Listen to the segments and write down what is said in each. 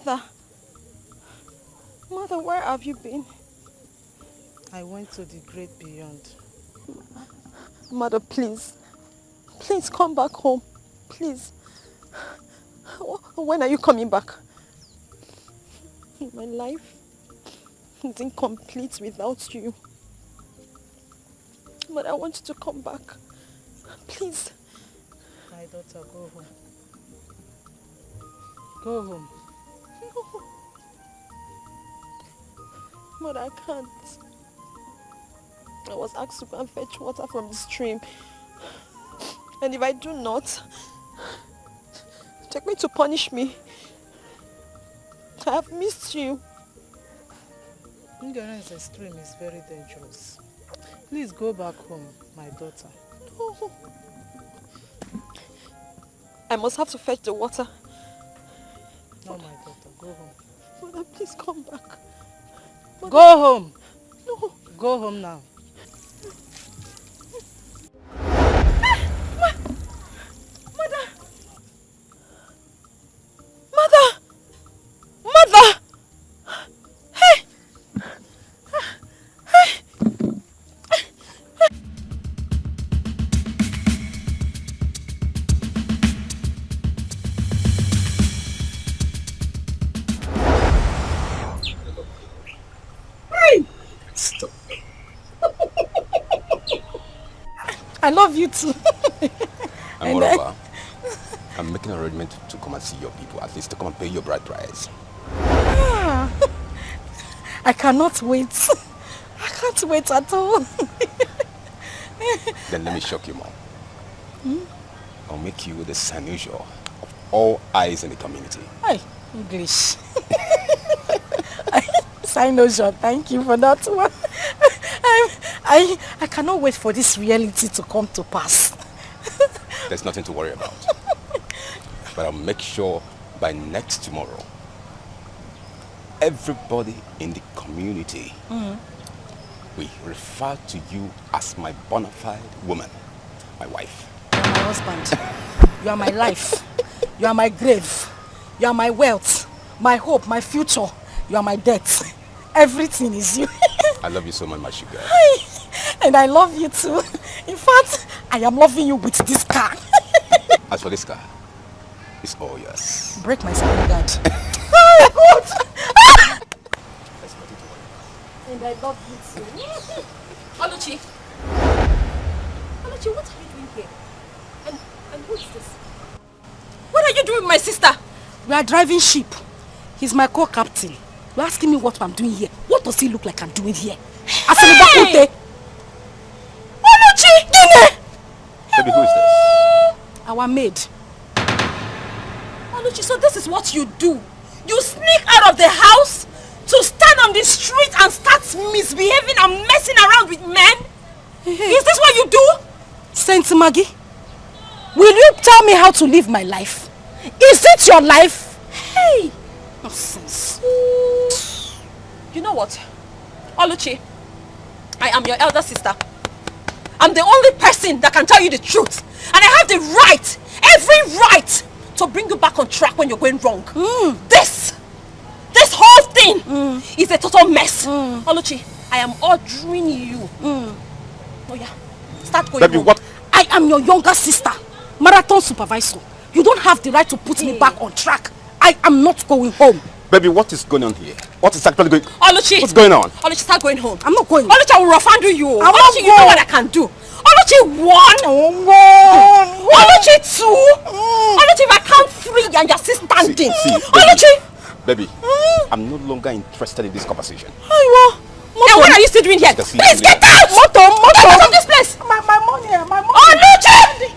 Mother. Mother, where have you been? I went to the great beyond. Mother, please. Please come back home. Please. When are you coming back? My life is incomplete without you. But I want you to come back. Please. My daughter, go home. Go home. No. Mother, I can't. I was asked to go and fetch water from the stream. And if I do not, they're going to punish me. I have missed you. Ignorance extreme is very dangerous. Please go back home, my daughter. No. I must have to fetch the water. No, my daughter, go home. Mother, please come back. Mother. Go home. No. Go home now. Mother! Mother! Mother! Hey! Stop. I love you too. And moreover, I'm making an arrangement to come and see your people, at least to come and pay your bride price. Ah, I cannot wait. I can't wait at all. Then let me shock you more. I'll make you the Sanujo of all eyes in the community. Hi, English. Sanujo, thank you for that one. I cannot wait for this reality to come to pass. There's nothing to worry about. But I'll make sure by next tomorrow, everybody in the community will refer to you as my bona fide woman, my wife. You are my husband. You are my life. You are my grave. You are my wealth, my hope, my future. You are my death. Everything is you. I love you so much, my sugar. And I love you too. In fact, I am loving you with this car. As for this car, it's all yours. Break my spine guard. There's nothing to worry about. And I love you too. Oluchi! Oluchi, what are you doing here? And who is this? What are you doing with my sister? We are driving ship. He's my co-captain. You're asking me what I'm doing here. What does he look like I'm doing here? Hey! Oluchi! Baby, who is this? Our maid. Oluchi, so this is what you do? You sneak out of the house to stand on the street and start misbehaving and messing around with men? Is this what you do? Saint Maggie, will you tell me how to live my life? Is it your life? Hey! Nonsense. You know what? Oluchi, I am your elder sister. I'm the only person that can tell you the truth. And I have the right, every right, to bring you back on track when you're going wrong. This whole thing is a total mess. Oluchi, I am ordering you. Oh yeah, start going Baby, home. what? I am your younger sister, Marital supervisor. You don't have the right to put me back on track. I am not going home. Baby, what is going on here? What is actually going on? Oluchi! What's going on? Oluchi, start going home. I'm not going. Oluchi, I will rough handle you. I'm Oluchi, you know what I can do. Oluchi, 1. Oluchi, 2. Oluchi, if I count 3 and you're still standing. See, Oluchi! Baby, I'm no longer interested in this conversation. Then what are you still doing here? Please get out! Get out of this place! My money, my money. Oluchi!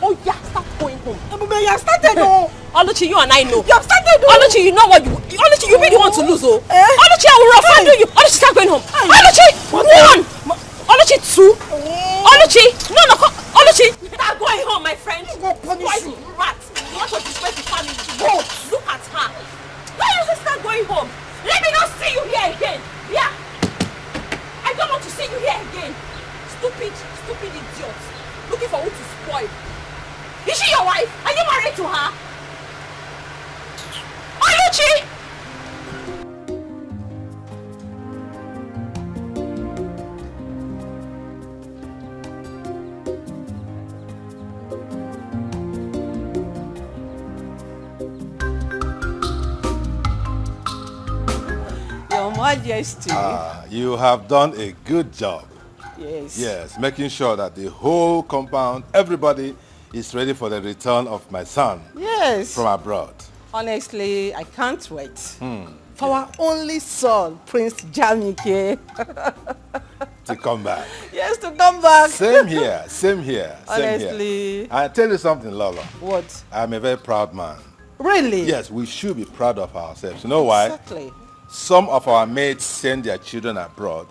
Oh yeah, start going home. You have started. Oluchi, you and I know. You have started. Oluchi, you know what Oluchi, you really want to lose, oh. Oluchi, I will rough handle you. Oluchi, start going home. Oluchi, 1. Oluchi, 2. Oluchi, no, Oluchi, start going home, my friend. Why you rat? You want to disgrace the family? Go, look at her. Why don't you start going home? Let me not see you here again. Yeah. I don't want to see you here again. Stupid idiot. Looking for who to spoil. Is she your wife? Are you married to her? Majesty. You have done a good job. Yes. Yes, making sure that the whole compound, everybody is ready for the return of my son. Yes. From abroad. Honestly, I can't wait. For our only son, Prince Jamike. To come back. Yes, to come back. Same here, same here. Honestly. I tell you something, Lola. What? I'm a very proud man. Really? Yes, we should be proud of ourselves. You know why? Exactly. Some of our mates send their children abroad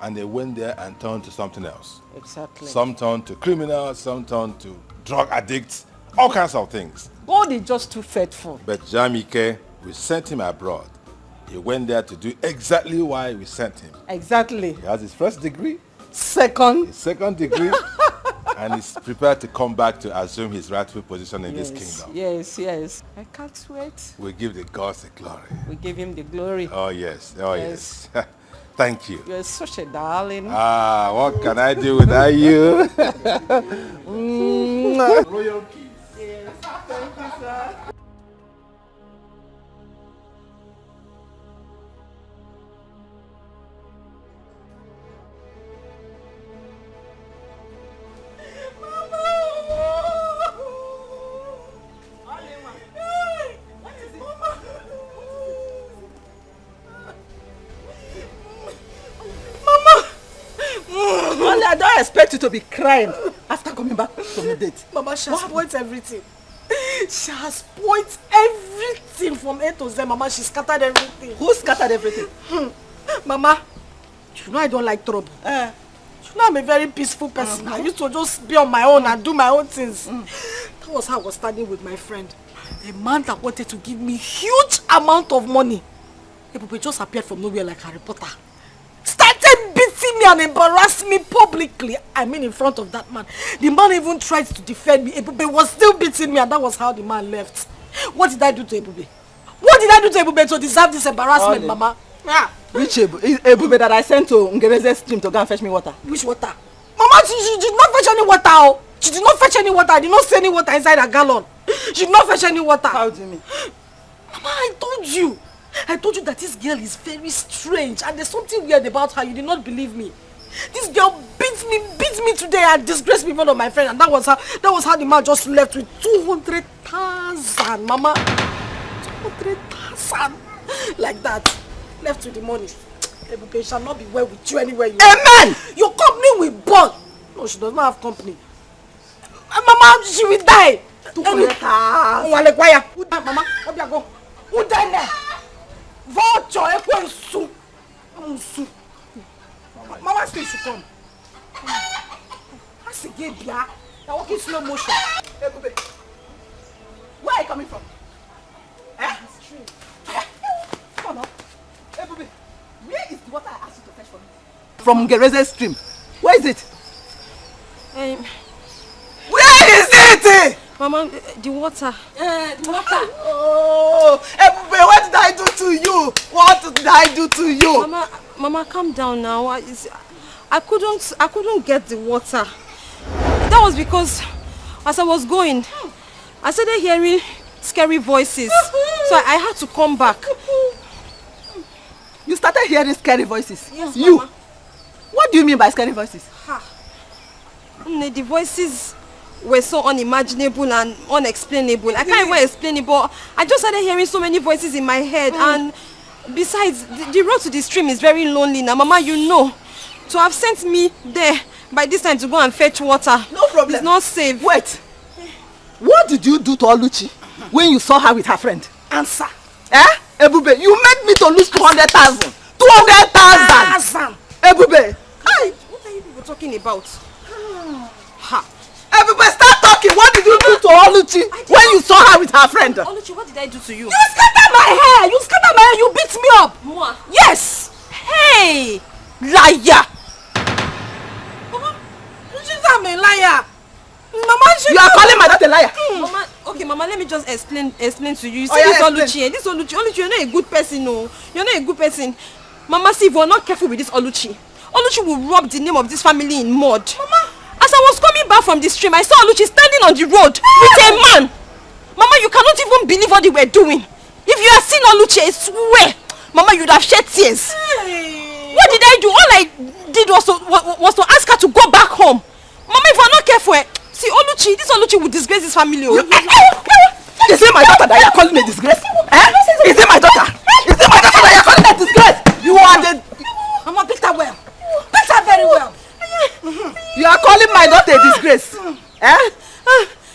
and they went there and turned to something else. Exactly. Some turned to criminals, some turned to drug addicts, all kinds of things. God is just too faithful. But Jamike, we sent him abroad. He went there to do exactly why we sent him. Exactly. He has his first degree, Second. his second degree, and he's prepared to come back to assume his rightful position in this kingdom. Yes, yes. I can't wait. We give the gods the glory. We give him the glory. Oh yes, oh yes. Thank you. You're such a darling. What can I do without you? Royal kiss. Yes. Thank you, sir. I don't expect you to be crying after coming back from the date. Mama, she has spoiled everything. She has spoiled everything from A to Z. Mama, she scattered everything. Who scattered everything? Mama, you know I don't like trouble. You know I'm a very peaceful person. I used to just be on my own and do my own things. That was how I was standing with my friend. A man that wanted to give me huge amount of money. He just appeared from nowhere like Harry Potter. Started beating me and embarrassing me publicly. I mean in front of that man. The man even tried to defend me. Ebube was still beating me and that was how the man left. What did I do to Ebube? What did I do to Ebube to deserve this embarrassment, Mama? Yeah. Which Ebube that I sent to Ngereze's stream to go and fetch me water? Which water? Mama, she did not fetch any water. Oh. She did not fetch any water. I did not see any water inside a gallon. She did not fetch any water. How do you mean? Mama, I told you that this girl is very strange and there's something weird about her. You did not believe me. This girl beat me today and disgraced me in front of my friend, and that was how the man just left with 200,000, Mama. 200,000. Like that. Left with the money. Ebube shall not be well with you anywhere you Amen! Your company will burn. No, she does not have company. Mama, she will die. 200,000. Mama, go. Who died there? Vulture, Ekwensu. Mama said she come. I say, Gebia. You're walking slow motion. Hey, Ebube, where are you coming from? Come on. Hey, Ebube, where is the water I asked you to fetch for me? From Ngereze's stream. Where is it? Where is it? Mama, the water. The water. Oh, Ebube, what did I do to you? What did I do to you? Mama, calm down now. I couldn't get the water. That was because as I was going, I started hearing scary voices. So I had to come back. You started hearing scary voices? Yes, you? Mama. What do you mean by scary voices? The voices were so unimaginable and unexplainable. I can't even explain it, but I just started hearing so many voices in my head. And besides, the road to the stream is very lonely now. Mama, you know. To have sent me there by this time to go and fetch water. No problem. It's not safe. Wait. What did you do to Oluchi when you saw her with her friend? Answer. Ebube, you made me to lose 200,000. 200,000. Ebube. What are you people talking about? Ebube, start talking. What did you do to Oluchi when you saw her with her friend? Oluchi, what did I do to you? You scattered my hair. You beat me up. Moi? Yes. Hey! Liar. Mama, she's a liar. Mama, you are calling my daughter a liar. Mama, okay, Mama, let me just explain to you. You see, this Oluchi, you're not a good person, no. You're not a good person. Mama, see, if we're not careful with this Oluchi will rub the name of this family in mud. Mama, as I was coming back from the stream, I saw Oluchi standing on the road with a man. Mama, you cannot even believe what they were doing. If you had seen Oluchi, I swear, Mama, you'd have shed tears. Hey. What did I do? All I did was to ask her to go back home. Mama, if I'm not careful, see, this Oluchi will disgrace this family. Is it my daughter that you're calling a disgrace? Is it my daughter? Is it my daughter that you're calling a disgrace? You are the... Mama, picked her well. Picked her very well. You are calling my daughter a disgrace.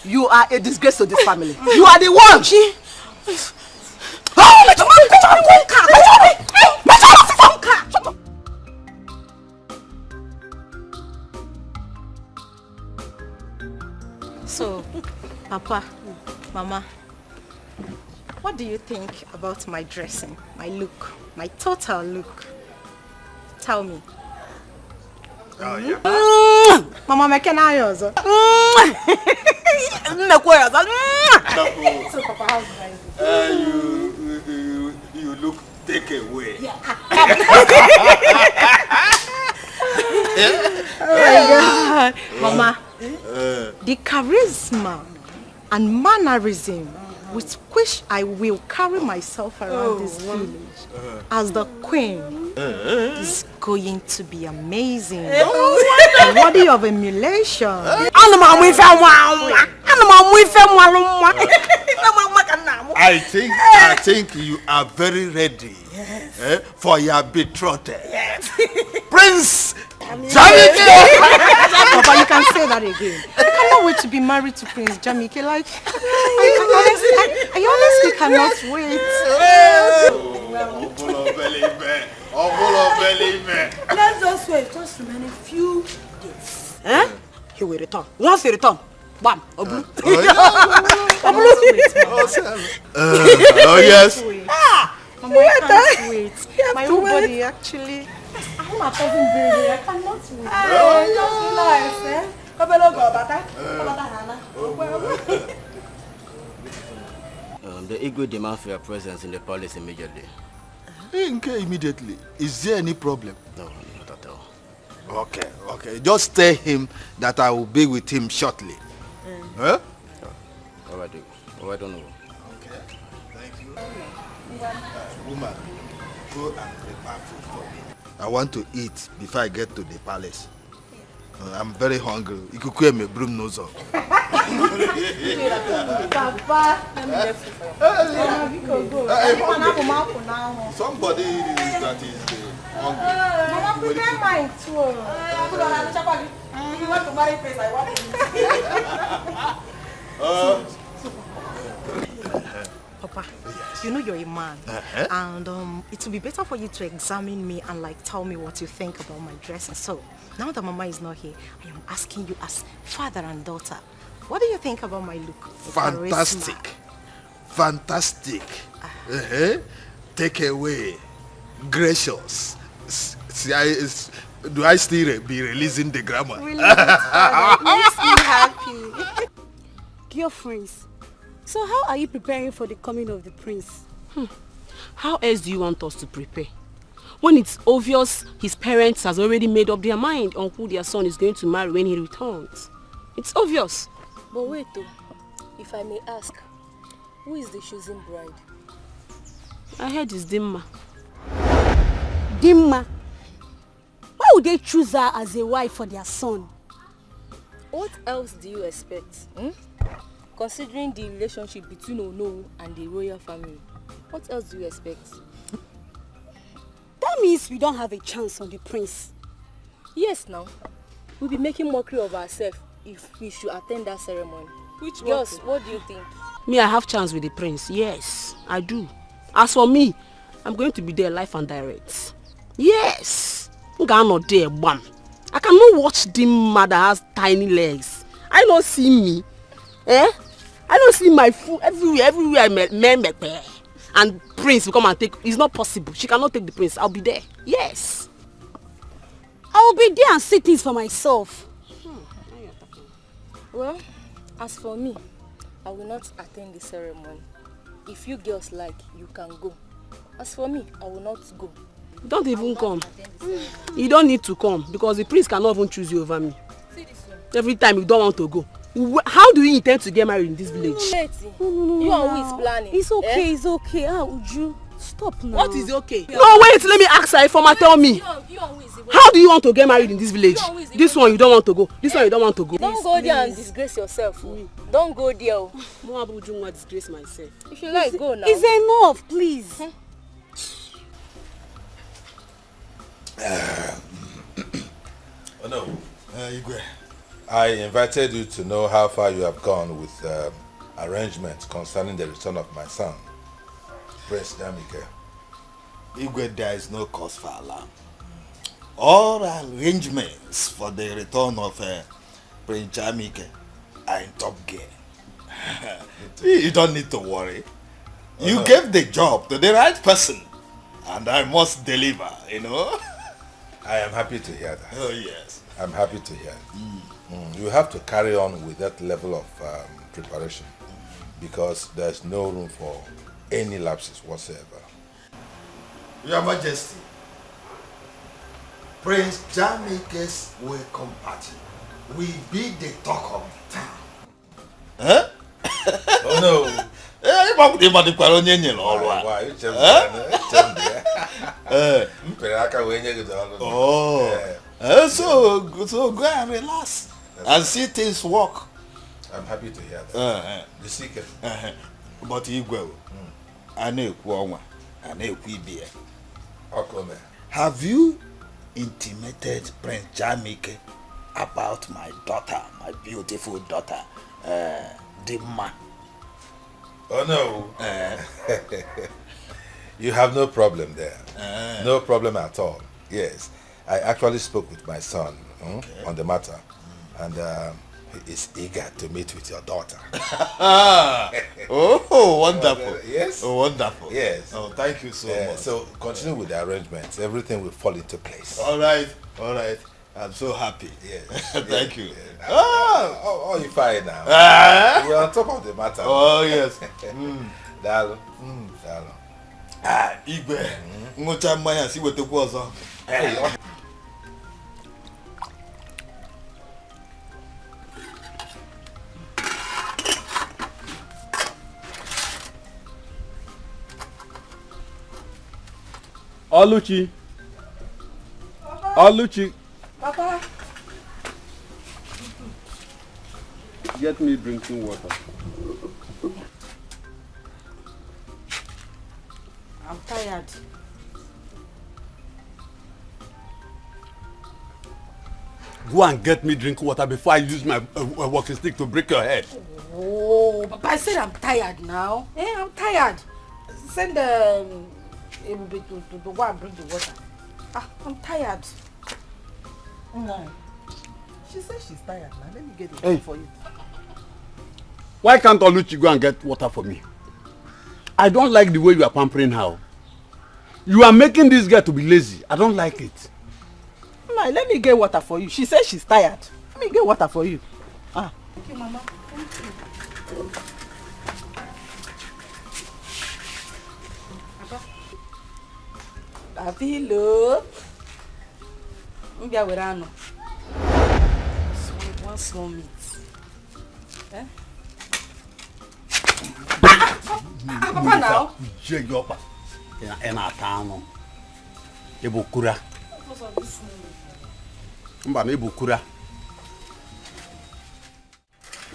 You are a disgrace to this family. You are the one. So, Papa, Mama, what do you think about my dressing, my look, my total look? Tell me. Oh, yeah. Mama, make an eye also. So, Papa, how's You look take away. Yeah. Oh my God. Mama, the charisma and mannerism with which I will carry myself around this village as the queen is going to be amazing. Worthy of emulation. I think you are very ready for your betrothed. Yes. Prince Jamike! Papa, you can say that again. I cannot wait to be married to Prince Jamike. Like, I honestly cannot wait. Let's just wait. Just remain a few days. He will return. Once he return, bam, Oblu. Oh yes. Mama, I can't wait. My whole body actually. I'm a cousin baby. I cannot wait. The Igwe demand for your presence in the palace immediately. Immediately. Is there any problem? No, not at all. Okay. Just tell him that I will be with him shortly. Huh? All right, don't know. Okay. Thank you. Woman, go and prepare food for me. I want to eat before I get to the palace. I'm very hungry. You could call me broom nose up. Papa, Somebody that is hungry. Mama, prepare mine too. You want to marry face, I want to. Papa, you know you're a man, and it will be better for you to examine me and like tell me what you think about my dressing. So now that Mama is not here, I am asking you as father and daughter, what do you think about my look? Fantastic. Fantastic. Take away. Gracious. Do I still be releasing the grammar? Really, makes me happy. Girlfriends, so how are you preparing for the coming of the prince? How else do you want us to prepare? When it's obvious his parents has already made up their mind on who their son is going to marry when he returns. It's obvious. But wait though, if I may ask, who is the chosen bride? I heard it's Dima. Dima? Why would they choose her as a wife for their son? What else do you expect? Considering the relationship between Ono and the royal family, what else do you expect? That means we don't have a chance on the prince. Yes, now. We'll be making mockery of ourselves if we should attend that ceremony. Which Girls, what do you think? Me, I have chance with the prince. Yes, I do. As for me, I'm going to be there live and direct. Yes. I'm not there, bam. I cannot watch Dima that has tiny legs. I don't see me. I don't see my food everywhere I met. And prince will come and take. It's not possible. She cannot take the prince. I'll be there. Yes. I'll be there and see things for myself. Well, as for me, I will not attend the ceremony. If you girls like, you can go. As for me, I will not go. Don't even come. You don't need to come because the prince cannot even choose you over me. See this one. Every time you don't want to go. How do you intend to get married in this village? No, you are who is planning. It's okay, it's okay. Uju, Stop now. What is okay? No, wait, let me ask her. Informer, tell me. How do you want to get married in this village? This one you don't want to go. This one you don't want to go. Don't go there and disgrace yourself. Don't go there. More about doing what disgrace myself. If you like, go now. It's enough, please. Oh no, Igwe. I invited you to know how far you have gone with arrangements concerning the return of my son, Prince Jamike. Igwe, there is no cause for alarm. All arrangements for the return of Prince Jamike are in top gear. You don't need to worry. You gave the job to the right person, and I must deliver, you know. I am happy to hear that. Oh yes. I'm happy to hear it. You have to carry on with that level of preparation because there's no room for any lapses whatsoever. Your Majesty, Prince Jamike's welcome party will be the talk of the town. Huh? Oh no. Why? So go and relax and see things work. I'm happy to hear that. The secret. But Igwe, have you intimated Prince Jamike about my daughter, my beautiful daughter, Dima? Oh no. You have no problem there. No problem at all. Yes. I actually spoke with my son on the matter, and he is eager to meet with your daughter. Oh, wonderful. Yes. Oh, wonderful. Yes. Oh, thank you so much. So continue with the arrangements. Everything will fall into place. All right. All right. I'm so happy. Yes. Thank you. Oh, you're fine now. We're on top of the matter. Oh, yes. Dalo. Igwe. Ngocha mmanya si wetekwa ọzọ. Hey. Oluchi. Oluchi. Papa. Get me drinking water. I'm tired. Go and get me drinking water before I use my walking stick to break your head. Oh, Papa, I said I'm tired now. I'm tired. Send to go and bring the water. I'm tired. No. She said she's tired now. Let me get it for you. Why can't Oluchi go and get water for me? I don't like the way you are pampering her. You are making this girl to be lazy. I don't like it. No, let me get water for you. She said she's tired. Let me get water for you. Thank you, Mama. Thank you. Avilo. Mbiawerano. So one small meat. Eh? Papa now. Jegopa. Ena tano. Ebukura. Mbana ebukura.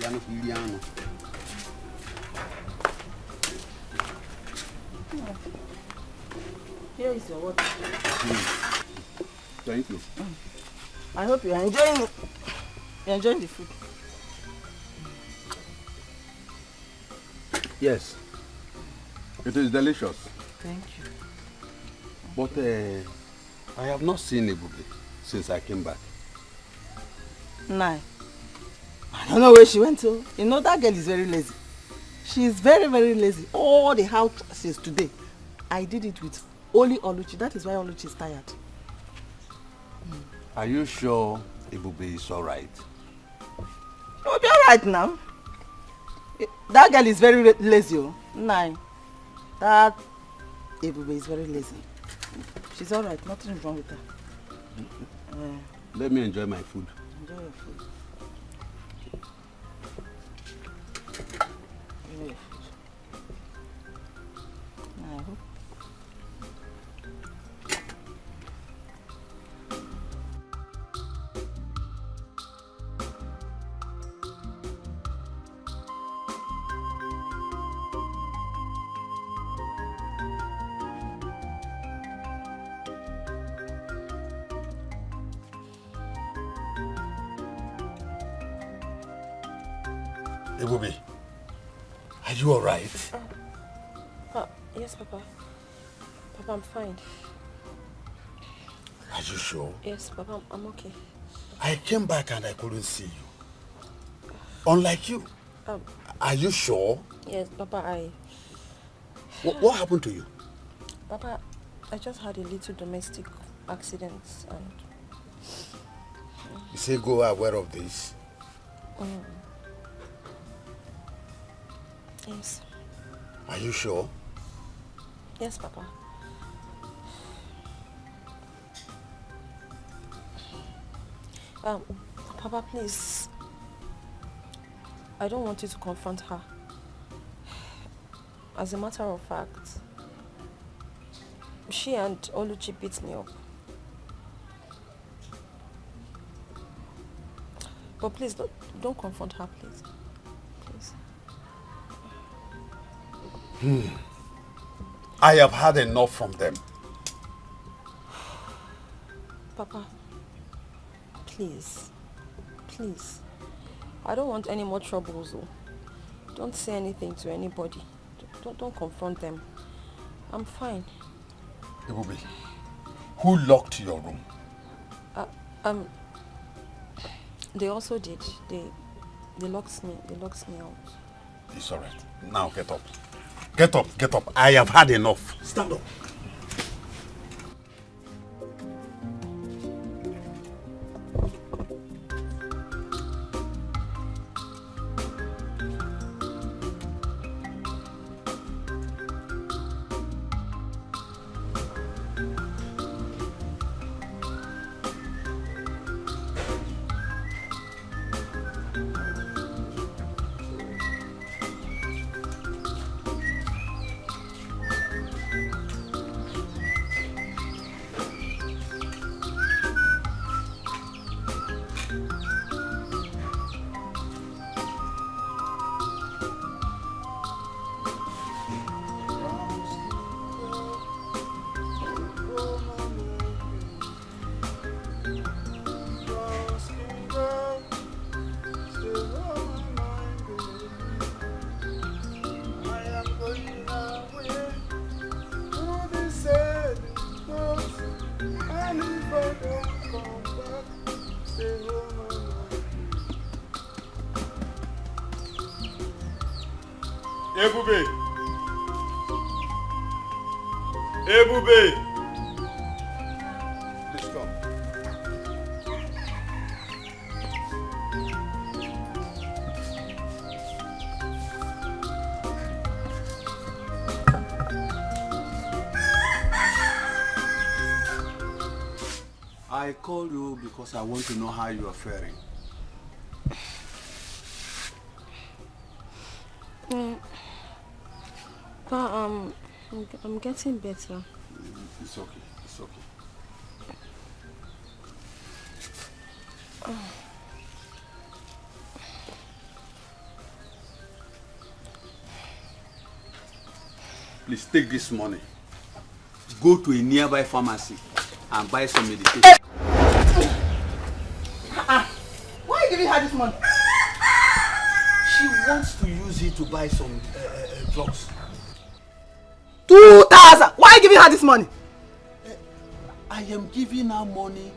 Yano Filiano. Here is your water. Thank you. I hope you are enjoying it. You're enjoying the food. Yes. It is delicious. Thank you. But I have not seen Ebube since I came back. Nah. I don't know where she went to. You know, that girl is very lazy. She is very, very lazy. All the houses today, I did it with only Oluchi. That is why Oluchi is tired. Are you sure Ebube is alright? You'll be alright now. That girl is very lazy. Nah. That Ebube is very lazy. She's alright. Nothing is wrong with her. Let me enjoy my food. Enjoy your food. Enjoy your food. I hope Ibubi, are you alright? Yes, Papa. Papa, I'm fine. Are you sure? Yes, Papa, I'm okay. I came back and I couldn't see you. Unlike you. Are you sure? Yes, Papa, What happened to you? Papa, I just had a little domestic accident and... You say go aware of this? Yes. Are you sure? Yes, Papa. Papa, please. I don't want you to confront her. As a matter of fact, she and Oluchi beat me up. But please, don't confront her, please. Please. I have had enough from them. Papa, please. Please. I don't want any more troubles. Though. Don't say anything to anybody. Don't confront them. I'm fine. Ibubi, who locked your room? They also did. They locked me. They locked me out. It's alright. Now get up. Get up. Get up. I have had enough. Stand up. Ebube! Ebube! Please come. I called you because I want to know how you are faring. I'm getting better. It's okay. It's okay. Please take this money. Go to a nearby pharmacy and buy some medication. Why are you giving her this money? She wants to use it to buy some drugs. 2,000! Why are you giving her this money? I am giving her money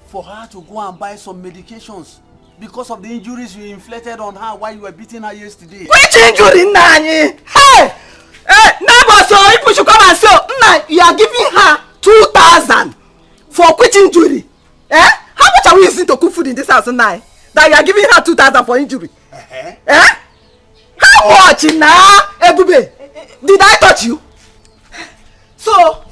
for her to go and buy some medications because of the injuries you inflicted on her while you were beating her yesterday. Which injury, Nani? Hey! Neighbor, so people should come and say, you are giving her 2,000 for quit injury. How much are we using to cook food in this house now? That you are giving her 2,000 for injury? How much now, Ebube? Did I touch you? So,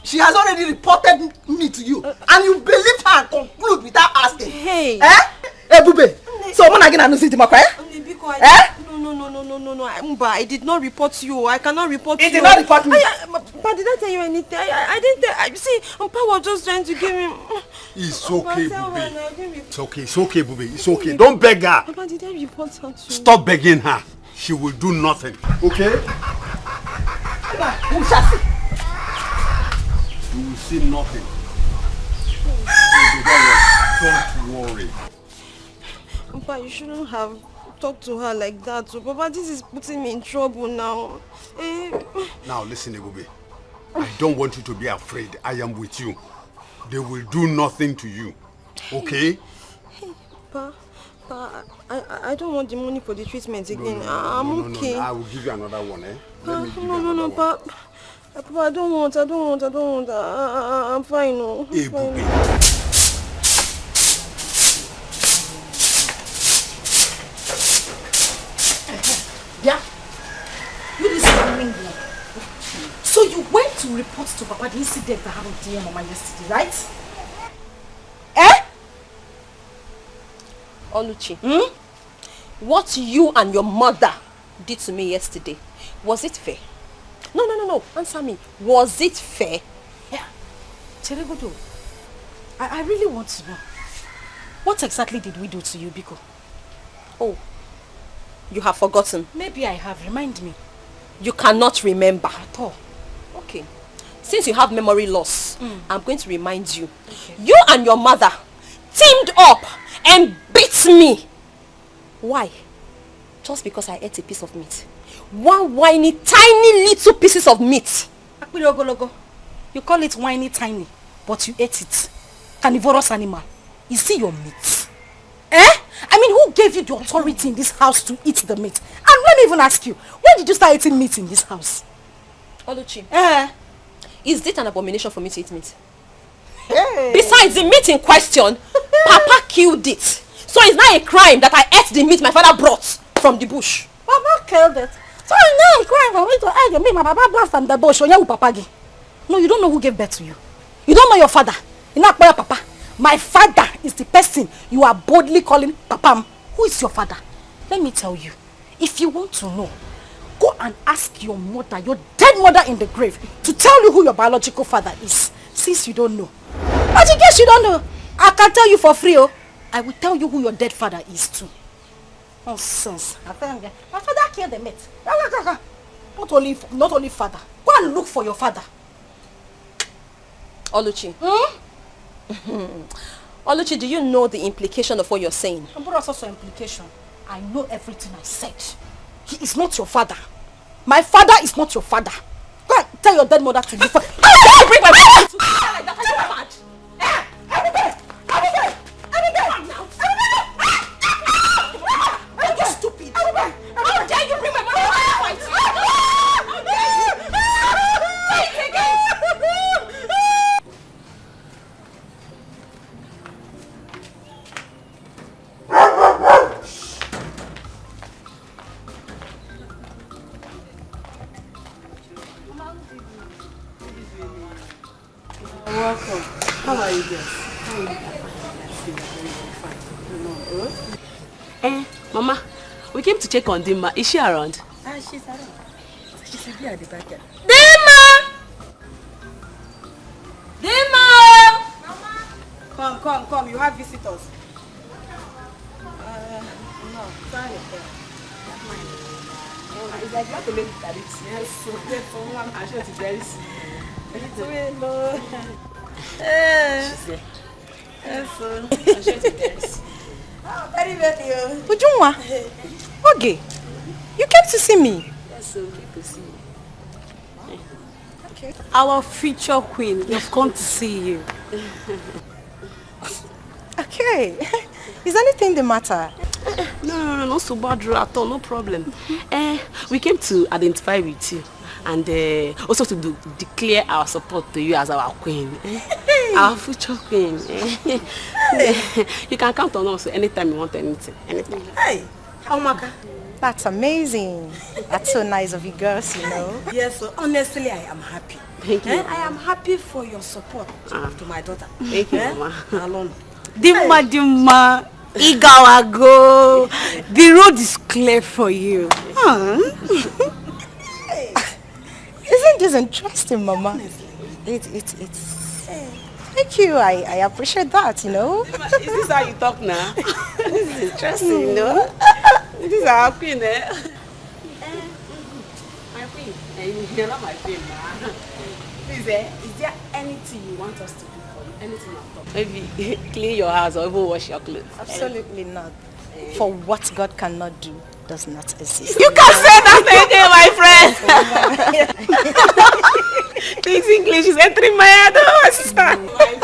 she has already reported me to you, and you believed her and conclude without asking. Hey! Ebube, so when again I know Dima, Be quiet. No. I did not report you. I cannot report you. It did not report me. But did I tell you anything? I didn't tell. See, Papa was just trying to give him. It's okay, Bube. It's okay, Bube. It's okay. Don't beg her. Papa, did I report her to you? Stop begging her. She will do nothing. Okay? We shall see. You will see nothing. Don't worry. Papa, you shouldn't have talk to her like that. So, Papa, this is putting me in trouble now. Now, listen, Ebube. I don't want you to be afraid. I am with you. They will do nothing to you. Okay? Hey, Pa, I don't want the money for the treatment again. I'm okay. No. I will give you another one, eh? No, Pa. Papa, I don't want. I'm fine, no. Ebube. Yeah? You listen. So you went to report to Papa the incident that happened to your mama yesterday, right? Oluchi, what you and your mother did to me yesterday, was it fair? No. Answer me. Was it fair? Yeah. Cheregodo, I really want to know. What exactly did we do to you, Biko? Oh, you have forgotten. Maybe I have. Remind me. You cannot remember. At all. Okay. Since you have memory loss, I'm going to remind you. Okay. You and your mother teamed up and beat me. Why? Just because I ate a piece of meat. One whiny, tiny little pieces of meat. You call it whiny, tiny, but you ate it. Carnivorous animal. Is it your meat? I mean, who gave you the authority in this house to eat the meat? And let me even ask you, when did you start eating meat in this house? Oluchi, is it an abomination for me to eat meat? Hey. Besides, the meat in question, Papa killed it. So it's not a crime that I ate the meat my father brought from the bush. Papa killed it. So it's not a crime for me to eat the meat my papa brought from the bush. No, you don't know who gave birth to you. You don't know your father. You're not your papa. My father is the person you are boldly calling Papa. Who is your father? Let me tell you. If you want to know, go and ask your mother, your dead mother in the grave, to tell you who your biological father is. Since you don't know. But in case you don't know, I can tell you for free. I will tell you who your dead father is too. Nonsense. My father killed the meat. Not only father. Go and look for your father. Oluchi. Oluchi, do you know the implication of what you're saying? What's also implication? I know everything I said. He is not your father. My father is not your father. Go and tell your dead mother to leave. I bring my father to like that. Are you mad? Are you stupid? How dare you bring my mother to fight? Say it again. Welcome. How are you guys? Mama, we came to check on Dima. Is she around? She's around. She should be at the back. Dima! Mama! Come. You have visitors. No, sorry. It's like you have to make it at it. Yes, so someone I'm sure it's very soon. Hello. She's there. Yes, so I'm sure it's very soon. Very well. Ujunwa. Okay. You came to see me. Yes, so we came to see you. Okay. Our future queen, we've come to see you. Okay. Is anything the matter? No so bad at all, no problem. We came to identify with you and also to declare our support to you as our queen. Our future queen. You can count on us anytime you want anything. Anything. Hey, Omaka. That's amazing. That's so nice of you girls, you know. Yes, so honestly, I am happy. Thank you. I am happy for your support to my daughter. Thank you, Mama. Alone. Dima, Igawago. The road is clear for you. Isn't this interesting, Mama? It's thank you. I appreciate that, you know. Is this how you talk now? This is interesting, you know. This is our queen, eh? My queen. You're not my queen, ma. Please, is there anything you want us to do for you? Anything at all? Maybe clean your house or even wash your clothes. Absolutely not. For what God cannot do does not exist. You can say that again, my friend. This English is entering my head, my sister. My friend.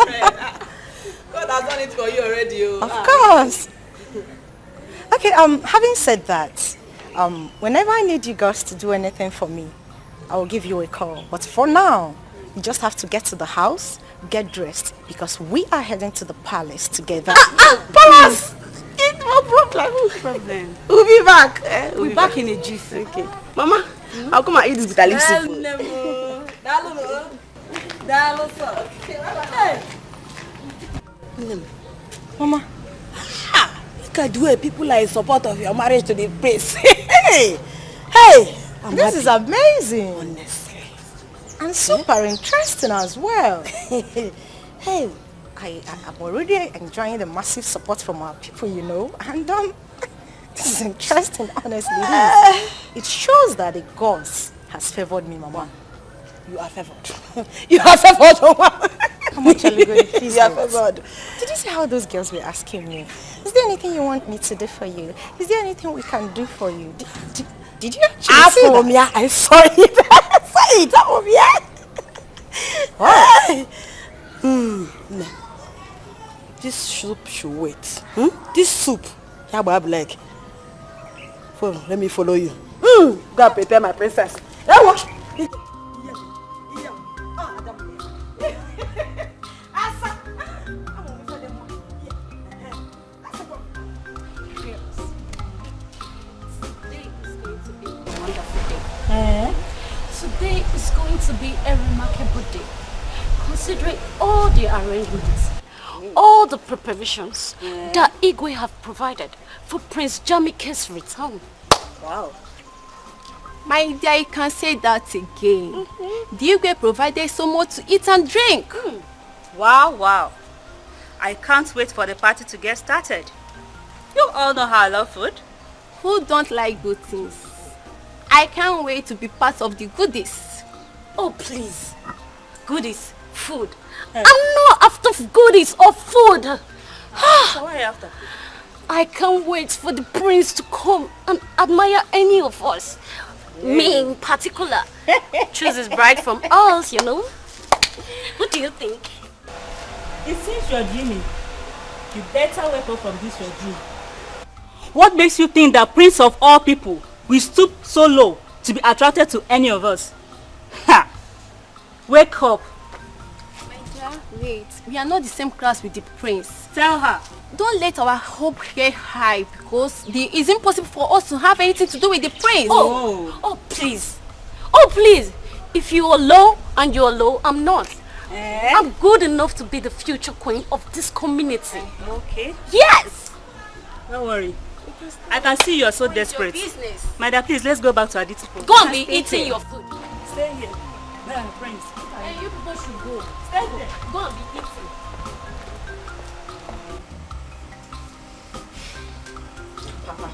God has done it for you already. Of course. Okay, having said that, whenever I need you guys to do anything for me, I will give you a call. But for now, you just have to get to the house, get dressed, because we are heading to the palace together. Palace! No problem. No problem. We'll be back. We'll be back in a jiffy. Okay. Mama, I'll come and eat this bitter leaf soup. Mama. Look at the way people are in support of your marriage to the prince. Hey! This is amazing. Honestly. And super interesting as well. Hey, I'm already enjoying the massive support from our people, you know. And this is interesting, honestly. It shows that the gods has favored me, Mama. You are favored. You are favored, Mama. How much are we going to please? You are favored. Did you see how those girls were asking me? Is there anything you want me to do for you? Is there anything we can do for you? Did you actually see that? I saw it. I saw it. This soup should wait. This soup. Yeah, but I'm like, let me follow you. Go and prepare my princess. Today is going to be a remarkable day, considering all the arrangements, all the preparations that Igwe have provided for Prince Jamike's return. Wow. My dear, you can say that again. The Igwe provided so much to eat and drink. Wow. I can't wait for the party to get started. You all know how I love food. Who don't like good things? I can't wait to be part of the goodies. Oh, please. Goodies, food. I'm not after goodies or food. So what are you after? I can't wait for the prince to come and admire any of us. Me in particular. Choose his bride from us, you know. What do you think? It seems you're dreaming. You better wake up from this your dream. What makes you think that Prince of all people will stoop so low to be attracted to any of us? Ha! Wake up. My dear, wait. We are not the same class with the prince. Tell her. Don't let our hope get high because it's impossible for us to have anything to do with the prince. Oh, please. Oh, please. If you are low and you're low, I'm not. I'm good enough to be the future queen of this community. Okay. Yes! Don't worry. I can see you are so desperate. My dear, please, let's go back to Aditi. Go and be eating your food. Stay here. Prince. Hey, you people should go. Stay there. Go and be eating. Papa,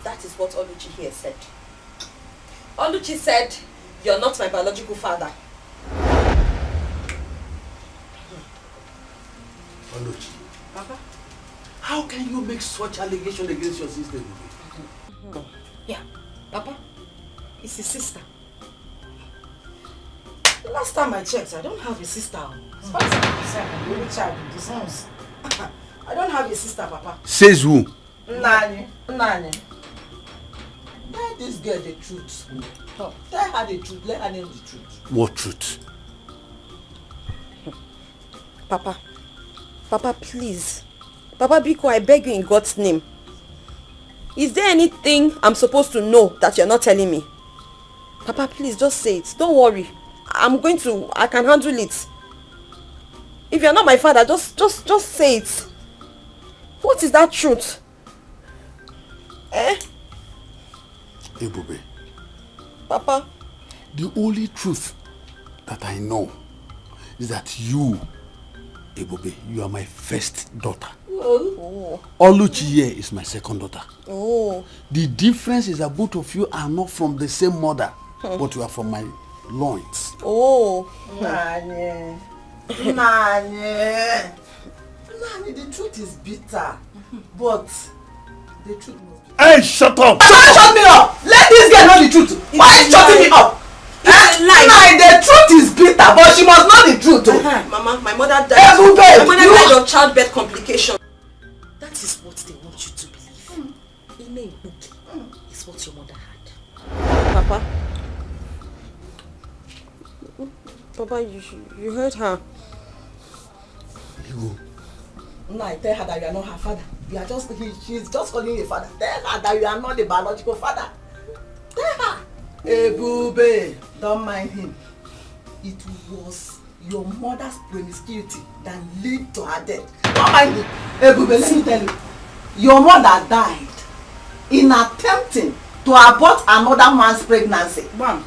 that is what Oluchi here said. Oluchi said, you're not my biological father. Oluchi. Papa? How can you make such allegation against your sister? Yeah, Papa, it's his sister. Last time I checked, I don't have a sister. As far as I'm concerned, I'm the only child in this house. I don't have a sister, Papa. Says who? Nani. Tell this girl the truth. Tell her the truth. Let her know the truth. What truth? Papa, please. Papa Biko, I beg you in God's name. Is there anything I'm supposed to know that you're not telling me? Papa, please, just say it. Don't worry. I can handle it. If you're not my father, just say it. What is that truth? Ebube. Papa. The only truth that I know is that you, Ebube, you are my first daughter. Oh. Oluchi here is my second daughter. Oh. The difference is that both of you are not from the same mother, but you are from my loins. Oh. Nani, the truth is bitter. But the truth must be... Hey, shut up! Shut me up! Let this girl know the truth. Why are you shutting me up? Lie. The truth is bitter, but she must know the truth. Mama, my mother died. My mother died of childbirth complication. That is what they want you to believe. Ine is what your mother had. Papa, you heard her. No, I tell her that you are not her father. You are just she's just calling you a father. Tell her that you are not the biological father. Tell her. Ebube, don't mind him. It was your mother's promiscuity that led to her death. Don't mind him. Ebube, let me tell you. Your mother died in attempting to abort another man's pregnancy. Ma'am.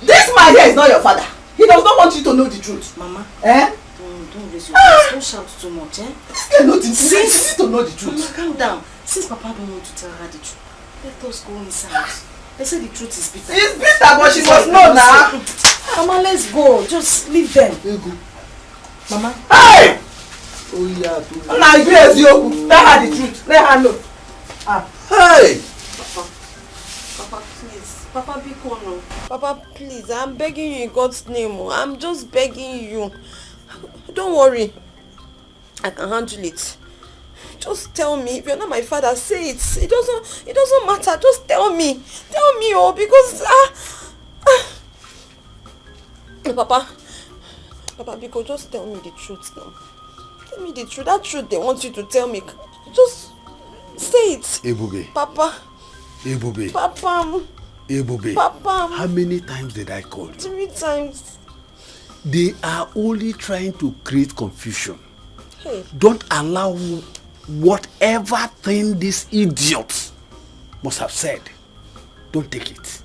This man here is not your father. He does not want you to know the truth. Mama. Eh? Don't raise your voice. Don't shout too much, eh? You need to know the truth. Mama, calm down. Since Papa don't want to tell her the truth, let us go inside. They say the truth is bitter. It's bitter, but she must know now. Mama, let's go. Just leave them. Mama. Hey! Oh yeah. Now yes, you tell her the truth. Let her know. Hey! Papa, please. Papa, be calm. Papa, please. I'm begging you in God's name. I'm just begging you. Don't worry. I can handle it. Just tell me. If you're not my father, say it. It doesn't matter. Just tell me. Tell me, because Papa, because just tell me the truth now. Tell me the truth. That truth they want you to tell me. Just say it. Ebube. Papa. Ebube. Papa. Ebube. Papa. How many times did I call you? 3 times. They are only trying to create confusion. Hey. Don't allow whatever thing this idiot must have said. Don't take it.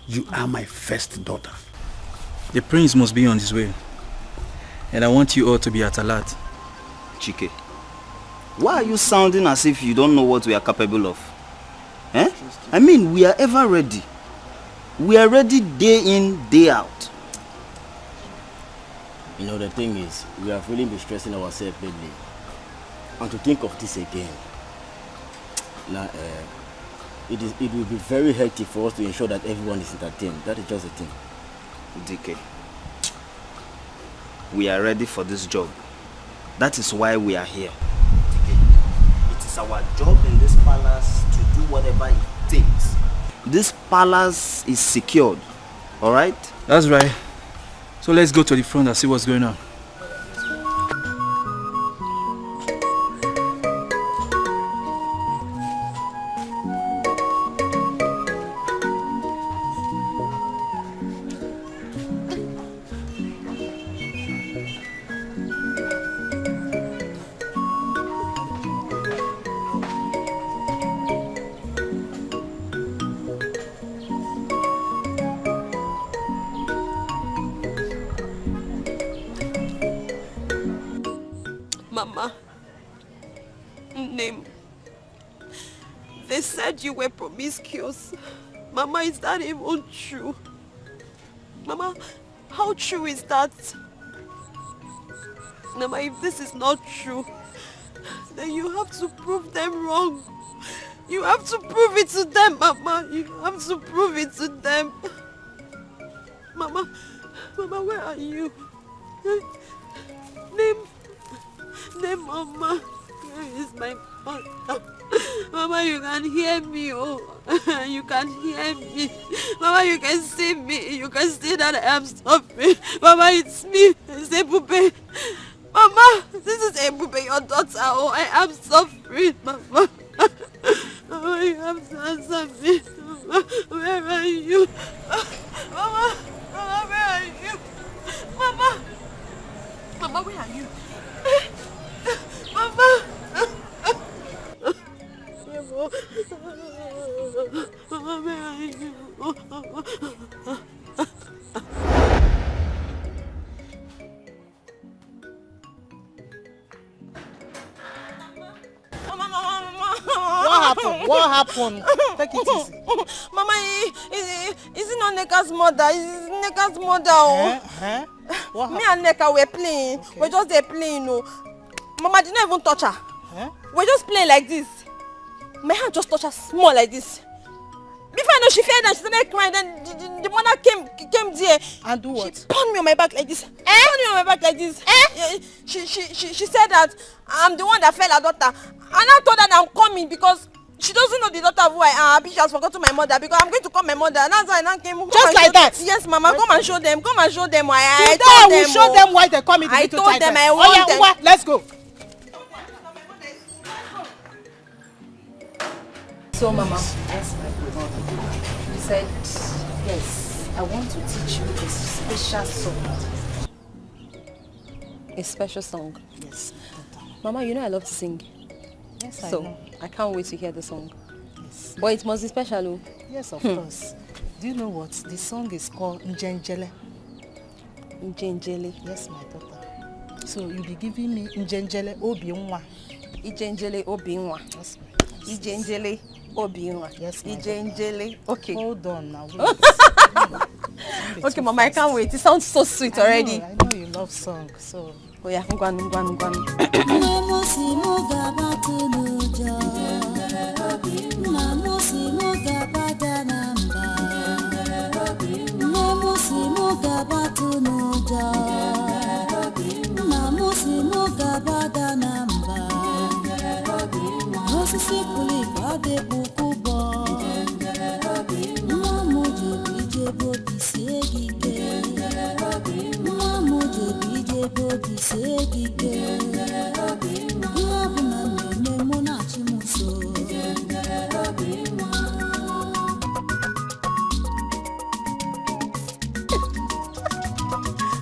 You are my first daughter. The prince must be on his way. And I want you all to be at alert. Chike, why are you sounding as if you don't know what we are capable of? Eh? I mean, we are ever ready. We are ready day in, day out. You know, the thing is, we have really been stressing ourselves lately. And to think of this again, now, it will be very hectic for us to ensure that everyone is entertained. That is just the thing. DK, we are ready for this job. That is why we are here. DK, it is our job in this palace to do whatever it takes. This palace is secured, alright? That's right. So let's go to the front and see what's going on. Mama, name. They said you were promiscuous. Mama, is that even true? Mama, how true is that? Mama, if this is not true, then you have to prove them wrong. You have to prove it to them, Mama. You have to prove it to them. Mama, where are you? Name, Mama. Where is my mother? Mama, you can hear me, oh. You can hear me. Mama, you can see me. You can see that I am suffering. Mama, it's me. It's Ebube. Mama, this is Ebube, your daughter. Oh, I am suffering, Mama. Mama, you have to answer me. Mama, where are you? Mama, where are you? Mama, where are you? Mama! Mama, where are you? What happened? Take it easy. Mama, is it not Neka's mother? Is Neka's mother? Oh. Me and Neka were playing. Okay. We're just there playing, no. Mama didn't even touch her. Huh? We're just playing like this. My hand just touched her small like this. Before I know she fell down, she started crying. Then the mother came there. And do what? She pounded me on my back like this. Pounded me on my back like this. She said that I'm the one that fell her daughter. And I told her that I'm coming because she doesn't know the daughter of who I am. She has forgotten my mother because I'm going to call my mother. And that's why I came. Just like that? Yes, Mama. Come and show them. Come and show them why I told them. Show them why they come in. I told them I want them. Let's go. So, Mama, yes, my God. You said, yes, I want to teach you a special song. A special song? Yes. Mama, you know I love to sing. Yes, I know. So, I can't wait to hear the song. Yes. But it must be special, Yes, of course. Do you know what? The song is called Njenjele. Njenjele? Yes, my daughter. So, you'll be giving me Njenjele Obiunwa. Njenjele Obiunwa. Yes, my Njenjele Obiunwa. Yes, my Njenjele. Okay. Hold on now. Okay, Mama, I can't wait. It sounds so sweet already. I know you love songs, so... Oh yeah, ngwan.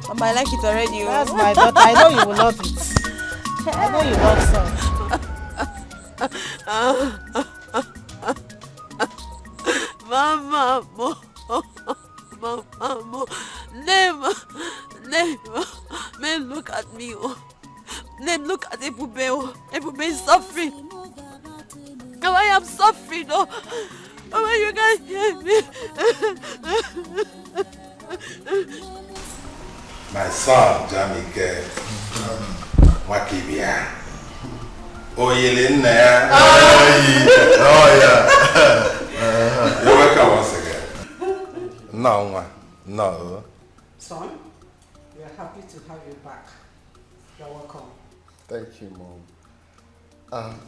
Mama, I like it already. That's my daughter. I know you will love it. I know you love songs. Mama, Neva, man, look at me. Then look at Ebube. Ebube is suffering. Now I am suffering. Oh, you guys hear me? My son, Jamike, Wakibia. Oh, Yelena. Oh, yeah. You're welcome once again. No. Son, we are happy to have you back. You're welcome. Thank you, Mom.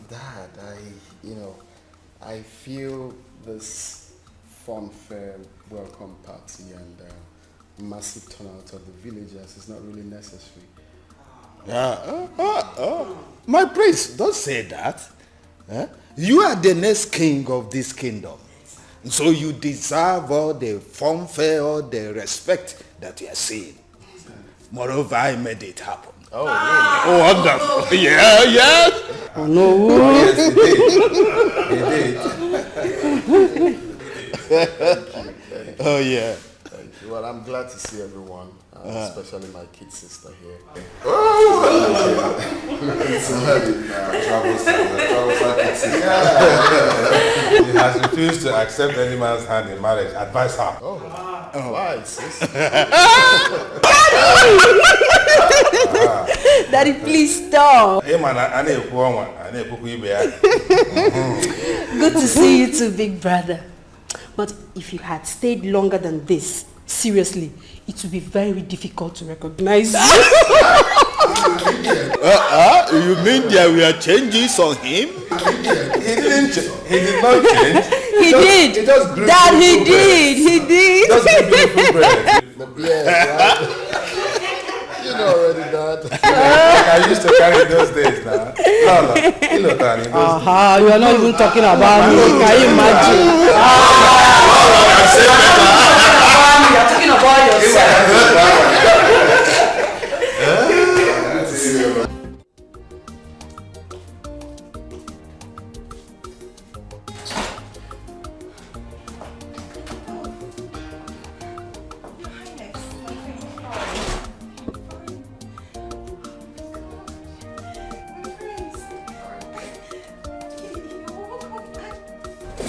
Dad, I feel this funfair welcome party and massive turnout of the villagers is not really necessary. My prince, don't say that. You are the next king of this kingdom. So you deserve all the fanfare, all the respect that you are seeing. Moreover, I made it happen. Oh, really? Oh, wonderful. Yeah, yes. Oh, no. Oh, yes, he did. Oh, yeah. Thank you. Well, I'm glad to see everyone, especially my kid sister here. He has refused to accept any man's hand in marriage. Advise her. Why, sis? Daddy, please stop. Good to see you too, big brother. But if you had stayed longer than this, seriously, it would be very difficult to recognize you. You mean there were changes on him? He did not change. He did. Dad, he did. He did. Just beautiful bread. You know already, Dad. I used to carry those days now. No. You know, Danny. You are not even talking about me. Can you imagine? You are talking about yourself.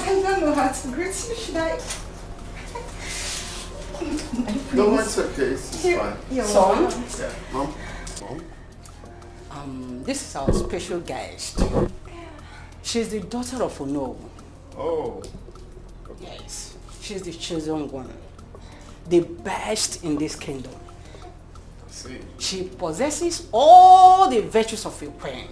I don't know how to greet you, should I? My No, it's okay. It's fine. Son? Yeah. Mom? This is our special guest. She's the daughter of Ono. Oh. Yes. She's the chosen one. The best in this kingdom. See. She possesses all the virtues of a queen.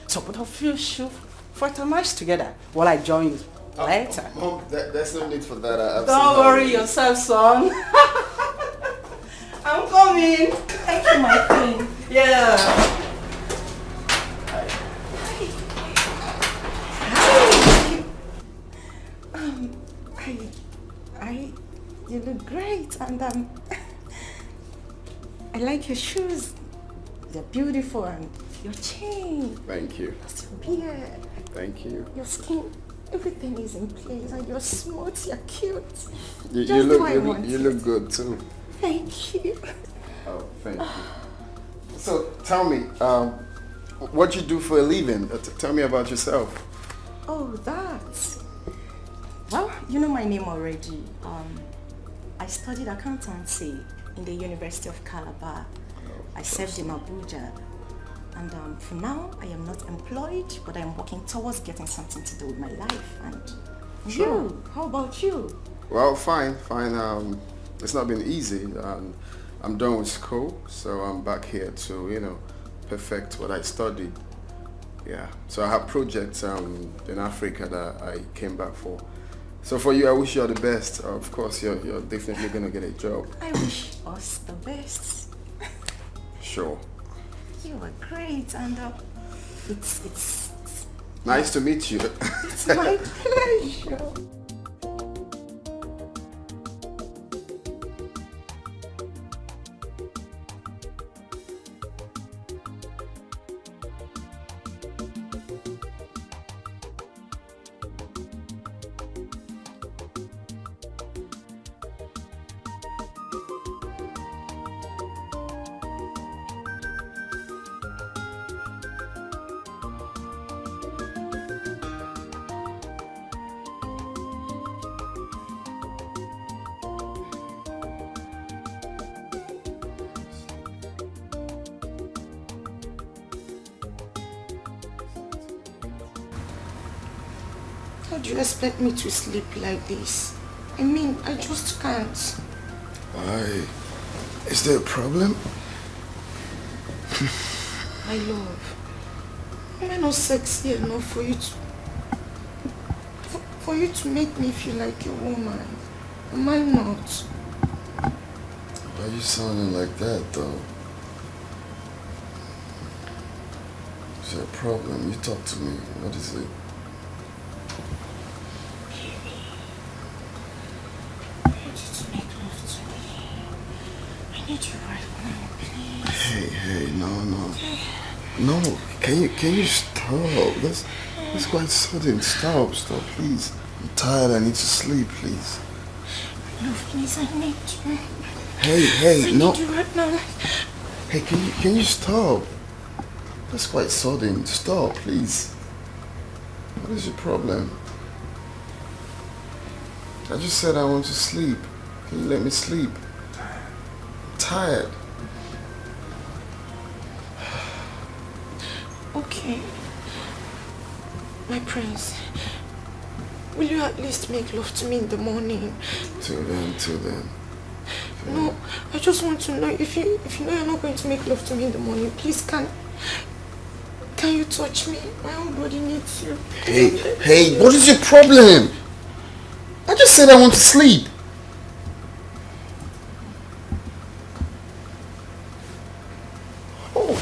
So both of you should fraternize together while I join you later. Mom, there's no need for that. Don't worry yourself, son. I'm coming. Thank you, my queen. Yeah. You look great, and I like your shoes. They're beautiful, and your chain. Thank you. Your beard. Thank you. Your skin. Everything is in place, and you're smooth. You're cute. You look good too. Thank you. Oh, thank you. So tell me, what you do for a living? Tell me about yourself. Oh, that. Well, you know my name already. I studied accountancy in the University of Calabar. I served in Abuja. And for now, I am not employed, but I'm working towards getting something to do with my life. And Sure. you, how about you? Well, fine. It's not been easy. I'm done with school, so I'm back here to, perfect what I studied. Yeah. So I have projects in Africa that I came back for. So for you, I wish you all the best. Of course, you're definitely gonna get a job. I wish us the best. Sure. You are great, and it's Nice to meet you. it's my pleasure. How do you expect me to sleep like this? I mean, I just can't. Why? Is there a problem? My love, am I not sexy enough for you to make me feel like a woman? Am I not? Why are you sounding like that, though? Is there a problem? You talk to me. What is it? Hey, no. Can you stop? That's quite sudden. Stop, please. I'm tired. I need to sleep, please. No, please, I need you. Hey, no. I need you right now. Hey, can you stop? That's quite sudden. Stop, please. What is your problem? I just said I want to sleep. Can you let me sleep? I'm tired. Okay. My prince, will you at least make love to me in the morning? Till then. No, I just want to know if you know you're not going to make love to me in the morning, please can you touch me? My whole body needs you. Hey, what is your problem? I just said I want to sleep. Oh.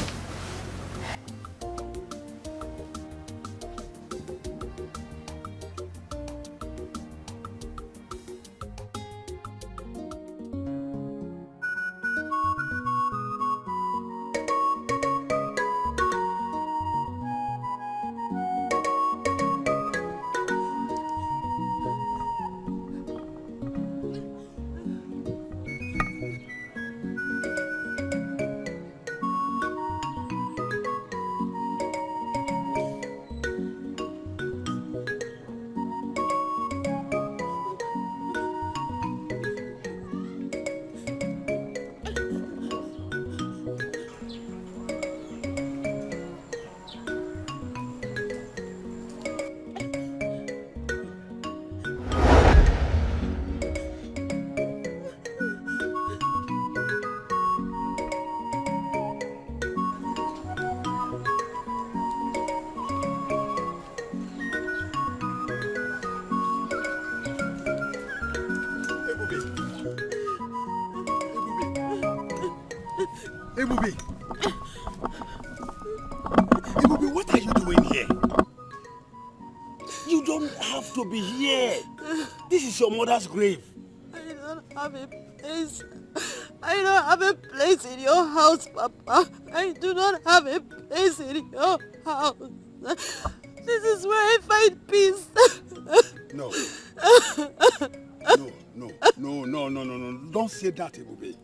Ibubi! Ibubi, what are you doing here? You don't have to be here. This is your mother's grave. I don't have a place. I don't have a place in your house, Papa. I do not have a place in your house. This is where I find peace. No. No. Don't say that, Ibubi.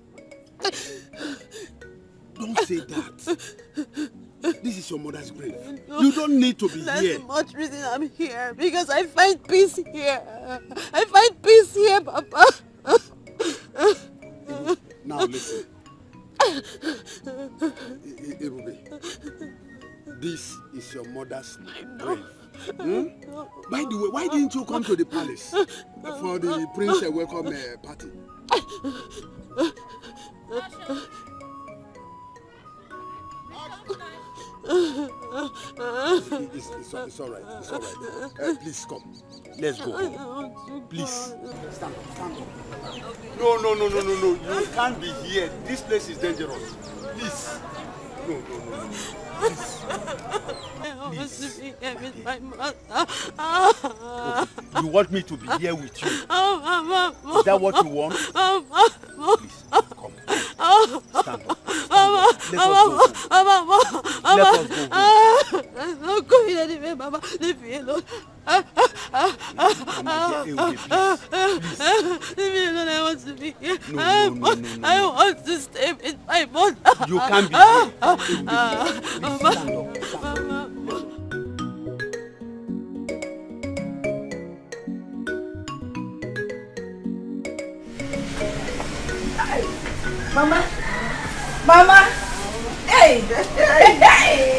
Don't say that. This is your mother's grave. No, you don't need to be that's here. That's much reason I'm here. Because I find peace here. I find peace here, Papa. Now listen. Ibubi, this is your mother's grave. By the way, why didn't you come to the palace for the prince welcome party? It's all right. It's all right. Please come. Let's go. Please. Stand up. No. You can't be here. This place is dangerous. Please. No. Please. I want to be here with my mother. Okay. You want me to be here with you? Is that what you want? Please, come. Stand up. Let us go. I'm not going anywhere, Mama. Leave me alone. Leave me alone. I want to be here. No. I want to stay with my mother. You can't be here. Mama. Hey.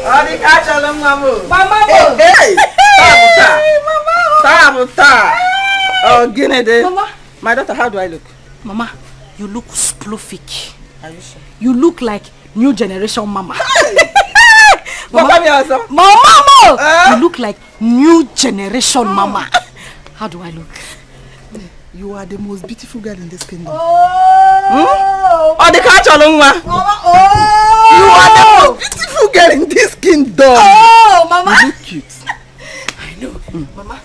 Oh, the catch all of Mama. Mama. Hey. Tabuta. Oh, Guinea. Mama. My daughter, how do I look? Mama, you look sploofic. Are you sure? You look like new generation mama. Mama, also. Mama. You look like new generation mama. How do I look? You are the most beautiful girl in this kingdom. Oh, the catch along one. You are the most beautiful girl in this kingdom. Oh, Mama. You look cute. I know. Mama,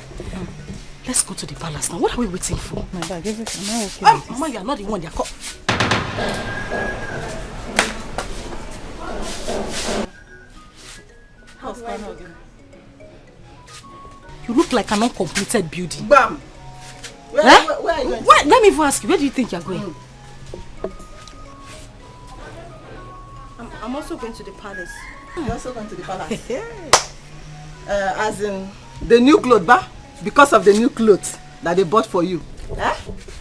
let's go to the palace now. What are we waiting for? My bag, everything. Am I okay? Mama, you are not the one. They are caught. How's Pano? You look like an uncompleted building. Bam. Where are you going? Let me even ask you, where do you think you're going? I'm also going to the palace. You're also going to the palace? As in, the new clothes, ba? Because of the new clothes that they bought for you.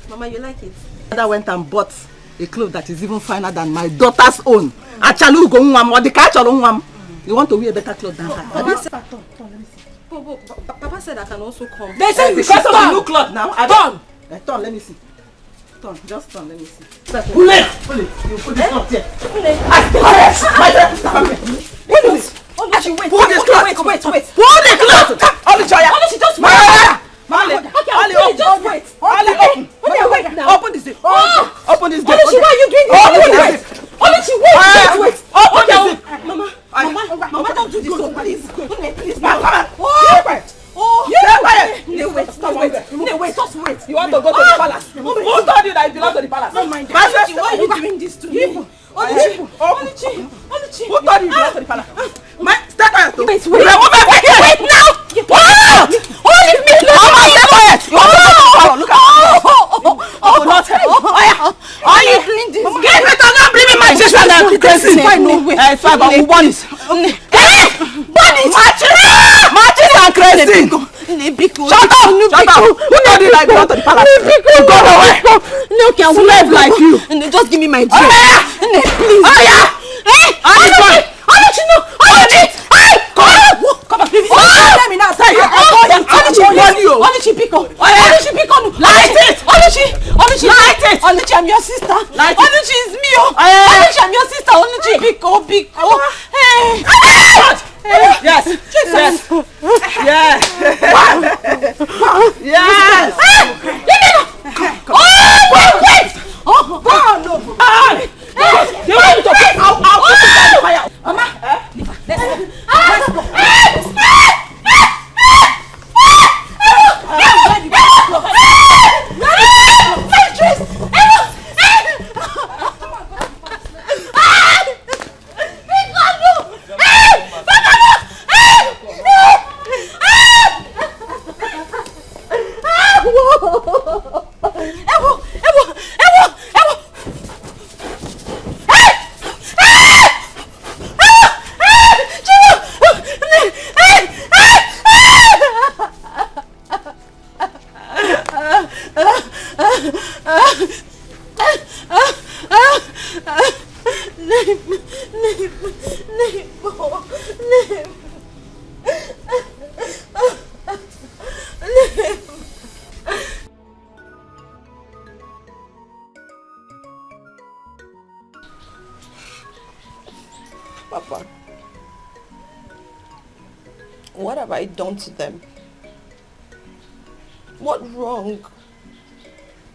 Mama, you like it? I went and bought a cloth that is even finer than my daughter's own. Achalu go nwam or the catch nwam. You want to wear a better cloth than her. Papa said I can also come. They said because of the new cloth now. Turn. Turn, let me see. Turn, just turn, let me see. Pull it. You put this cloth here. Oluchi, wait. Pull this cloth. Wait. Pull the cloth. Oluchi, just wait. Just wait. Open this door. Open this door. Oluchi, why are you doing this? Oluchi, wait. Open this door. Mama, don't do this. Please. Come on. Wait, just wait. You want to go to the palace? Who told you that you belong to the palace? Oh my God. Oluchi, why are you doing this to me? Oluchi. Who told you you belong to the palace? Stay quiet. Wait now. What? Leave me alone. Stay quiet. Look at Why are you doing this? Get me to not bring me my sister now. It's fine, but we want it. Matches and crazy. Shut up! Who told you like belong to the palace? Go away! Slave like you. Just give me my drink. Please. Come on, please. Let me now say. Oluchi, pick up. Light it. Oluchi, I'm your sister. Oluchi is me. Oluchi, I'm your sister. Oluchi, pick up. Hey. Yes. Wait. Papa, what have I done to them? What wrong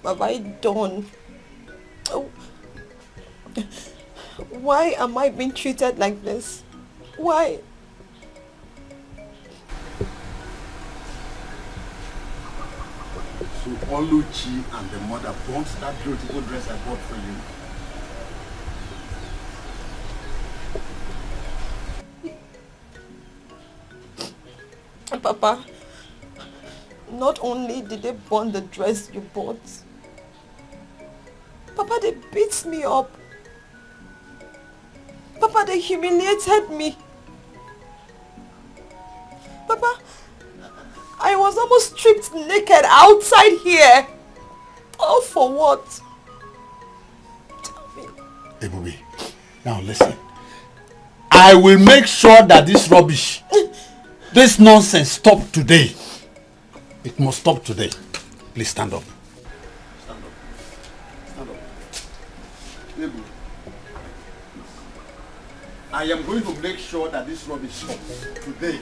have I done? Oh, why am I being treated like this? Why? So Oluchi and the mother bought that beautiful dress I bought for you. Papa, not only did they burn the dress you bought, Papa, they beat me up. Papa, they humiliated me. Papa, I was almost stripped naked outside here. All for what? Tell me. Ebube, now listen. I will make sure that this rubbish, this nonsense stop today. It must stop today. Please stand up. Stand up. Stand up. Ebube, I am going to make sure that this rubbish stops today.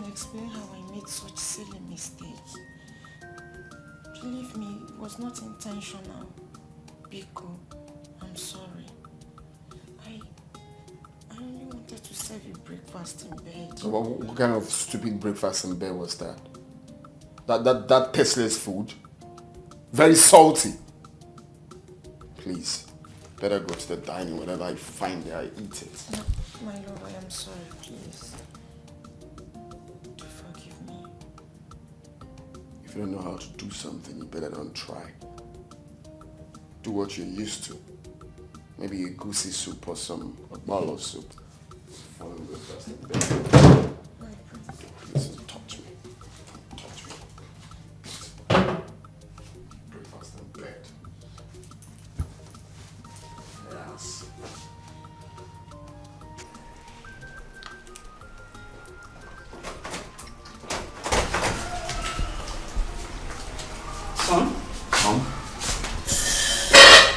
Explain how I made such silly mistake. Believe me, it was not intentional. Biko, I'm sorry. I only wanted to serve you breakfast in bed. What kind of stupid breakfast in bed was that? That tasteless food? Very salty. Please, better go to the dining. Whatever I find there, I eat it. No, my love, I am sorry, please. If you don't know how to do something, you better don't try. Do what you're used to. Maybe a goosey soup or a bowl of soup. Follow breakfast in bed. Please don't touch me. Don't touch me. Breakfast in bed. Yes. Son? Mom?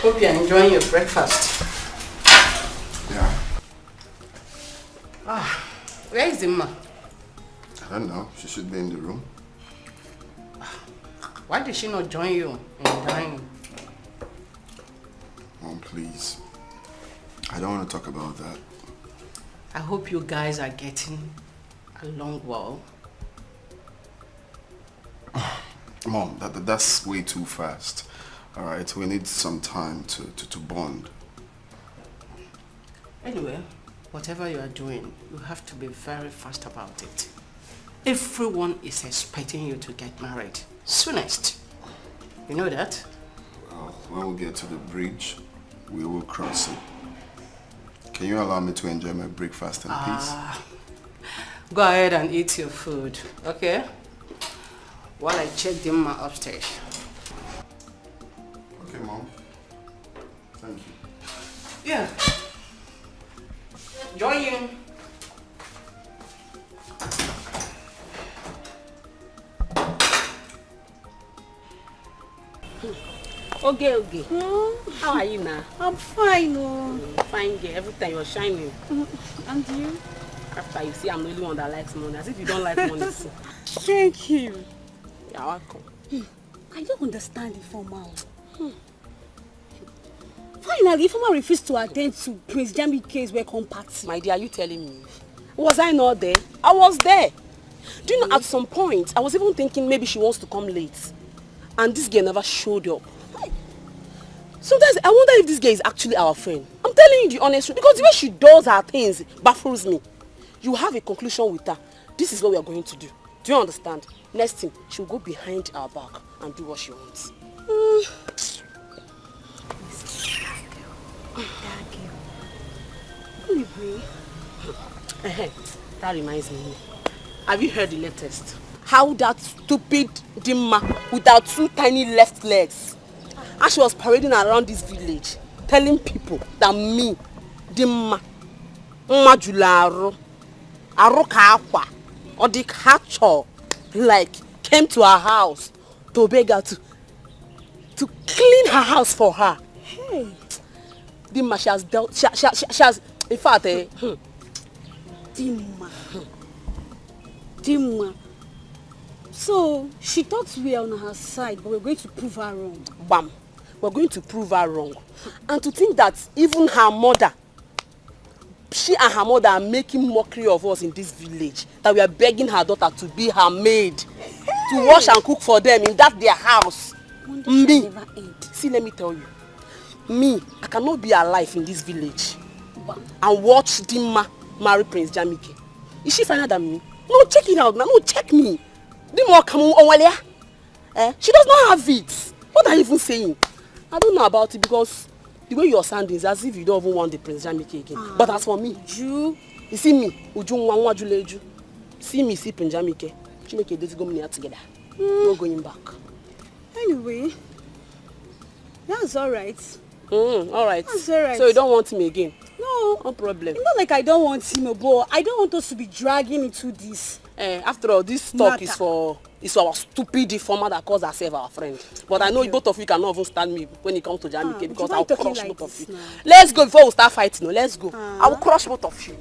Hope you're enjoying your breakfast. Yeah. Where is Dima? I don't know. She should be in the room. Why did she not join you in dining? Mom, please. I don't want to talk about that. I hope you guys are getting along well. Mom, that's way too fast. All right, we need some time to bond. Anyway, whatever you are doing, you have to be very fast about it. Everyone is expecting you to get married soonest. You know that? Well, when we get to the bridge, we will cross it. Can you allow me to enjoy my breakfast in peace? Go ahead and eat your food, okay? While I check Dima upstairs. Okay, Mom. Thank you. Yeah. Join you. Okay. How are you now? I'm fine. Fine girl. Every time you're shining. And you? After you see I'm the only one that likes money. As if you don't like money. Thank you. You're welcome. I don't understand Ifeoma. Finally, Ifeoma refused to attend to Prince Jamike's welcome party. My dear, are you telling me? Was I not there? I was there. Do you know, at some point, I was even thinking maybe she wants to come late. And this girl never showed up. Sometimes I wonder if this girl is actually our friend. I'm telling you the honest truth. Because the way she does her things baffles me. You have a conclusion with her. This is what we are going to do. Do you understand? Next thing, she'll go behind our back and do what she wants. That reminds me. Have you heard the latest? How that stupid Dima with her 2 tiny left legs, and she was parading around this village, telling people that me, Dima, Majularo, Arokakwa, or the catcher, like, came to her house to beg her to clean her house for her. Hey. Dima, she has dealt, she has, in fact, Dima. So, she thought we are on her side, but we're going to prove her wrong. Bam. We're going to prove her wrong. And to think that even her mother, she and her mother are making mockery of us in this village, that we are begging her daughter to be her maid, to wash and cook for them in that their house. Me, see, let me tell you, me, I cannot be alive in this village and watch Dima marry Prince Jamike. Is she finer than me? No, check it out now. No, check me. Dima come on, she does not have it. What are you even saying? I don't know about it because the way you're sounding is as if you don't even want the Prince Jamike again. But as for me, you see me, see me, see Prince Jamike. She make a days go together. No going back. Anyway, that's alright. Alright. That's alright. So you don't want him again? No problem. It's not like I don't want him, but I don't want us to be dragging into this. After all, this talk is for our stupid deformer that calls herself our friend. But I know both of you cannot even stand me when it comes to Jamike because I'll crush like both of you. Let's go before we start fighting. No, let's go. I will crush both of you.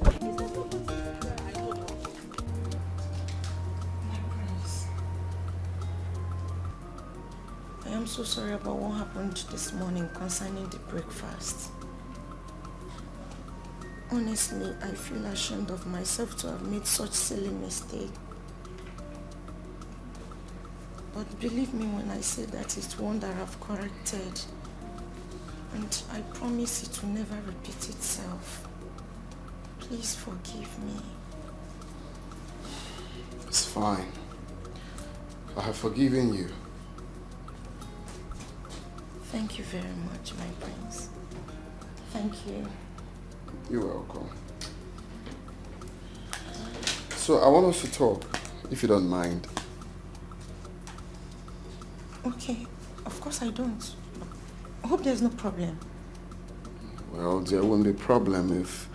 I am so sorry about what happened this morning concerning the breakfast. Honestly, I feel ashamed of myself to have made such silly mistake. But believe me when I say that it's one that I've corrected. And I promise it will never repeat itself. Please forgive me. It's fine. I have forgiven you. Thank you very much, my prince. Thank you. You're welcome. So I want us to talk, if you don't mind. Okay, of course I don't. I hope there's no problem. Well, there won't be a problem if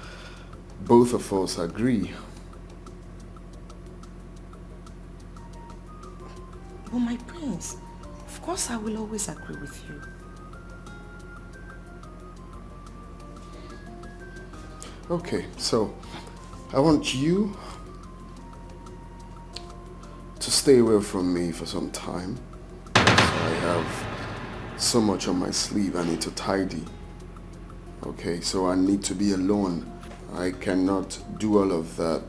both of us agree. But my prince, of course I will always agree with you. Okay, so I want you to stay away from me for some time. So I have so much on my sleeve I need to tidy. Okay, so I need to be alone. I cannot do all of that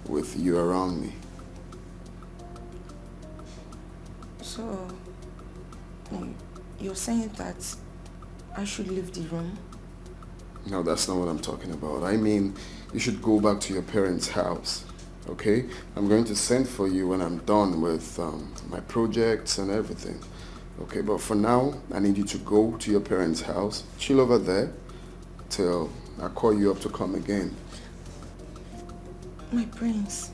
with you around me. So, you're saying that I should leave the room? No, that's not what I'm talking about. I mean, you should go back to your parents' house, okay? I'm going to send for you when I'm done with my projects and everything. Okay, but for now, I need you to go to your parents' house, chill over there, till I call you up to come again. My prince,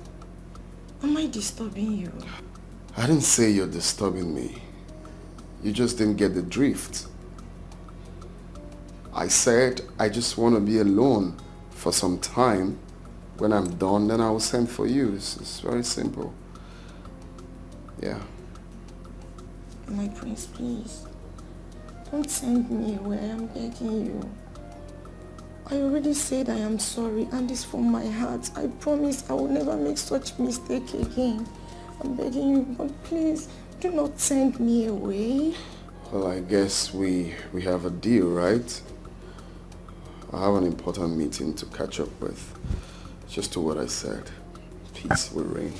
am I disturbing you? I didn't say you're disturbing me. You just didn't get the drift. I said I just want to be alone for some time. When I'm done, then I will send for you. It's very simple. Yeah. My prince, please. Don't send me away. I'm begging you. I already said I am sorry and it's from my heart. I promise I will never make such mistake again. I'm begging you, but please do not send me away. Well, I guess we have a deal, right? I have an important meeting to catch up with. Just to what I said. Peace will reign.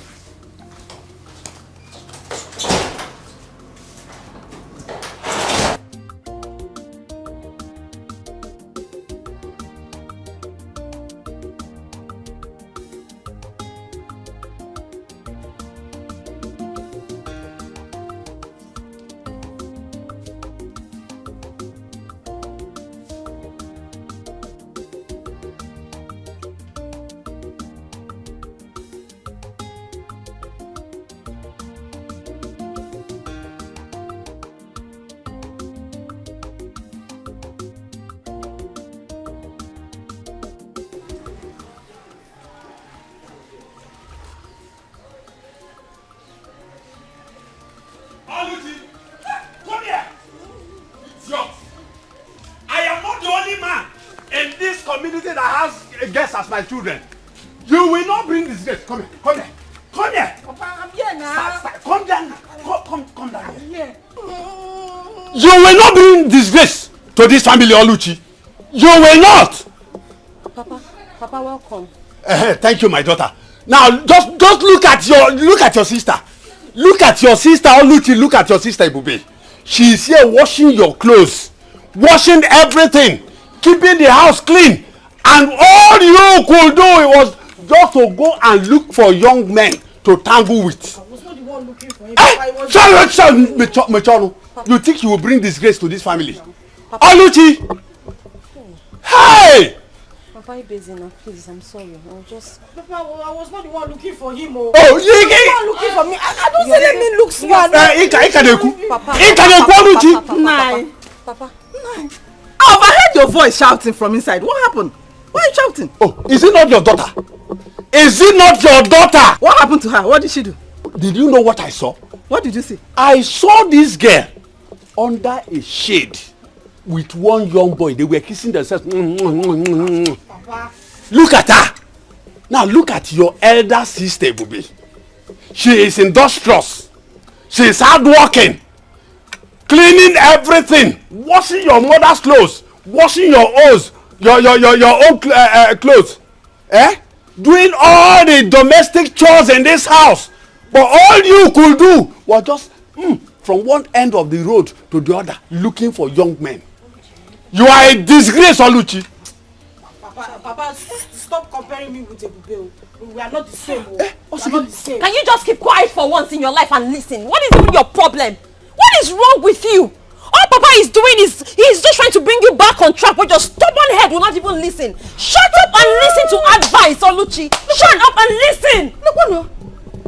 as my children. You will not bring disgrace. Come here, come here, come here. Papa, I'm here now. Come down, come down here. You will not bring disgrace to this family, Oluchi. You will not. Papa, welcome. Thank you, my daughter. Now, just look at your sister. Look at your sister, Oluchi. Look at your sister, Ibube. She is here washing your clothes, washing everything, keeping the house clean, and all you could do was just to go and look for young men to tangle with. I was not the one looking for him. Mechonu. You think you will bring disgrace to this family? Oluchi! Hey! Papa, busy now, please. I'm sorry. I'll just. Papa, I was not the one looking for him. Oh, you the one looking for me. I don't say let me look smart. Papa. I overheard your voice shouting from inside. What happened? Why are you shouting? Oh, is it not your daughter? Is it not your daughter? What happened to her? What did she do? Did you know what I saw? What did you see? I saw this girl under a shade with one young boy. They were kissing themselves. Papa. Look at her. Now look at your elder sister, Bubi. She is industrious. She is hardworking. Cleaning everything. Washing your mother's clothes. Washing your own clothes. Doing all the domestic chores in this house. But all you could do was just from one end of the road to the other looking for young men. You are a disgrace, Oluchi. Papa, stop comparing me with Ebube. We are not the same. We are not the same. Can you just keep quiet for once in your life and listen? What is even your problem? What is wrong with you? All Papa is doing is he's just trying to bring you back on track, but your stubborn head will not even listen. Shut up and listen to advice, Oluchi. Shut up and listen. No.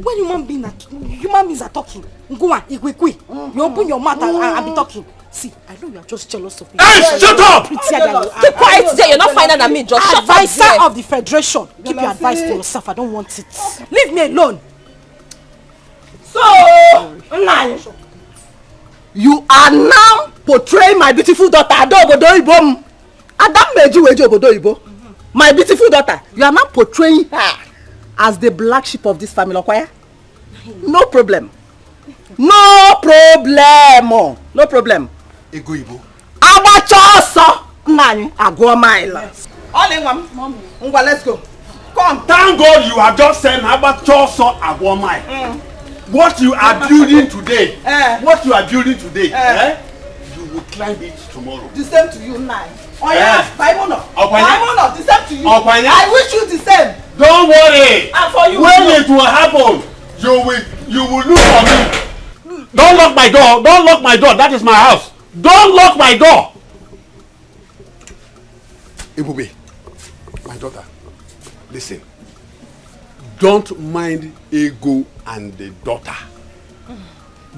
When human beings are talking, go on, you open your mouth and be talking. See, I know you are just jealous of me. Hey, shut up! Keep quiet there, you're not finer than me. Just shut up. Advisor of the Federation. Keep your advice to yourself. I don't want it. Leave me alone. So, you are now portraying my beautiful daughter, my beautiful daughter. You are now portraying her as the black sheep of this family, okay? No problem. No problem. Ego Ibo. Abachoso nani agwamaila. All in one, mommy. Let's go. Come. Thank God you have just said Abachoso agwamaila. What you are building today, you will climb it tomorrow. The same to you now. Oh yeah, Bible, the same to you. I wish you the same. Don't worry. And for you. When it will happen, you will look for me. Don't lock my door. Don't lock my door. That is my house. Don't lock my door. Ibube, my daughter, listen. Don't mind Ego and the daughter.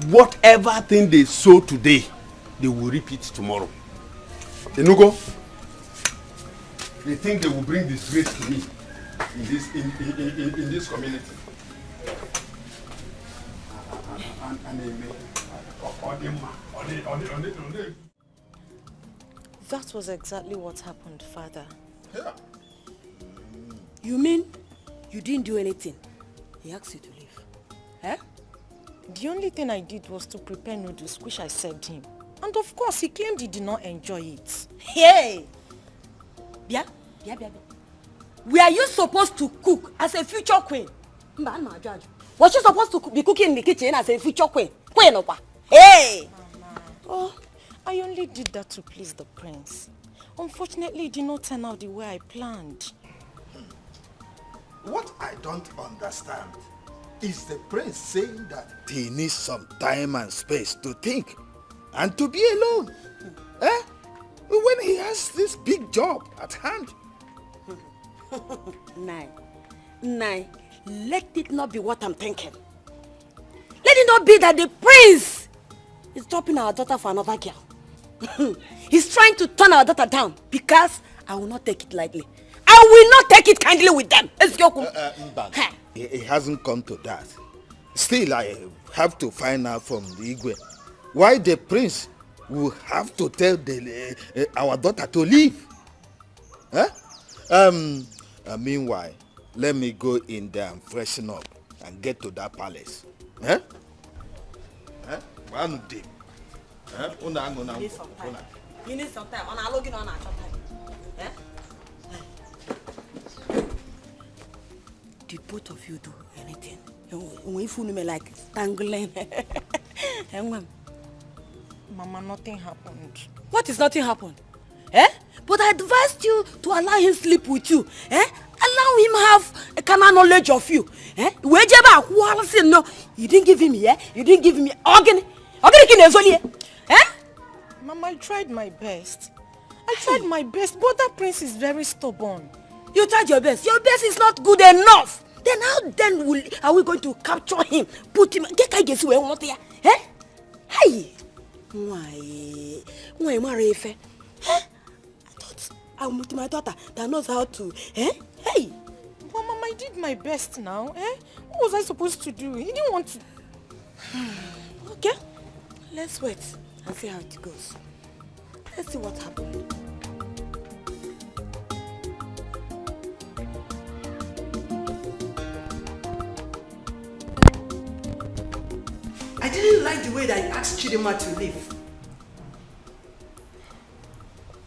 Whatever thing they sow today, they will reap it tomorrow. Enugo, they think they will bring disgrace to me in this community. That was exactly what happened, Father. Yeah. You mean you didn't do anything? He asked you to leave. Eh? The only thing I did was to prepare noodles, which I served him. And of course, he claimed he did not enjoy it. Hey! Bia. Were you supposed to cook as a future queen? Was she supposed to be cooking in the kitchen as a future queen? Hey! Oh, I only did that to please the prince. Unfortunately, it did not turn out the way I planned. What I don't understand is the prince saying that he needs some time and space to think and to be alone. When he has this big job at hand. Nai, let it not be what I'm thinking. Let it not be that the prince is dropping our daughter for another girl. He's trying to turn our daughter down because I will not take it lightly. I will not take it kindly with them. It hasn't come to that. Still, I have to find out from the Igwe why the prince will have to tell our daughter to leave. Meanwhile, let me go in there and freshen up and get to that palace. Eh? Eh? One day. Eh? You need some time. You need some time. On a login on a time. Eh? Did both of you do anything? When you me like tangling. Mama, nothing happened. What is nothing happened? Eh? But I advised you to allow him sleep with you. Eh? Allow him have a kind of knowledge of you. Eh? No, you didn't give him, yeah? You didn't give him organ. Eh? Mama, I tried my best. I tried my best, but that prince is very stubborn. You tried your best. Your best is not good enough. Then how are we going to capture him? Put him. Eh? Hey. Why Marife? I thought I'm with my daughter that knows how to. Eh? Hey. Well, Mama, I did my best now. Eh? What was I supposed to do? He didn't want to. Okay. Let's wait and see how it goes. Let's see what happened. I didn't like the way that you asked Chidima to leave.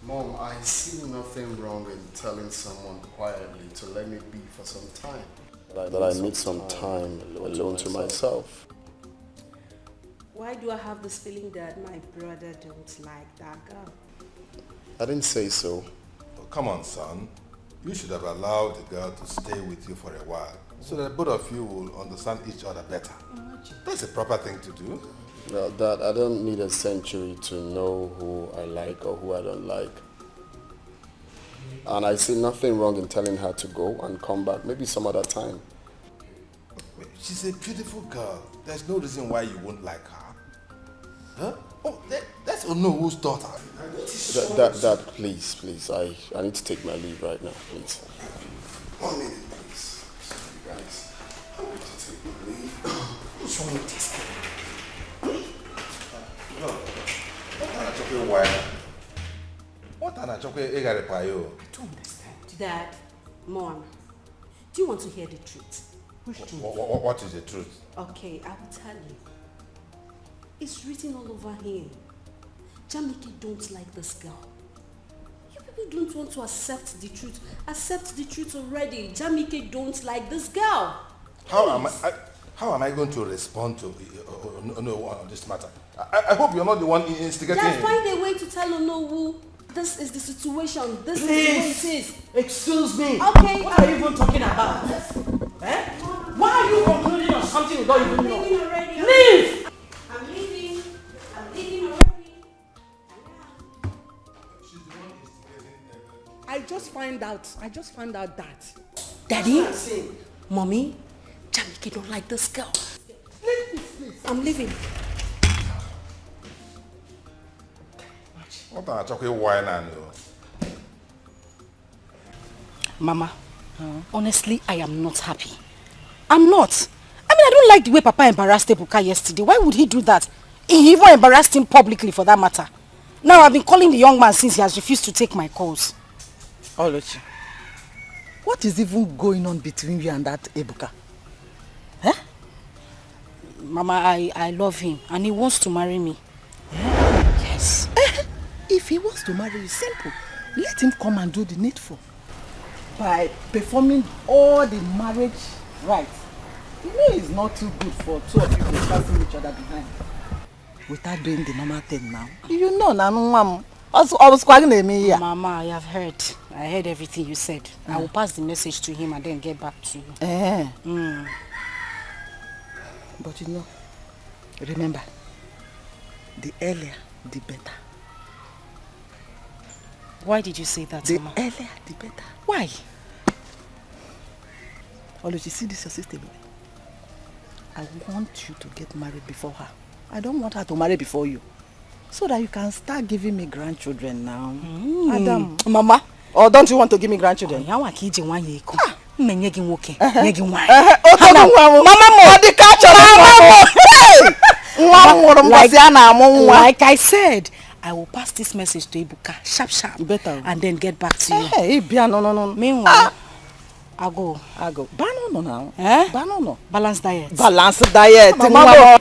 Mom, I see nothing wrong in telling someone quietly to let me be for some time. That I need some time alone to myself. Why do I have this feeling that my brother don't like that girl? I didn't say so. Oh, come on, son. You should have allowed the girl to stay with you for a while so that both of you will understand each other better. That's a proper thing to do. Well, Dad, I don't need a century to know who I like or who I don't like. And I see nothing wrong in telling her to go and come back, maybe some other time. She's a beautiful girl. There's no reason why you won't like her. Huh? Oh, that's Onowo's daughter. Dad, please. I need to take my leave right now, please. 1 minute, please. You guys, I need to take my leave. What's wrong with this? What an I don't understand. Dad, Mom, do you want to hear the truth? What is the truth? Okay, I will tell you. It's written all over him. Jamike don't like this girl. You people don't want to accept the truth. Accept the truth already. Jamike don't like this girl. How am I going to respond to on this matter? I hope you're not the one instigating Dad, him. find a way to tell Onowu this is the situation. This is the way it is. Excuse me. Okay. What are you even talking about? Eh? Why are you concluding on something you don't even know? I'm leaving already. Leave! I'm leaving already. I just found out that. Daddy, Mommy, Jamike don't like this girl. I'm leaving. What are you talking wine and Mama, honestly, I am not happy. I'm not. I mean, I don't like the way Papa embarrassed Ebuka yesterday. Why would he do that? He even embarrassed him publicly for that matter. Now I've been calling the young man since he has refused to take my calls. Oluchi, what is even going on between you and that Ebuka? Huh? Mama, I love him and he wants to marry me. Yes. If he wants to marry you, simple. Let him come and do the needful. By performing all the marriage rites. You know it's not too good for two of you to passing each other behind. Without doing the normal thing now. You know, Mama, I have heard. I heard everything you said. I will pass the message to him and then get back to you. But you know, remember, the earlier, the better. Why did you say that, Mama? The earlier, the better. Why? Oluchi, see this your sister. I want you to get married before her. I don't want her to marry before you. So that you can start giving me grandchildren now. Adam. Mama. Or don't you want to give me grandchildren? Mama, like I said, I will pass this message to Ebuka sharp and then get back to you. Hey, no. Meanwhile, I go. Banana now. Eh? Banana. Balance diet. Balance diet. Mama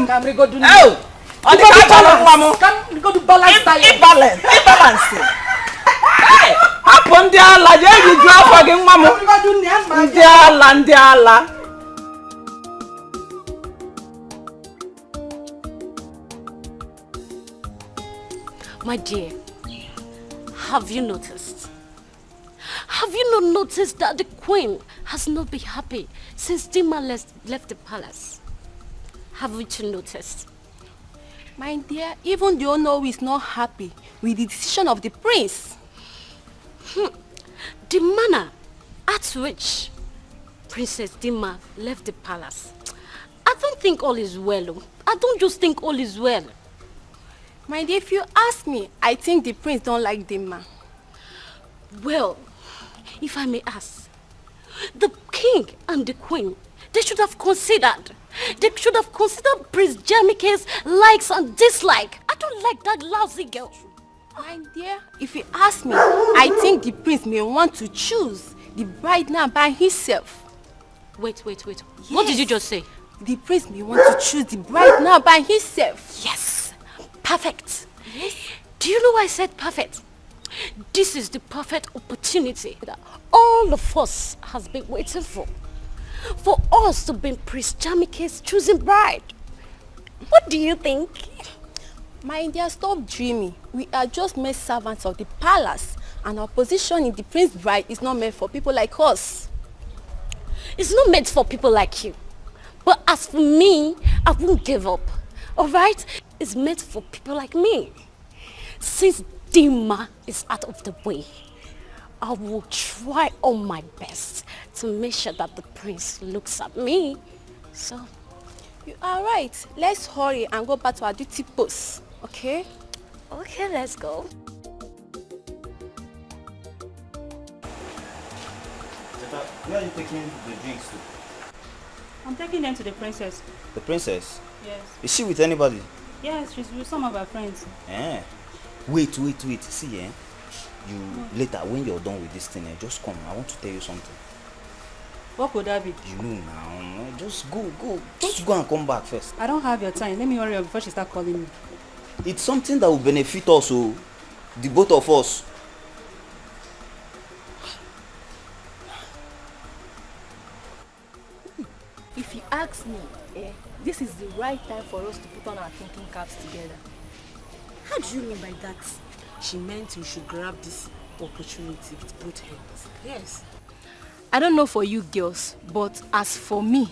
Come we go do. Oh. Come we go do balance diet. Balance. Hey. Upon the Allah, you draw again, Mama. We go do nian the Allah. My dear, have you noticed? Have you not noticed that the queen has not been happy since Dima left the palace? Have you noticed? My dear, even the owner is not happy with the decision of the prince. The manner at which Princess Dima left the palace, I don't think all is well. I don't just think all is well. My dear, if you ask me, I think the prince don't like Dima. Well, if I may ask, the king and the queen, they should have considered Prince Jamike's likes and dislikes. I don't like that lousy girl. My dear, if you ask me, I think the prince may want to choose the bride now by himself. Wait. Yes. What did you just say? The prince may want to choose the bride now by himself. Yes. Perfect. Yes. Do you know why I said perfect? This is the perfect opportunity that all of us has been waiting for us to be Prince Jamike's choosing bride. What do you think? My dear, stop dreaming. We are just mere servants of the palace, and our position in the prince's bride is not meant for people like us. It's not meant for people like you. But as for me, I won't give up. Alright? It's meant for people like me. Since Dima is out of the way, I will try all my best to make sure that the prince looks at me. So, you are right. Let's hurry and go back to our duty post. Okay? Okay, let's go. Where are you taking the drinks to? I'm taking them to the princess. The princess? Yes. Is she with anybody? Yes, she's with some of her friends. Eh. Wait. See, you later, when you're done with this thing, just come. I want to tell you something. What could that be? You know now. Just go. Just go and come back first. I don't have your time. Let me hurry up before she starts calling me. It's something that will benefit us, the both of us. If you ask me, this is the right time for us to put on our thinking caps together. How do you mean by that? She meant we should grab this opportunity with both hands. Yes. I don't know for you girls, but as for me,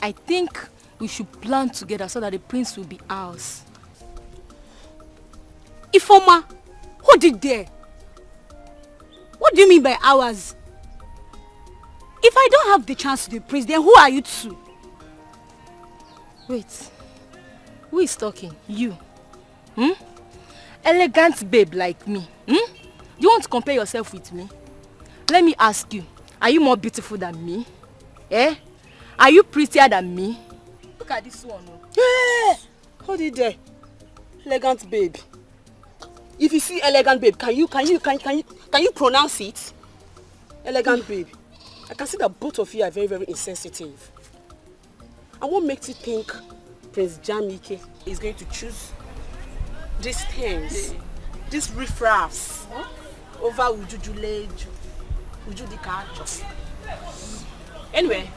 I think we should plan together so that the prince will be ours. Ifoma, who did there? What do you mean by ours? If I don't have the chance to be prince, then who are you two? Wait, who is talking? You? Elegant babe like me. You want to compare yourself with me? Let me ask you, are you more beautiful than me? Are you prettier than me? Look at this one. Yeah! Hold it there. Elegant babe. If you see elegant babe, can you pronounce it? Elegant babe. I can see that both of you are very, very insensitive. And what makes you think Prince Jamike is going to choose these things, these riffraffs, over Ujujuleju, Ujudikacho? Anyway,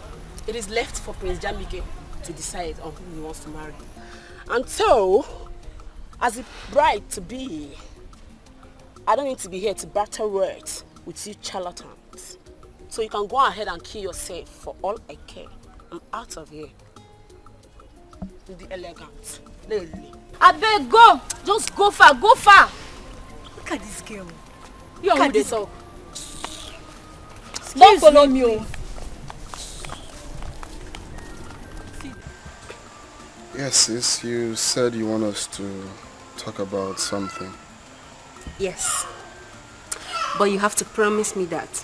it is left for Prince Jamike to decide on who he wants to marry. And so, as a bride-to-be, I don't need to be here to battle words with you charlatans. So you can go ahead and kill yourself for all I care. I'm out of here. With the elegant. Lily. I beg, go! Just go far, go far! Look at this girl. You are this talk. Don't follow me. Yes, sis, you said you want us to talk about something. Yes. But you have to promise me that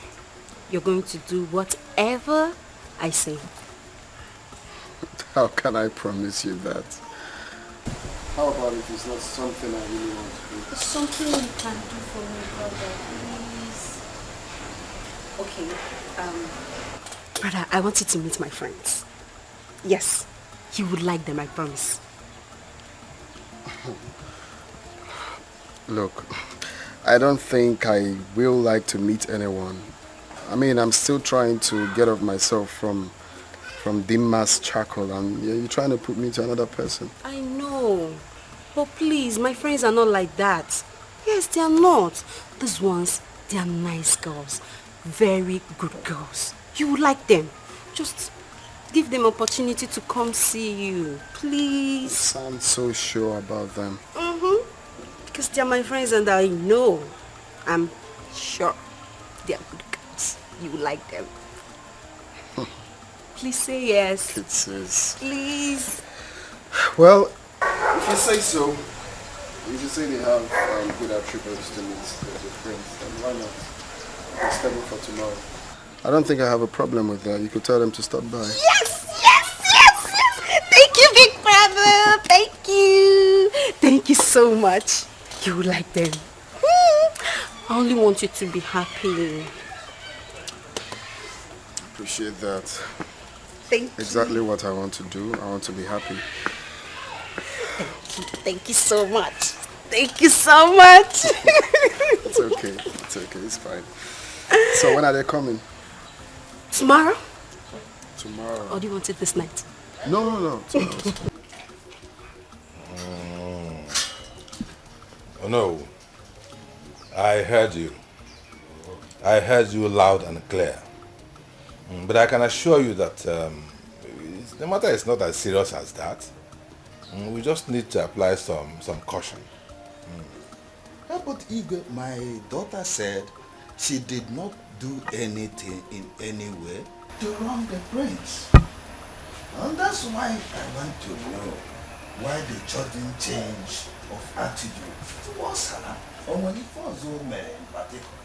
you're going to do whatever I say. How can I promise you that? How about if it's not something I really want to do? It's something you can do for me, brother, Okay, brother, I want you to meet my friends. Yes, you would like them, I promise. Look, I don't think I will like to meet anyone. I mean, I'm still trying to get off myself from Dima's charcoal, and you're trying to put me to another person. I know, but please, my friends are not like that. Yes, they are not. These ones, they are nice girls. Very good girls. You would like them. Just give them opportunity to come see you, please. You sound so sure about them. Because they are my friends and I know, I'm sure they are good girls. You would like them. Please say yes. Kisses. Please. Well, if you say so, if you say they have good attributes to meet your friends, then why not? I'll schedule for tomorrow. I don't think I have a problem with that. You could tell them to stop by. Yes! Thank you, big brother. Thank you. Thank you so much. You will like them. I only want you to be happy. Appreciate that. Thank you. Exactly what I want to do. I want to be happy. Thank you so much. Thank you so much. It's okay. It's okay. It's fine. So when are they coming? Tomorrow? Tomorrow. Or do you want it this night? No. Tomorrow. Oh no. I heard you. I heard you loud and clear. But I can assure you that the matter is not as serious as that. We just need to apply some caution. Yeah, but Igwe, my daughter said she did not do anything in any way to wrong the prince. And that's why I want to know why the sudden change of attitude towards her or when it was old men in particular.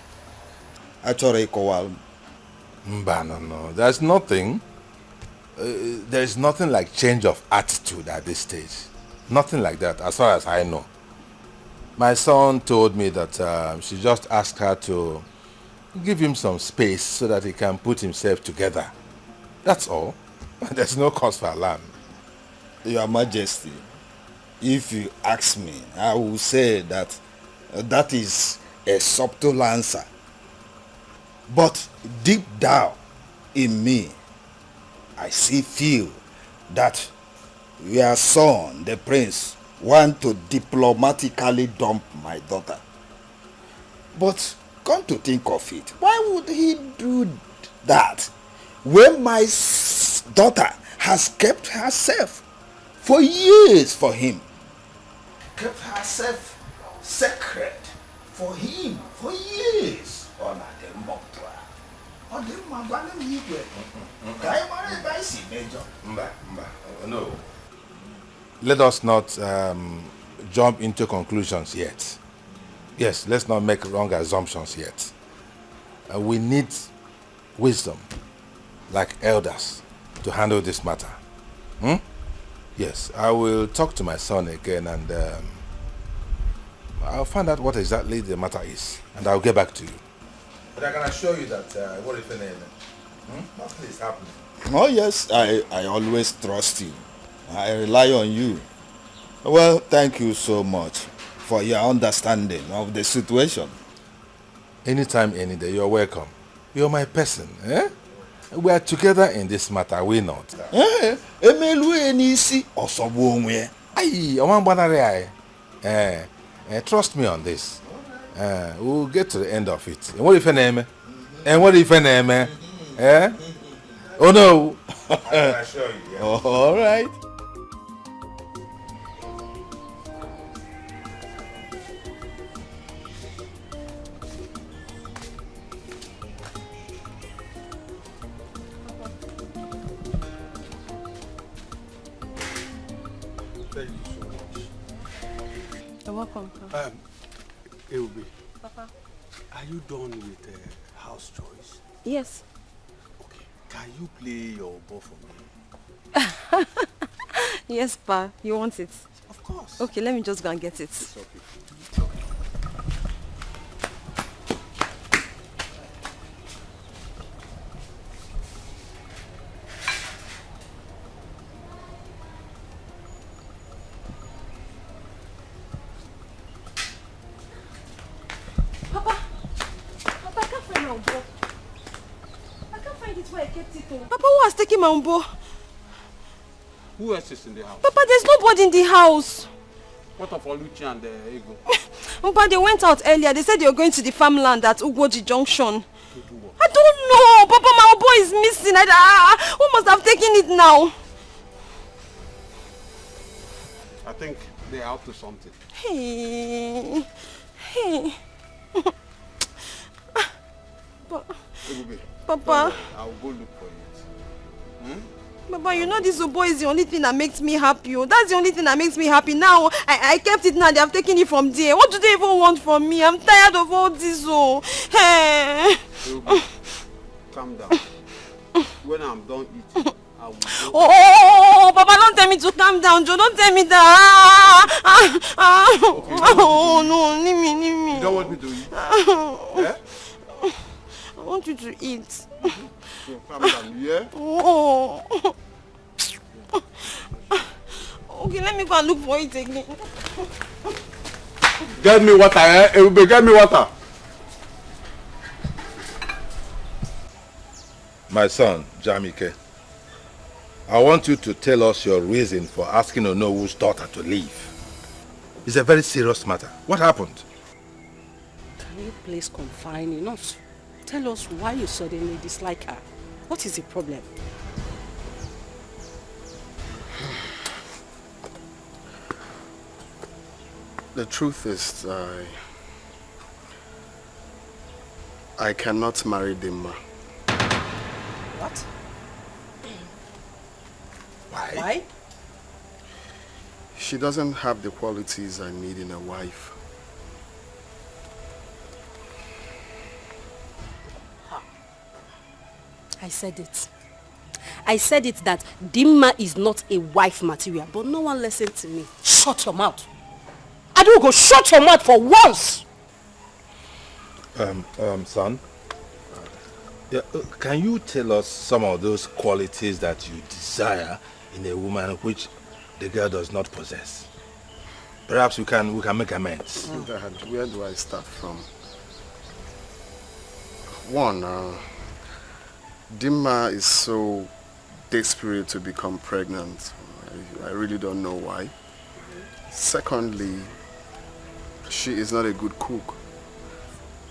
Actually, Kowal. No. There's nothing. There's nothing like change of attitude at this stage. Nothing like that, as far as I know. My son told me that she just asked her to give him some space so that he can put himself together. That's all. There's no cause for alarm. Your Majesty, if you ask me, I will say that that is a subtle answer. But deep down in me, I feel that your son, the prince, want to diplomatically dump my daughter. But come to think of it, why would he do that when my daughter has kept herself for years for him? Kept herself sacred for him for years. No. Let us not jump into conclusions yet. Yes, let's not make wrong assumptions yet. We need wisdom, like elders, to handle this matter. Yes, I will talk to my son again and I'll find out what exactly the matter is and I'll get back to you. But I can assure you that what if nothing is happening. Oh yes, I always trust you. I rely on you. Well, thank you so much for your understanding of the situation. Anytime, any day, you're welcome. You're my person, eh? We are together in this matter, are we not? Trust me on this. We'll get to the end of it. And what if an name? And what if an name? Eh? Oh no! I can assure you. Yeah. All right. Thank you so much. You're welcome. Eubi, Papa. are you done with house chores? Yes. Okay. Can you play your ball for me? Yes, Pa. You want it? Of course. Okay, let me just go and get it. It's okay. Dima Umbo. Who else is in the house? Papa, there's nobody in the house. What of Oluchi and Ego? Papa, they went out earlier. They said they were going to the farmland at Ugwoji Junction. I don't know. Papa, my boy is missing. Who must have taken it now? I think they're up to something. Hey. Papa. I'll go look for it. Papa, you know this boy is the only thing that makes me happy. That's the only thing that makes me happy. Now, I kept it now. They have taken it from there. What do they even want from me? I'm tired of all this. Hey. Calm down. When I'm done eating, I will go. Oh, Papa, don't tell me to calm down, Joe. Don't tell me that. Okay, no, leave me. You don't want me to eat? Yeah? I want you to eat. So calm down, yeah? Oh. Okay, let me go and look for it again. Get me water, eh? Everybody, get me water. My son, Jamike, I want you to tell us your reason for asking Onowu's daughter to leave. It's a very serious matter. What happened? Can you please confine in us? Tell us why you suddenly dislike her. What is the problem? The truth is, I cannot marry Dima. What? Why? She doesn't have the qualities I need in a wife. I said it. I said it that Dima is not a wife material, but no one listened to me. Shut your mouth. Adugo, shut your mouth for once. Son, yeah, can you tell us some of those qualities that you desire in a woman which the girl does not possess? Perhaps we can make amends. Dad, where do I start from? One, Dima is so desperate to become pregnant. I really don't know why. Secondly, she is not a good cook.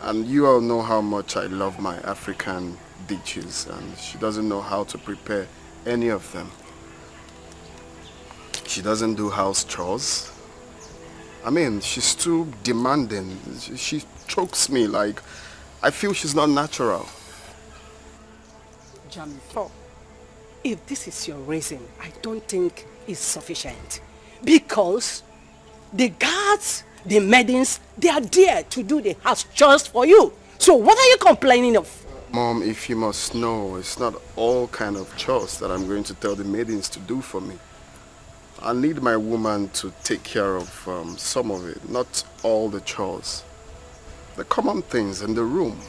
And you all know how much I love my African dishes, and she doesn't know how to prepare any of them. She doesn't do house chores. I mean, she's too demanding. She chokes me like, I feel she's not natural. Jamiko, if this is your reason, I don't think it's sufficient. Because the guards, the maidens, they are there to do the house chores for you. So what are you complaining of? Mom, if you must know, it's not all kind of chores that I'm going to tell the maidens to do for me. I need my woman to take care of some of it, not all the chores. The common things in the room.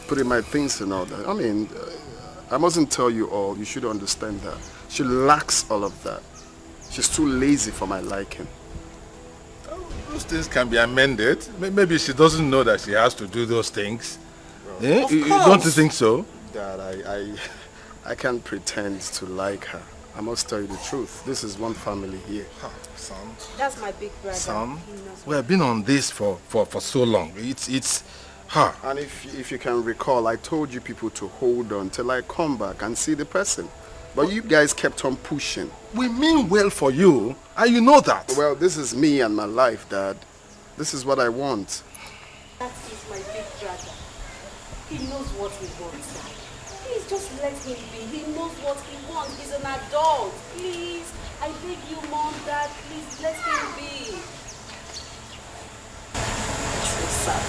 Putting my things in order. I mean, I mustn't tell you all, you should understand that. She lacks all of that. She's too lazy for my liking. Those things can be amended. Maybe she doesn't know that she has to do those things. Eh? Don't you think so? Dad, I can't pretend to like her. I must tell you the truth. This is one family here. Son. That's my big brother. Son, we have been on this for so long. It's her. And if you can recall, I told you people to hold on till I come back and see the person. But you guys kept on pushing. We mean well for you, and you know that. Well, this is me and my life, Dad. This is what I want. That is my big brother. He knows what he wants, Dad. Please just let him be. He knows what he wants. He's an adult. Please, I beg you, Mom, Dad, please let him be. So sad,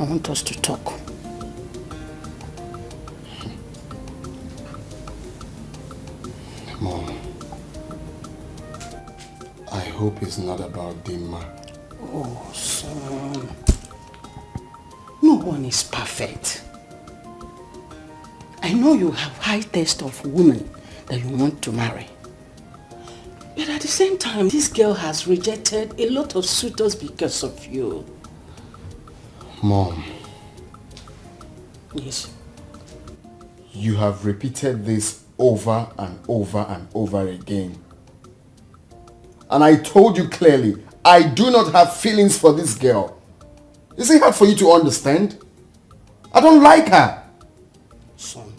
I want us to talk. Mom, I hope it's not about Dima. Oh, son. No one is perfect. I know you have high taste of women that you want to marry. But at the same time, this girl has rejected a lot of suitors because of you. Mom. Yes. You have repeated this over and over and over again. And I told you clearly, I do not have feelings for this girl. Is it hard for you to understand? I don't like her. Son,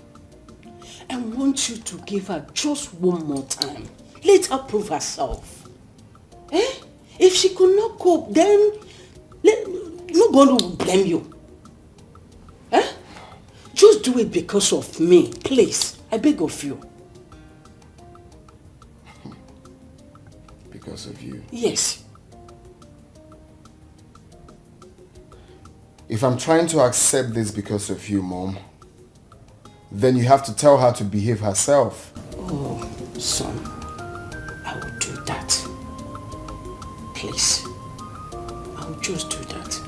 I want you to give her just one more time. Let her prove herself. Eh? If she could not cope, then nobody will blame you. Eh? Just do it because of me, please. I beg of you. Because of you? Yes. If I'm trying to accept this because of you, Mom, then you have to tell her to behave herself. Oh, son, I will do that. Please. I will just do that.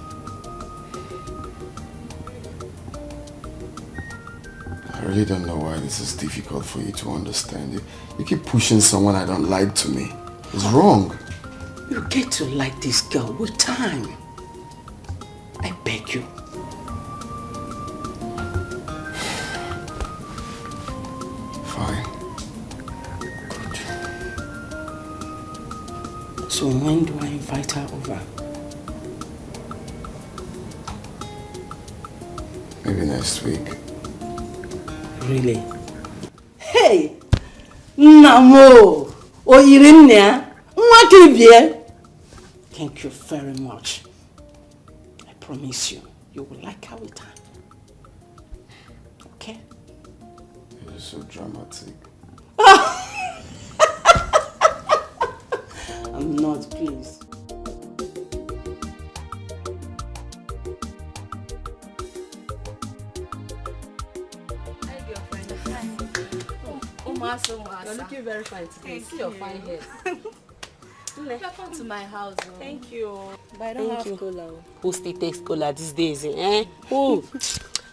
I really don't know why this is difficult for you to understand. You keep pushing someone I don't like to me. It's wrong. You get to like this girl with time. I beg you. Fine. Good. So when do I invite her over? Maybe next week. Really? Hey! Namo! Oyirinne! Mwakibie! Thank you very much. I promise you, you will like her with time. Okay? You're so dramatic. I'm not, please. You're looking very fine today. See your fine hair. Welcome to my house. Thank you. But I don't have cola. Who still takes cola these days? Eh? Who?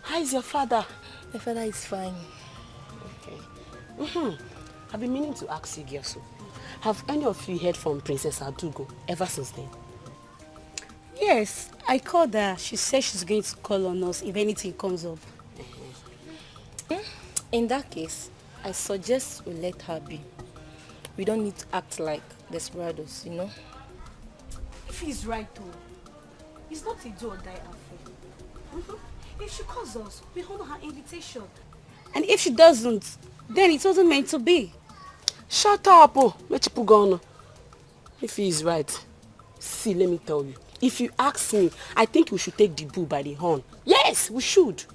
How is your father? My father is fine. Okay. I've been meaning to ask you, Gyoso. Have any of you heard from Princess Adugo ever since then? Yes, I called her. She said she's going to call on us if anything comes up. In that case, I suggest we let her be. We don't need to act like desperados, you know? If he's right though, it's not a do or die affair. If she calls us, we honor her invitation. And if she doesn't, then it wasn't meant to be. Shut up, oh. If he is right, see, let me tell you. If you ask me, I think we should take the bull by the horn. Yes, we should.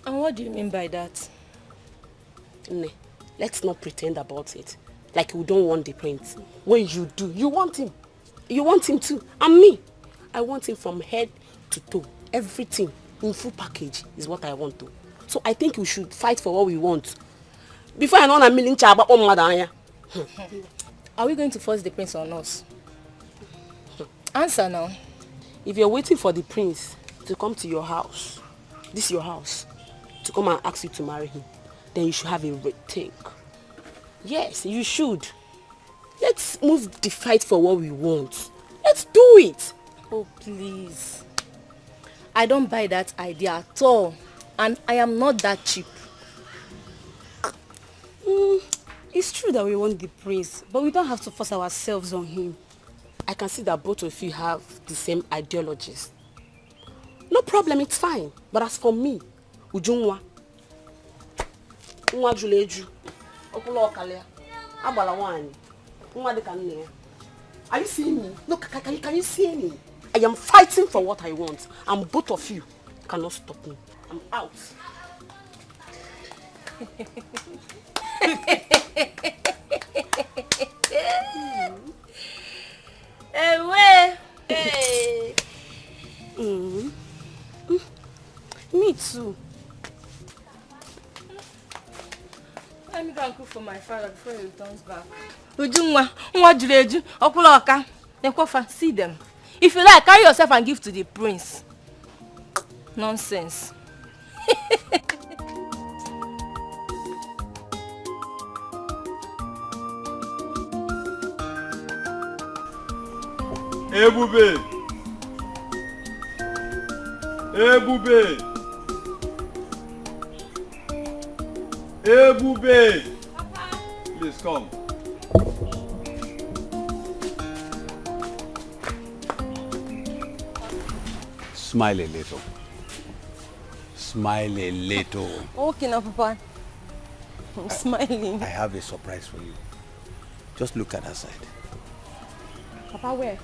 And what do you mean by that? Ne, let's not pretend about it. Like we don't want the prince. When you do, you want him. You want him too. And me. I want him from head to toe. Everything in full package is what I want to. So I think we should fight for what we want. Before I know a million chaba on madanya. Are we going to force the prince on us? Answer now. If you're waiting for the prince to come to your house, this is your house, to come and ask you to marry him, then you should have a rethink. Yes, you should. Let's move the fight for what we want. Let's do it. Oh, please. I don't buy that idea at all. And I am not that cheap. It's true that we want the prince, but we don't have to force ourselves on him. I can see that both of you have the same ideologies. No problem, it's fine. But as for me, Ujunwa, Nwa Juleju, Okulo Okalia, Abala Wani, Nwa Dekane. Are you seeing me? No, can you see me? I am fighting for what I want, and both of you cannot stop me. I'm out. Hey. father before he returns back. Ujunwa, nwa juleju, okula oka. Then see them. If you like, carry yourself and give to the prince. Nonsense. Ebube! Ebube! Ebube! Papa. Please come. Smile a little. Smile a little. Okay now, Papa. I'm smiling. I have a surprise for you. Just look at that side. Papa, where?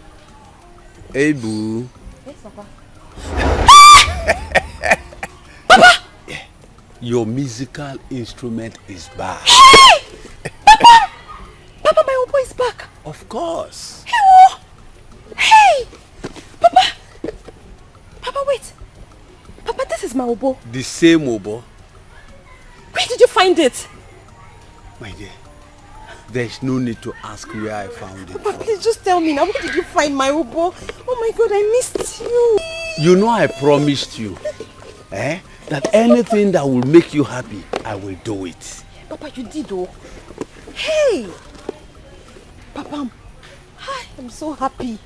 Hey, boo. Yes, Papa. Papa! Yeah. Your musical instrument is back. Hey! Papa! Papa, my oboe is back. Of course. Hey! Papa! Papa, wait. Papa, this is my oboe. The same oboe? Where did you find it? My dear, there's no need to ask where I found it. Papa, please just tell me now. Where did you find my oboe? Oh my God, I missed you. You know I promised you that anything that will make you happy, I will do it. Papa, you did though. Hey! Papa, hi, I'm so happy.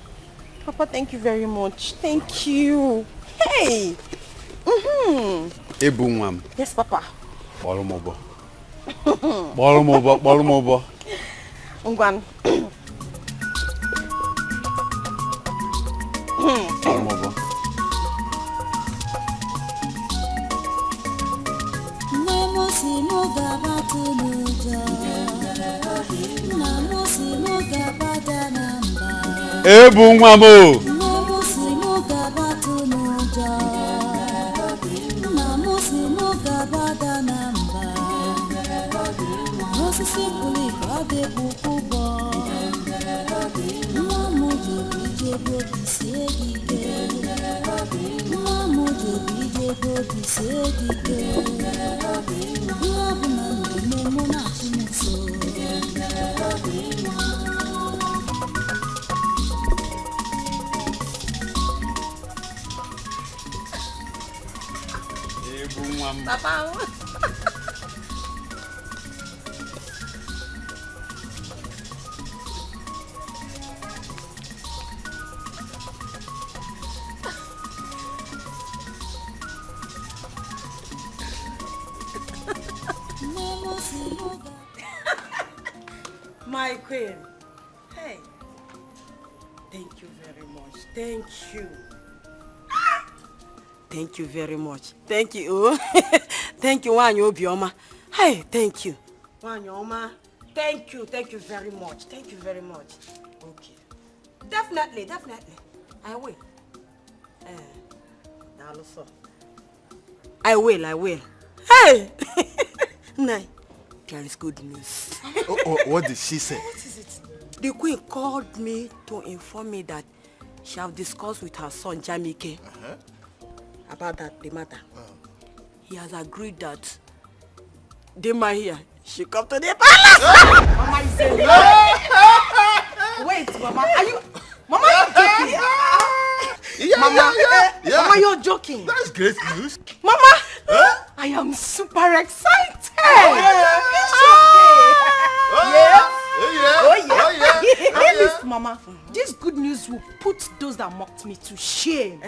Papa, thank you very much. Thank you. Hey! Ebu Mwam. Yes, Papa. Bolomobo. Bolomobo, Bolomobo. Ungwan. Bolomobo. Ebu Mwamo. Papa. My queen. Hey. Thank you very much. Thank you. Thank you very much. Thank you. Thank you, Wanyo Bioma. Hey, thank you. Wanyoma. Thank you. Thank you very much. Thank you very much. Okay. Definitely, definitely. I will. I will. Hey! Nay, there is good news. What did she say? What is it? The queen called me to inform me that she have discussed with her son, Jamike, about the matter. He has agreed that Dima here, she come to the palace. Mama is saying wait, Mama, are you joking? Mama, you're joking. That's great news. Mama, I am super excited. Listen, Mama, this good news will put those that mocked me to shame.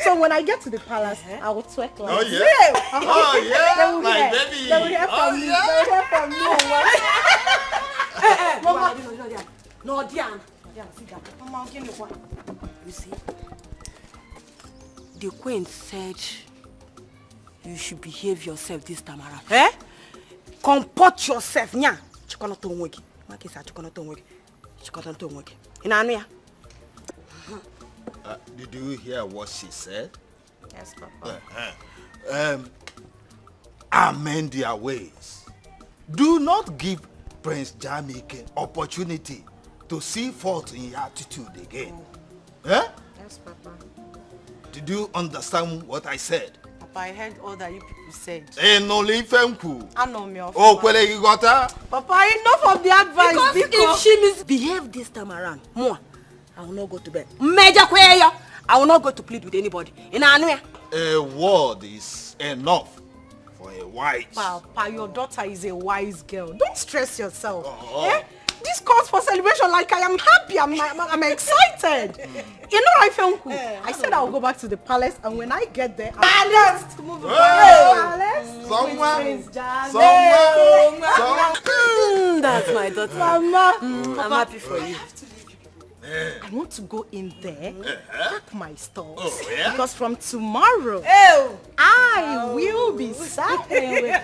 So when I get to the palace, I will twerk like They will hear from me. Mama, no, Diana. Mama, give me one. You see, the queen said you should behave yourself this time around. Comport yourself, nya. Did you hear what she said? Yes, Papa. Amend their ways. Do not give Prince Jamike opportunity to see fault in your attitude again. Yes, Papa. Did you understand what I said? Papa, I heard all that you people said. No lifenku. I know me. Oh, kwele you got her? Papa, enough of the advice. Because if she misbehaves this time around, more, I will not go to bed. I will not go to plead with anybody. A word is enough for a wise. Papa, your daughter is a wise girl. Don't stress yourself. This calls for celebration. Like I am happy. I'm excited. You know, I said I will go back to the palace, and when I get there, I'll to move to the palace. That's my daughter. Mama, I'm happy for you. I want to go in there, pack my stores. Oh, yeah? Because from tomorrow, I will be suffering with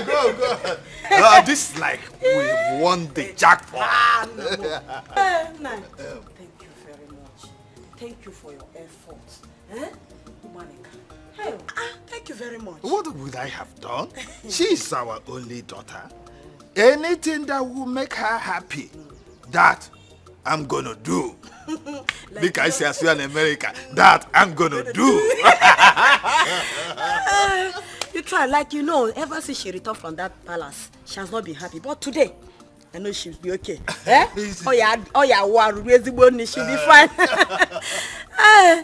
Go. This is like we've won the jackpot. Thank you very much. Thank you for your efforts. Thank you very much. What would I have done? She is our only daughter. Anything that will make her happy, that I'm gonna do. Like I say as well in America, that I'm gonna do. You try, like ever since she returned from that palace, she has not been happy. But today, I know she'll be okay. She'll be fine.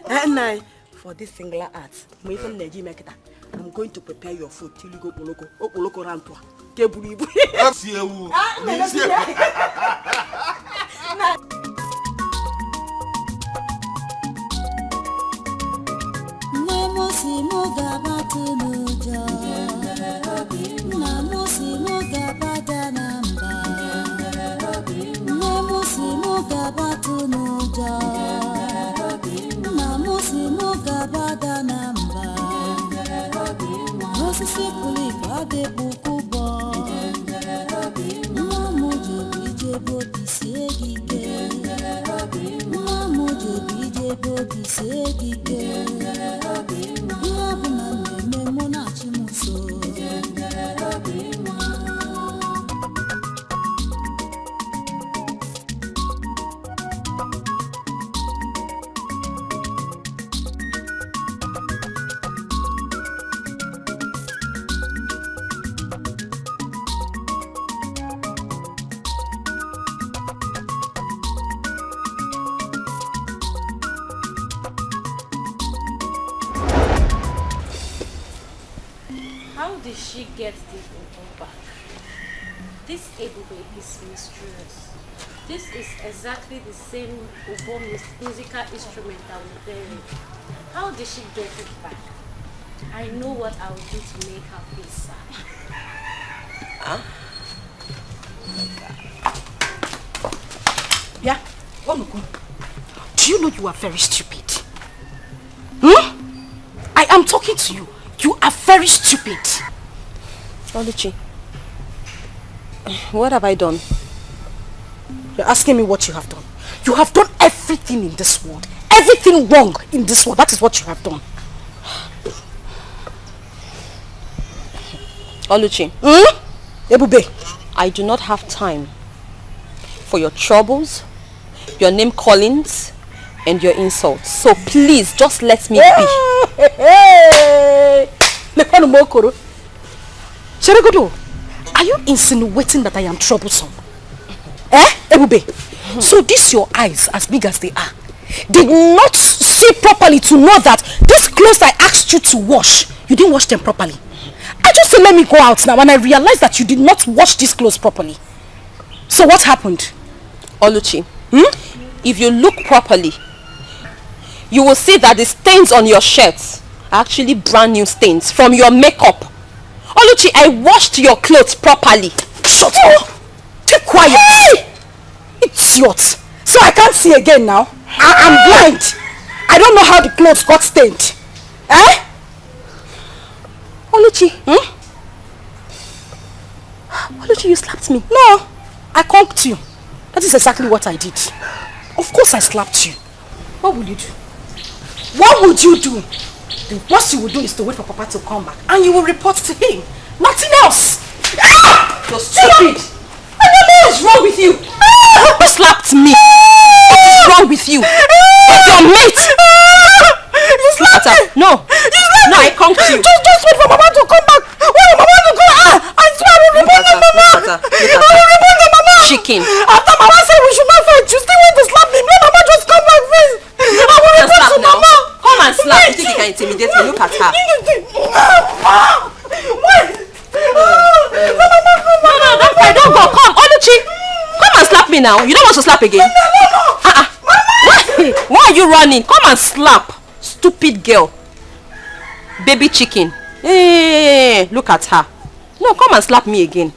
And for this singular art, I'm going to prepare your food till you go Poloko Rantua. How did she get this Obo back? This Ebube is mysterious. This is exactly the same Obo musical instrument that was buried. How did she get it back? I know what I will do to make her feel sad. Yeah? Do you know you are very stupid? I am talking to you. You are very stupid. Oluchi, what have I done? You're asking me what you have done. You have done everything in this world. Everything wrong in this world. That is what you have done. Oluchi. Ebube. I do not have time for your troubles, your name callings, and your insults. So please, just let me be. Cheregodo, are you insinuating that I am troublesome? Ebube? So these your eyes, as big as they are, did not see properly to know that these clothes I asked you to wash, you didn't wash them properly. I just said let me go out now and I realized that you did not wash these clothes properly. So what happened? Oluchi, if you look properly, you will see that the stains on your shirts are actually brand new stains from your makeup. Oluchi, I washed your clothes properly. Shut up! Keep quiet! Hey! Idiot! So I can't see again now? I'm blind! I don't know how the clothes got stained. Oluchi, Oluchi, you slapped me. No, I conked you. That is exactly what I did. Of course I slapped you. What will you do? What would you do? The worst you will do is to wait for Papa to come back and you will report to him. Nothing else. You're stupid. What is wrong with you? You slapped me. What is wrong with you? With your mate. No. No, I come to you. Just wait for Mama to come back. Wait for Mama to come back. I swear I will report the Mama. I will report the Mama. Chicken. After Mama said we should not fight, you still want to slap me. Let Mama just come back first. I will report to Mama. Come and slap. You think you can intimidate me? Look at her. Wait. Mama, come back. No, don't cry. Don't go. Come, Oluchi. Come and slap me now. You don't want to slap again? No. Why are you running? Come and slap. Stupid girl. Baby chicken. Hey, look at her. No, come and slap me again.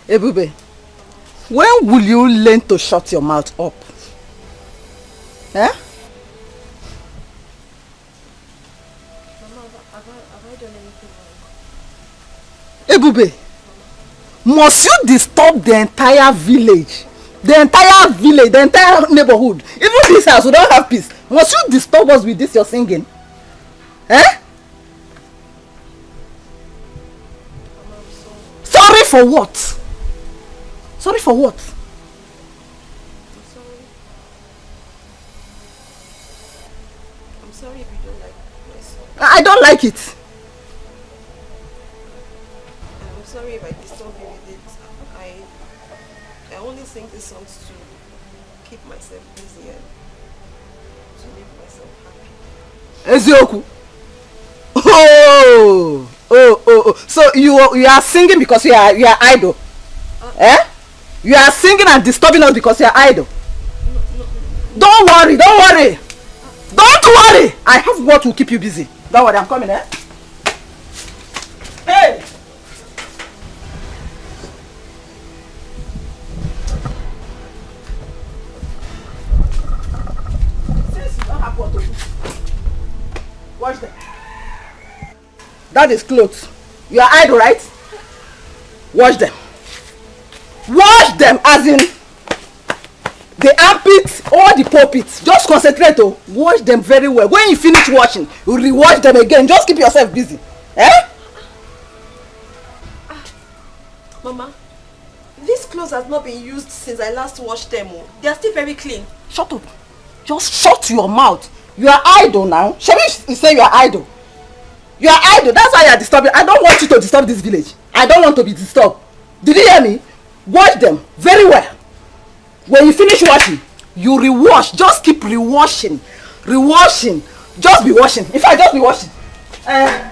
Ebube, when will you learn to shut your mouth up? Eh? Mama, have I done anything wrong? Ebube, must you disturb the entire village The entire village, the entire neighborhood, even this house, we don't have peace. Must you disturb us with this you're singing? Eh? Sorry for what? Sorry for what? I'm sorry if you don't like my song. I don't like it. I'm sorry if I disturb you with it. I only sing these songs to keep myself busy and to make myself happy. Ezioku. Oh. So you are singing because you are idle. Eh? You are singing and disturbing us because you are idle. Don't worry. Don't worry. I have what will keep you busy. Don't worry, I'm coming, eh? Hey! Since you don't have what to do, wash them. That is clothes. You are idle, right? Wash them. Wash them as in the armpits or the pulpits. Just concentrate. Wash them very well. When you finish washing, you re-wash them again. Just keep yourself busy. Eh? Mama, these clothes have not been used since I last washed them. They are still very clean. Shut up. Just shut your mouth. You are idle now. Shall we say you are idle? You are idle. That's why you are disturbing. I don't want you to disturb this village. I don't want to be disturbed. Did you hear me? Wash them very well. When you finish washing, you re-wash. Just keep re-washing. Re-washing. Just be washing. In fact, just be washing. Hey.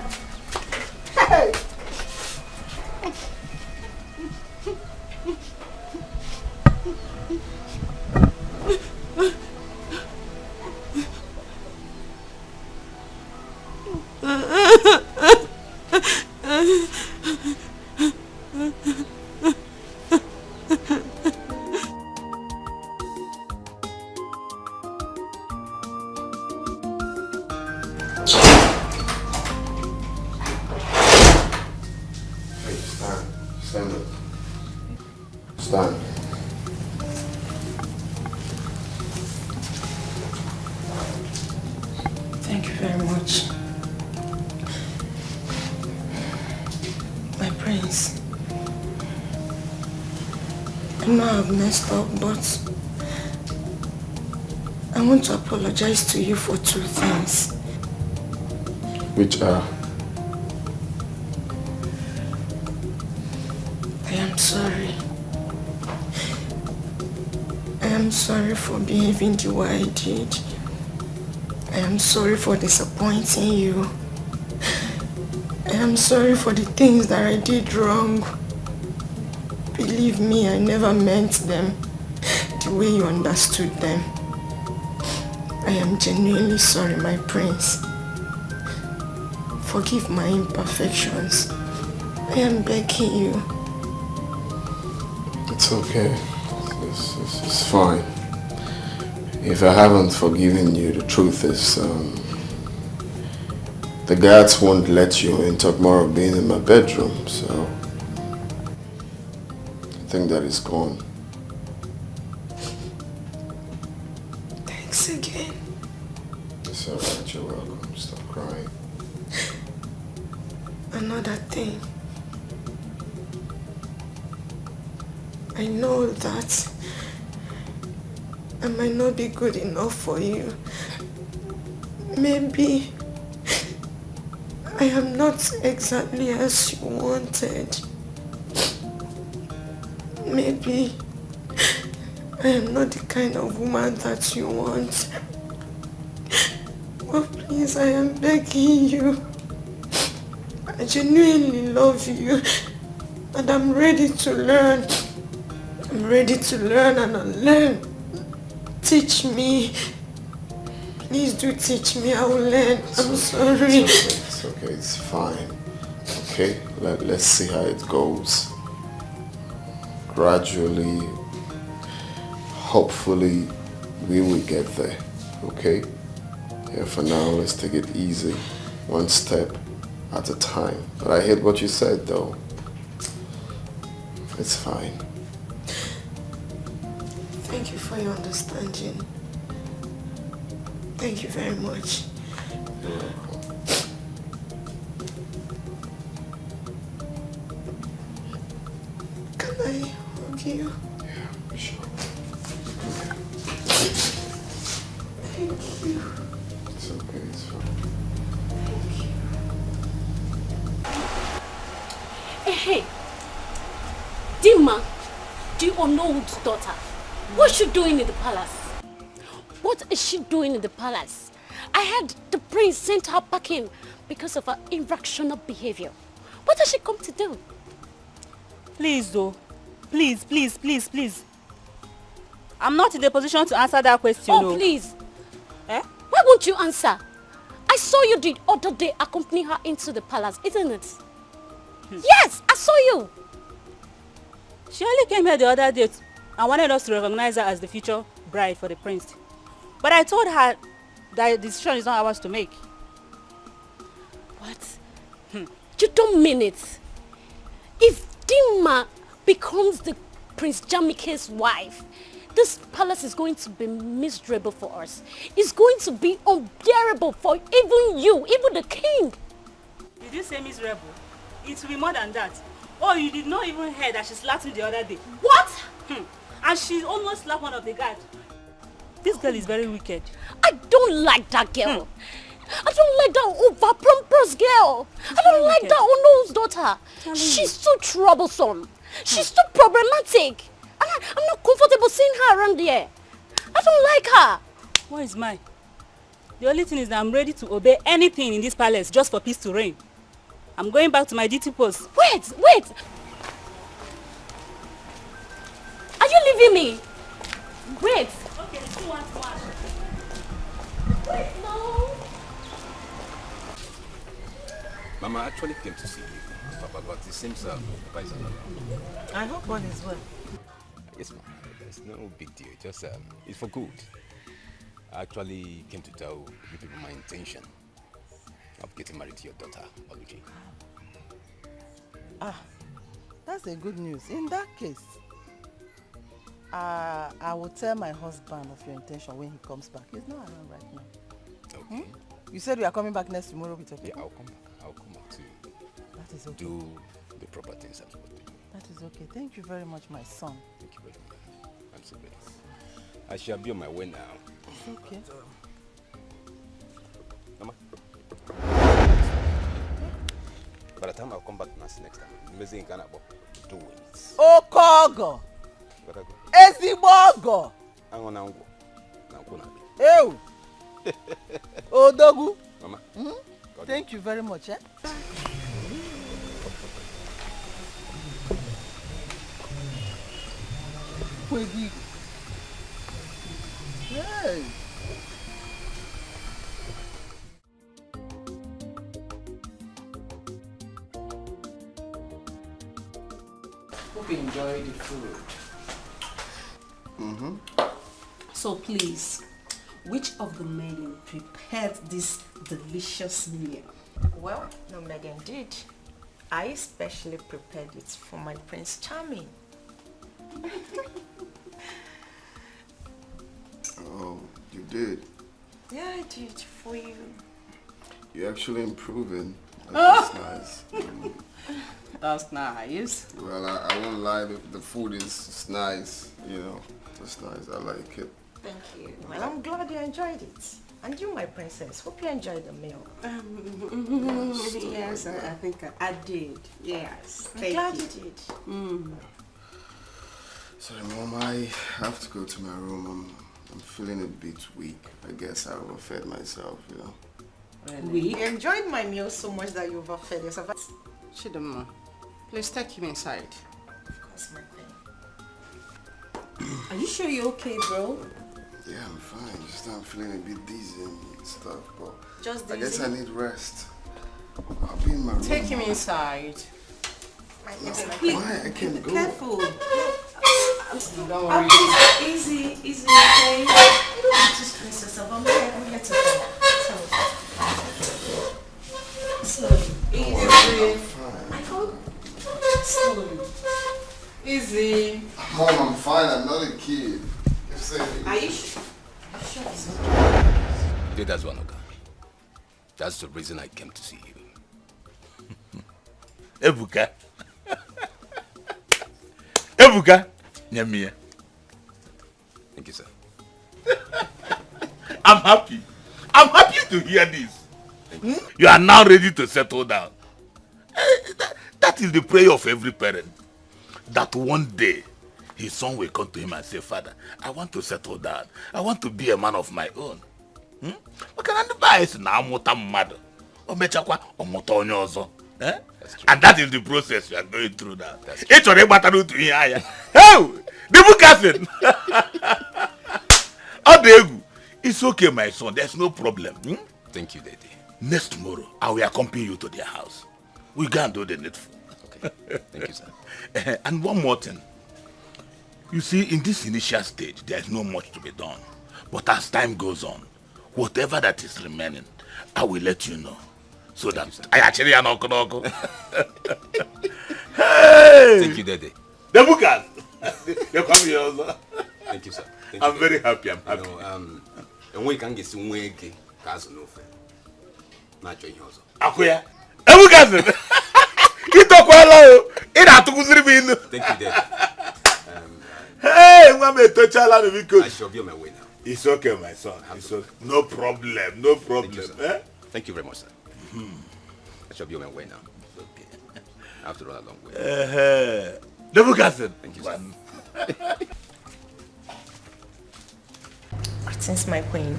Stand. Thank you very much. My prince. I know I've messed up, but I want to apologize to you for 2 things. Which are? I am sorry. I am sorry for behaving the way I did. I am sorry for disappointing you. I am sorry for the things that I did wrong. Believe me, I never meant them the way you understood them. I am genuinely sorry, my prince. Forgive my imperfections. I am begging you. It's okay. It's fine. If I haven't forgiven you, the truth is, the guards won't let you in tomorrow being in my bedroom, so I think that is gone. Thanks again. It's alright, you're welcome. Stop crying. Another thing. I know that I might not be good enough for you. Maybe I am not exactly as you wanted. Maybe I am not the kind of woman that you want. But please, I am begging you. I genuinely love you and I'm ready to learn. I'm ready to learn and unlearn. Teach me. Please do teach me. I will learn. I'm sorry. It's okay. It's fine. Okay? Let's see how it goes. Gradually, hopefully, we will get there. Okay? Yeah, for now, let's take it easy. One step at a time. But I heard what you said, though. It's fine. Thank you for your understanding. Thank you very much. Can I hug you? Yeah, sure. Thank you. It's okay, it's fine. Hey, Dima, the unknown's daughter, what's she doing in the palace? What is she doing in the palace? I heard the prince sent her packing because of her irrational behavior. What has she come to do? Please, though. Please, please, please, please. I'm not in the position to answer that question. Oh, please. Eh? Why won't you answer? I saw you the other day accompany her into the palace, isn't it? Yes, I saw you. She only came here the other day and wanted us to recognize her as the future bride for the prince. But I told her that the decision is not ours to make. What? You don't mean it. If Dima becomes the Prince Jamike's wife, this palace is going to be miserable for us. It's going to be unbearable for even you, even the king. Did you say miserable? It will be more than that. Oh, you did not even hear that she slapped me the other day. What? And she almost slapped one of the guards. This girl is very wicked. I don't like that girl. I don't like that over-pompous girl. I don't like that unknown's daughter. She's too troublesome. She's too problematic. And I'm not comfortable seeing her around here. I don't like her. What is mine? The only thing is that I'm ready to obey anything in this palace just for peace to reign. I'm going back to my duty post. Wait! Are you leaving me? Wait! Okay, still want to watch. Wait, no! Mama actually came to see you, Papa, but it seems Papa is not around. I hope all is well. Yes, Mama. There's no big deal. Just it's for good. I actually came to tell you people my intention of getting married to your daughter, Oluchi. Ah, that's a good news. In that case, I will tell my husband of your intention when he comes back. He's not around right now. Okay. You said we are coming back next tomorrow with your people? Yeah, I'll come back. I'll come back to That is okay. do the proper things I'm supposed to do. That is okay. Thank you very much, my son. Thank you very much. I'm so ready. I shall be on my way now. It's okay. Mama. By the time I'll come back next time, amazing kind of do it. Okogo! Ezigbogo! Ew! Odogu! Mama. Thank you very much, eh? Hey! Hope you enjoy the food. So please, which of the men prepared this delicious meal? Well, no, Megan did. I specially prepared it for my Prince Charming. Oh, you did? Yeah, I did for you. You're actually improving. That's nice. That's nice. Well, I won't lie, the food is nice, you know. It's nice, I like it. Thank you. Well, I'm glad you enjoyed it. And you, my princess, hope you enjoyed the meal. Yes, I think I did. Yes. I'm glad you did. Sorry, Mom, I have to go to my room. I'm feeling a bit weak. I guess I overfed myself, you know. Really? You enjoyed my meal so much that you overfed yourself. Chidama, please take him inside. Of course, my queen. Are you sure you're okay, bro? Yeah, I'm fine. Just I'm feeling a bit dizzy and stuff, but Just I guess dizzy? I need rest. I'll be in my room. Take him inside. No, why? I can't go. Careful. Don't worry. Easy, okay? You don't have to stress yourself. I'm here to help. Slowly. Easy. I hope. Slowly. Easy. Mom, I'm fine. I'm not a kid. Just that's one, okay. That's the reason I came to see you. Ebuka. Ebuka. Nyamia. Thank you, sir. I'm happy. I'm happy to hear this. You are now ready to settle down. That is the prayer of every parent. That one day, his son will come to him and say, Father, I want to settle down. I want to be a man of my own. And that is the process you are going through now. It's okay, my son. There's no problem. Thank you, Daddy. Next tomorrow, I will accompany you to their house. We go and do the needful. Okay. Thank you, sir. And one more thing. You see, in this initial stage, there's no much to be done. But as time goes on, whatever that is remaining, I will let you know. So that I actually am not Hey! Thank you, Daddy. The bookers! You come here also. Thank you, sir. Thank I'm you, very Daddy. happy. I'm happy. And when you can get some way, cause no friend. Not join you also. Akuya. The bookers! It took a while. It had to go through me. Thank you, Daddy. Hey, I shall be on my way now. It's okay, my son. It's okay. No problem. No problem. Thank you very much, sir. I shall be on my way now. Okay. I have to run a long way. Thank you, sir. Greetings, my queen.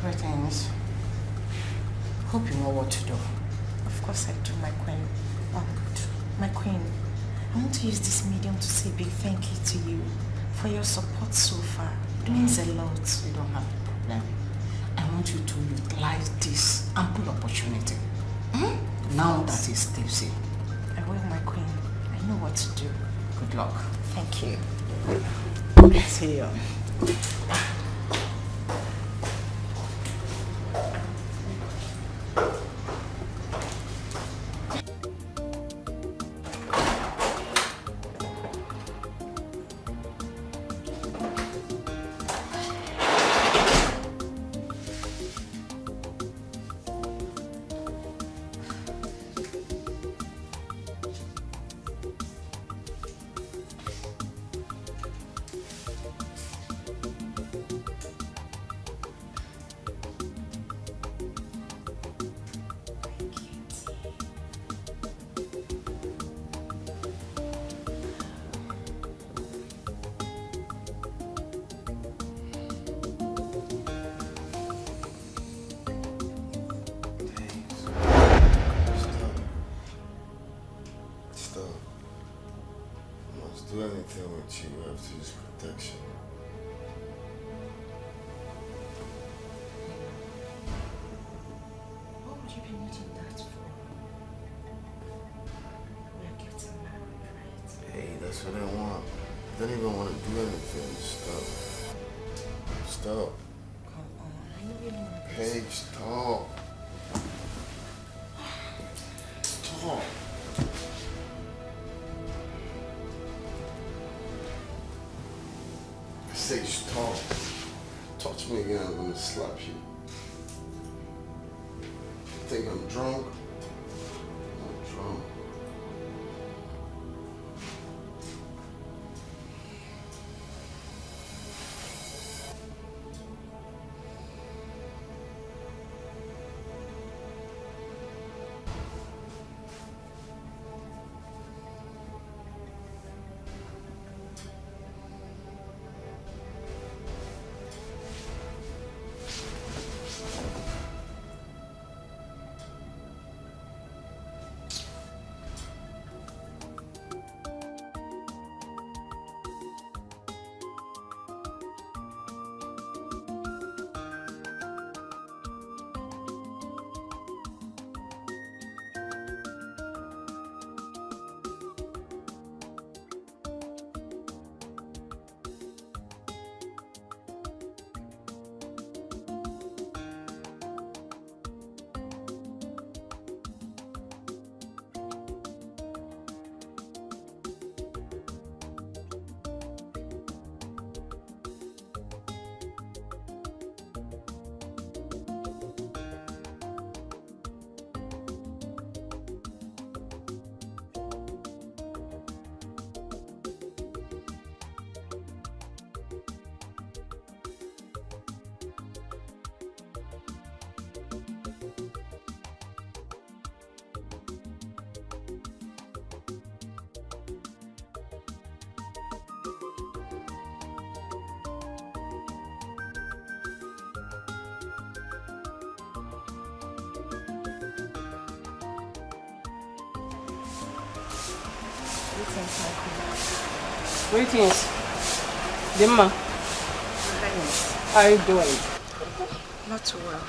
Greetings. Hope you know what to do. Of course I do, my queen. My queen, I want to use this medium to say a big thank you to you for your support so far. It means a lot. You don't have a problem. I want you to utilize this ample opportunity. Now that is Tuesday. I will, my queen. I know what to do. Good luck. Thank you. See you. Do anything with you, I have to use protection. What would you be needing that for? We're getting married, right? Hey, that's what I want. I don't even want to do anything. Stop. Stop. Come on, I know you want this. Hey, stop. Stop. Say stop. Touch me again, I'm gonna slap you. Think I'm drunk? I'm drunk. Greetings, my queen. Greetings. Dima. How are you doing? Not too well.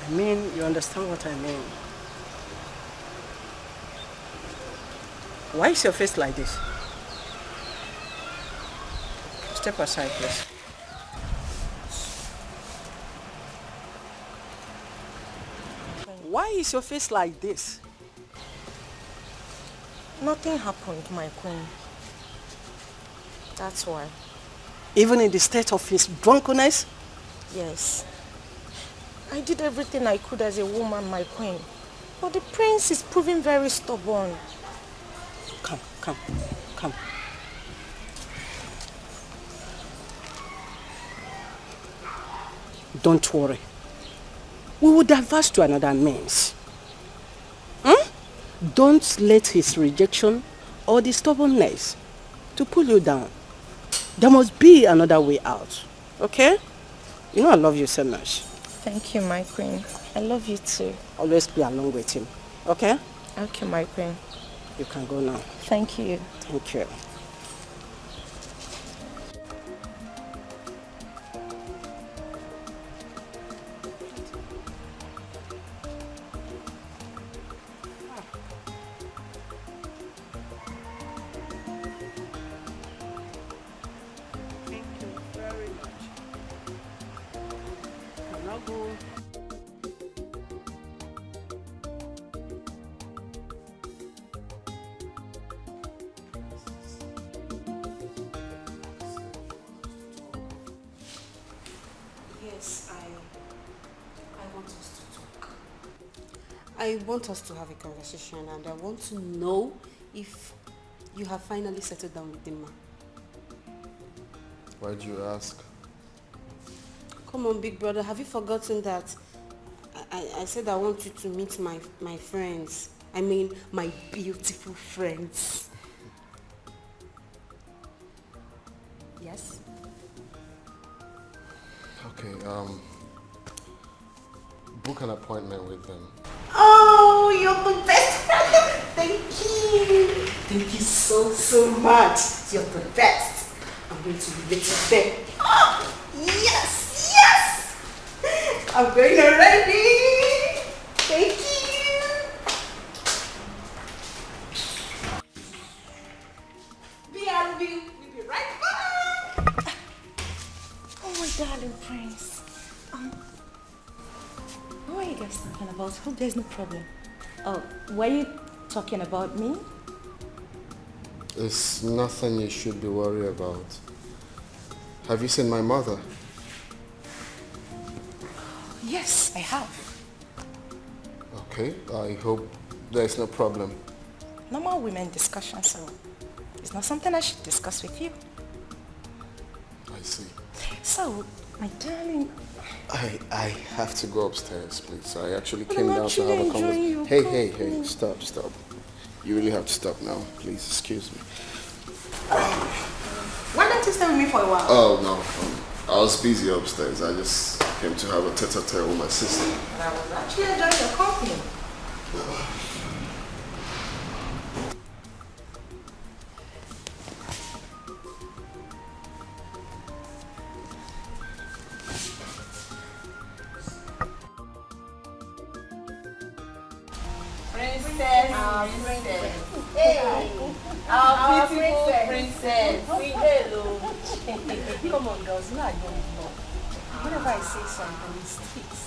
I mean, you understand what I mean. Why is your face like this? Step aside, please. Why is your face like this? Nothing happened, my queen. That's why. Even in the state of his drunkenness? Yes. I did everything I could as a woman, my queen. But the prince is proving very stubborn. Come. Don't worry. We will diverge to another means. Don't let his rejection or the stubbornness to pull you down. There must be another way out. Okay? You know I love you so much. Thank you, my queen. I love you too. Always be along with him. Okay? Okay, my queen. You can go now. Thank you. Thank you. Yes, I want us to talk. I want us to have a conversation, and I want to know if you have finally settled down with Dima. Why'd you ask? Come on, big brother, have you forgotten that I said I want you to meet my friends? I mean, my beautiful friends. Yes? Okay, book an appointment with them. Oh, you're the best friend. Thank you. Thank you so much. You're the best. I'm going to be late with them. Oh, yes. I'm going already. Thank you. BRB, we'll be right back. Oh, my darling prince. What are you guys talking about? Hope there's no problem. Oh, were you talking about me? It's nothing you should be worried about. Have you seen my mother? Yes, I have. Okay, I hope there's no problem. Normal women discussion, so it's not something I should discuss with you. I see. So, my darling... I have to go upstairs, please. I actually But came I'm down to actually have a enjoying conversation. your Hey, company. stop. You really have to stop now. Please, excuse me. Why don't you stay with me for a while? Oh, no. I was busy upstairs. I just came to have a tete-a-tete with my sister. And I was actually enjoying your company. Princess. Hey. Our beautiful princess. Hello. Come on, girls. You know I don't know. Whenever I say something, it sticks.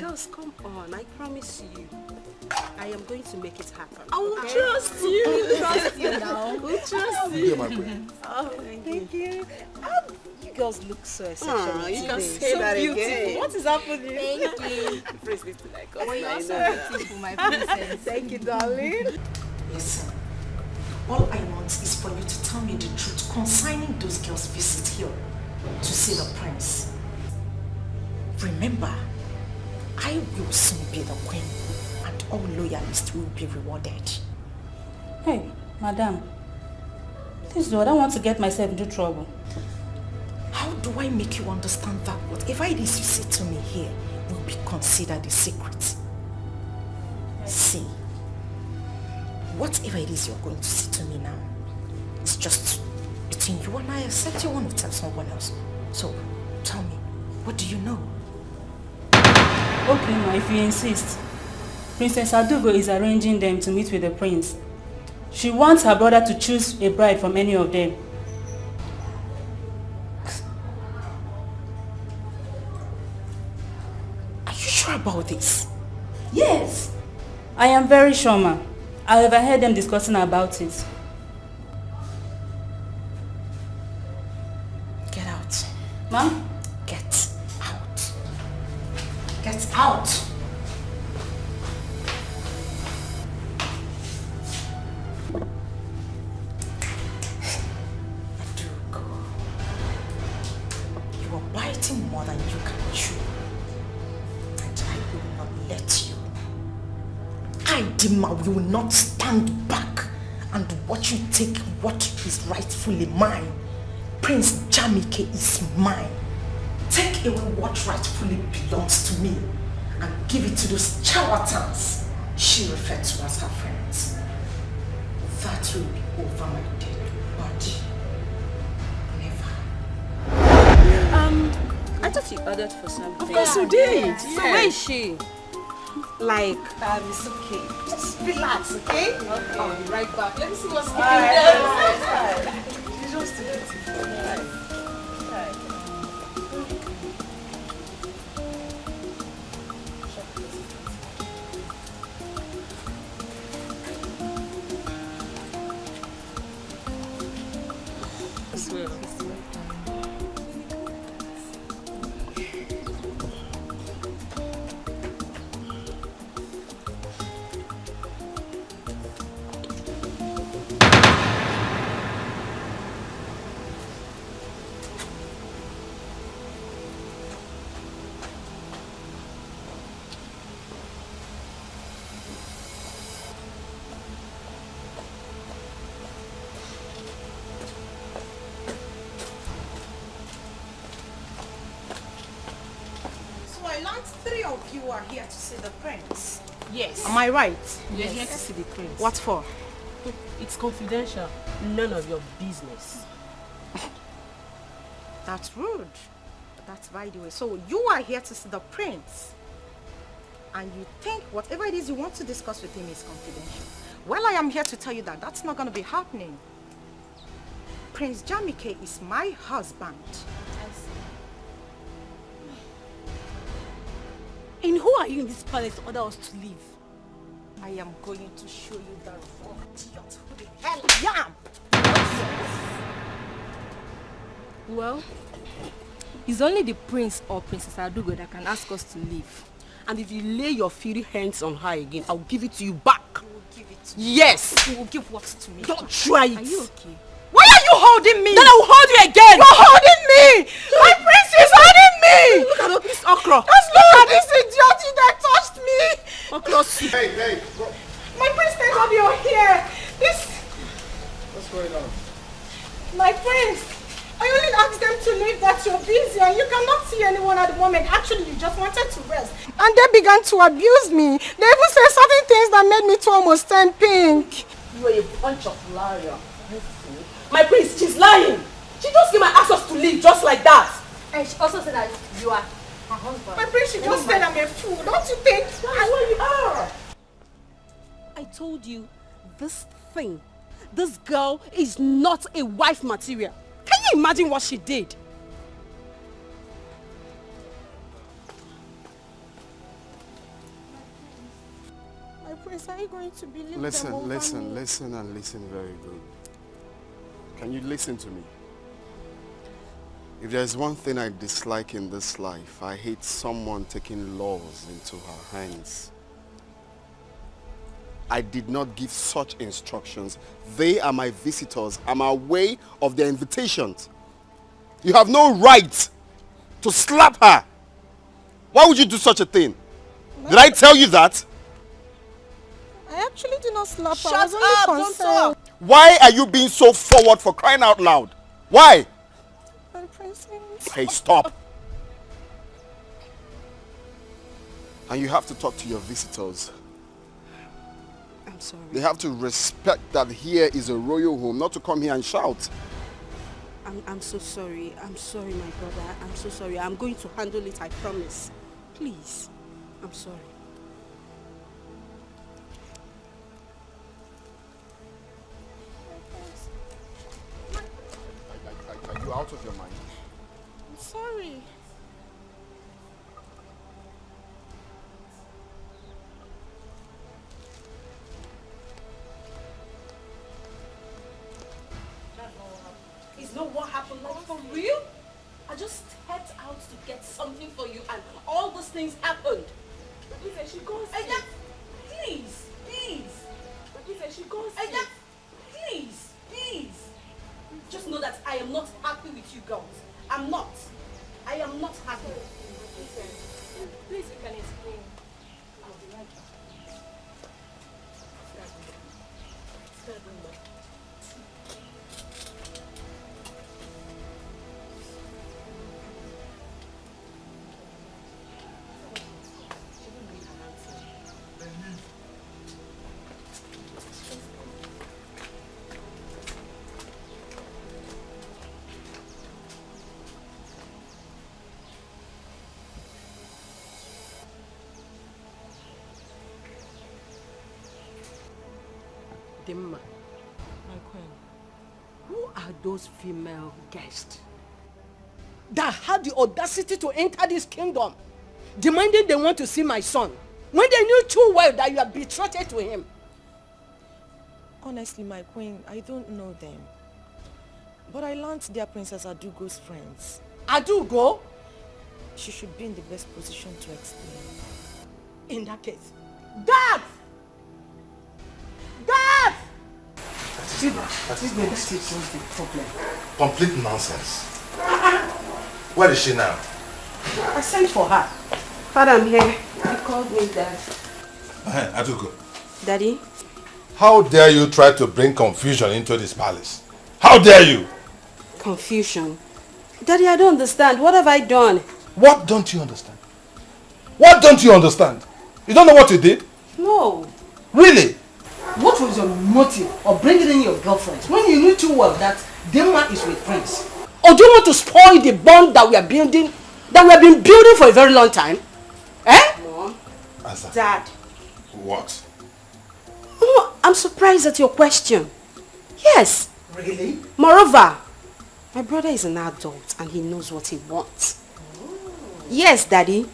Girls, come on. I promise you. I am going to make it happen. I will trust you. Trust you now. We'll trust you. My queen. Oh, thank you. You girls look so exceptional. You can today. say So that beautiful. again. What is happening? Thank you. Praise be to thy God. Well, you're so beautiful, my princess. Thank you, darling. Listen, all I want is for you to tell me the truth concerning those girls' visit here to see the prince. Remember, I will soon be the queen and all loyalists will be rewarded. Hey, madam. Please do, I don't want to get myself into trouble. How do I make you understand that whatever it is you say to me here will be considered a secret? See, whatever it is you're going to say to me now, it's just between you and I, except you want to tell someone else. So, tell me, what do you know? Okay, ma, if you insist. Princess Adugo is arranging them to meet with the prince. She wants her brother to choose a bride from any of them. Are you sure about this? Yes. I am very sure, ma. I overheard them discussing about it. Get out. Ma'am? Get out. Get out. You are biting more than you can chew. And I will not let you. I, Dima, will not stand back and watch you take what is rightfully mine. Prince Jamike is mine. Take away what rightfully belongs to me and give it to those charlatans she referred to as her friends. That will be over my dead body. Never. I thought you ordered for something. Of course you did. Yeah. So where is she? Like, it's okay. Just relax, okay? Okay. I'll be right back. Let me see what's Alright. there. She's just too beautiful. You are here to see the prince. Yes. Am I right? You're here to see the prince. What for? It's confidential. None of your business. That's rude. That's by the way. So you are here to see the prince. And you think whatever it is you want to discuss with him is confidential. Well, I am here to tell you that that's not going to be happening. Prince Jamike is my husband. And who are you in this palace to order us to leave? I am going to show you the wrong idiot who the hell I am. Well, it's only the prince or Princess Adugo that can ask us to leave. And if you lay your filthy hands on her again, I'll give it to you back. You will give it to me. Yes. You will give what to me? Don't try it. Are you okay? Why are you holding me? Then I will hold you again. You're holding me. My prince is holding me. Look at this okra. Just look at this idiot that touched me. Okra. Hey. My prince, thank God you're here. What's going on? My prince, I only asked them to leave that you're busy and you cannot see anyone at the moment. Actually, you just wanted to rest. And they began to abuse me. They even said certain things that made me to almost turn pink. You are a bunch of liars. My prince, she's lying. She just came and asked us to leave just like that. And she also said that you are her husband. My prince, she just said I'm a fool. Don't you think? That's what you are. I told you, this girl is not a wife material. Can you imagine what she did? My prince, are you going to believe them Listen over me? and listen very good. Can you listen to me? If there's one thing I dislike in this life, I hate someone taking laws into her hands. I did not give such instructions. They are my visitors. I'm aware of their invitations. You have no right to slap her. Why would you do such a thing? Did I tell you that? I actually did not slap her. Shut I was only up, don't concerned. talk. Why are you being so forward, for crying out loud? Why? My prince. Hey, stop. And you have to talk to your visitors. I'm sorry. They have to respect that here is a royal home, not to come here and shout. I'm so sorry. I'm sorry, my brother. I'm so sorry. I'm going to handle it, I promise. Please. I'm sorry. Are you out of your mind? I'm sorry. Is not what happened, like for real? I just stepped out to get something for you and all those things happened. She goes please. She goes please. Just know that I am not happy with you girls. I'm not. I am not happy. Please, you can explain. I'll be right back. Dima, my queen, who are those female guests that had the audacity to enter this kingdom, demanding they want to see my son, when they knew too well that you are betrothed to him? Honestly, my queen, I don't know them. But I learned they are Princess Adugo's friends. Adugo? She should be in the best position to explain. In that case, Dad! Dad! That is the problem. Complete nonsense. Where is she now? I sent for her. Father, I'm here. You called me, Dad. Adugo. Daddy? How dare you try to bring confusion into this palace? How dare you? Confusion? Daddy, I don't understand. What have I done? What don't you understand? What don't you understand? You don't know what you did? No. Really? What was your motive of bringing in your girlfriend when you knew too well that Dima is with Prince? Or do you want to spoil the bond that we are building, that we have been building for a very long time? Eh? Mom. Answer. Dad. What? Oh, I'm surprised at your question. Yes. Really? Moreover, my brother is an adult and he knows what he wants. Yes, Daddy.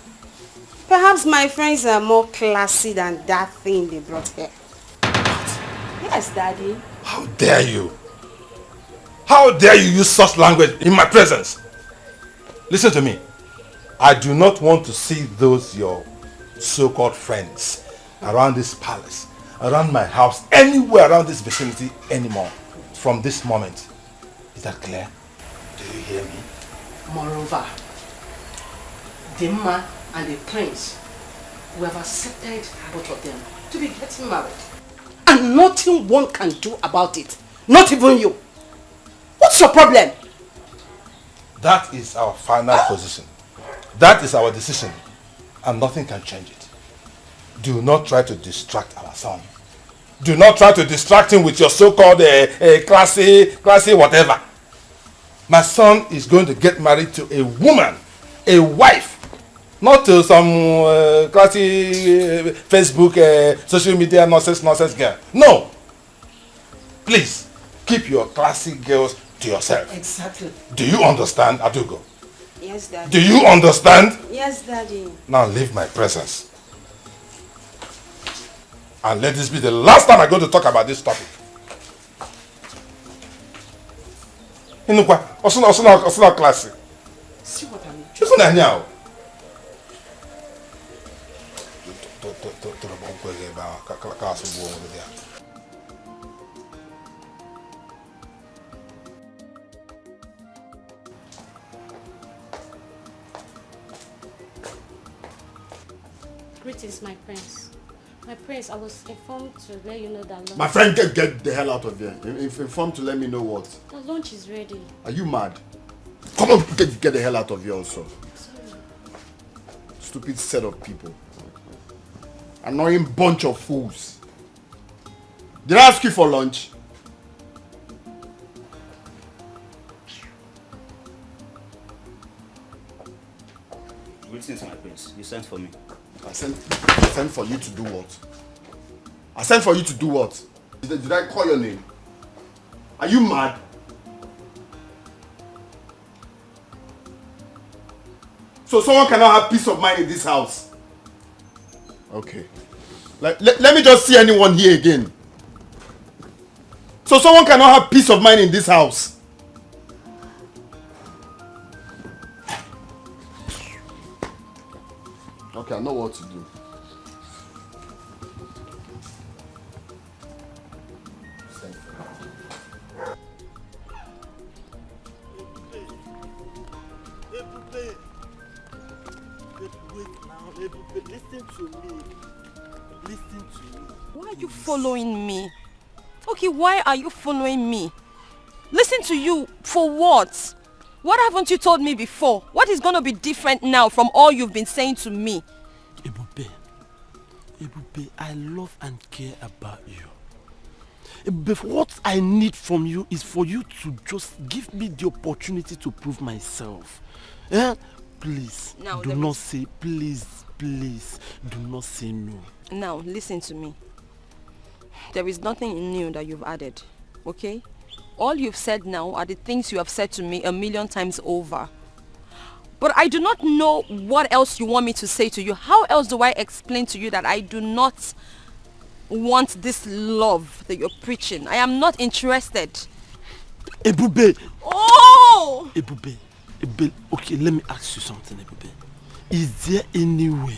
Perhaps my friends are more classy than that thing they brought here. Yes, Daddy. How dare you? How dare you use such language in my presence? Listen to me. I do not want to see those your so-called friends around this palace, around my house, anywhere around this vicinity anymore from this moment. Is that clear? Do you hear me? Moreover, Dima and the prince, we have accepted both of them to be getting married. And nothing one can do about it. Not even you. What's your problem? That is our final position. That is our decision. And nothing can change it. Do not try to distract our son. Do not try to distract him with your so-called classy whatever. My son is going to get married to a woman, a wife. Not to some classy Facebook, social media nonsense girl. No. Please, keep your classy girls to yourself. Exactly. Do you understand, Adugo? Yes, Daddy. Do you understand? Yes, Daddy. Now leave my presence. And let this be the last time I go to talk about this topic. Inukwa, osuna classy. See what I mean? Choose na nyao. Greetings, my prince. My prince, I was informed to let you know that lunch... My friend, get the hell out of here. Informed to let me know what? The lunch is ready. Are you mad? Come on, get the hell out of here also. Sorry. Stupid set of people. Annoying bunch of fools. Did I ask you for lunch? Greetings, my prince. You sent for me. I sent for you to do what? I sent for you to do what? Did I call your name? Are you mad? So someone cannot have peace of mind in this house? Okay. Let me just see anyone here again. So someone cannot have peace of mind in this house? Okay, I know what to do. Listen to me. Listen to me. Why are you following me? Okay, why are you following me? Listen to you for what? What haven't you told me before? What is going to be different now from all you've been saying to me? Ebube, I love and care about you. Ebube, what I need from you is for you to just give me the opportunity to prove myself. Eh? Please, now, do not say, please, do not say no. Now, listen to me. There is nothing new that you've added, okay? All you've said now are the things you have said to me 1,000,000 times over. But I do not know what else you want me to say to you. How else do I explain to you that I do not want this love that you're preaching? I am not interested. Ebube! Oh! Ebube, okay, let me ask you something, Ebube. Is there any way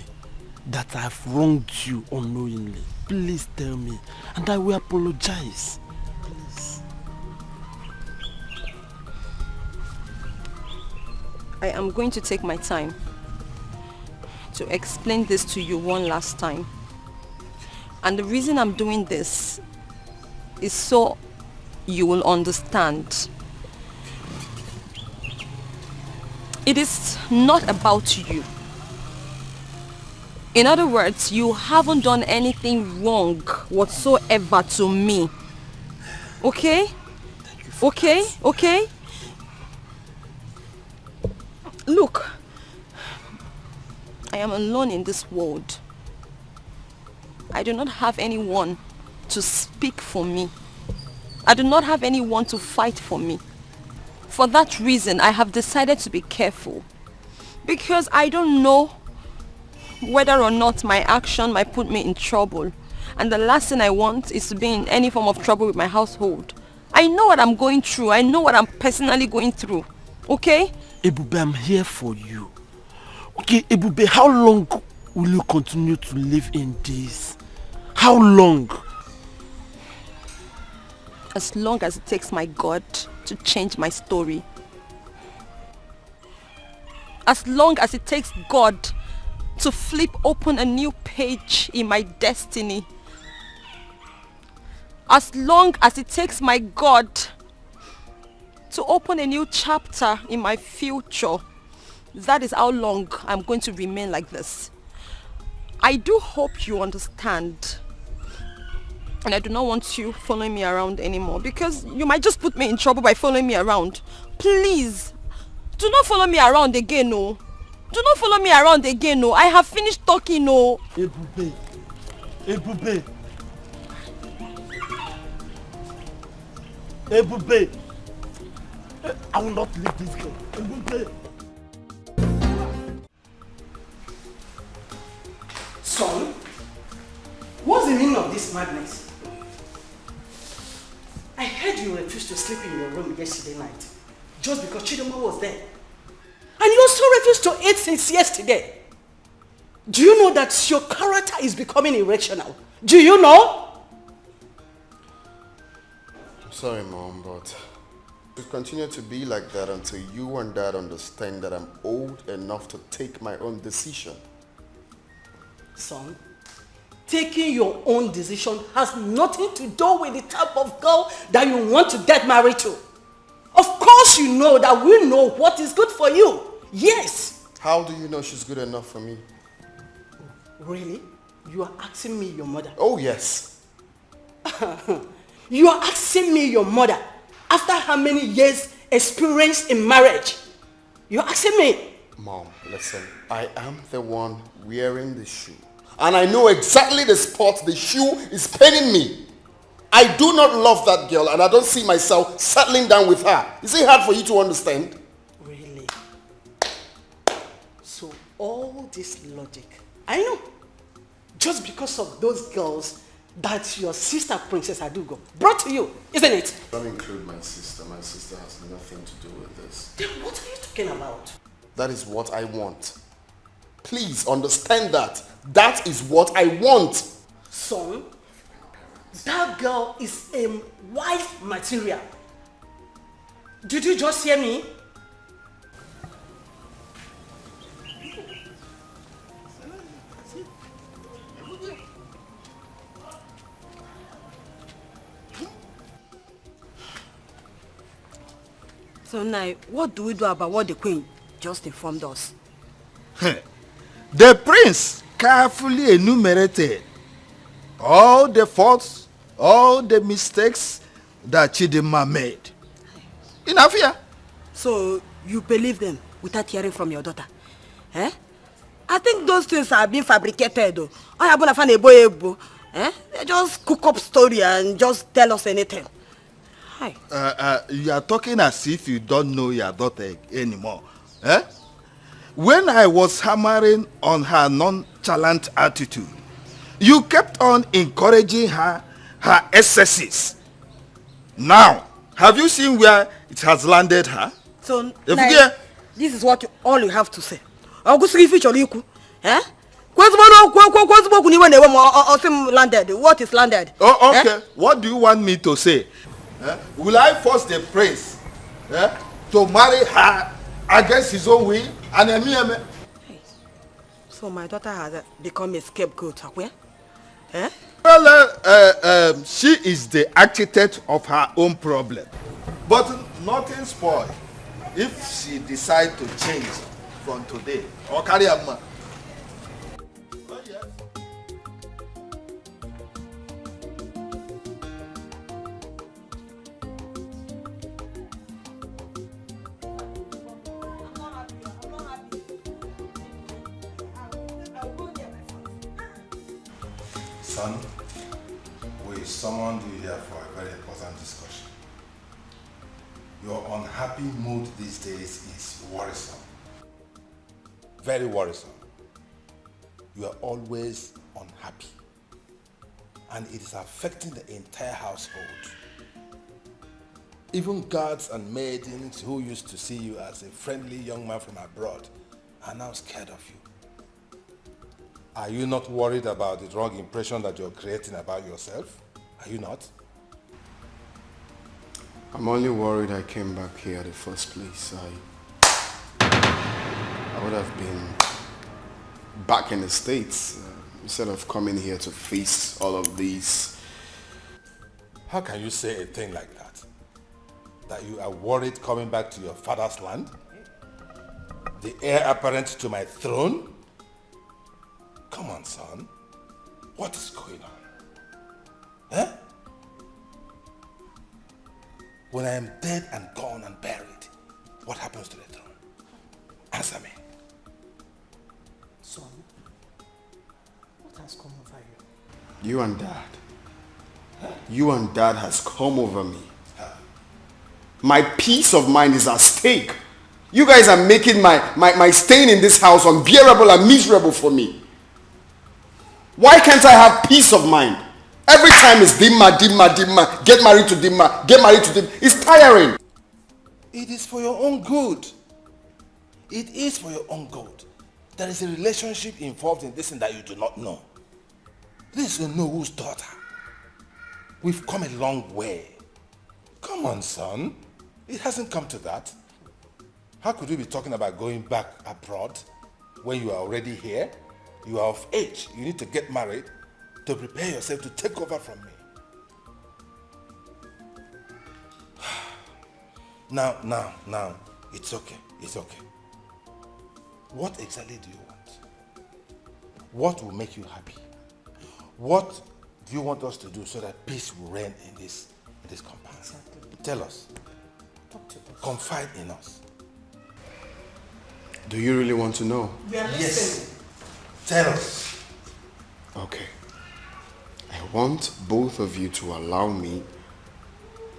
that I've wronged you unknowingly? Please tell me, and I will apologize. Please. I am going to take my time to explain this to you one last time. And the reason I'm doing this is so you will understand. It is not about you. In other words, you haven't done anything wrong whatsoever to me. Okay? Okay? Okay? Look, I am alone in this world. I do not have anyone to speak for me. I do not have anyone to fight for me. For that reason, I have decided to be careful. Because I don't know whether or not my action might put me in trouble. And the last thing I want is to be in any form of trouble with my household. I know what I'm going through. I know what I'm personally going through. Okay? Ebube, I'm here for you. Okay, Ebube, how long will you continue to live in this? How long? As long as it takes my God to change my story. As long as it takes God to flip open a new page in my destiny. As long as it takes my God to open a new chapter in my future. That is how long I'm going to remain like this. I do hope you understand. And I do not want you following me around anymore, because you might just put me in trouble by following me around. Please, do not follow me around again, no. Do not follow me around again, no. I have finished talking, no. Ebube. Ebube. Ebube. I will not leave this girl. Ebube. Son, what's the meaning of this madness? I heard you refused to sleep in your room yesterday night just because Chidoma was there. And you also refused to eat since yesterday. Do you know that your character is becoming irrational? Do you know? I'm sorry, Mom, but it will continue to be like that until you and Dad understand that I'm old enough to take my own decision. Son, taking your own decision has nothing to do with the type of girl that you want to get married to. Of course you know that we know what is good for you. Yes. How do you know she's good enough for me? Really? You are asking me, your mother? Oh, yes. You are asking me your mother after how many years experience in marriage? You are asking me? Mom, listen, I am the one wearing the shoe. And I know exactly the spot the shoe is paining me. I do not love that girl and I don't see myself settling down with her. Is it hard for you to understand? Really? So all this logic, I know, just because of those girls that your sister Princess Adugo brought to you, isn't it? Don't include my sister. My sister has nothing to do with this. Then what are you talking about? That is what I want. Please understand that. That is what I want. Son, that girl is a wife material. Did you just hear me? So now, what do we do about what the queen just informed us? The prince carefully enumerated all the faults, all the mistakes that Chidima made. In Afia. So you believe them without hearing from your daughter? Eh? I think those things are being fabricated though. They just cook up story and just tell us anything. You are talking as if you don't know your daughter anymore. Eh? When I was hammering on her nonchalant attitude, you kept on encouraging her excesses. Now, have you seen where it has landed her? So, this is what all you have to say. Eh? Landed. What is landed? Oh, okay. Eh? What do you want me to say? Will I force the prince to marry her against his own will? And so my daughter has become a scapegoat, eh? Well, she is the architect of her own problem. But nothing spoiled if she decides to change from today or carry a man. Son, we summoned you here for a very important discussion. Your unhappy mood these days is worrisome. Very worrisome. You are always unhappy. And it is affecting the entire household. Even guards and maidens who used to see you as a friendly young man from abroad are now scared of you. Are you not worried about the wrong impression that you're creating about yourself? Are you not? I'm only worried I came back here in the first place. I would have been back in the States instead of coming here to face all of these. How can you say a thing like that? That you are worried coming back to your father's land? The heir apparent to my throne? Come on, son. What is going on? Eh? When I am dead and gone and buried, what happens to the throne? Answer me. Son, what has come over you? You and Dad. You and Dad has come over me. My peace of mind is at stake. You guys are making my staying in this house unbearable and miserable for me. Why can't I have peace of mind? Every time it's Dima. Get married to Dima. Get married to Dima. It's tiring. It is for your own good. It is for your own good. There is a relationship involved in this thing that you do not know. This is whose daughter. We've come a long way. Come on, son. It hasn't come to that. How could we be talking about going back abroad when you are already here? You are of age. You need to get married to prepare yourself to take over from me. Now, it's okay. It's okay. What exactly do you want? What will make you happy? What do you want us to do so that peace will reign in this compound? Exactly. Tell us. Talk to us. Confide in us. Do you really want to know? We are listening. Tell us. Okay. I want both of you to allow me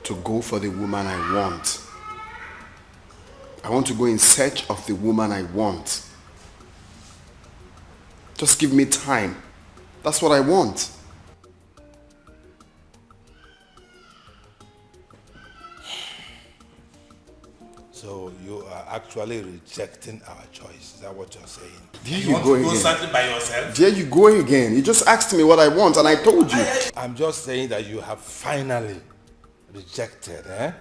to go for the woman I want. I want to go in search of the woman I want. Just give me time. That's what I want. So you are actually rejecting our choice. Is that what you're saying? There you you want go to go again. something by yourself? There you go again. You just asked me what I want and I told you. I'm just saying that you have finally rejected, eh?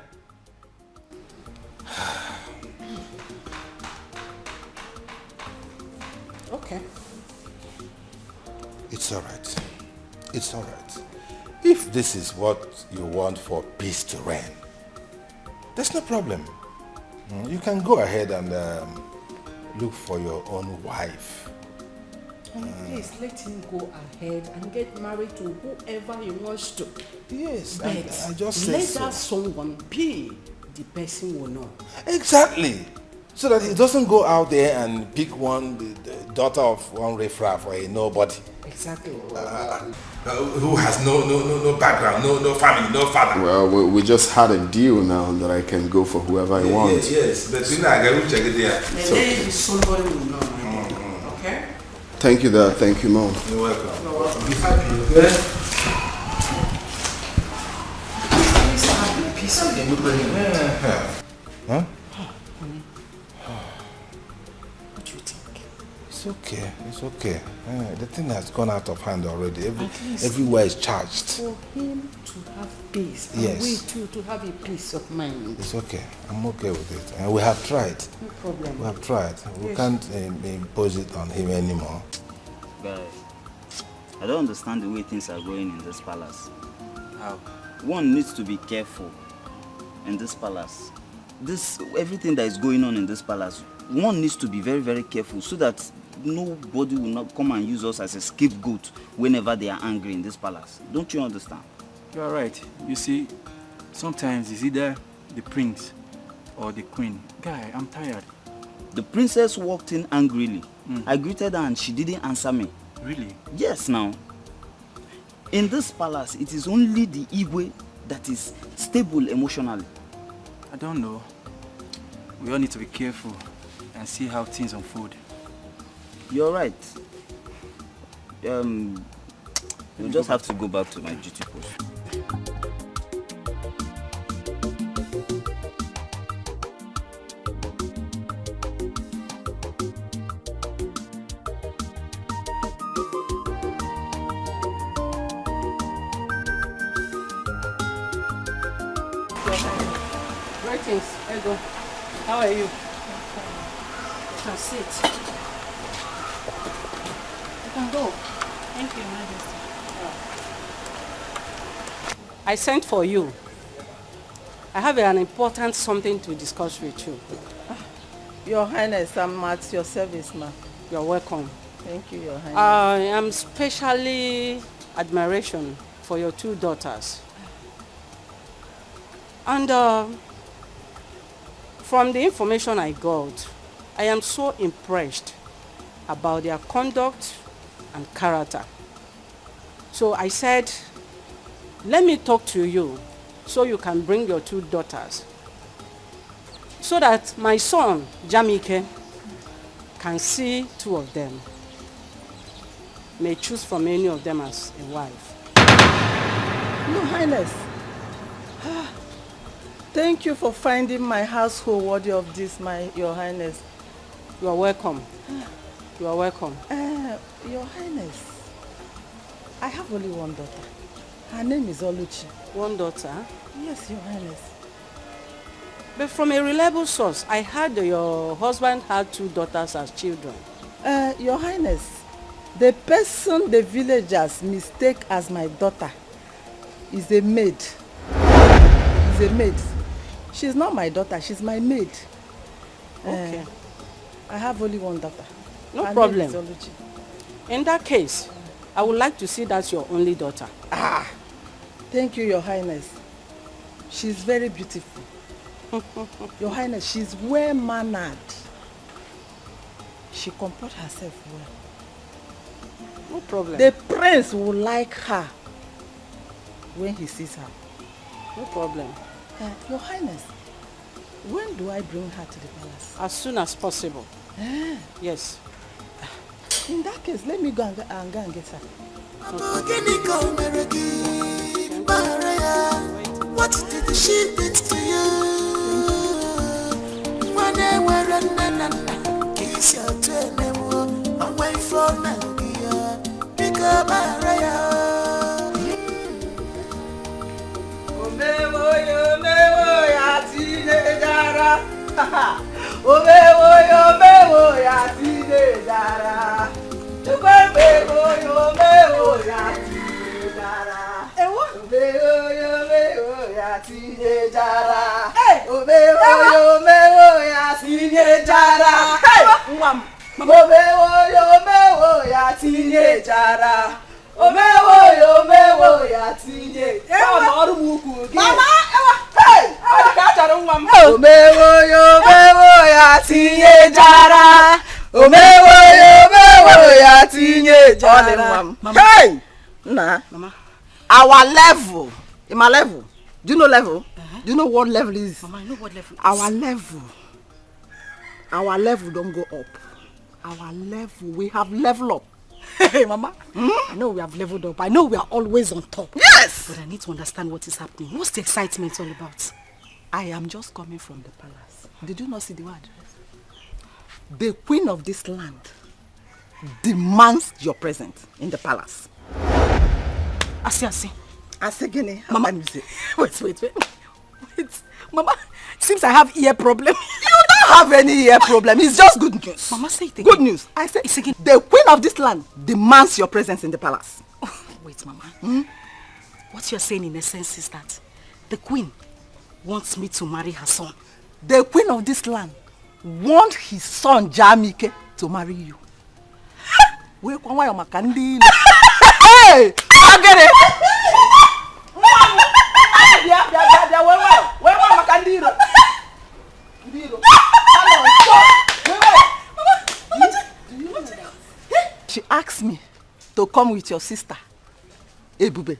Okay. It's all right. It's all right. If this is what you want for peace to reign, there's no problem. You can go ahead and look for your own wife. And please let him go ahead and get married to whoever he wants to. Yes, but I just said let so. that someone be the person we know. Exactly. So that he doesn't go out there and pick the daughter of one riffraff or a nobody. Exactly. Who has no background, no family, no father. Well, we just had a deal now that I can go for whoever I want. Yes, but you know, I will check it there. And then somebody will know, my dear. Okay? Thank you, Dad. Thank you, Mom. You're welcome. You're welcome. Be happy, okay? Please have a piece of the Huh? What do you think? It's okay. It's okay. The thing has gone out of hand already. Everywhere is charged. For him to have peace. Yes. And we too to have a peace of mind. It's okay. I'm okay with it. And we have tried. No problem. We have tried. We can't impose it on him anymore. Guys, I don't understand the way things are going in this palace. How? One needs to be careful in this palace. Everything that is going on in this palace, one needs to be very, very careful so that nobody will not come and use us as a scapegoat whenever they are angry in this palace. Don't you understand? You are right. You see, sometimes it's either the prince or the queen. Guy, I'm tired. The princess walked in angrily. I greeted her and she didn't answer me. Really? Yes, now. In this palace, it is only the Igwe that is stable emotionally. I don't know. We all need to be careful and see how things unfold. You're right. We'll just have to go back to my duty post. Greetings, Ego. How are you? You can sit. You can go. Thank you, Majesty. I sent for you. I have an important something to discuss with you. Your Highness, I'm at your service, ma. You're welcome. Thank you, Your Highness. I am specially admiration for your two daughters. And from the information I got, I am so impressed about their conduct and character. So I said, let me talk to you so you can bring your two daughters so that my son, Jamike, can see two of them. May choose from any of them as a wife. Your Highness, thank you for finding my household worthy of this, Your Highness. You are welcome. You are welcome. Your Highness, I have only one daughter. Her name is Oluchi. One daughter? Yes, Your Highness. But from a reliable source, I heard your husband had two daughters as children. Your Highness, the person the villagers mistake as my daughter is a maid. Is a maid. She's not my daughter, she's my maid. Okay. I have only one daughter. No Her problem. name is Oluchi. In that case, I would like to see that's your only daughter. Ah, thank you, Your Highness. She's very beautiful. Your Highness, she's well-mannered. She comports herself well. No problem. The prince will like her when he sees her. No problem. Your Highness, when do I bring her to the palace? As soon as possible. Yes. In that case, let me go and get her. What did she do to you? When they were running, kiss your twin, away from Nagia, pick up Maria. Omewo ya teenagera. Omewo ya teenagera. Omewo ya teenagera. Omewo ya teenagera. Omewo ya teenagera. Mwam. Omewo ya teenagera. Omewo ya teenagera. Mama, hey! Omewo ya teenagera. Omewo ya teenagera. Hey! Nah. Mama. Our level. In my level. Do you know level? Do you know what level is? Mama, I know what level is. Our level don't go up. Our level, we have level up. Hey, Mama. I know we have leveled up. I know we are always on top. Yes! But I need to understand what is happening. What's the excitement all about? I am just coming from the palace. Did you not see the word? The queen of this land demands your presence in the palace. I see. Gini. Mama, wait. Mama, seems I have ear problem. You don't have any ear problem. It's just good news. Mama, say it again. Good news. I say it again. The queen of this land demands your presence in the palace. Oh, wait, Mama. What you're saying in essence is that the queen wants me to marry her son. The queen of this land wants his son Jamike to marry you. Hey! I get it! She asked me to come with your sister, Ebube.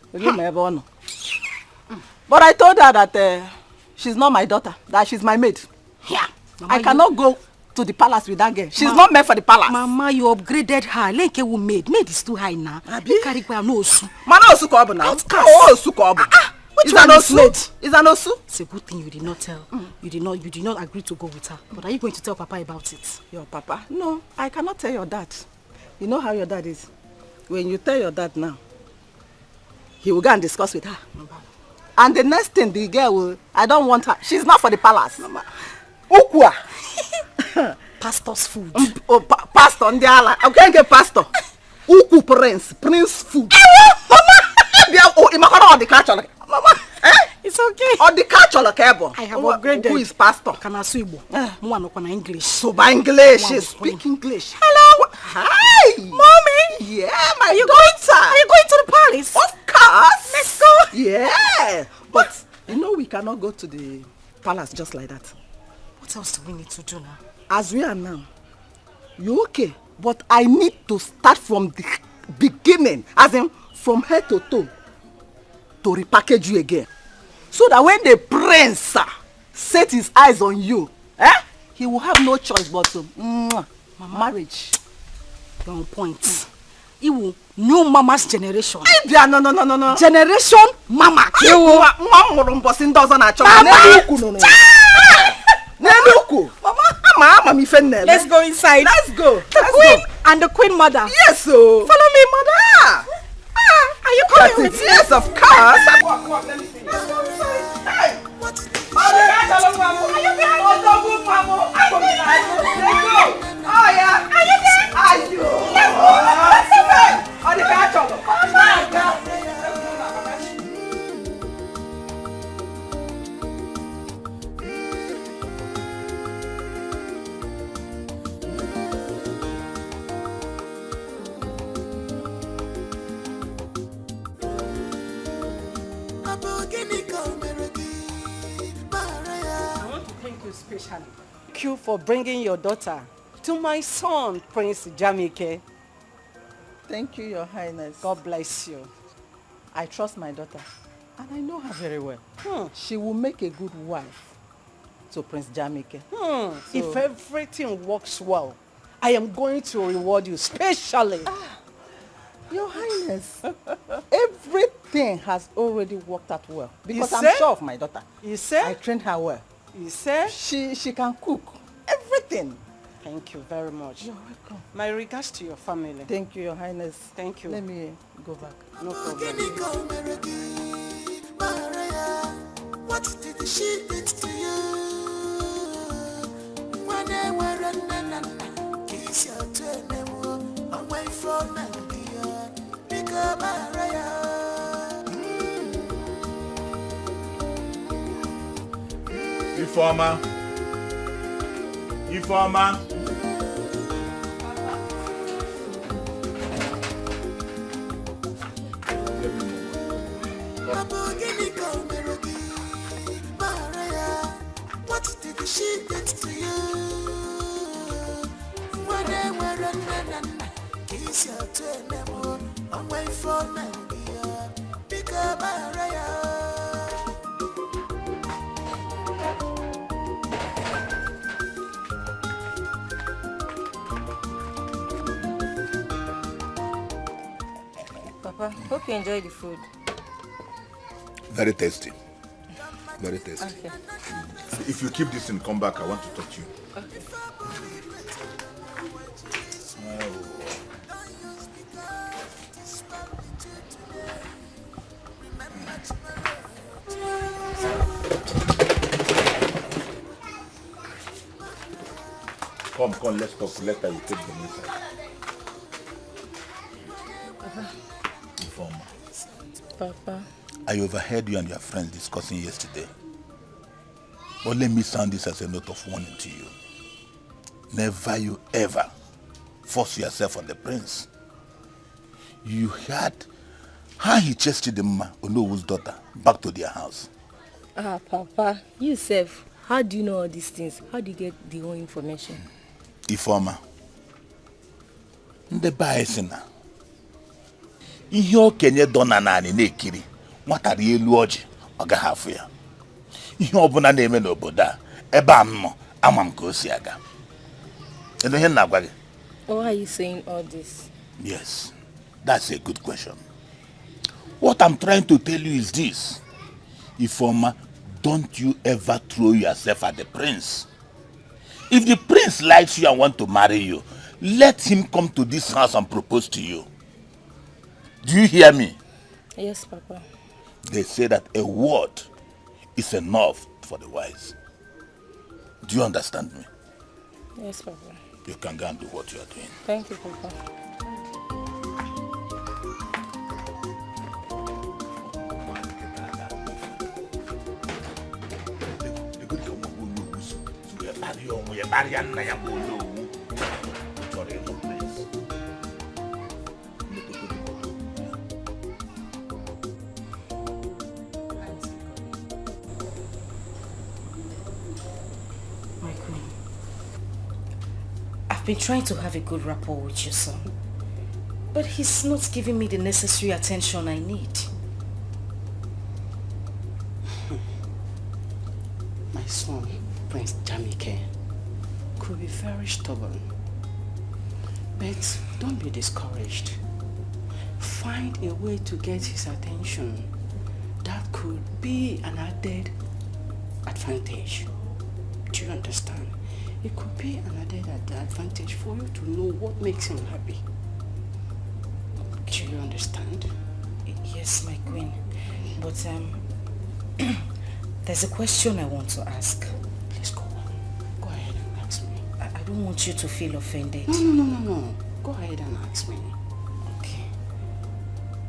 But I told her that she's not my daughter, that she's my maid. Yeah. Mama, I cannot go to the palace with that girl. She's not meant for the palace. Mama, you upgraded her. Lenke will maid. Maid is too high now. You carry no osu. Man, osu ko now. Oh, osu ko Which one is maid? Is an osu? It's a good thing you did not tell. You did not agree to go with her. But are you going to tell Papa about it? Your Papa? No, I cannot tell your dad. You know how your dad is. When you tell your dad now, he will go and discuss with her. And the next thing, the girl will, I don't want her. She's not for the palace. Mama. Ukwa. Pastor's food. Pastor, I can't get pastor. Uku prince food. Mama, it's okay. On the catch on the cable. I have upgraded. Who is pastor? Can I speak English? So by English, she speak English. Hello. Hi. Mommy. Yeah, my daughter. Are you going to the palace? Of course. Let's go. Yeah. But you know we cannot go to the palace just like that. What else do we need to do now? As we are now, you okay? But I need to start from the beginning, as in from head to toe, to repackage you again. So that when the prince set his eyes on you, he will have no choice but to marriage. You're on point. He will know Mama's generation. No. Generation Mama. Mama, let's go inside. Let's go. The queen and the queen mother. Yes, so. Follow me, mother. Are you coming with me? Yes, of course. Come on, let me see. Let's go inside. Hey. Are you behind? Oh, yeah. Are you there? Are you? Let's go. especially. Thank you for bringing your daughter to my son, Prince Jamike. Thank you, Your Highness. God bless you. I trust my daughter, and I know her very well. She will make a good wife to Prince Jamike. If everything works well, I am going to reward you specially. Your Highness, everything has already worked out well because I'm sure of my daughter. You say? I trained her well. You say? She can cook. Everything. Thank you very much. You're welcome. My regards to your family. Thank you, Your Highness. Thank you. Let me go back. No problem. What did she did to you? When they were running, kiss your turn, away from Nigeria, pick up Informer. Informer. What did she did to you? When they were running, kiss your turn, away from Nigeria, pick up Papa, hope you enjoy the food. Very tasty. Very tasty. Okay. If you keep this and come back, I want to talk to you. Okay. Come, let's talk. Later you take them inside. Papa. Informer. Papa. I overheard you and your friends discussing yesterday. But let me sound this as a note of warning to you. Never you ever force yourself on the prince. You heard how he chased Dima, Onowu's daughter, back to their house. Papa, you self, how do you know all these things? How do you get the whole information? Informer. Ndị ba esi na ihe okenye dọna naanị na-ekiri nwata rie elu ọjị ọ gaghị afụ ya. Ihe ọbụla na-eme n'obodo a ebe a m nọ ama m ka o si aga. Elu ihe na-agwa gị? Why are you saying all this? Yes, that's a good question. What I'm trying to tell you is this. Informer, don't you ever throw yourself at the prince. If the prince likes you and wants to marry you, let him come to this house and propose to you. Do you hear me? Yes, Papa. They say that a word is enough for the wise. Do you understand me? Yes, Papa. You can go and do what you are doing. Thank you, Papa. I've been trying to have a good rapport with your son, but he's not giving me the necessary attention I need. My son, Prince Jamike, could be very stubborn, but don't be discouraged. Find a way to get his attention. That could be an added advantage. Do you understand? It could be an added advantage for you to know what makes him happy. Do you understand? Yes, my queen. But there's a question I want to ask. Please go on. Go ahead and ask me. I don't want you to feel offended. No. Go ahead and ask me. Okay.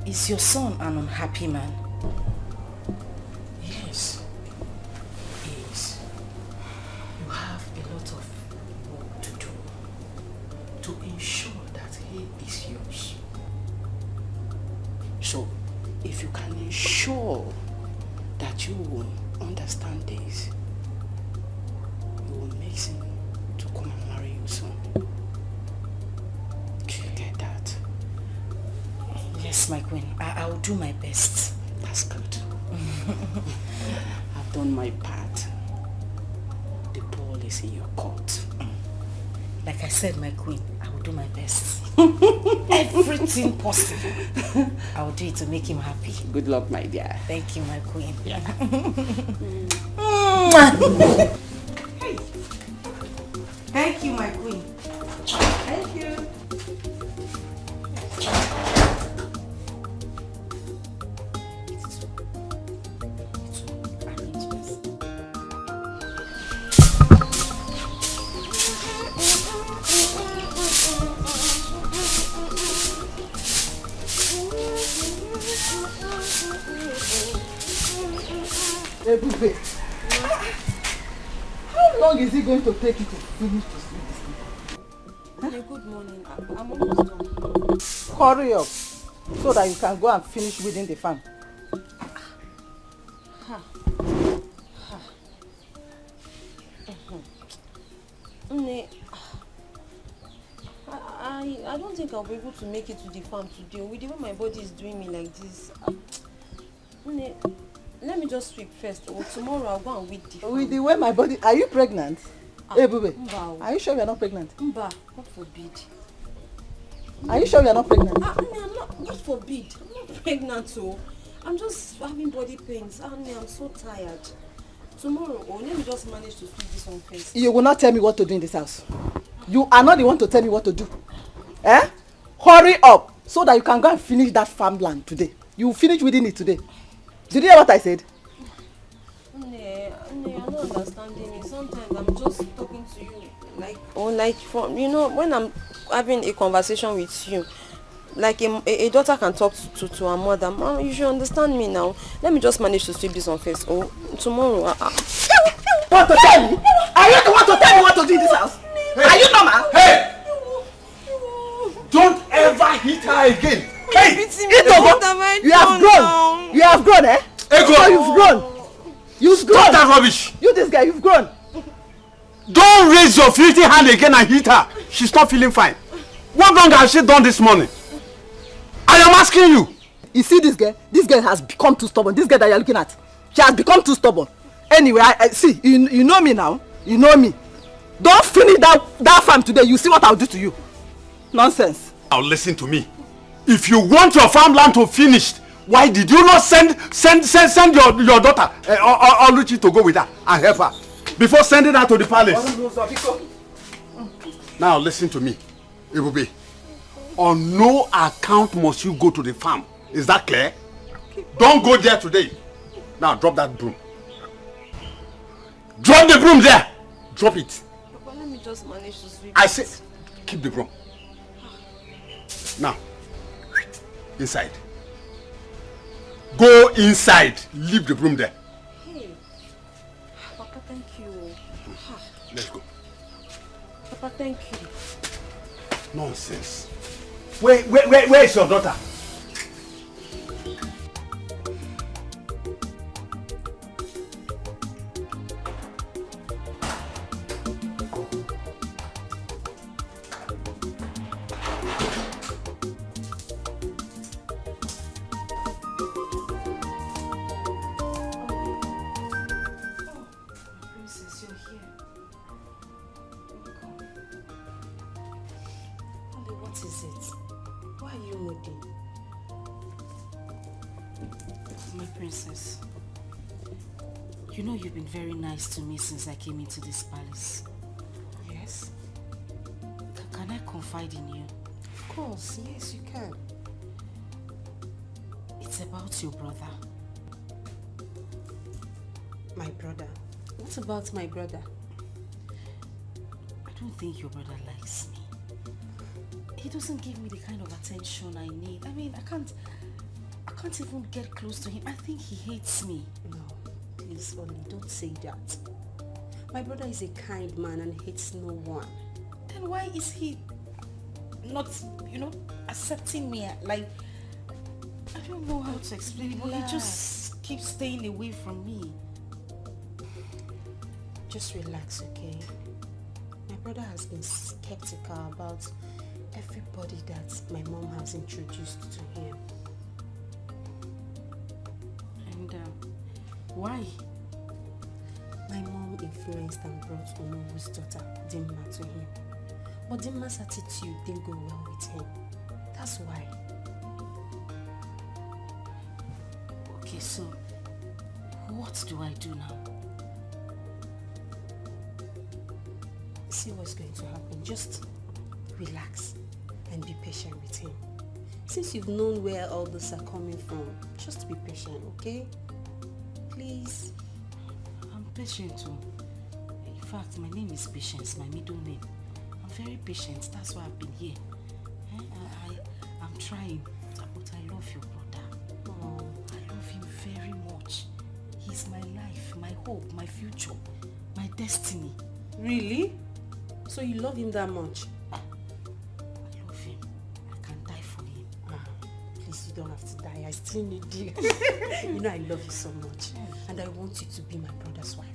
Is your son an unhappy man? Yes. He is. You have a lot of work to do to ensure that he is yours. So, if you can ensure that you will understand this, you will make him to come and marry you soon. Do you get that? Yes, my queen. I will do my best. That's good. I've done my part. The ball is in your court. Like I said, my queen, I will do my best. Everything possible. I will do it to make him happy. Good luck, my dear. Thank you, my queen. Yeah. Hey. Thank you, my queen. Thank you. Ebube, how long is it going to take you to finish this thing? Good morning. I'm almost done. Hurry up so that you can go and finish weeding the farm. I don't think I'll be able to make it to the farm today. With the way my body is doing me like this. Let me just sweep first. Or tomorrow I'll go and weed the farm. With the way my body... Are you pregnant? Ebube, Mba. are you sure you're not pregnant? Mba, God forbid. Are you sure you're not pregnant? I'm not, God forbid. I'm not pregnant, so I'm just having body pains. I'm so tired. Tomorrow, let me just manage to sweep this one first. You will not tell me what to do in this house. You are not the one to tell me what to do. Eh? Hurry up so that you can go and finish that farmland today. You will finish weeding it today. Did you hear what I said? You're not understanding me. Sometimes I'm just talking to you like from when I'm having a conversation with you, like a daughter can talk to her mother. Mom, you should understand me now. Let me just manage to sweep this one first. Oh, tomorrow. Want to tell me? Are you the one to tell me what to do in this house? Hey. Are you normal? Hey! Don't ever hit her again. Hey! You have grown. You have grown, eh? Ego! So you've grown. You've grown. Stop that rubbish. You this guy, you've grown. Don't raise your filthy hand again and hit her. She's not feeling fine. What wrong has she done this morning? I am asking you. You see this girl? This girl has become too stubborn. This girl that you're looking at, she has become too stubborn. Anyway, I see. You know me now. You know me. Don't finish that farm today. You see what I'll do to you. Nonsense. Now listen to me. If you want your farmland to finish, why did you not send your daughter Oluchi to go with her and help her before sending her to the palace? Now listen to me, Ebube. On no account must you go to the farm. Is that clear? Don't go there today. Now drop that broom. Drop the broom there. Drop it. Papa, let me just manage to sweep. I say, keep the broom. Now, inside. Go inside. Leave the broom there. Hey, Papa, thank you. Let's go. Papa, thank you. Nonsense. Where is your daughter? You know you've been very nice to me since I came into this palace. Yes? Can I confide in you? Of course, yes you can. It's about your brother. My brother? What about my brother? I don't think your brother likes me. He doesn't give me the kind of attention I need. I mean, I can't even get close to him. I think he hates me. No, please, Oli, don't say that. My brother is a kind man and hates no one. Then why is he not, accepting me? Like, I don't know how to explain it, but he just keeps staying away from me. Just relax, okay? My brother has been skeptical about everybody that my mom has introduced to him. And why? My mom influenced and brought Onobu's daughter, Dima, to him. But Dima's attitude didn't go well with him. That's why. Okay, so what do I do now? See what's going to happen. Just relax and be patient with him. Since you've known where all this are coming from, just be patient, okay? Please. I'm patient too. In fact, my name is Patience, my middle name. I'm very patient. That's why I've been here. I'm trying, but I love your brother. Oh, I love him very much. He's my life, my hope, my future, my destiny. Really? So you love him that much? I love him. I can die for him. Please, you don't have to die. I still need you. You know I love you so much. And I want you to be my brother's wife.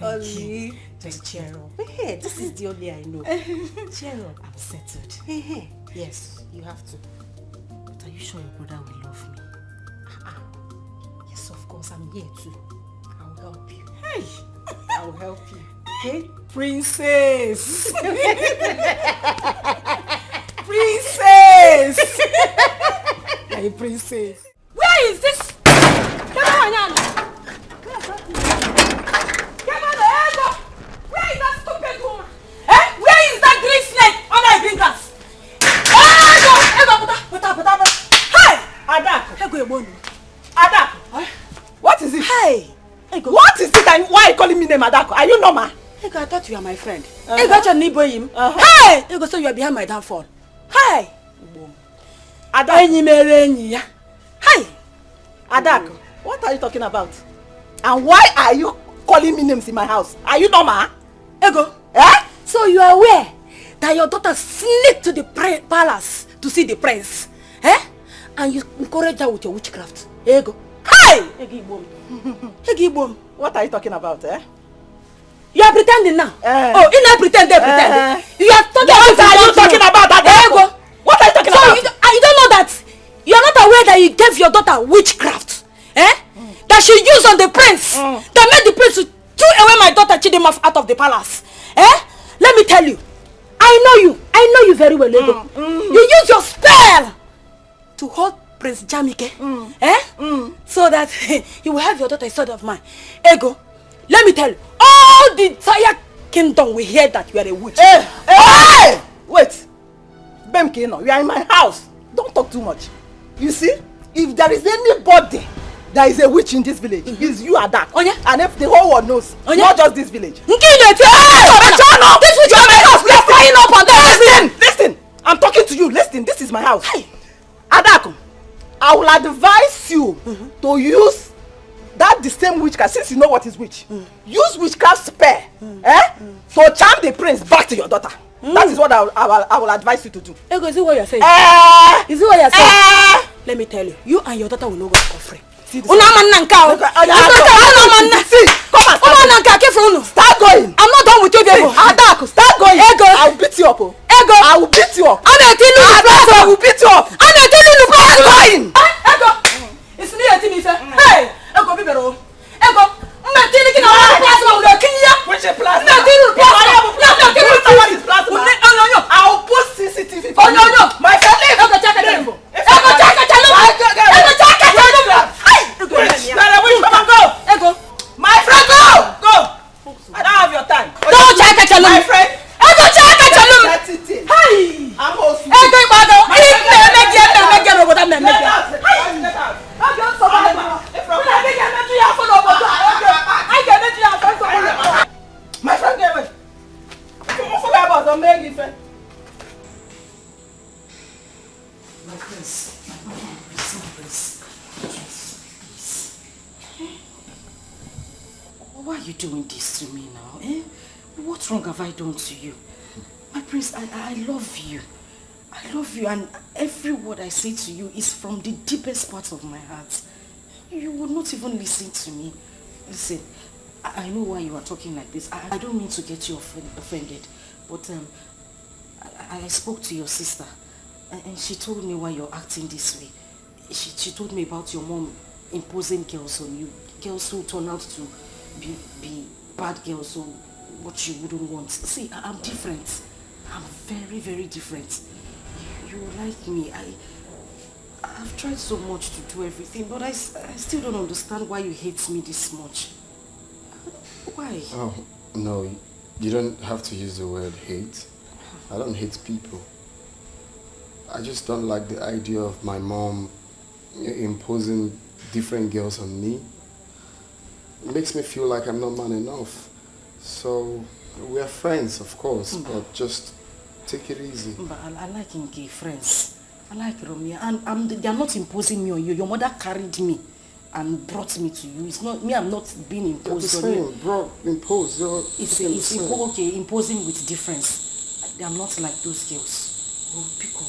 Only just cheer up. Hey, this is the only I know. Cheer up. I'm settled. Yes, you have to. But are you sure your brother will love me? Yes, of course. I'm here too. I'll help you. Hey! I'll help you. Okay? Princess! Princess! Hey, princess. Where is this? Where is that stupid woman? Where is that green snake under the green grass? Hey! Adak! Adak! What is it? Hey! What is it and why are you calling me name Adako? Are you normal? I thought you are my friend. I got your neighbor him. Hey! So you are behind my downfall. Hey! Adako! Hey! Adako, what are you talking about? And why are you calling me names in my house? Are you normal? Ego. So you are aware that your daughter sneaked to the palace to see the prince? And you encourage her with your witchcraft? Ego. Hey! Egibom. What are you talking about, You are pretending now. Oh, you not pretend, they pretend. You are talking what are you talking about? Ego. What are you talking about? You don't know that you are not aware that you gave your daughter witchcraft, that she used on the prince, that made the prince to throw away my daughter Chidima out of the palace. Let me tell you, I know you very well, Ego. You use your spell to hold Prince Jamike, so that you will have your daughter instead of mine. Ego, let me tell you, all the entire kingdom will hear that you are a witch. Hey! Wait. Bemkino, you are in my house. Don't talk too much. You see, if there is anybody that is a witch in this village, it's you, Adak. And if the whole world knows, not just this village. This witch is my house. We are flying up on that. Listen, I'm talking to you. Listen, this is my house. Adak, I will advise you to use that the same witchcraft, since you know what is witch. Use witchcraft spell, to charm the prince back to your daughter. That is what I will advise you to do. Ego, is it what you're saying? Is it what you're saying? Let me tell you, you and your daughter will not go for free. See, come on, start going. I'm not done with you, Ego. Adak, start going. Ego, I will beat you up. Ego, I will beat you up. I will beat you up. Start going. Ego, it's me and Timmy. Hey, Ego, Bibero. Ego, I will put CCTV. Oh no, my friend, go. My friend, go. I don't have your time. Don't check it, my friend. Hey, I'm also. My friend, get away. Don't forget about the main friend. My prince. Why are you doing this to me now? What wrong have I done to you? My prince, I love you. I love you, and every word I say to you is from the deepest part of my heart. You would not even listen to me. Listen, I know why you are talking like this. I don't mean to get you offended, but I spoke to your sister, and she told me why you're acting this way. She told me about your mom imposing girls on you, girls who turn out to be bad girls, or what you wouldn't want. See, I'm different. I'm very, very different. You like me. I've tried so much to do everything, but I still don't understand why you hate me this much. Why? Oh, no, you don't have to use the word hate. I don't hate people. I just don't like the idea of my mom imposing different girls on me. It makes me feel like I'm not man enough. So, we're friends, of course, but just take it easy. But I like gay friends. I like Romeo, and they are not imposing me on you. Your mother carried me and brought me to you. It's not me. I'm not being imposed on you. Imposed. It's okay. Imposing with difference. I'm not like those girls. Oh, Pico,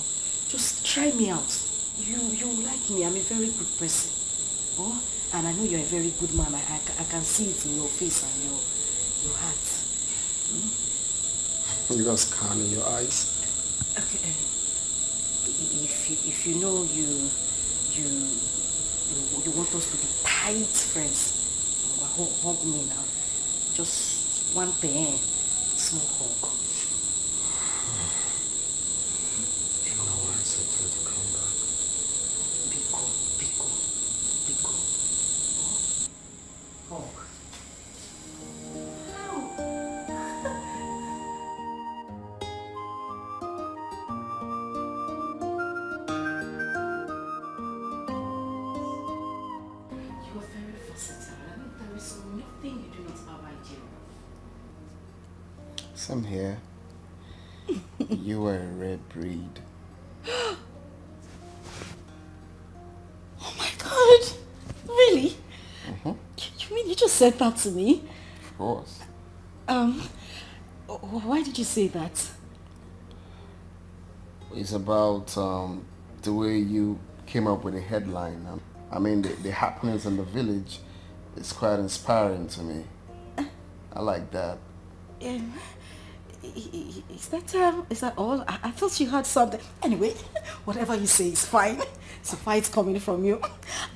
just try me out. You like me. I'm a very good person. Oh, and I know you're a very good man. I can see it in your face and your heart. You got scan in your eyes. Okay. If you know you want us to be tight friends, hug me now. Just one thing, small hug. You know why I said to come back. Biko. Hug. Some here. You were a rare breed. Oh my God! Really? You mean you just said that to me? Of course. Why did you say that? It's about the way you came up with a headline. I mean, the happenings in the village is quite inspiring to me. I like that. Is that all? I thought you had something. Anyway, whatever you say is fine. So far it's coming from you.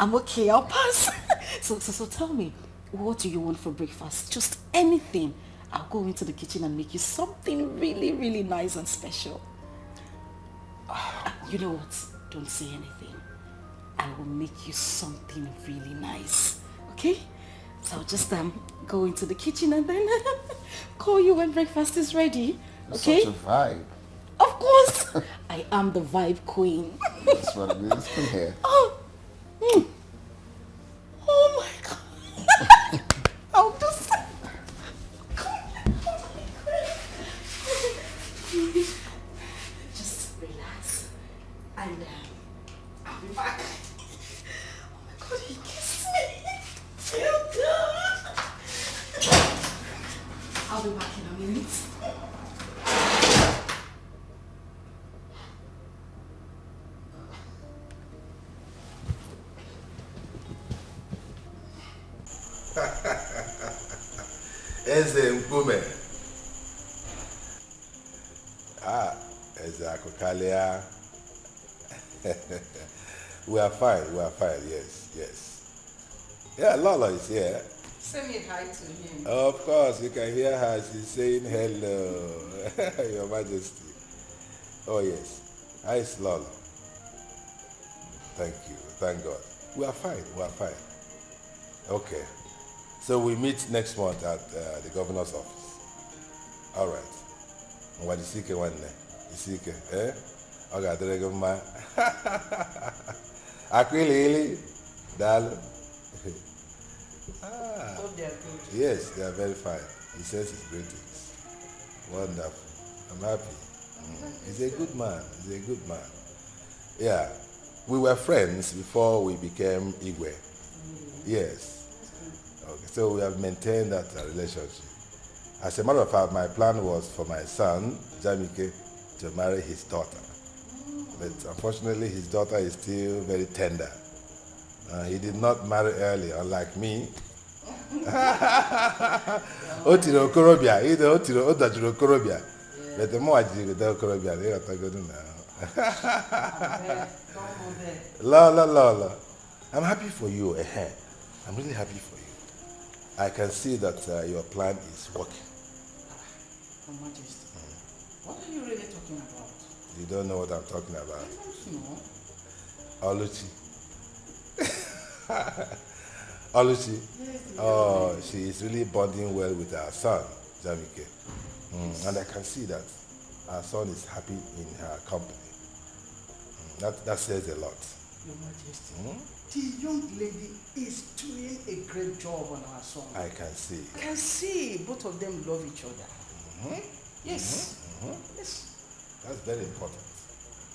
I'm okay, I'll pass. So tell me, what do you want for breakfast? Just anything. I'll go into the kitchen and make you something really, really nice and special. You know what? Don't say anything. I will make you something really nice. Okay? So I'll just go into the kitchen and then call you when breakfast is ready. Okay? Such a vibe. Of course. I am the vibe queen. That's what it is. Come here. Oh my God. I'll just... Just relax. And I'll be back. Oh my God, he kissed me. Feel good. I'll be back in a minute. Eze Mkume. Eze Akokalia. We are fine, yes. Yeah, Lola is here. Say me hi to him. Of course, you can hear her. She's saying hello, Your Majesty. Oh yes, hi, it's Lola. Thank you, thank God. We are fine. Okay, so we meet next month at the governor's office. All right. Wazico one day. Isike, eh? Okay, there you go, ma. Akwili, darling. Hope they are good. Yes, they are very fine. He says his greetings. Wonderful. I'm happy. He's a good man. Yeah. We were friends before we became Igwe. Yes. Okay. So we have maintained that relationship. As a matter of fact, my plan was for my son, Jamike, to marry his daughter. But unfortunately, his daughter is still very tender. He did not marry early, unlike me. Otiro Korobia, either Otiro Odajuro Korobia. But the more I did with Korobia, they are going now. La. I'm happy for you. I'm really happy for you. I can see that your plan is working. Your Majesty, what are you really talking about? You don't know what I'm talking about. I don't know. Oluchi. Oluchi. Oh, she is really bonding well with our son, Jamike. And I can see that our son is happy in her company. That says a lot. Your Majesty, the young lady is doing a great job on our son. I can see. I can see both of them love each other. Yes. Yes. That's very important.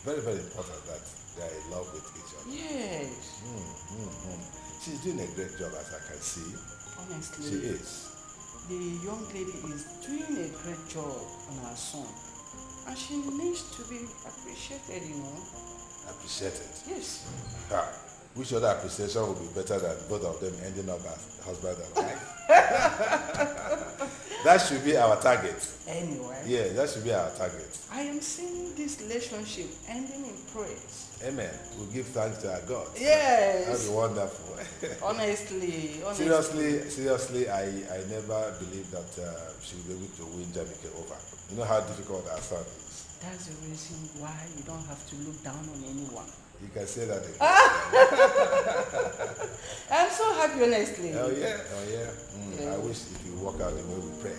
Very, very important that they are in love with each other. Yes. She's doing a great job, as I can see. Honestly. She is. The young lady is doing a great job on our son. And she needs to be appreciated, you know. Appreciated? Yes. Which other appreciation would be better than both of them ending up as husband and wife? That should be our target. Anyway. Yeah, that should be our target. I am seeing this relationship ending in praise. Amen. We'll give thanks to our God. Yes. That'd be wonderful. Honestly. Seriously, I never believed that she would be able to win Jamike over. You know how difficult our son is. That's the reason why you don't have to look down on anyone. You can say that again. I'm so happy, honestly. Oh yeah. I wish it would work out the way we pray.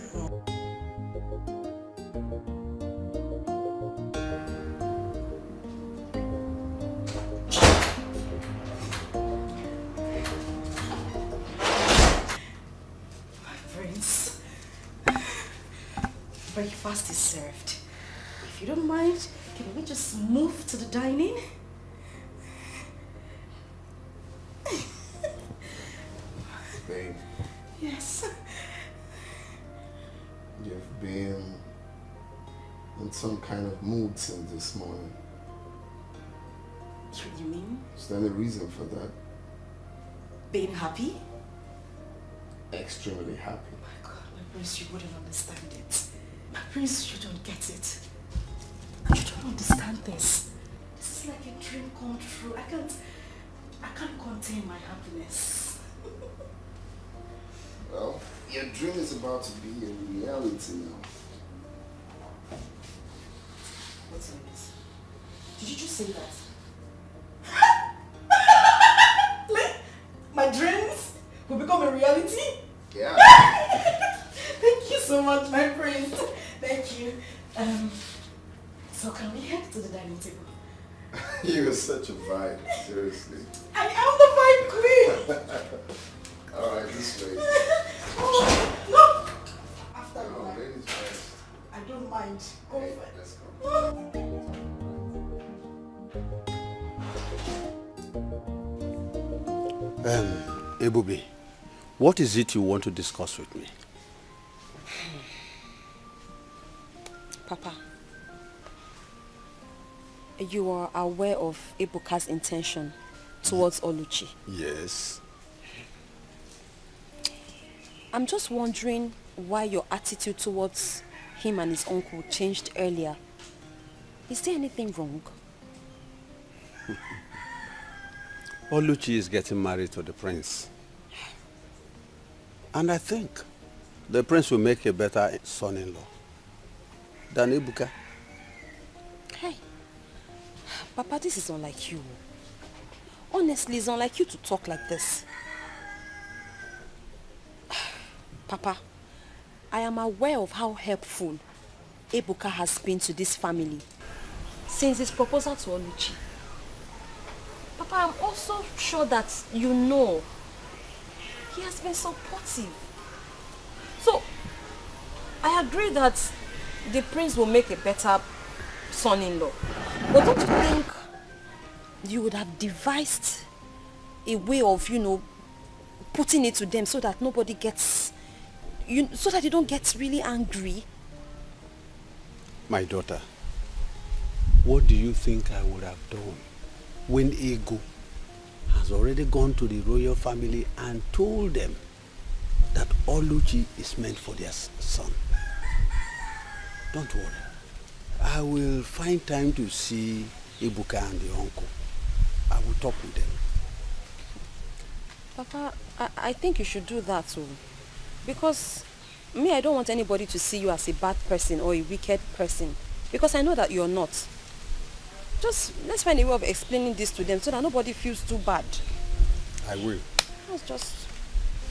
My friends, breakfast is served. If you don't mind, can we just move to the dining? Babe, Yes. you've been in some kind of mood since this morning. What do you mean? Is there any reason for that? Being happy? Extremely happy. My God, my prince, you wouldn't understand it. My prince, you don't get it. You don't understand this. This is like a dream come true. I can't contain my happiness. Well, your dream is about to be a reality now. What's it? Did you just say that? My dreams will become a reality? Yeah. Thank you so much, my prince. Thank you. So can we head to the dining table? You're such a vibe, seriously. I am the vibe queen. Alright, this way. Oh, no. After No, ladies first. I don't mind. Go Hey, for it. let's go. Ebubi, what is it you want to discuss with me? Papa, you are aware of Ebuka's intention towards Oluchi. Yes. I'm just wondering why your attitude towards him and his uncle changed earlier. Is there anything wrong? Oluchi is getting married to the prince. And I think the prince will make a better son-in-law than Ebuka. Hey, Papa, this is unlike you. Honestly, it's unlike you to talk like this. Papa, I am aware of how helpful Ebuka has been to this family since his proposal to Oluchi. Papa, I'm also sure that you know he has been supportive. So, I agree that the prince will make a better son-in-law. But don't you think you would have devised a way of, putting it to them so that nobody gets, so that you don't get really angry? My daughter, what do you think I would have done when Ego has already gone to the royal family and told them that Oluchi is meant for their son. Don't worry. I will find time to see Ibuka and the uncle. I will talk with them. Papa, I think you should do that too. Because me, I don't want anybody to see you as a bad person or a wicked person. Because I know that you're not. Just let's find a way of explaining this to them so that nobody feels too bad. I will. That's just...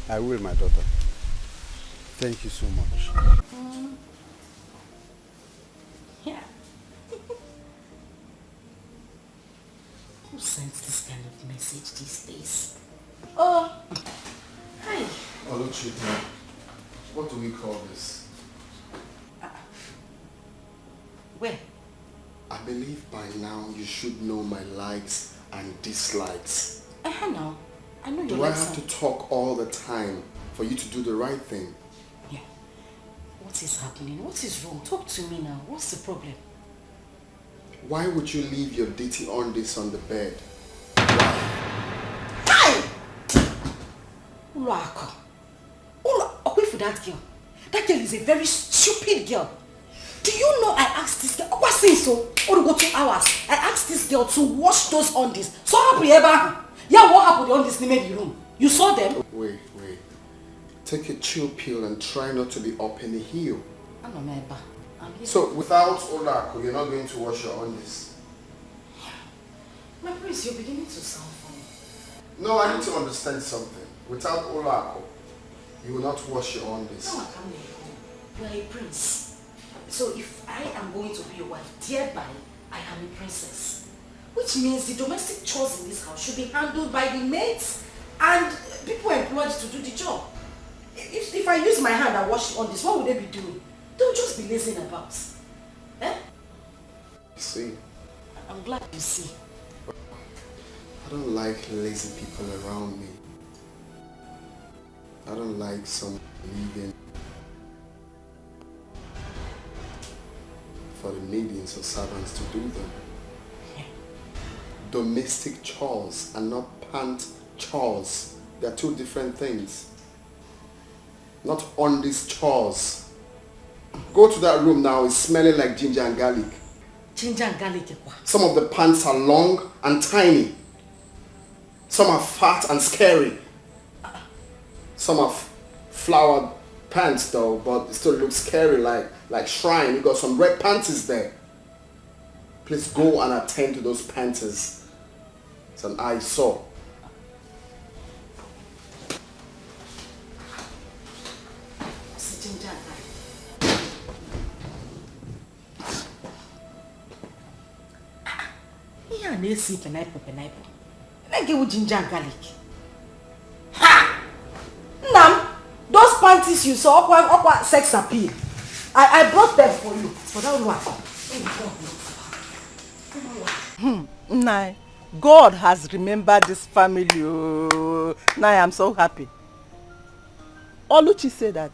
I will, my daughter. Thank you so much. Yeah. Who sends this kind of message these days? Oh, hi. Oluchi, what do we call this? Where? I believe by now you should know my likes and dislikes. Now. I know you Do I have to talk all the time for you to do the right thing? Yeah. What is happening? What is wrong? Talk to me now. What's the problem? Why would you leave your dirty undies on the bed? Uluako. Away for that girl. That girl is a very stupid girl. Do you know I asked this girl, what say so? Or go 2 hours. I asked this girl to wash those undies. So happy ever. Yeah, what happened on this in the room? You saw them? Wait. Take a chill pill and try not to be up in the heel. I'm a member. So without Olako, you're not going to wash your undies? My prince, you're beginning to sound funny. No, I need to understand something. Without Olako, you will not wash your undies. No, I can't be. You are a prince. So if I am going to be your wife, thereby I am a princess. Which means the domestic chores in this house should be handled by the maids and people employed to do the job. If I use my hand and wash on this, what would they be doing? They'll just be lazing about. Eh? See? I'm glad you see. I don't like lazy people around me. I don't like someone leaving for the maidens or servants to do them. Domestic chores and not pant chores. They're 2 different things. Not on these chores. Go to that room now, it's smelling like ginger and garlic. Ginger and garlic? Some of the pants are long and tiny. Some are fat and scary. Some are flowered pants though, but it still looks scary like shrine. You got some red panties there. Please go and attend to those panties. It's an eyesore. Ginger and garlic. Yeah, they see pineapple. Like it with ginger and garlic. Ha! Nam, those panties you saw, aqua sex appeal. I brought them for you. For that one. Nah, God has remembered this family. Oh. Nah, I'm so happy. Oluchi said that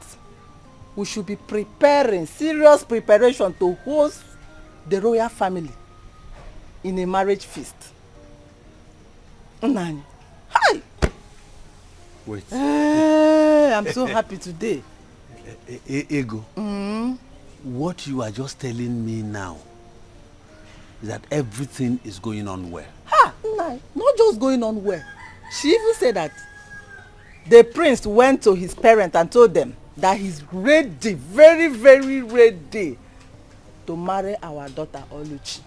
we should be preparing, serious preparation to host the royal family in a marriage feast. Nah. Hi! Wait. I'm so happy today. Ego, what you are just telling me now is that everything is going on well. Ha! Nah, not just going on well. She even said that the prince went to his parents and told them that he's ready, very, very ready to marry our daughter Oluchi.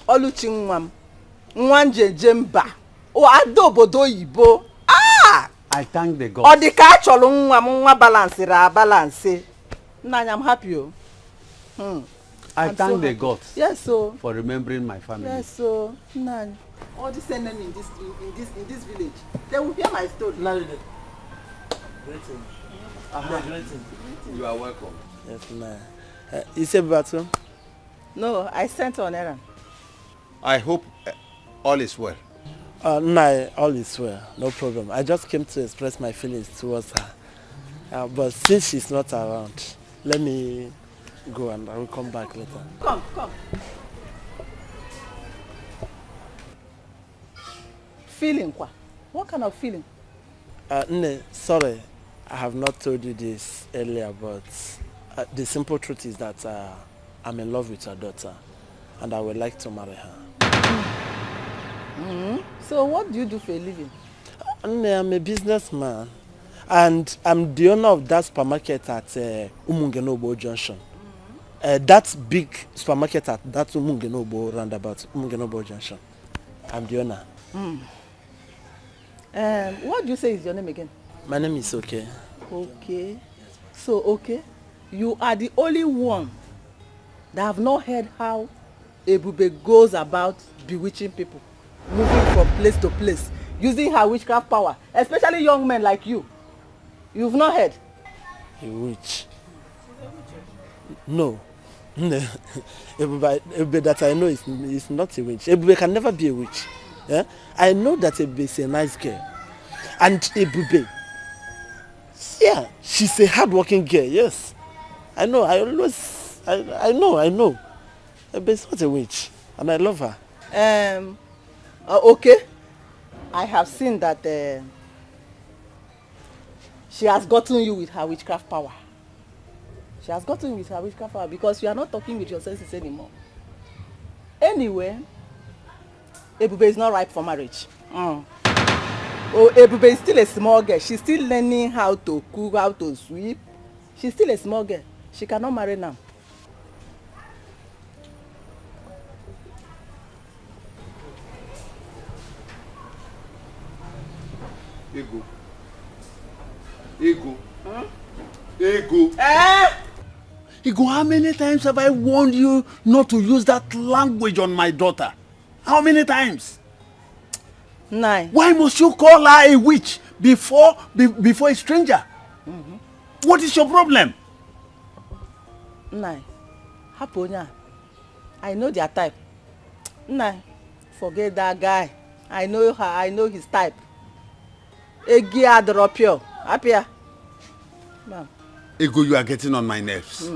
Oluchi Nwam. Nwanje Jemba. O adobodo yibo. Ah! I thank the God. Odika cholo nwa balance ra balance. Nanya, I'm happy. I thank the God. Yes, so. For remembering my family. Yes, so. Nanya. All these enemy in this village, they will hear my story. Greetings. You are welcome. Yes, ma'am. You said Batu? No, I sent on errand. I hope all is well. No, all is well. No problem. I just came to express my feelings towards her. But since she's not around, let me go and I will come back later. Come. Feeling kwa? What kind of feeling? Nne, sorry, I have not told you this earlier, but the simple truth is that I'm in love with her daughter, and I would like to marry her. So what do you do for a living? Nne, I'm a businessman, and I'm the owner of that supermarket at Umungenobo Junction. That big supermarket at that Umungenobo roundabout, Umungenobo Junction. I'm the owner. What do you say is your name again? My name is Okay. Okay. So, okay, you are the only one that have not heard how Ebube goes about bewitching people, moving from place to place, using her witchcraft power, especially young men like you. You've not heard? A witch? No. Ebube that I know is not a witch. Ebube can never be a witch. Yeah? I know that Ebube is a nice girl. And Ebube, yeah, she's a hard-working girl, yes. I know, I know. Ebube is not a witch. And I love her. Okay. I have seen that she has gotten you with her witchcraft power. She has gotten you with her witchcraft power because you are not talking with your senses anymore. Anyway, Ebube is not ripe for marriage. Oh, Ebube is still a small girl. She's still learning how to cook, how to sweep. She's still a small girl. She cannot marry now. Ego. Ego. Ego. Ego, how many times have I warned you not to use that language on my daughter? How many times? 9. Why must you call her a witch before a stranger? What is your problem? 9. Haponya. I know their type. 9. Forget that guy. I know her. I know his type. Egia Dropio. Apia. Ma'am. Ego, you are getting on my nerves.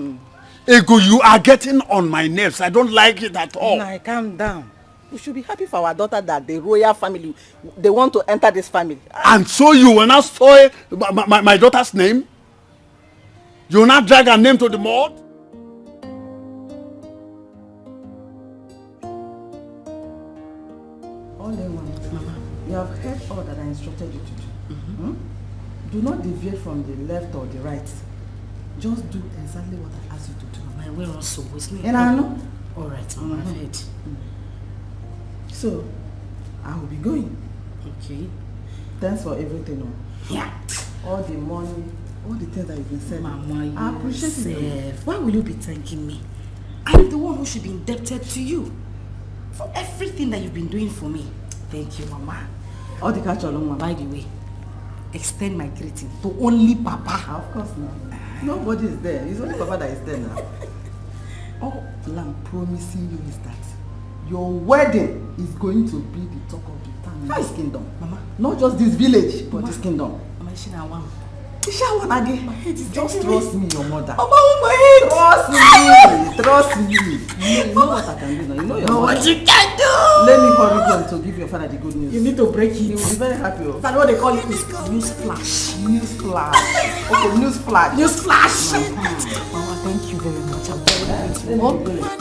Ego, you are getting on my nerves. I don't like it at all. Nah, calm down. We should be happy for our daughter that the royal family, they want to enter this family. And so you will not spoil my daughter's name? You will not drag her name to the mud? All in one. Mama, you have heard all that I instructed you to do. Do not deviate from the left or the right. Just do exactly what I asked you to do. My way also was me. And I know. All right, Mama, I've heard. So, I will be going. Okay. Thanks for everything. Yeah. All the money, all the things that you've been saying. Mama, I appreciate it. Why will you be thanking me? I'm the one who should be indebted to you for everything that you've been doing for me. Thank you, Mama. All the catch along. By the way, extend my greeting to only Papa. Of course not. Nobody is there. It's only Papa that is there now. All I'm promising you is that your wedding is going to be the talk of the town in this kingdom. Mama. Not just this village, but this kingdom. Mama, Just trust me, your mother. Mama, my head. Trust me. You know what I can do now. You know your mother. What you can do. Let me hurry home to give your father the good news. You need to break it. He will be very happy. That's what they call it. News flash. News flash. Okay, news flash. News flash. Mama, thank you very much. I'm very grateful.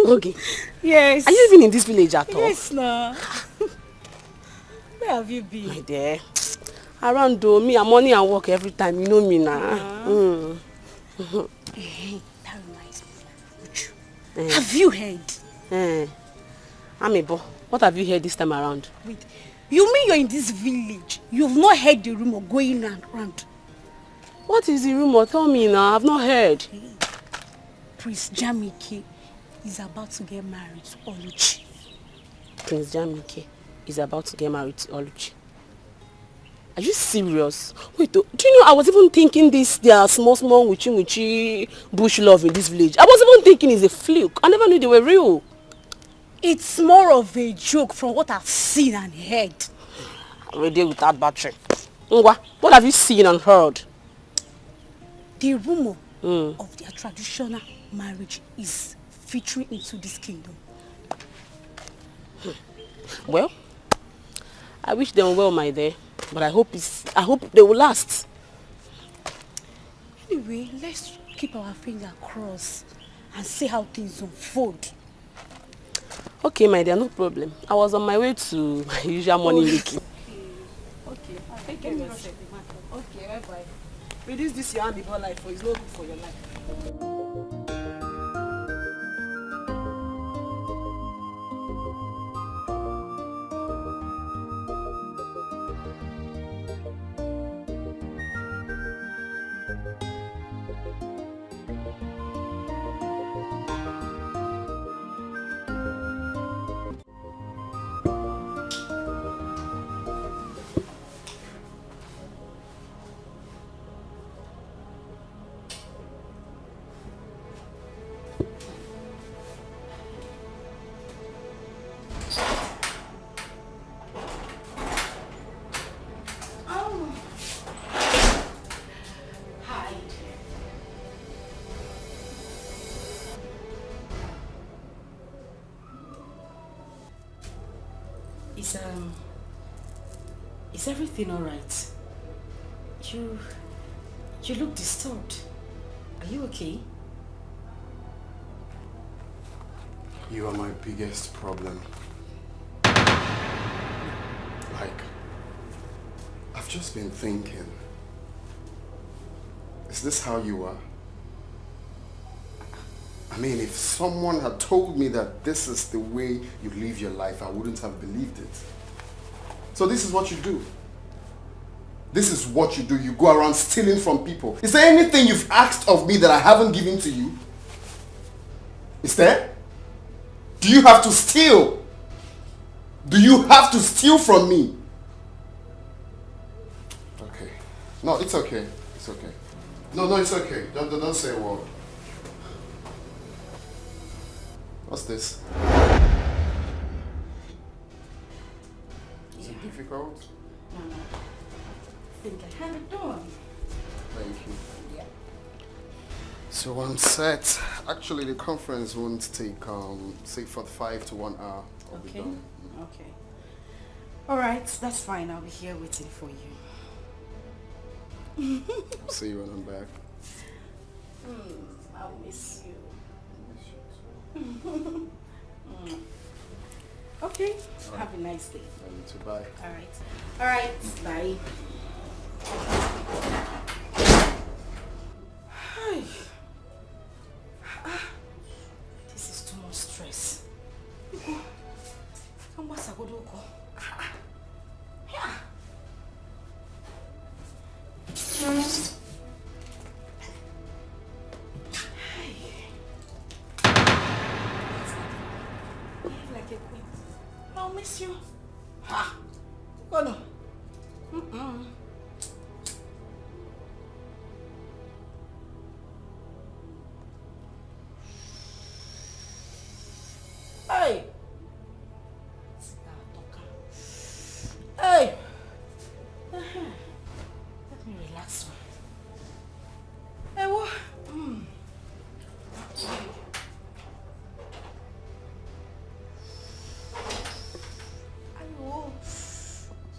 Okay. Yes. Are you even in this village at all? Yes, no. Where have you been? My dear. Around though, me and money and work every time. You know me now. That reminds me. Have you heard? Amebo, what have you heard this time around? Wait. You mean you're in this village? You've not heard the rumor going around? What is the rumor? Tell me now. I've not heard. Prince Jamike is about to get married to Oluchi. Prince Jamike is about to get married to Oluchi. Are you serious? Wait, do you know I was even thinking they are small witchy bush love in this village. I was even thinking it's a fluke. I never knew they were real. It's more of a joke from what I've seen and heard. I'm deal with that battery. Ngwa, what have you seen and heard? The rumor of their traditional marriage is filtering into this kingdom. Well, I wish them well, my dear. But I hope they will last. Anyway, let's keep our fingers crossed and see how things unfold. Okay, my dear, no problem. I was on my way to my usual morning making. Okay, I'll take care of yourself. Okay, bye-bye. Reduce this your hand before life, for it's not good for your life. Is everything all right? You look disturbed. Are you okay? You are my biggest problem. Like, I've just been thinking, is this how you are? I mean, if someone had told me that this is the way you live your life, I wouldn't have believed it. So this is what you do. This is what you do. You go around stealing from people. Is there anything you've asked of me that I haven't given to you? Is there? Do you have to steal? Do you have to steal from me? Okay. No, it's okay. It's okay. No, it's okay. Don't say a word. What's this? Is it difficult? No. I think I have it done. Thank you. Yeah. So on set, actually the conference won't take say 45 to 1 hour. I'll be done. Okay. All right, that's fine. I'll be here waiting for you. I'll see you when I'm back. I'll miss you. Okay. Right. Have a nice day. You too. Bye. All right. Bye. This is too much stress. I'll miss you. Oh no. Hey. Hey. Let me relax. Hey, what?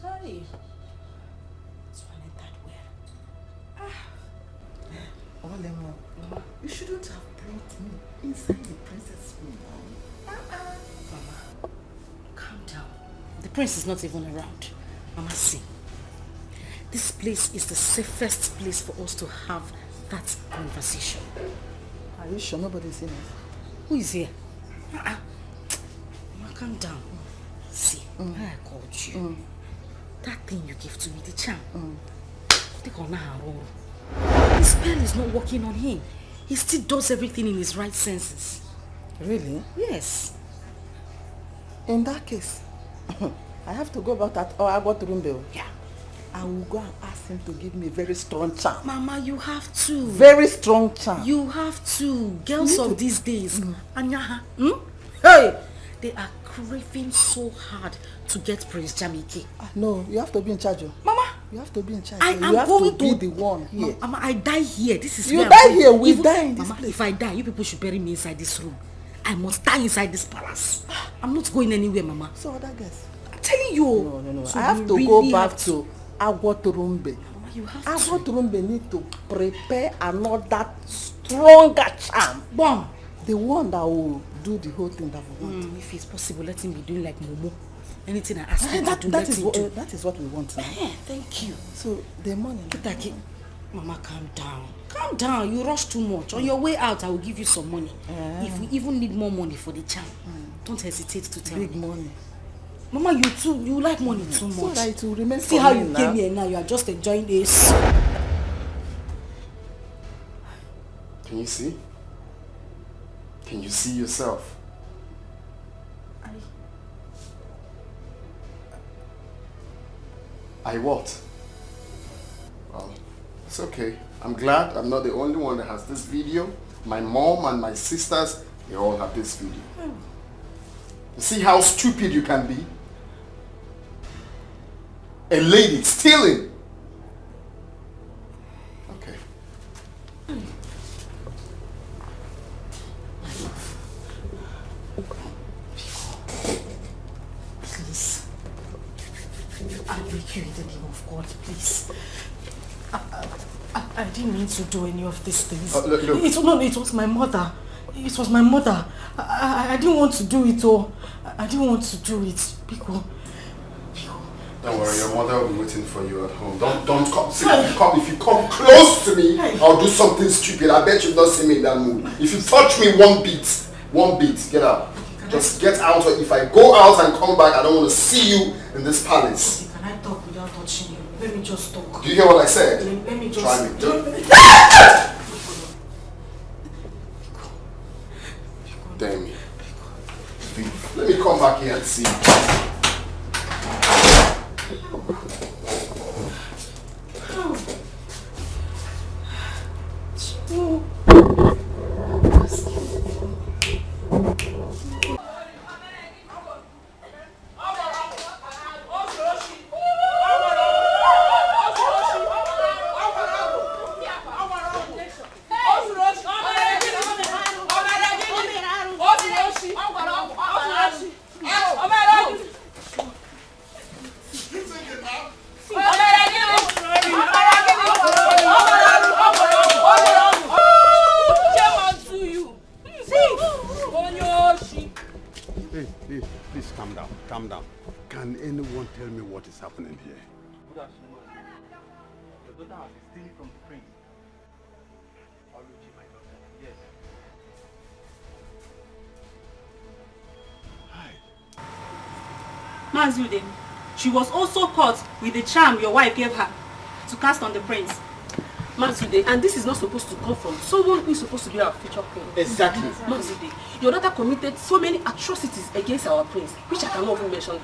Hey. This one ain't that well. Olemo, you shouldn't have brought me inside the princess room. Mama, calm down. The prince is not even around. Mama, see. This place is the safest place for us to have that conversation. Are you sure nobody's in it? Who is here? Mama, calm down. See, when I called you, that thing you gave to me, the charm, the spell is not working on him. He still does everything in his right senses. Really? Yes. In that case, I have to go about that or I got to room bill. Yeah. I will go and ask him to give me a very strong charm. Mama, you have to. Very strong charm. You have to. Girls of these days, Anyaha, Hey! they are craving so hard to get Prince Jamike. No, you have to be in charge. Mama, you have to be in charge. I you am have going to be the one here. Mama, I die here. This is You where die I'm going. here, we Even- die in this Mama, place. if I die, you people should bury me inside this room. I must die inside this palace. I'm not going anywhere, Mama. So other guys. I'm telling you. No. So I have you to really go back have to Agwoturumbe. You have Agwoturumbe need to prepare another stronger charm. Bomb. The one that will do the whole thing that we want. If it's possible, let him be doing like Momo. Anything I ask him to do, that let is him what, do. that is what we want now. Thank you. So the money. Mama, calm down. Calm down. You rush too much. On your way out, I will give you some money. If we even need more money for the charm, don't hesitate to tell me. Big money. Mama, you too. You like money too much. So that it will remain See for how me you now. came here now. You are just enjoying this. Can you see? Can you see yourself? I what? Well, it's okay. I'm glad I'm not the only one that has this video. My mom and my sisters, they all have this video. You see how stupid you can be? A lady stealing. Okay. Please. I beg you in the name of God, please. I didn't mean to do any of these things. Look. It was my mother. It was my mother. I didn't want to do it, I didn't want to do it. Because... Don't worry, your mother will be waiting for you at home. Don't come. See, if you come close to me, I'll do something stupid. I bet you've not seen me in that mood. If you touch me one beat, get out. Just get out. If I go out and come back, I don't want to see you in this palace. Can I talk without touching you? Let me just talk. Do you hear what I said? Let me just... Try me. Damn it. Let me come back here and see you. Hey, please calm down. Can anyone tell me what is happening here? Good afternoon. Your daughter has been stealing from the prince. Oluchi, my daughter. Yes. Mazude, she was also caught with the charm your wife gave her to cast on the prince. Mazude, and this is not supposed to come from someone who is supposed to be our future queen. Exactly. Mazude, your daughter committed so many atrocities against our prince, which I cannot even mention here.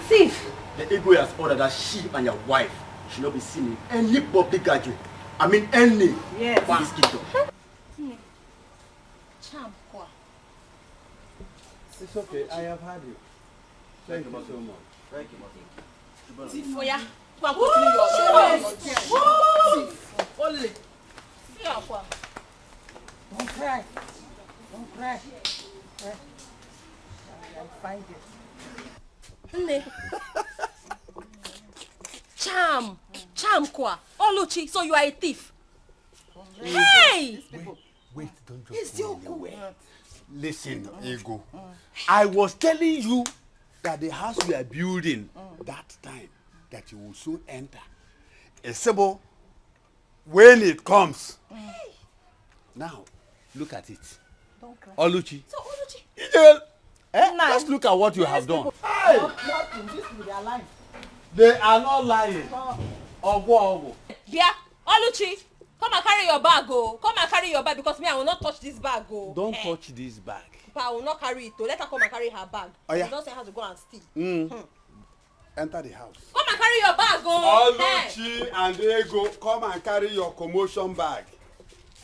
Thief. The ego has ordered that she and your wife should not be seen in any public gathering. I mean any. Yes. This kingdom. It's okay, I have had you. Thank you so much. Thank you, Thief for ya. Only. Don't cry. Don't cry. I'll find it. Charm kwa. Oluchi, so you are a thief. Hey! Wait, don't just go anywhere. Listen, Ego. I was telling you that the house we are building that time that you will soon enter. Esebo, when it comes. Now, look at it. Don't cry. Oluchi. So Oluchi. Just look at what you have done. Hey! Nothing. This will be alive. They are not lying. Ogo. Bia, Oluchi, come and carry your bag, oh. Come and carry your bag because me, I will not touch this bag, oh. Don't touch this bag. I will not carry it. To let her come and carry her bag. Oh, yeah. You don't say how to go and steal. Enter the house. Come and carry your bag, oh. Oluchi and Ego, come and carry your commotion bag.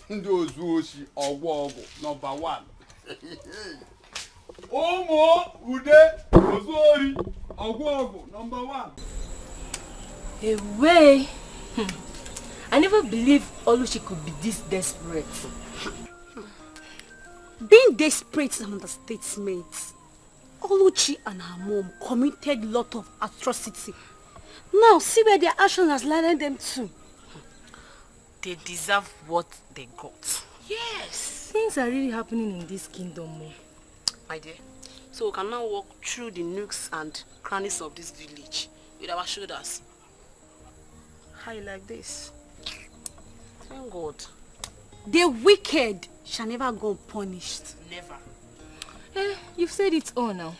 Those Ozuoshi Owogo, number 1. Omo Ude Ozori Owogo, number 1. Away. I never believed Oluchi could be this desperate. Being desperate is an understatement. Oluchi and her mom committed a lot of atrocity. Now see where their action has led them to. They deserve what they got. Yes. Things are really happening in this kingdom, My dear, so we can now walk through the nooks and crannies of this village with our shoulders high like this. Thank God. The wicked shall never go unpunished. Never. You've said it all now.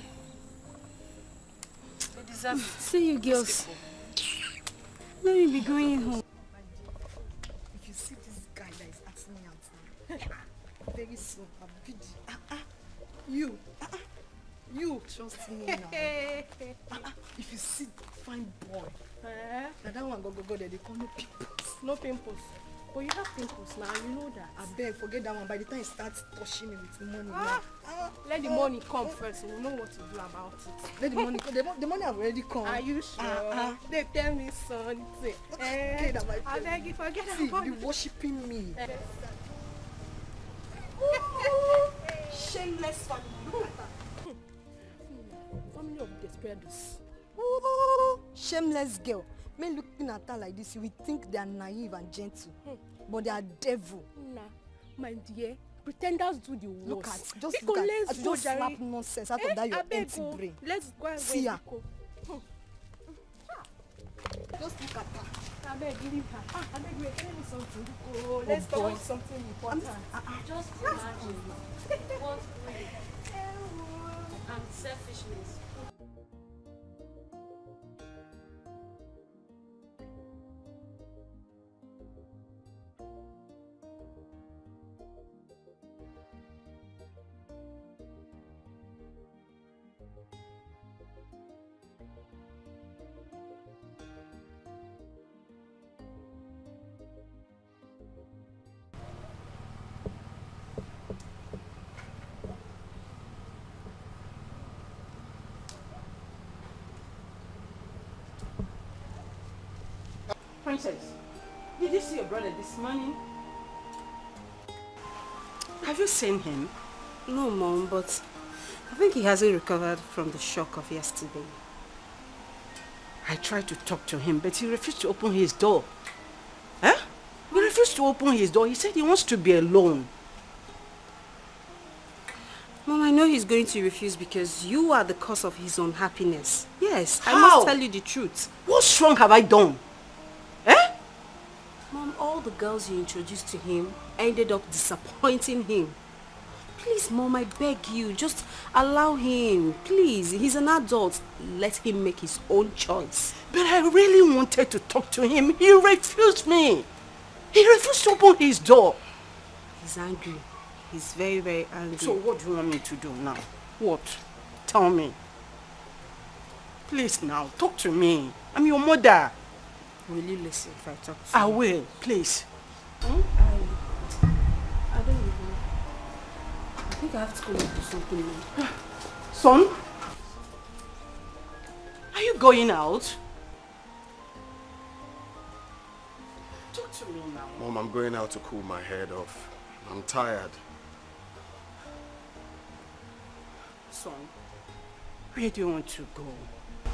They deserve it. See you girls. Let me be going home. If you see this guy that is asking me out now, very soon I'll be you. You trust me now. If you see fine boy, that one go there, they call no pimples. No pimples. But you have pimples now, you know that. I beg, forget that one. By the time he starts touching me with money, let the money come first, we'll know what to do about it. Let the money come. The money have already come. Are you sure? They tell me something. I beg you, forget about it. You're worshipping me. Shameless family. Look at that. Family of desperados. Shameless girl. Men looking at her like this, you would think they are naive and gentle. But they are devil. Nah, my dear. Pretenders do the worst. Look at, just slap nonsense out of that your empty brain. Let's go and see her. Just look at her. I beg, leave her. I beg, wait, tell me something. Oh, let's talk about something important. Just imagine what greed and selfishness. Princess, did you see your brother this morning? Have you seen him? No, Mom, but I think he hasn't recovered from the shock of yesterday. I tried to talk to him, but he refused to open his door. Huh? He refused to open his door. He said he wants to be alone. Mom, I know he's going to refuse because you are the cause of his unhappiness. Yes, How? I must tell you the truth. What wrong have I done? Mom, all the girls you introduced to him ended up disappointing him. Please, Mom, I beg you, just allow him. Please, he's an adult. Let him make his own choice. But I really wanted to talk to him. He refused me. He refused to open his door. He's angry. He's very, very angry. So what do you want me to do now? What? Tell me. Please now, talk to me. I'm your mother. Will you listen if I talk to you? I will, please. I don't even know. I think I have to go and do something now. Son? Are you going out? Talk to me now. Mom, I'm going out to cool my head off. I'm tired. Son, where do you want to go? I'm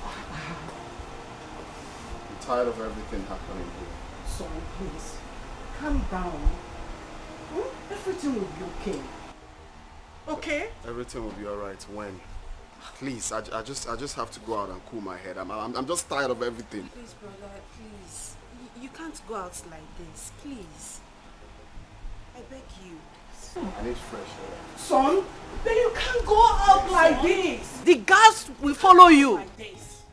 tired of everything happening here. Son, please, calm down. Everything will be okay. Okay? Everything will be alright when? Please, I just have to go out and cool my head. I'm just tired of everything. Please, brother, please. You can't go out like this, please. I beg you. I need fresh air. Son, then you can't go out like this. The guards will follow you. Like this.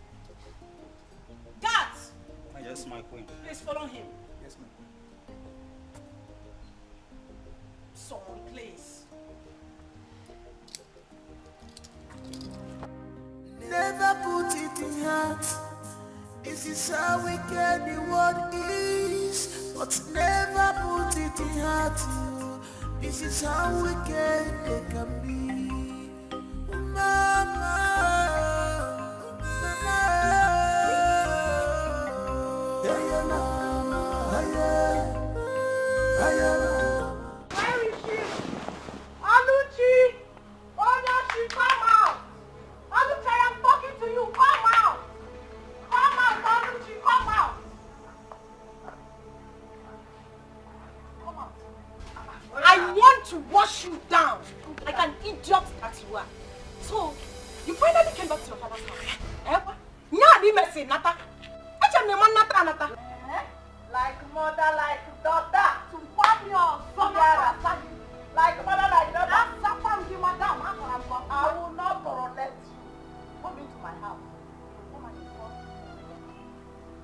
Guards! Yes, my queen. Please follow him. Yes, ma'am. Son, please. This is how wicked the world is, but never put it in heart. This is how wicked they can be. Mama, Where is she? Oluchi! Oh no, she come out! Oluchi, I am talking to you, come out! Come out, Oluchi, come out! Come out. I want to wash you down like an idiot that you are. So, you finally came back to your father's house. Nyadi messy, Nata. Nata. Like mother, like daughter. To warn your son. Like mother, like daughter. I will not tolerate you. Come into my house. Come and inform me.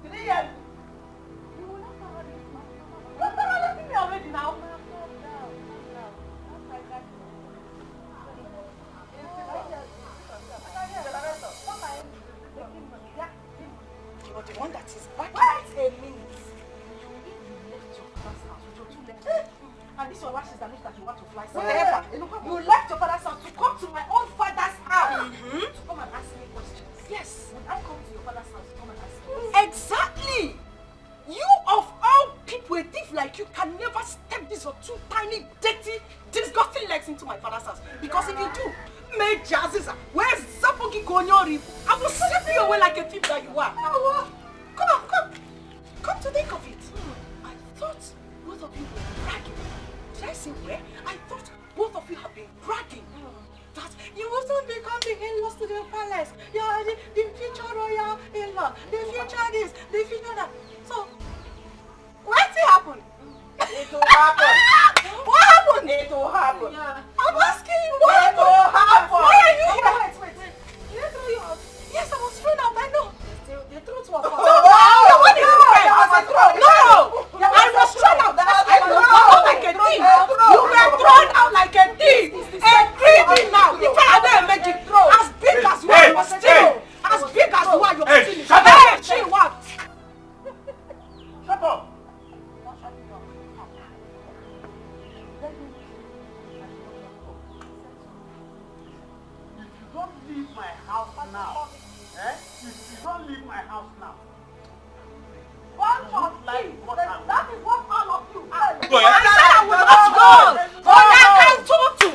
Did you hear me? You will not tolerate me. You're tolerating me already now. You're the one that is back. Wait a minute. You left your father's house with your 2 legs. And this is what is the news that you want to fly. Whatever. You left your father's house to come to my own father's house. To come and ask me questions. Yes. When I come to your father's house to come and ask you. Exactly. You of all people, a thief like you can never step these your 2 tiny, dirty, disgusting legs into my father's house. Because if you do, where's Zapogi Konyori? I will slap you away like a thief that you are. Come on, come. Come to think of it. I thought both of you were bragging. Did I say where? I thought both of you have been bragging. That you will soon become the in-laws to the palace. You are the future royal in-law. The future this, the future that. So, what will happen? It will happen. What happened? It will happen. Yeah. I'm asking you what happened? It will happen. Why are you here? Wait. Did I throw you out? Yes, I was thrown out. I know. The truth was false. No, what is it? No! I was thrown out. I was thrown out like a thief. You were thrown out like a thief. A greedy now. You can't imagine. As big as you are, you're still. As big as you are, you're still. Shut up! She what? Shut up! Leave my house now. If you don't leave my house now, that is what all of you are. I will not go. I told you.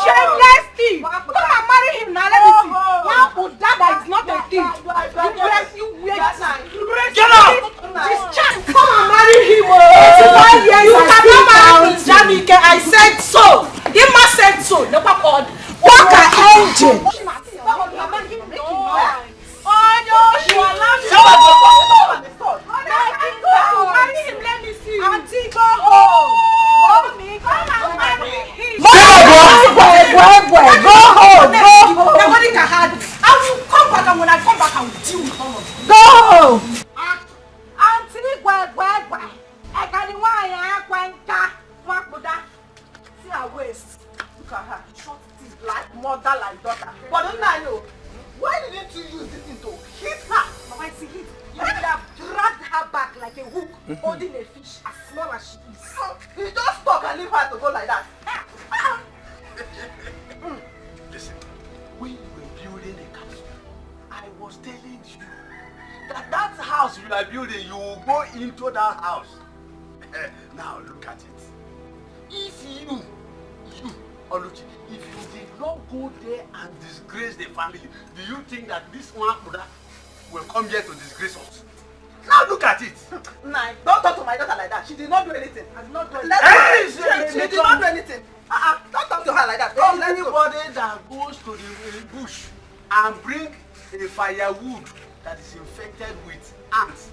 Shameless thief. Come and marry him now. Let me see. Now Udada is not a thief. You wait. Get up. This child, come and marry him. You cannot marry Prince Jamike. I said so. Dima said so. Never called. Walk an engine. Auntie, go home. Mommy, come and marry him. Go home. Nobody can hide me. I will come back, and when I come back, I will deal with all of you. Go home. Auntie, why? I can't see her waist. Look at her. Short teeth like mother, like daughter. But don't I know? Why didn't you use this thing to hit her? Mama, see hit. You would have dragged her back like a hook, holding a fish as small as she is. You just stop and leave her to go like that. Listen, when you were building the castle, I was telling you that house you are building, you will go into that house. Now look at it. If you, Oluchi, if you did not go there and disgrace the family, do you think that this one will come here to disgrace us? Now look at it. Nah, don't talk to my daughter like that. She did not do anything. I did not do anything. She did not do anything. Don't talk to her like that. Anybody that goes to the bush and bring a firewood that is infected with ants,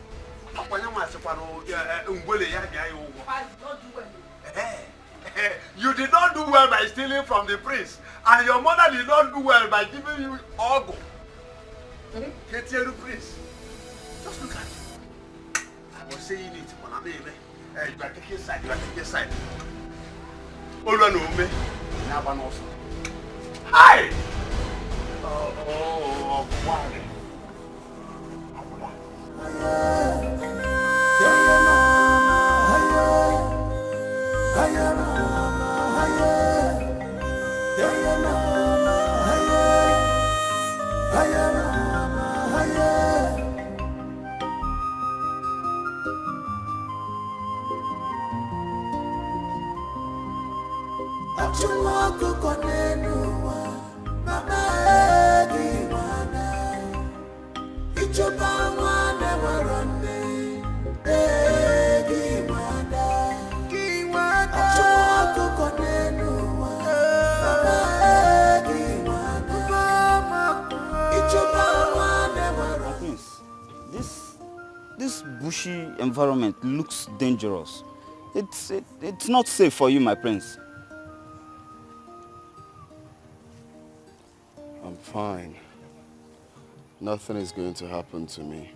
I did not do anything. You did not do well by stealing from the prince, and your mother did not do well by giving you ogo. Get here, the prince. Just look at it. I was saying it, but I'm you are taking side. You are taking side. All you know me. Now one also. Hi. Oh, wow. This bushy environment looks dangerous. It's not safe for you, my prince. I'm fine. Nothing is going to happen to me.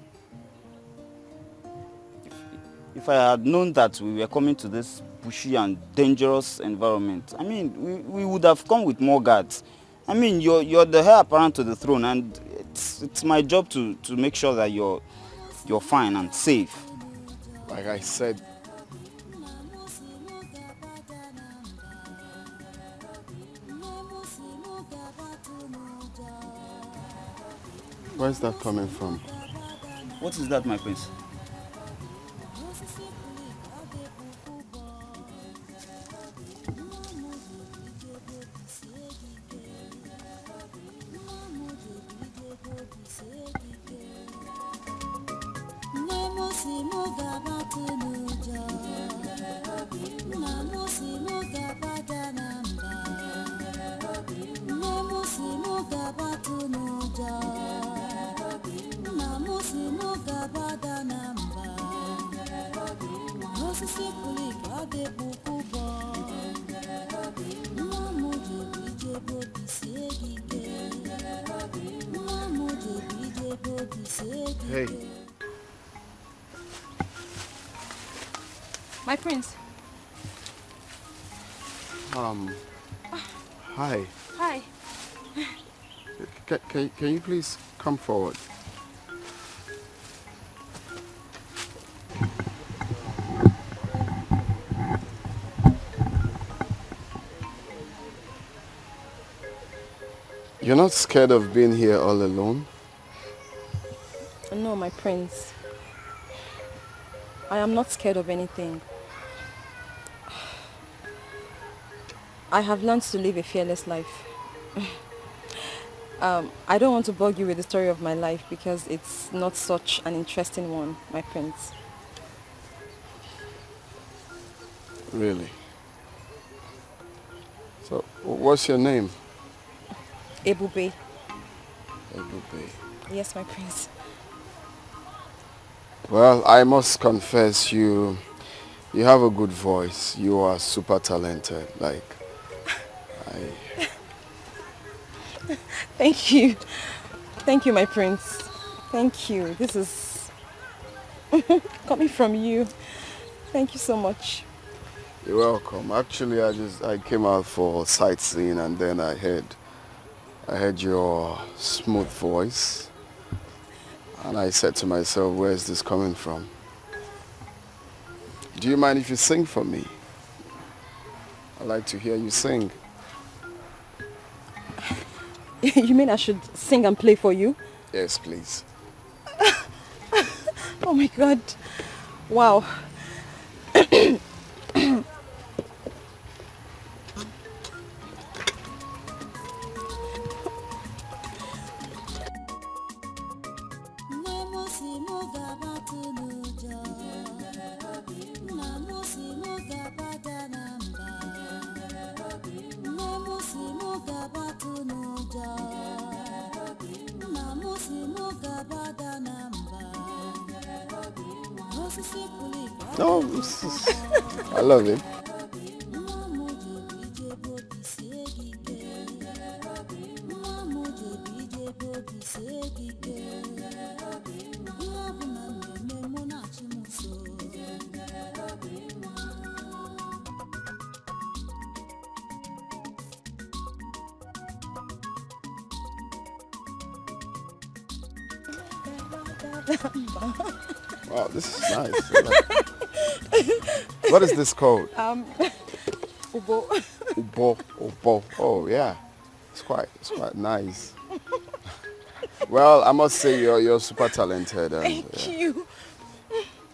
If I had known that we were coming to this bushy and dangerous environment, I mean, we would have come with more guards. I mean, you're the heir apparent to the throne, and it's my job to make sure that you're fine and safe. Like I said, where's that coming from? What is that, my prince? Hey. My prince. Hi. Hi. Can you please come forward? You're not scared of being here all alone? No, my prince. I am not scared of anything. I have learned to live a fearless life. I don't want to bug you with the story of my life because it's not such an interesting one, my prince. Really? So, what's your name? Ebube. Ebube. Yes, my prince. Well, I must confess you have a good voice. You are super talented. Thank you. Thank you, my prince. Thank you. This is coming from you. Thank you so much. You're welcome. Actually, I came out for sightseeing and then I heard your smooth voice. And I said to myself, where is this coming from? Do you mind if you sing for me? I'd like to hear you sing. You mean I should sing and play for you? Yes, please. Oh my God. Wow. No, I love it. Wow, this is nice. What is this called? Ubo. Ubo. Oh yeah, it's quite nice. Well, I must say you're super talented. Thank you.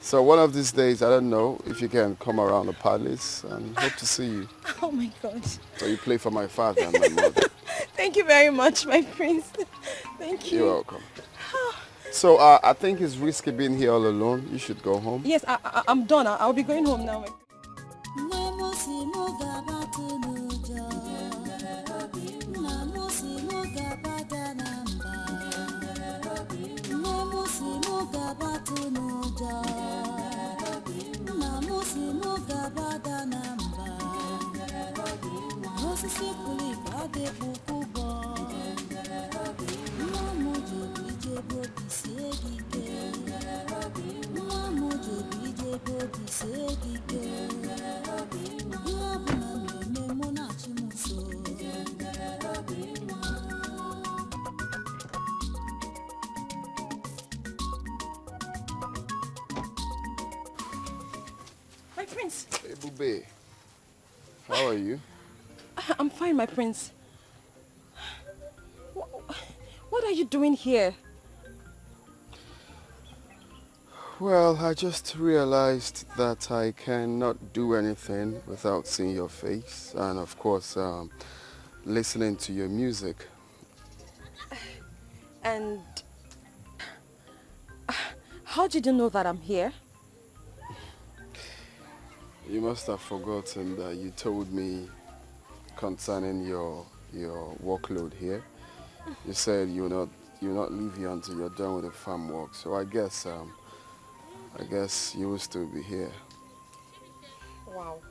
So one of these days, I don't know if you can come around the palace and hope to see you. Oh my gosh. So you play for my father and my mother. Thank you very much, my prince. Thank you. You're welcome. So I think it's risky being here all alone. You should go home. Yes, I'm done. I'll be going home now. My prince. Hey, Bube. How are you? I'm fine, my prince. What are you doing here? Well, I just realized that I cannot do anything without seeing your face and, of course, listening to your music. And how did you know that I'm here? You must have forgotten that you told me concerning your workload here. You said you'll not leave here until you're done with the farm work. So I guess you will still be here. Wow.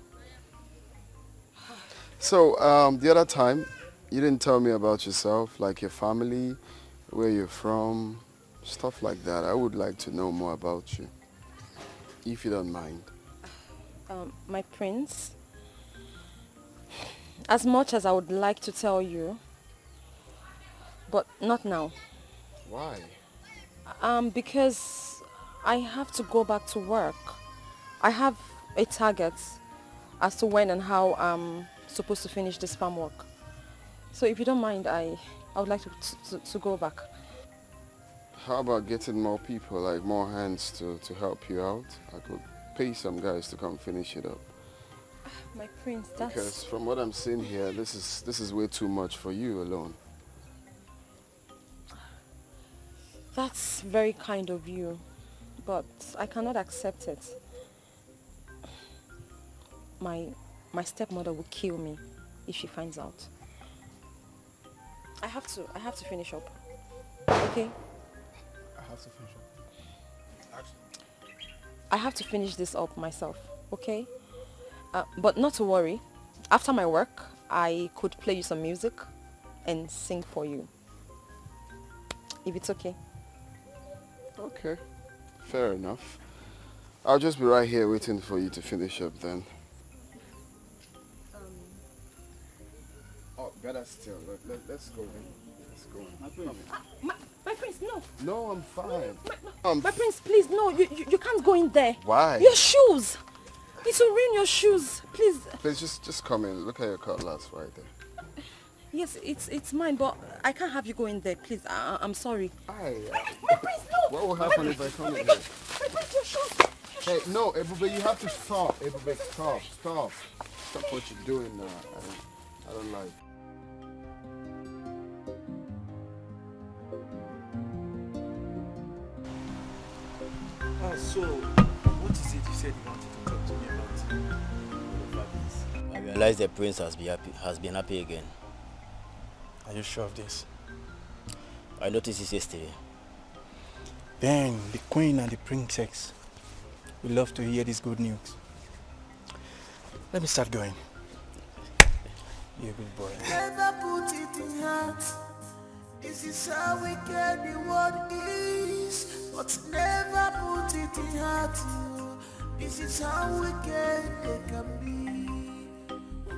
So the other time, you didn't tell me about yourself, like your family, where you're from, stuff like that. I would like to know more about you, if you don't mind. My prince, as much as I would like to tell you, but not now. Why? Because I have to go back to work. I have a target as to when and how I'm supposed to finish this farm work. So if you don't mind, I would like to go back. How about getting more people, like more hands to help you out? I could pay some guys to come finish it up. My prince, that's... Because from what I'm seeing here, this is way too much for you alone. That's very kind of you, but I cannot accept it. My stepmother will kill me if she finds out. I have to finish up. Okay? I have to finish up. I have to finish this up myself, okay? But not to worry. After my work, I could play you some music and sing for you. If it's okay. Okay, fair enough. I'll just be right here waiting for you to finish up then. Oh, better still. Let's go then. Let's go. My prince, no. No, I'm fine. My prince, please, no. You can't go in there. Why? Your shoes. It will ruin your shoes. Please. Please just come in. Look at your cutlass right there. Yes, it's mine, but I can't have you go in there, please. I'm sorry. My prince, no. What will happen if I come in there? My prince, your shoes. Hey, no, Ebube, you have to stop. Ebube, stop. Stop what you're doing now. I don't like. So, what is it you said you wanted to talk to me about? I realize the prince has been happy again. Are you sure of this? I noticed this yesterday. Then the queen and the princess will love to hear this good news. Let me start going. You're a good boy. Never put it in heart. This is how wicked the world is. But never put it in heart. This is how wicked they can be.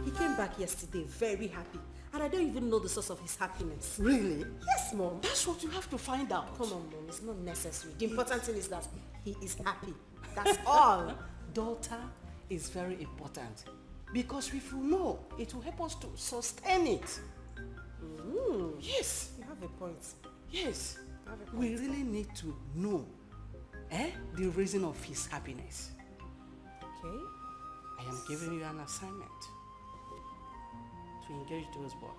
He came back yesterday very happy. And I don't even know the source of his happiness. Really? Yes, Mom. That's what you have to find out. Come on, Mom. It's not necessary. The important thing is that he is happy. That's all. Daughter is very important. Because if you know, it will help us to sustain it. Yes. You have a point. Yes. We really need to know the reason of his happiness. Okay. I am giving you an assignment to engage those boys.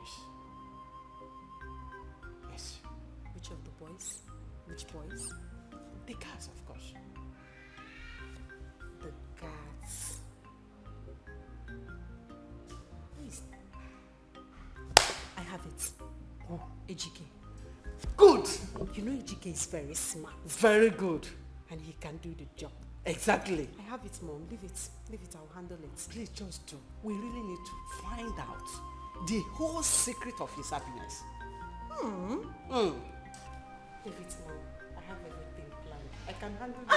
Yes. Which of the boys? Which boys? The cats, of course. The cats. Please. I have it. Oh. Ejike. Good. You know Ejike is very smart. Very good. And he can do the job. Exactly. I have it, Mom. Leave it. Leave it. I'll handle it. Please just do. We really need to find out the whole secret of his happiness. Leave it, Mom. I have everything planned. I can handle it.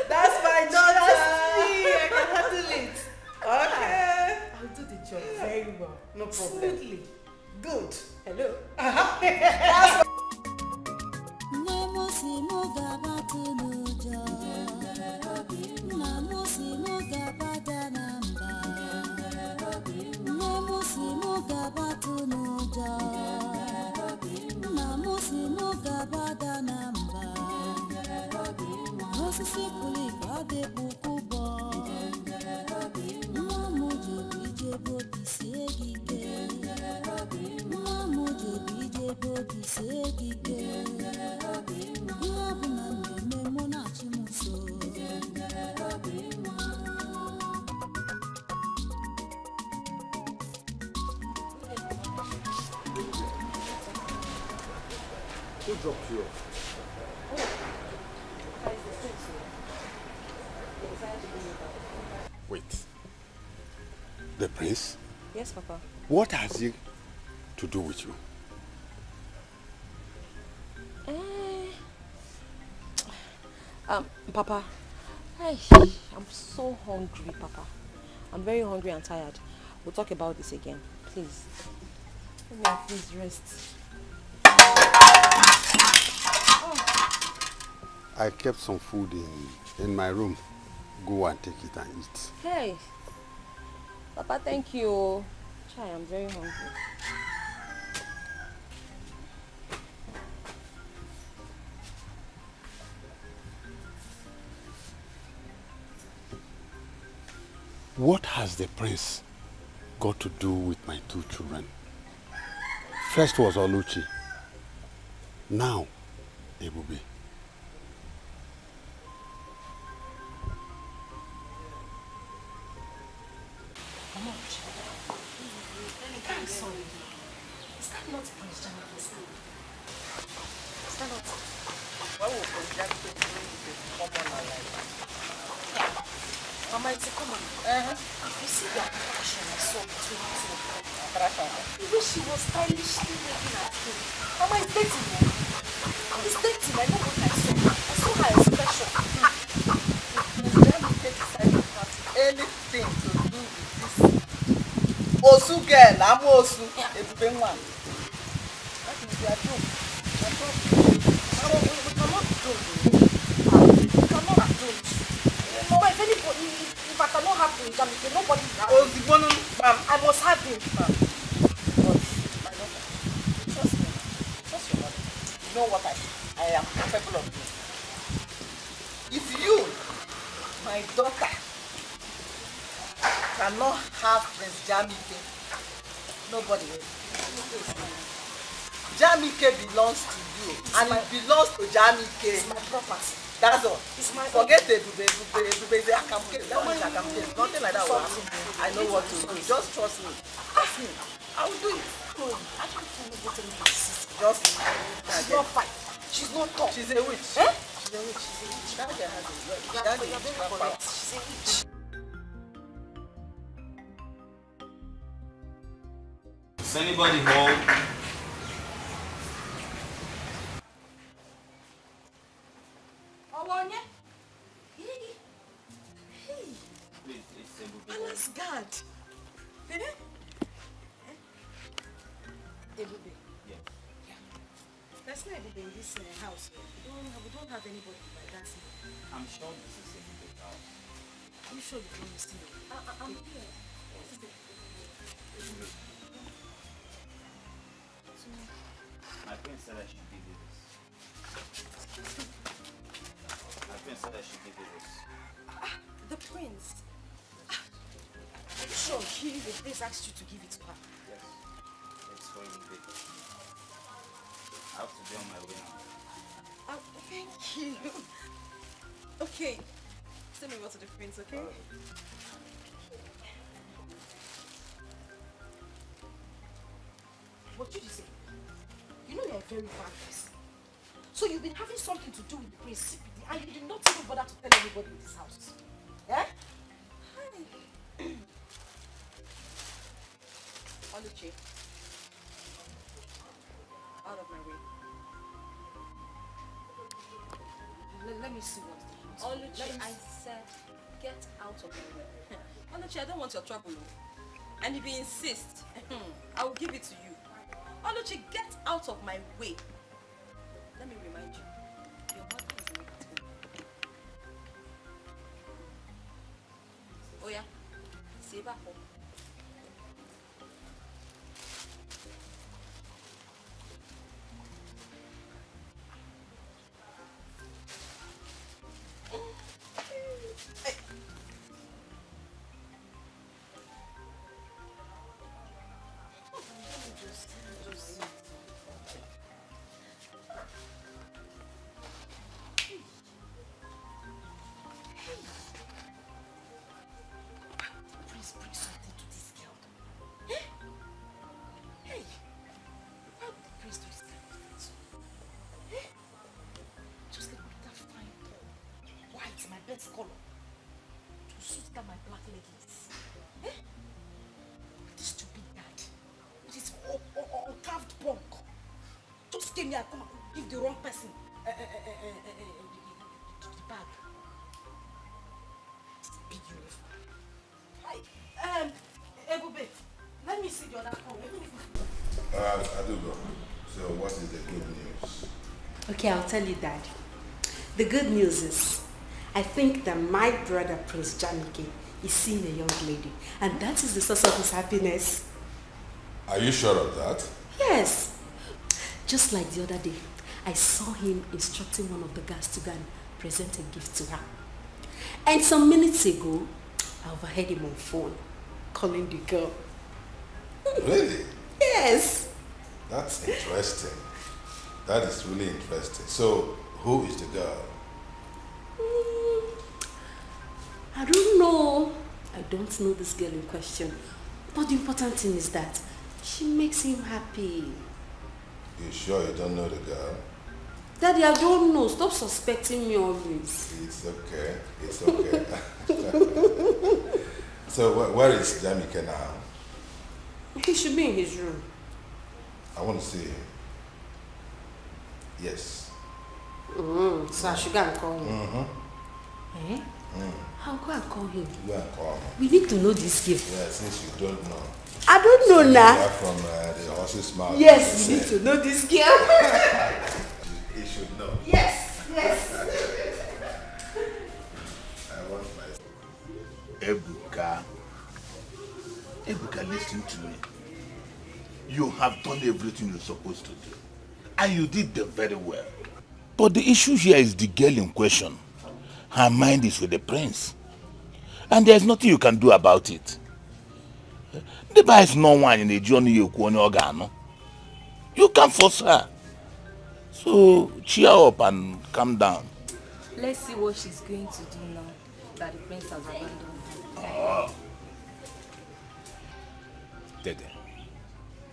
That's my daughter. That's me. I can handle it. Okay. I'll do the job very well. No problem. Smoothly. Good. Hello. That's Who dropped you off? Wait. The prince? Yes, Papa. What has he to do with you? Papa, I'm so hungry, Papa. I'm very hungry and tired. We'll talk about this again, please. Let me please rest. I kept some food in my room. Go and take it and eat. Hey, Papa, thank you. Chai, I'm very hungry. What has the prince got to do with my two children? First was Oluchi. Now, Ebube. Is that not Prince Jami's son? Is that not? Why would Prince Jami be common alive? Mama, it's a common. You see the attraction I saw between the two of them. The way she was stylishly looking at him. Mama, it's dating, man. It's dating. I know what I saw. I saw her expression. Prince Jami decided to have anything to do with this Osu girl, I'm Osu. Ebube nwa. That is their joke. Their joke. We cannot do it. We cannot do it. Mama, if anybody, if I cannot have Prince Jami, nobody will have him. Ozigbono, ma'am. I must have him. But my daughter, trust me. Trust your mother. You know what I am capable of doing. If you, my daughter, cannot have Prince Jamike, nobody will. Jamike belongs to you, and it belongs to Jamike. It's my property. That's all. It's my Forget Ebube. Ebube is a Akamke. That one is Akamke. Nothing like that will happen. I know what to do. Just trust me. Trust me. I will do it. I don't know what to do. Just she's not fine. She's not tough. She's a witch. Eh? She's a witch. She's a witch. That girl has a witch. You're very correct. She's a witch. Is anybody home? Owonya? Hey. Please, it's Ebube. Palace guard. Ebube. Yes. There's no Ebube in this house. We don't have anybody like that. I'm sure this is Ebube's house. Are you sure you don't listen? I'm here. My friend said I should give you this. I should give you this. The prince. Are you sure the prince asked you to give it to her? Yes. It's for you, babe. I have to be on my way now. Thank you. Okay. Send me over to the prince, okay? What did you say? You know you're a very bad person. So you've been having something to do with the prince secretly and you did not even bother to tell anybody in this house. Yeah? Oluchi. Out of my way. Let me see what. Oluchi, I said, get out of my way. Oluchi, I don't want your trouble. And if you insist, I will give it to you. Oluchi, get out of my way. Let me remind you, your mother is not at home. Oh yeah, stay back home. Best color to suit that my black leggings. This stupid dad with his carved bunk just came here and come and give the wrong person the bag. Big uniform. Ebube, let me see the other phone. I do go. So what is the good news? Okay, I'll tell you, Dad. The good news is, I think that my brother, Prince Jamike, is seeing a young lady, and that is the source of his happiness. Are you sure of that? Yes. Just like the other day, I saw him instructing one of the guards to go and present a gift to her. And some minutes ago, I overheard him on phone, calling the girl. Really? Yes. That's interesting. That is really interesting. So, who is the girl? I don't know. I don't know this girl in question. But the important thing is that she makes him happy. You sure you don't know the girl? Daddy, I don't know. Stop suspecting me always. It's okay. It's okay. So where is Jamike now? He should be in his room. I want to see him. Yes. So I should go and call him. Mm-hmm. Eh? I'll go and call him. Go and call him. We need to know this gift. Yeah, since you don't know. I don't know now. You are from the horse's mouth. Yes, we need to know this girl. He should know. Yes, yes. I want my... Ebuka, listen to me. You have done everything you're supposed to do. And you did them very well. But the issue here is the girl in question. Her mind is with the prince. And there's nothing you can do about it. Neva is no one in the journey you can. You can't force her. So cheer up and calm down. Let's see what she's going to do now that the prince has abandoned her. Oh. Dede,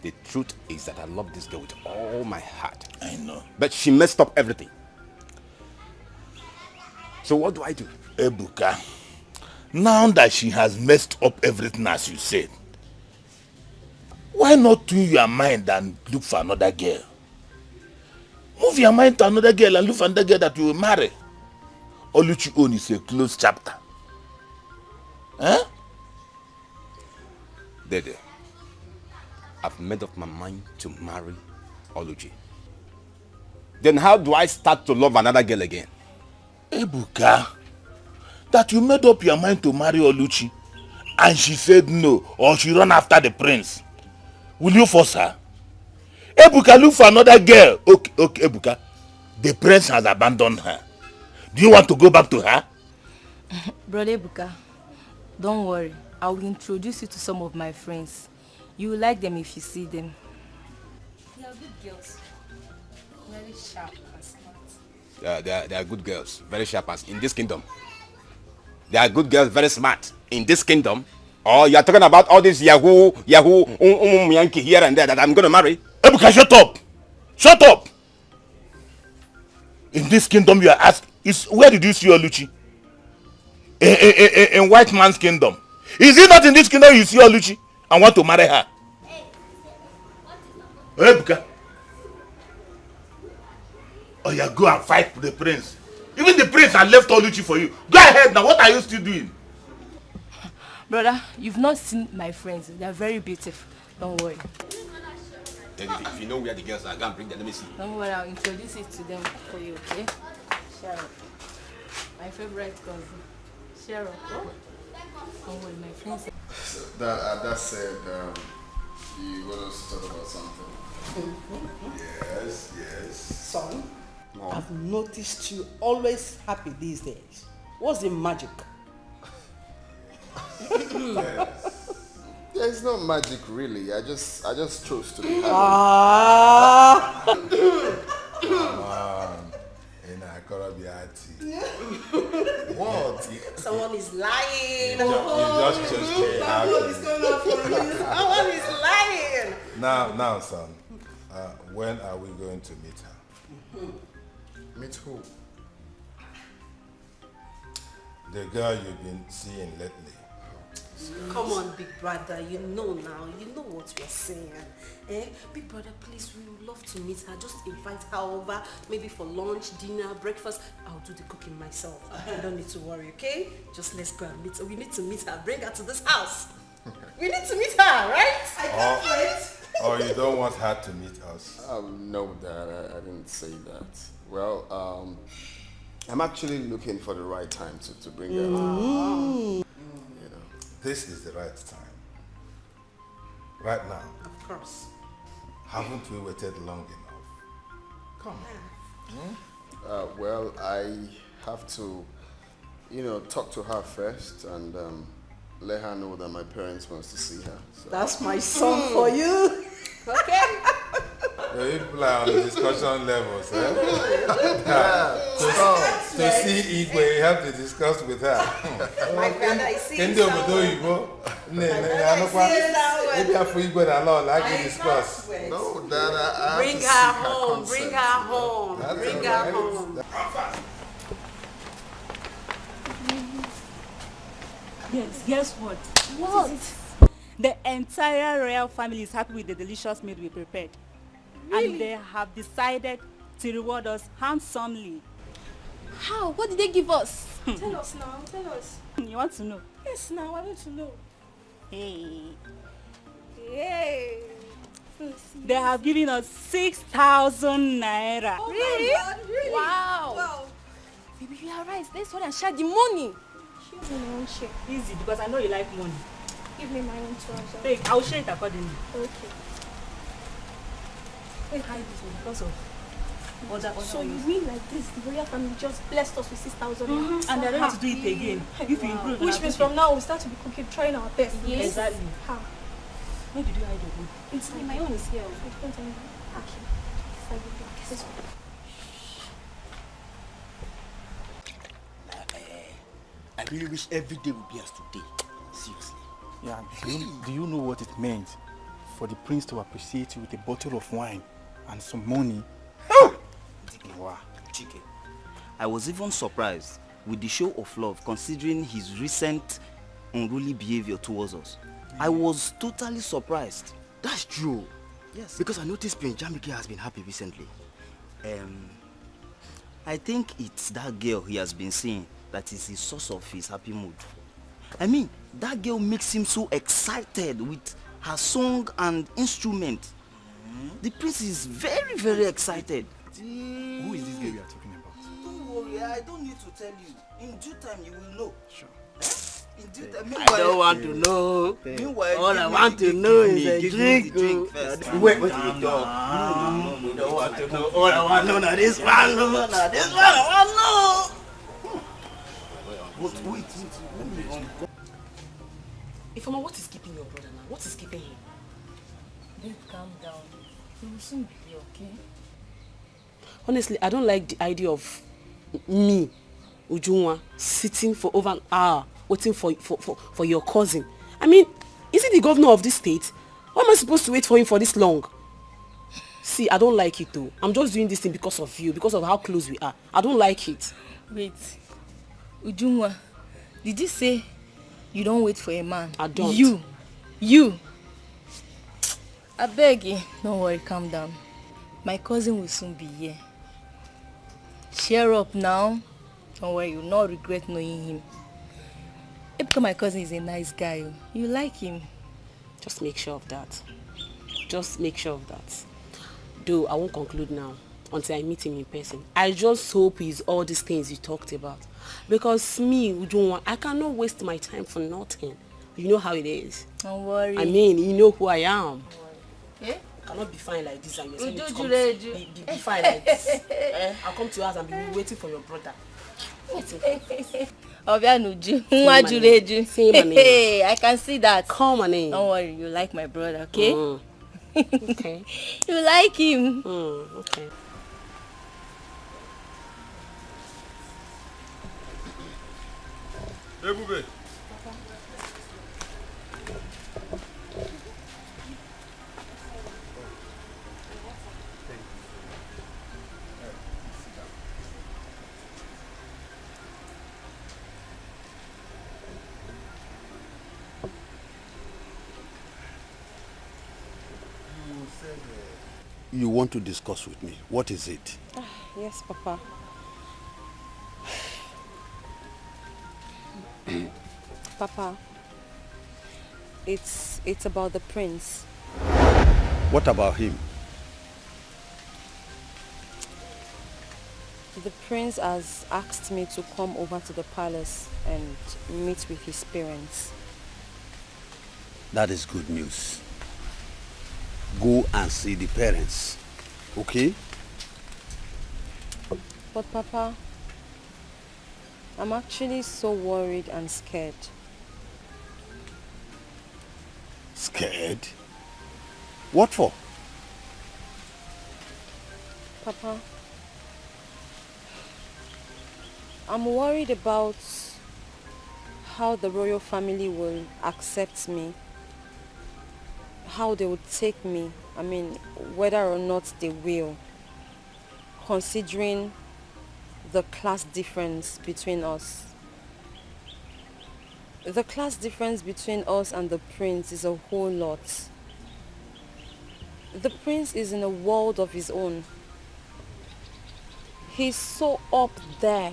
the truth is that I love this girl with all my heart. I know. But she messed up everything. So what do I do? Ebuka, now that she has messed up everything as you said, why not tune your mind and look for another girl? Move your mind to another girl and look for another girl that you will marry. Oluchi own is a closed chapter. Huh? Dede, I've made up my mind to marry Oluchi. Then how do I start to love another girl again? Ebuka, that you made up your mind to marry Oluchi and she said no, or she run after the prince. Will you force her? Ebuka, look for another girl. Okay, Ebuka. The prince has abandoned her. Do you want to go back to her? Brother Buka, don't worry. I will introduce you to some of my friends. You will like them if you see them. They are good girls. Very sharp and smart. They are good girls. Very sharp as in this kingdom. They are good girls, very smart in this kingdom. Or you are talking about all this Yahoo, Yankee here and there that I'm going to marry? Ebuka, shut up! Shut up! In this kingdom you are asked, where did you see Oluchi? In white man's kingdom. Is it not in this kingdom you see Oluchi and want to marry her? Ebuka. Oh yeah, go and fight the prince. Even the prince had left Oluchi for you. Go ahead now, what are you still doing? Brother, you've not seen my friends. They are very beautiful. Don't worry. If you know where the girls are, go and bring them. Let me see. Don't worry, I'll introduce it to them for you, okay? Cheryl. My favorite cousin. Cheryl. Oh? Don't worry, my friends. That said, you want us to talk about something? Yes. Son, Mom. I've noticed you always happy these days. What's the magic? There's no magic really. I just chose to be happy. What? Someone is lying. You just chose to be happy. What is going on for you? Someone is lying. Now, son, when are we going to meet her? Meet who? The girl you've been seeing lately. Come on, big brother, you know now, you know what we're saying. Big brother, please, we would love to meet her. Just invite her over, maybe for lunch, dinner, breakfast. I'll do the cooking myself. You don't need to worry, okay? Just let's go and meet her. We need to meet her. Bring her to this house. We need to meet her, right? I can't wait. Or you don't want her to meet us? No, Dad, I didn't say that. Well, I'm actually looking for the right time to bring her out. This is the right time. Right now. Of course. Haven't we waited long enough? Come on. Well, I have to, talk to her first and let her know that my parents wants to see her. So. That's my son for you. Okay. You people are on the discussion levels, eh? To see Igwe, you have to discuss with her. My brother is seeing Maybe after Igwe and all, I can discuss. No, Dad, I have Bring to her see home, bring her home, bring her home. Yes, guess what? What? The entire royal family is happy with the delicious meal we prepared. Really? And they have decided to reward us handsomely. How? What did they give us? Tell us now, tell us. You want to know? Yes, now I want to know. Hey. Yay! They have given us 6,000 naira. Oh really? God, really? Wow. Baby, you are right. Let's go and share the money. Share my own share. Easy, because I know you like money. Give me my own treasure. Take, I will share it accordingly. Okay. Hide this one because of other So you mean like this, the royal family just blessed us with 6,000 and they're ready to do it again. If you improve. Which means from now we start to be cooking, trying our best. Yes. Exactly. How? Where did you hide your own? It's my own is here. I really wish every day would be as today. Seriously. Yeah, do you know what it meant for the prince to appreciate you with a bottle of wine and some money? Wow. I was even surprised with the show of love considering his recent unruly behavior towards us. I was totally surprised. That's true. Yes. Because I noticed Prince Jamike has been happy recently. I think it's that girl he has been seeing that is the source of his happy mood. I mean, that girl makes him so excited with her song and instrument. The prince is very, very excited. Who is this girl you are talking about? Don't worry, I don't need to tell you. In due time, you will know. Sure. In due time. I don't want to know. Meanwhile, all I want to know is a drink. Wait, what did you talk? We don't want to know. All I want to know now this one. This one I want to know. But wait. Let me run. Ifeoma, what is keeping your brother now? What is keeping him? Babe, calm down. He will soon be here, okay? Honestly, I don't like the idea of me, Ujunwa, sitting for over an hour waiting for your cousin. I mean, is he the governor of this state? Why am I supposed to wait for him for this long? See, I don't like it though. I'm just doing this thing because of you, because of how close we are. I don't like it. Wait. Ujunwa, did you say you don't wait for a man? I don't. You. I beg you. Don't worry, calm down. My cousin will soon be here. Cheer up now. Don't worry, you'll not regret knowing him. Because my cousin is a nice guy. You like him. Just make sure of that. Just make sure of that. Though I won't conclude now until I meet him in person. I just hope he's all these things you talked about. Because me, Ujunwa, I cannot waste my time for nothing. You know how it is. Don't worry. I mean, you know who I am. Yeah? I cannot be fine like this and you're saying Be fine like this. I'll come to your house and be waiting for your brother. Hey, I can see that. Call my name. Don't worry, you like my brother, okay? Okay. You like him. Okay. Hey, Bube. You want to discuss with me. What is it? Yes, Papa. Papa, it's about the prince. What about him? The prince has asked me to come over to the palace and meet with his parents. That is good news. Go and see the parents, okay? But Papa, I'm actually so worried and scared. Scared? What for? Papa, I'm worried about how the royal family will accept me, how they will take me, I mean, whether or not they will, considering the class difference between us. The class difference between us and the prince is a whole lot. The prince is in a world of his own. He's so up there,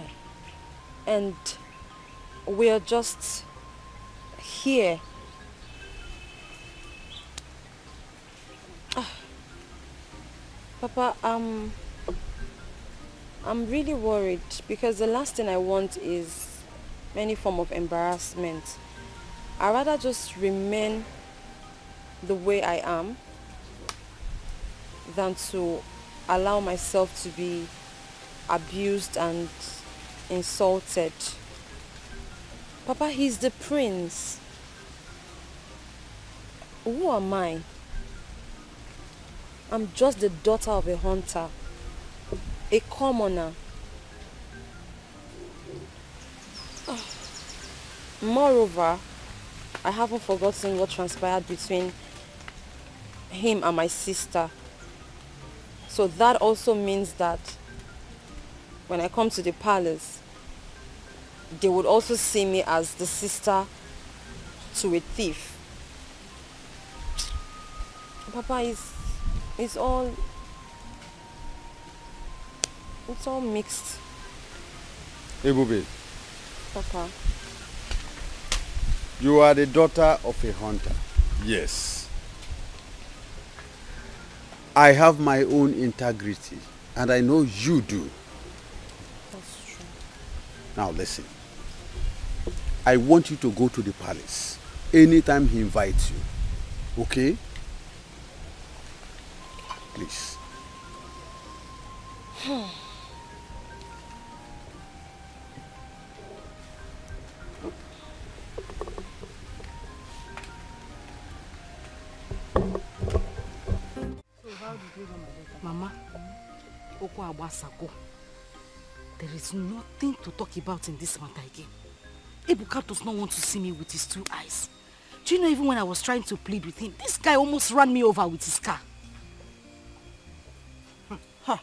and we're just here. Papa, I'm really worried because the last thing I want is any form of embarrassment. I'd rather just remain the way I am than to allow myself to be abused and insulted. Papa, he's the prince. Who am I? I'm just the daughter of a hunter, a commoner. Moreover, I haven't forgotten what transpired between him and my sister. So that also means that when I come to the palace, they would also see me as the sister to a thief. Papa, it's all mixed. Hey, Bube. Papa. You are the daughter of a hunter. Yes. I have my own integrity, and I know you do. That's true. Now listen. I want you to go to the palace anytime he invites you. Okay? Please. Mama, Oko Wazico, there is nothing to talk about in this matter again. Ebuka does not want to see me with his 2 eyes. Do you know, even when I was trying to plead with him, this guy almost ran me over with his car. Huh.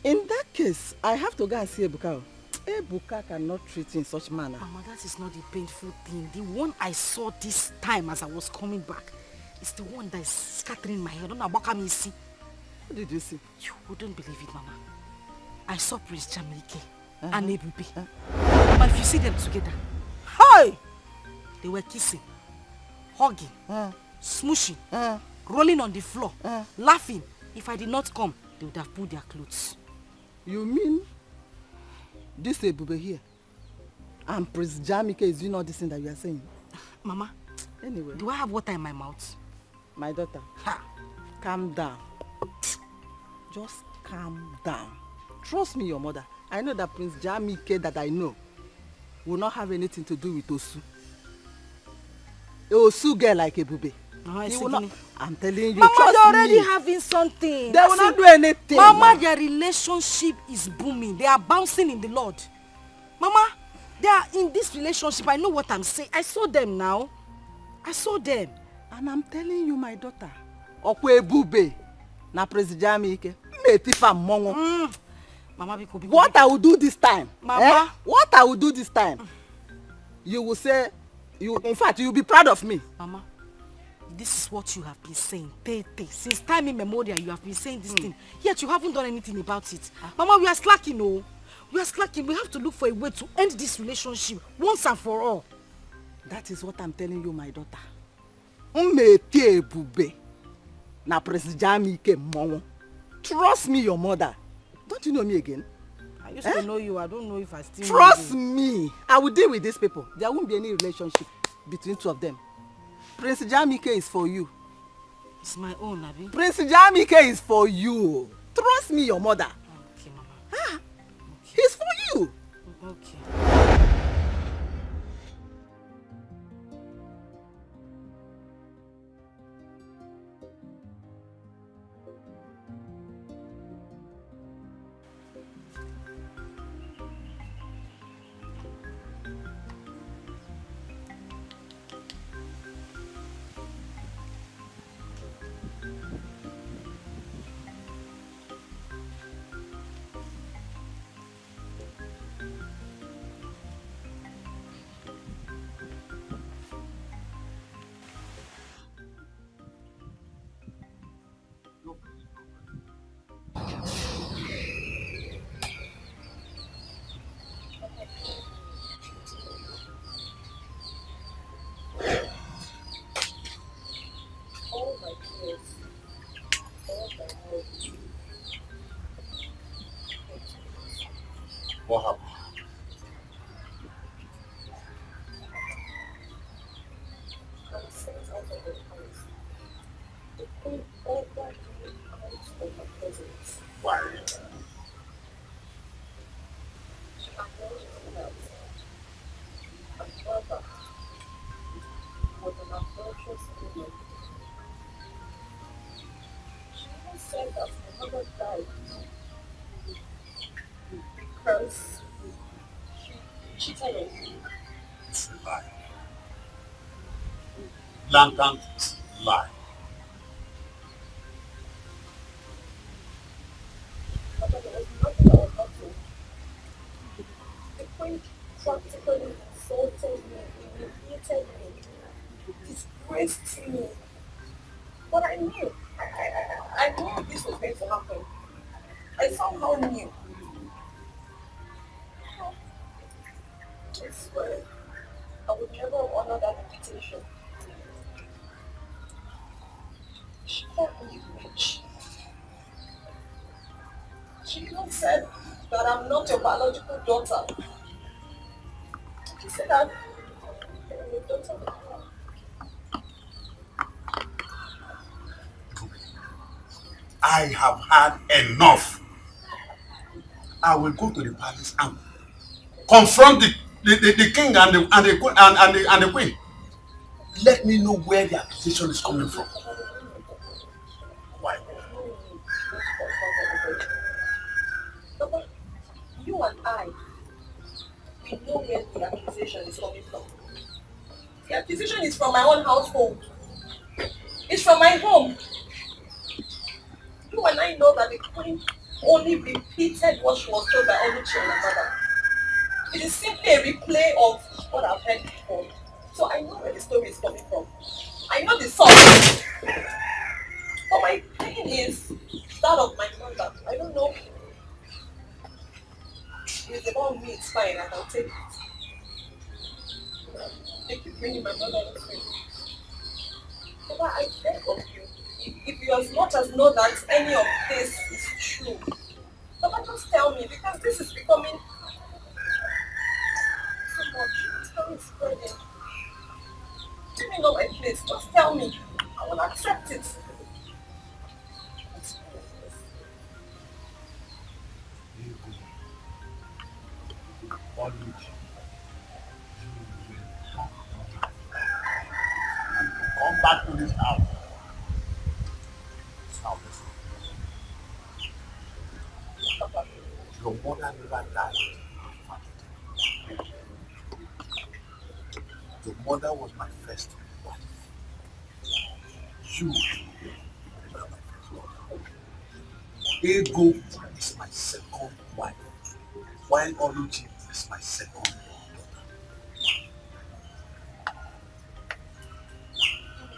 In that case, I have to go and see Ebuka. Ebuka cannot treat in such manner. Mama, that is not the painful thing. The one I saw this time as I was coming back is the one that is scattering my head. What did you see? You wouldn't believe it, Mama. I saw Prince Jamike and Ebube. But if you see them together, hi! They were kissing, hugging, smooshing, rolling on the floor, laughing. If I did not come, they would have pulled their clothes. You mean this Ebube here and Prince Jamike is doing all this thing that you are saying? Mama, anyway, do I have water in my mouth? My daughter, calm down. Just calm down. Trust me, your mother. I know that Prince Jamike that I know will not have anything to do with Osu. Osu girl like Ebube. He will not. I'm telling you, Mama, trust they're already me. having something. They will not do anything. Mama, their relationship is booming. They are bouncing in the Lord. Mama, they are in this relationship. I know what I'm saying. I saw them now. I saw them. And I'm telling you, my daughter, Okwe Ebube na Prince Jamike. Mama, what I will do this time? Mama, what I will do this time? You will say, in fact, you will be proud of me. Mama, this is what you have been saying. Since time immemorial, you have been saying this thing. Yet you haven't done anything about it. Mama, we are slacking, no. We are slacking. We have to look for a way to end this relationship once and for all. That is what I'm telling you, my daughter. Umete Ebube na Prince Jamike Momo. Trust me, your mother. Don't you know me again? I used to know you. I don't know if I still Trust know you. me. I will deal with these people. There won't be any relationship between 2 of them. Prince Jamike is for you. It's my own, Abi. Prince Jamike is for you. Trust me, your mother. Okay, Mama. He's for you. Okay. What happened? Why? Said that my mother died because she cheated on me. It's a lie. Blatant lie. But there was nothing that was not true. The queen practically insulted me, humiliated me, disgraced me. But I knew. I knew this was going to happen. I somehow knew. I swear, I would never honor that invitation. She called me rich. She even said that I'm not your biological daughter. She said that I'm your daughter. I have had enough. I will go to the palace and confront the king and the queen. Let me know where the accusation is coming from. and I, we know where the accusation is coming from. The accusation is from my own household. It's from my home. You and I know that the queen only repeated what she was told by Oluchi and her mother. It is simply a replay of what I've heard before. So I know where the story is coming from. I know the source. But my pain is that of my mother. I don't know. If it's about me, it's fine. I can take it. Thank you for bringing my mother into it. Papa, I beg of you. If you as much as know that any of this is true, Papa, just tell me, because this is becoming too much. It's becoming spreading. Give me know my place. Just tell me. I will accept it. Oluchi, you will come back to this house. Now listen. Your mother never died. Your mother was my first wife. You are my first wife. Ego is my second wife, while Oluchi is my second daughter.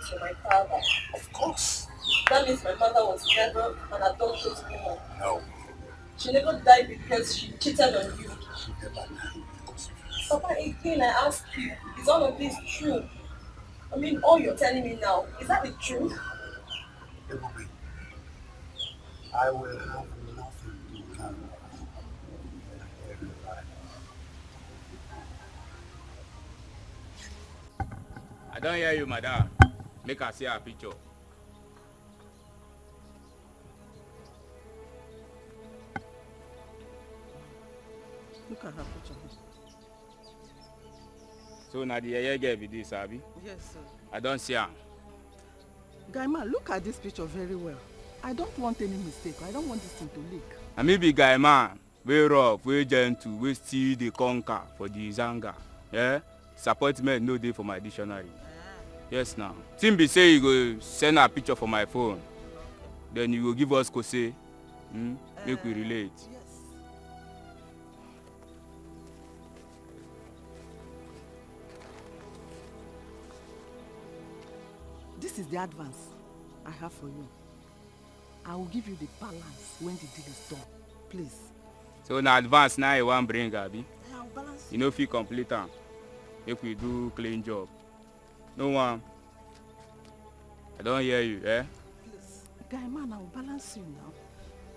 To my father. Of course. That means my mother was never an adulterous woman. No. She never died because she cheated on you. She never died because of you. Papa, again, I ask you, is all of this true? I mean, all you're telling me now, is that the truth? Everybody, I will have nothing to carry on. I don't hear you, madam. Make her see her picture. Look at her picture. So now the yeye girl be this, Abi? Yes, sir. I don't see her. Guy man, look at this picture very well. I don't want any mistake. I don't want this thing to leak. I may be guy man, very rough, very gentle, we still the conquer for the zanga. Yeah? Disappointment no day for my dictionary. Yes now. Timbi say you go send a picture for my phone. Then you will give us kose. Make we relate. Yes. This is the advance I have for you. I will give you the balance when the deal is done. Please. So na advance now you want bring Abi? I will balance. You know if you complete am. If we do clean job. No one. I don't hear you, eh? Please. Guy man, I will balance you now.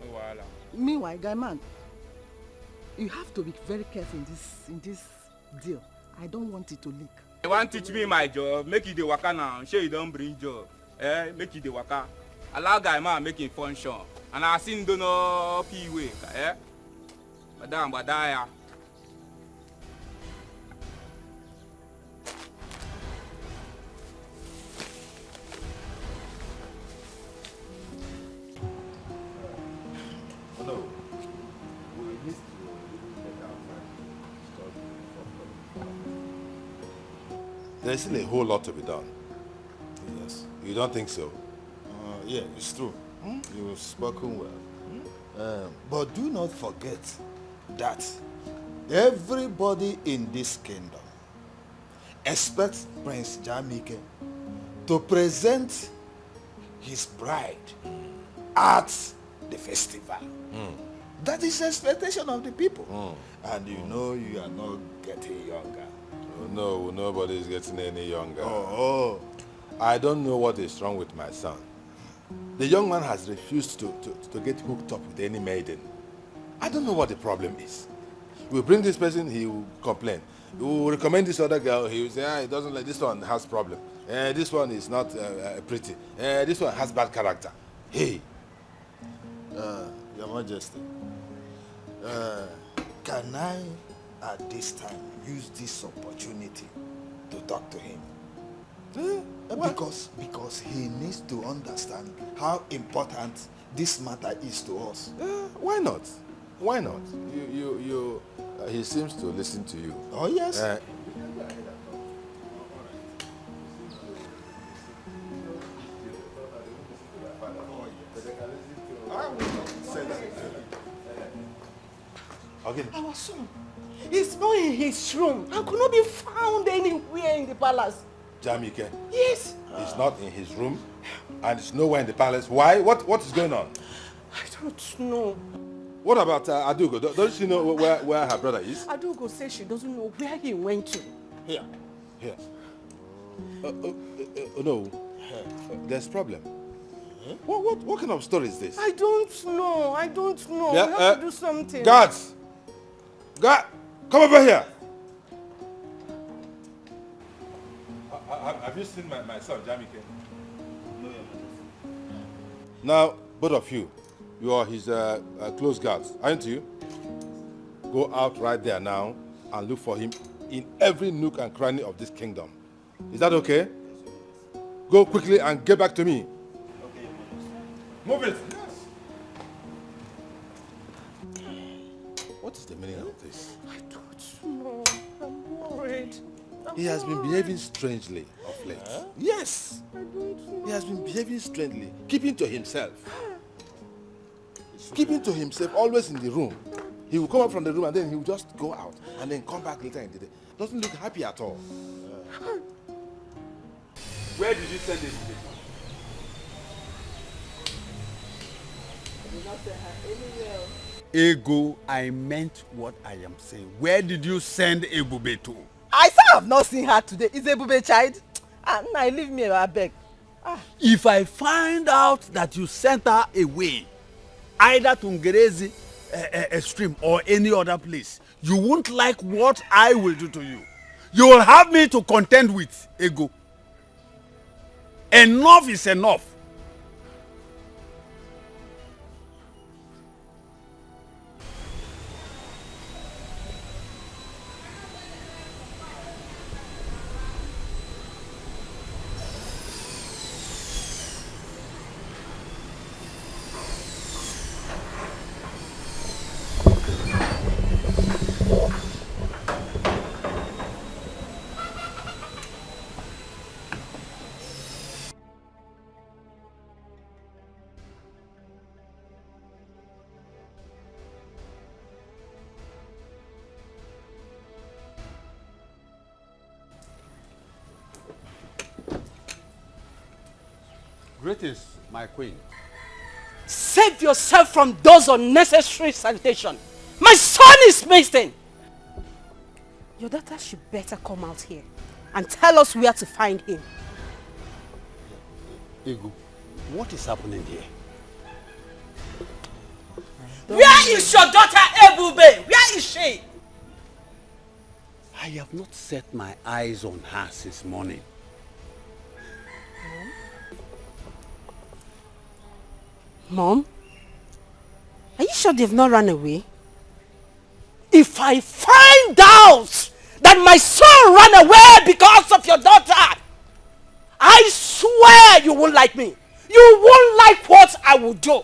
No wahala. Meanwhile, guy man, you have to be very careful in this deal. I don't want it to leak. You want to teach me my job? Make you the waka now. Sure you don't bring job. Eh? Make you the waka. Allow guy man make it function. And I seen do no P way. Eh? Madam, badaya. No. We need to get outside. There's still a whole lot to be done. Yes. You don't think so? Yeah, it's true. You've spoken well. But do not forget that everybody in this kingdom expects Prince Jamike to present his bride at the festival. That is the expectation of the people. And you know you are not getting younger. Oh, no, nobody is getting any younger. Oh. I don't know what is wrong with my son. The young man has refused to get hooked up with any maiden. I don't know what the problem is. We bring this person, he will complain. We will recommend this other girl, he will say, he doesn't like, this one has problem. This one is not pretty. This one has bad character. Hey. Your Majesty, can I at this time use this opportunity to talk to him? Because he needs to understand how important this matter is to us. Why not? Why not? He seems to listen to you. Oh, yes. Okay. Our son. He's not in his room and could not be found anywhere in the palace. Jamike? Yes. He's not in his room and he's nowhere in the palace. Why? What is going on? I don't know. What about Adugo? Don't she know where her brother is? Adugo says she doesn't know where he went to. Here. No. There's a problem. What kind of story is this? I don't know. Yeah, we have to do something. Guards! Guard! Come over here! Have you seen my son, Jamike? No, Now, both of you, you are his close guards, aren't you? Go out right there now and look for him in every nook and cranny of this kingdom. Is that okay? Go quickly and get back to me. Okay. Move it! What is the meaning of this? I don't know. I'm worried. He has been behaving strangely of late. Yes! I don't know. He has been behaving strangely, keeping to himself. Keeping to himself, always in the room. He will come up from the room and then he will just go out and then come back later in the day. Doesn't look happy at all. Where did you send it today? I did not send her anywhere. Ego, I meant what I am saying. Where did you send Ebube to? I say I have not seen her today. Is Ebube child? Now leave me, I beg. If I find out that you sent her away, either to Ngerezi stream or any other place, you won't like what I will do to you. You will have me to contend with, Ego. Enough is enough. Greetings, my queen. Save yourself from those unnecessary salutations. My son is missing. Your daughter should better come out here and tell us where to find him. Ego, what is happening here? Where is your daughter Ebube? Where is she? I have not set my eyes on her since morning. Mom? Are you sure they've not run away? If I find out that my son ran away because of your daughter, I swear you won't like me. You won't like what I will do.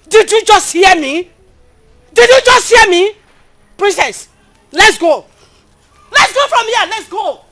Did you just hear me? Did you just hear me? Princess, let's go. Let's go from here. Let's go.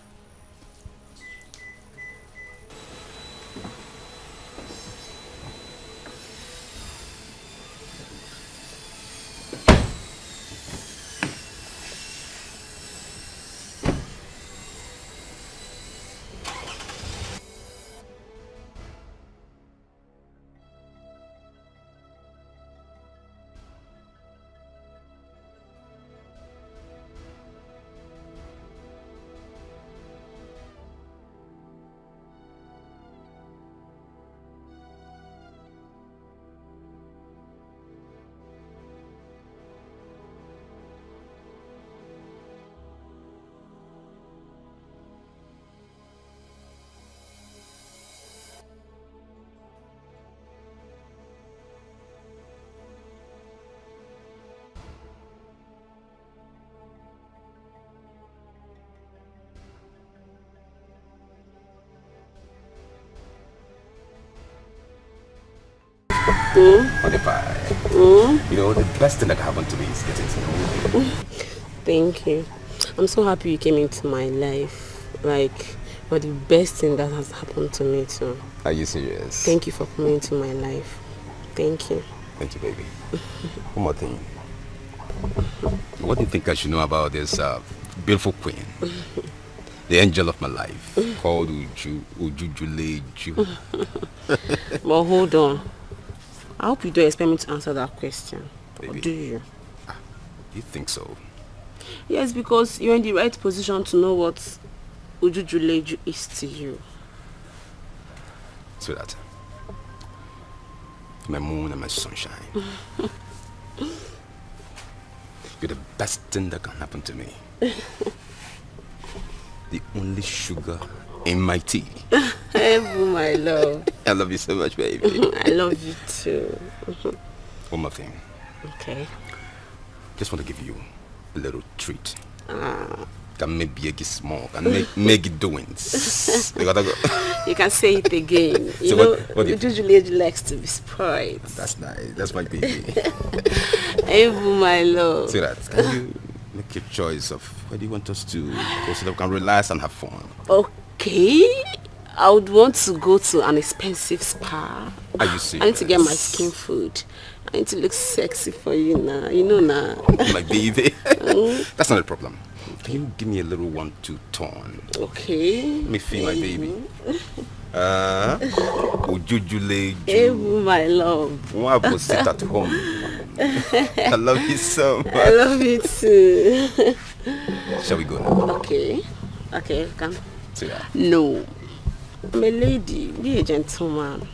On the fire. You know, the best thing that can happen to me is getting to know you. Thank you. I'm so happy you came into my life. Like, you're the best thing that has happened to me too. Are you serious? Thank you for coming into my life. Thank you. Thank you, baby. One more thing. What do you think I should know about this beautiful queen? The angel of my life, called Ujujuleju. But hold on. I hope you don't expect me to answer that question. Baby. Or do you? You think so? Yes, because you're in the right position to know what Ujujuleju is to you. Sweetheart. My moon and my sunshine. You're the best thing that can happen to me. The only sugar in my tea. Ebu, my love. I love you so much, baby. I love you too. One more thing. Okay. Just want to give you a little treat. Can maybe get small. Can make it doings. You gotta go. You can say it again. So You know, what do you usually likes to be spoiled. That's nice. That's my baby. Ebu, my love. See that? Can you make a choice of where do you want us to go so that we can relax and have fun? Okay. I would want to go to an expensive spa. Are you serious? I need to get my skin food. I need to look sexy for you now. You know now. My baby. That's not a problem. Can you give me a little 1-2 turn? Okay. Let me feel my baby. Ujujuleju. Ebu, my love. Why was sit at home? I love you so much. I love you too. Shall we go now? Okay. Okay, come. See that? No. I'm a lady. Be a gentleman.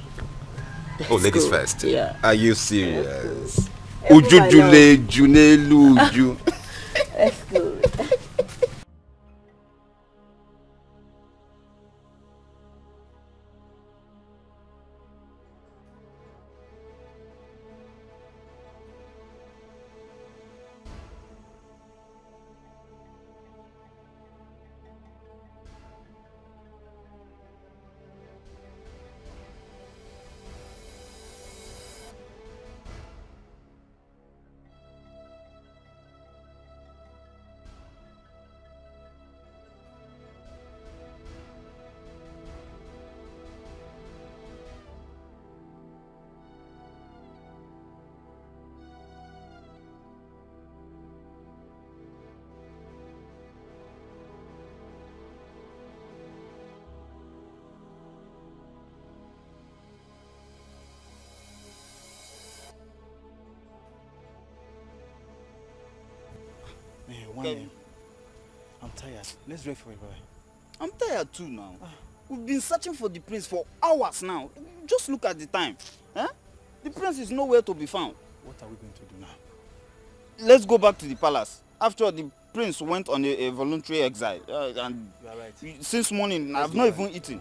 Oh, ladies go. first. Yeah. Are you serious? Ebu, my Ujujuleju neluju. Let's go. One name. I'm tired. Let's wait for a while. I'm tired too now. We've been searching for the prince for hours now. Just look at the time. Eh? The prince is nowhere to be found. What are we going to do now? Let's go back to the palace. After all, the prince went on a voluntary exile. And you are right. Since morning, I've not even eaten.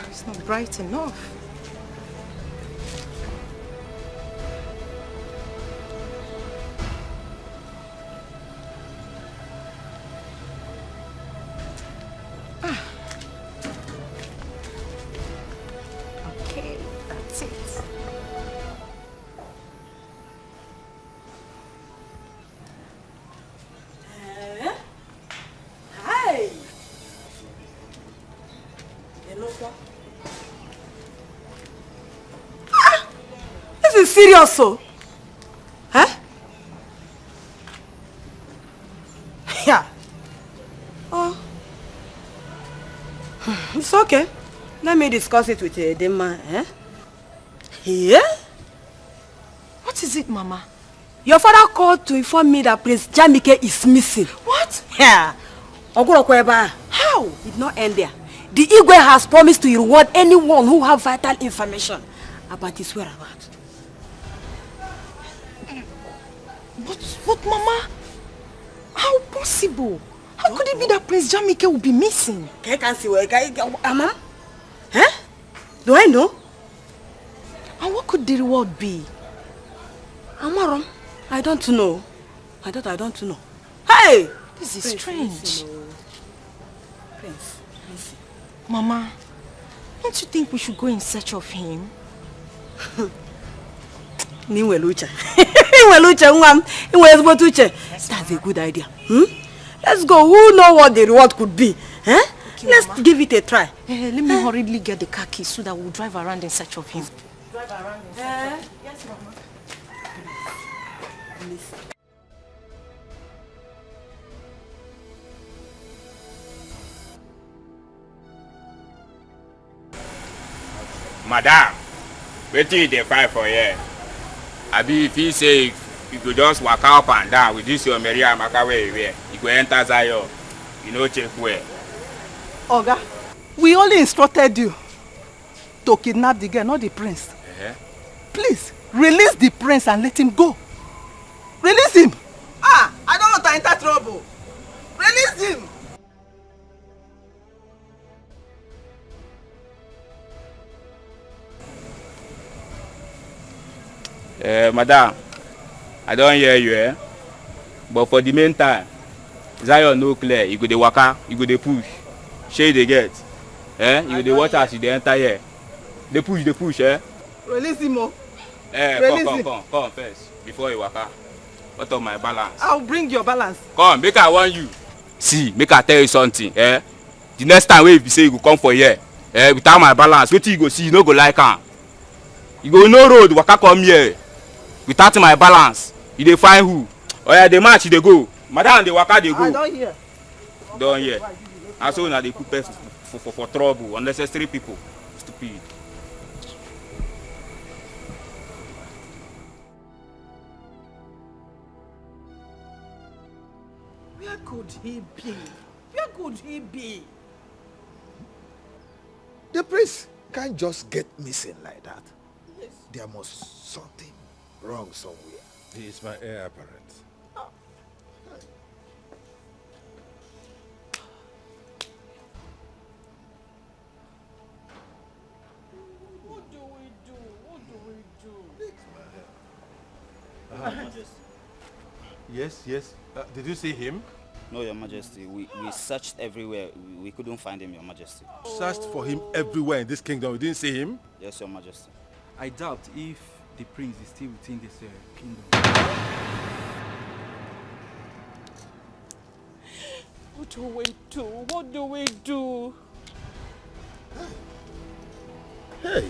It's not bright enough. Okay, that's it. Hi. Hello, sir. This is serious, so. Huh? Yeah. Oh. It's okay. Let me discuss it with Dima, eh? Yeah? What is it, Mama? Your father called to inform me that Prince Jamike is missing. What? Yeah. How? It did not end there. The Igwe has promised to reward anyone who have vital information. about his whereabouts. But Mama, how possible? How could it be that Prince Jamike will be missing? I can't see where Mama? Huh? Do I know? And what could the reward be? Amarom, I don't know. I don't know. Hey! This is Prince, strange. listen, Prince, listen. Mama, don't you think we should go in search of him? That's a good idea. Let's go. Who know what the reward could be? Huh? Okay, Let's Mama. give it a try. Let me hurriedly get the car keys so that we'll drive around in search of him. Drive around in search of Yes, Mama. Listen. Madam, wetin you dey fight for here? Abi if he say you go just waka up and down with this your Maria Amaka wey you wear, you go enter Zion, you no check well. Oga, we only instructed you to kidnap the girl, not the prince. Please, release the prince and let him go. Release him. I don't want to enter trouble. Release him. Madam, I don't hear you, but for the meantime, Zion no clear, you go dey waka, you go dey push. Shey dey get. You go dey watch as you dey enter here. Dey push, Release him, oh. Come first, before you waka. What of my balance? I'll bring your balance. Come, make I warn you. See, make I tell you something, The next time wey you say you go come for here, without my balance, wetin you go see, you no go like am. You go no road, waka come here. Without my balance, you dey find who? Oya, dey match, you dey go. Madam, dey waka, dey go. I don't hear. Don hear. And so una dey put person for trouble, unnecessary people. Stupid. Where could he be? Where could he be? The prince can't just get missing like that. Yes. There must something wrong somewhere. He is my heir apparent. What do we do? What do we do? Yes. Did you see him? No, Your Majesty. We searched everywhere. We couldn't find him, Your Majesty. Searched for him everywhere in this kingdom. You didn't see him? Yes, Your Majesty. I doubt if the prince is still within this kingdom. What do we do? What do we do? Hey,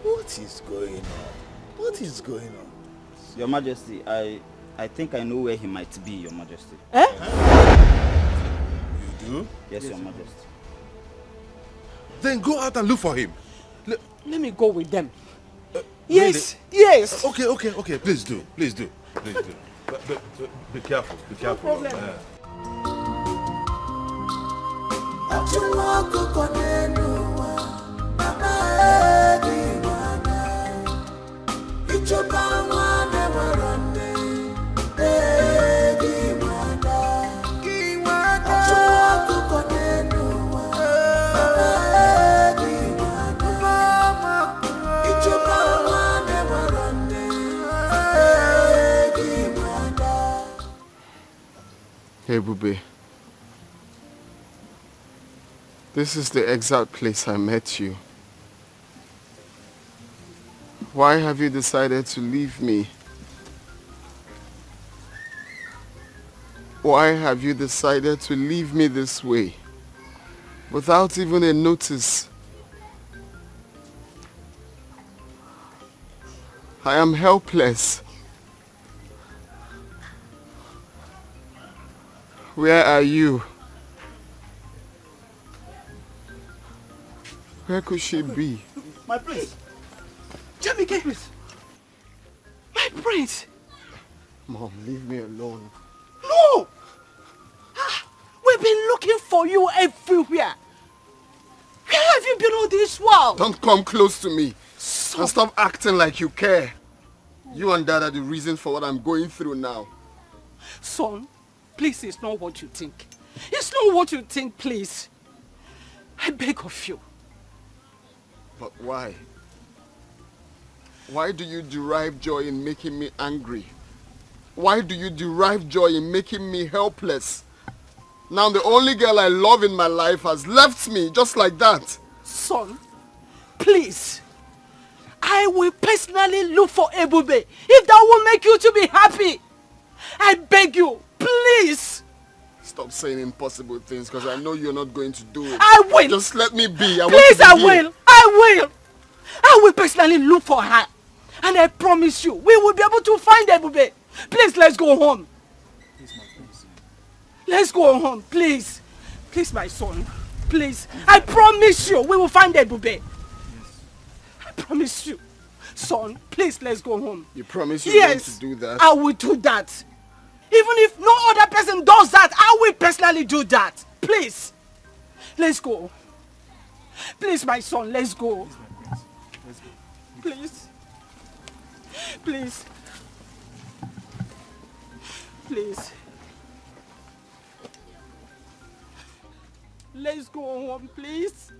what is going on? What is going on? Your Majesty, I think I know where he might be, Your Majesty. You do? Yes, Your Majesty. Then go out and look for him. Let me go with them. Yes, really? Yes. Okay. Please do. But be careful. No problem. Hey, Bube. This is the exact place I met you. Why have you decided to leave me? Why have you decided to leave me this way? Without even a notice. I am helpless. Where are you? Where could she be? My prince. Jamike, prince. My prince. Mom, leave me alone. No! We've been looking for you everywhere. Where have you been all this while? Don't come close to me. And stop acting like you care. You and Dad are the reason for what I'm going through now. Son, please, it's not what you think. It's not what you think, please. I beg of you. But why? Why do you derive joy in making me angry? Why do you derive joy in making me helpless? Now the only girl I love in my life has left me just like that. Son, please. I will personally look for Ebube if that will make you to be happy. I beg you, please. Stop saying impossible things because I know you're not going to do it. I will. Just let me be. Please, I will. I will. I will personally look for her. And I promise you, we will be able to find Ebube. Please, let's go home. Let's go home, please. Please, my son. Please. I promise you, we will find Ebube. I promise you. Son, please, let's go home. You promise you're going to do that? I will do that. Even if no other person does that, I will personally do that. Please. Let's go. Please, my son, let's go. Please. Please. Please. Let's go home, please.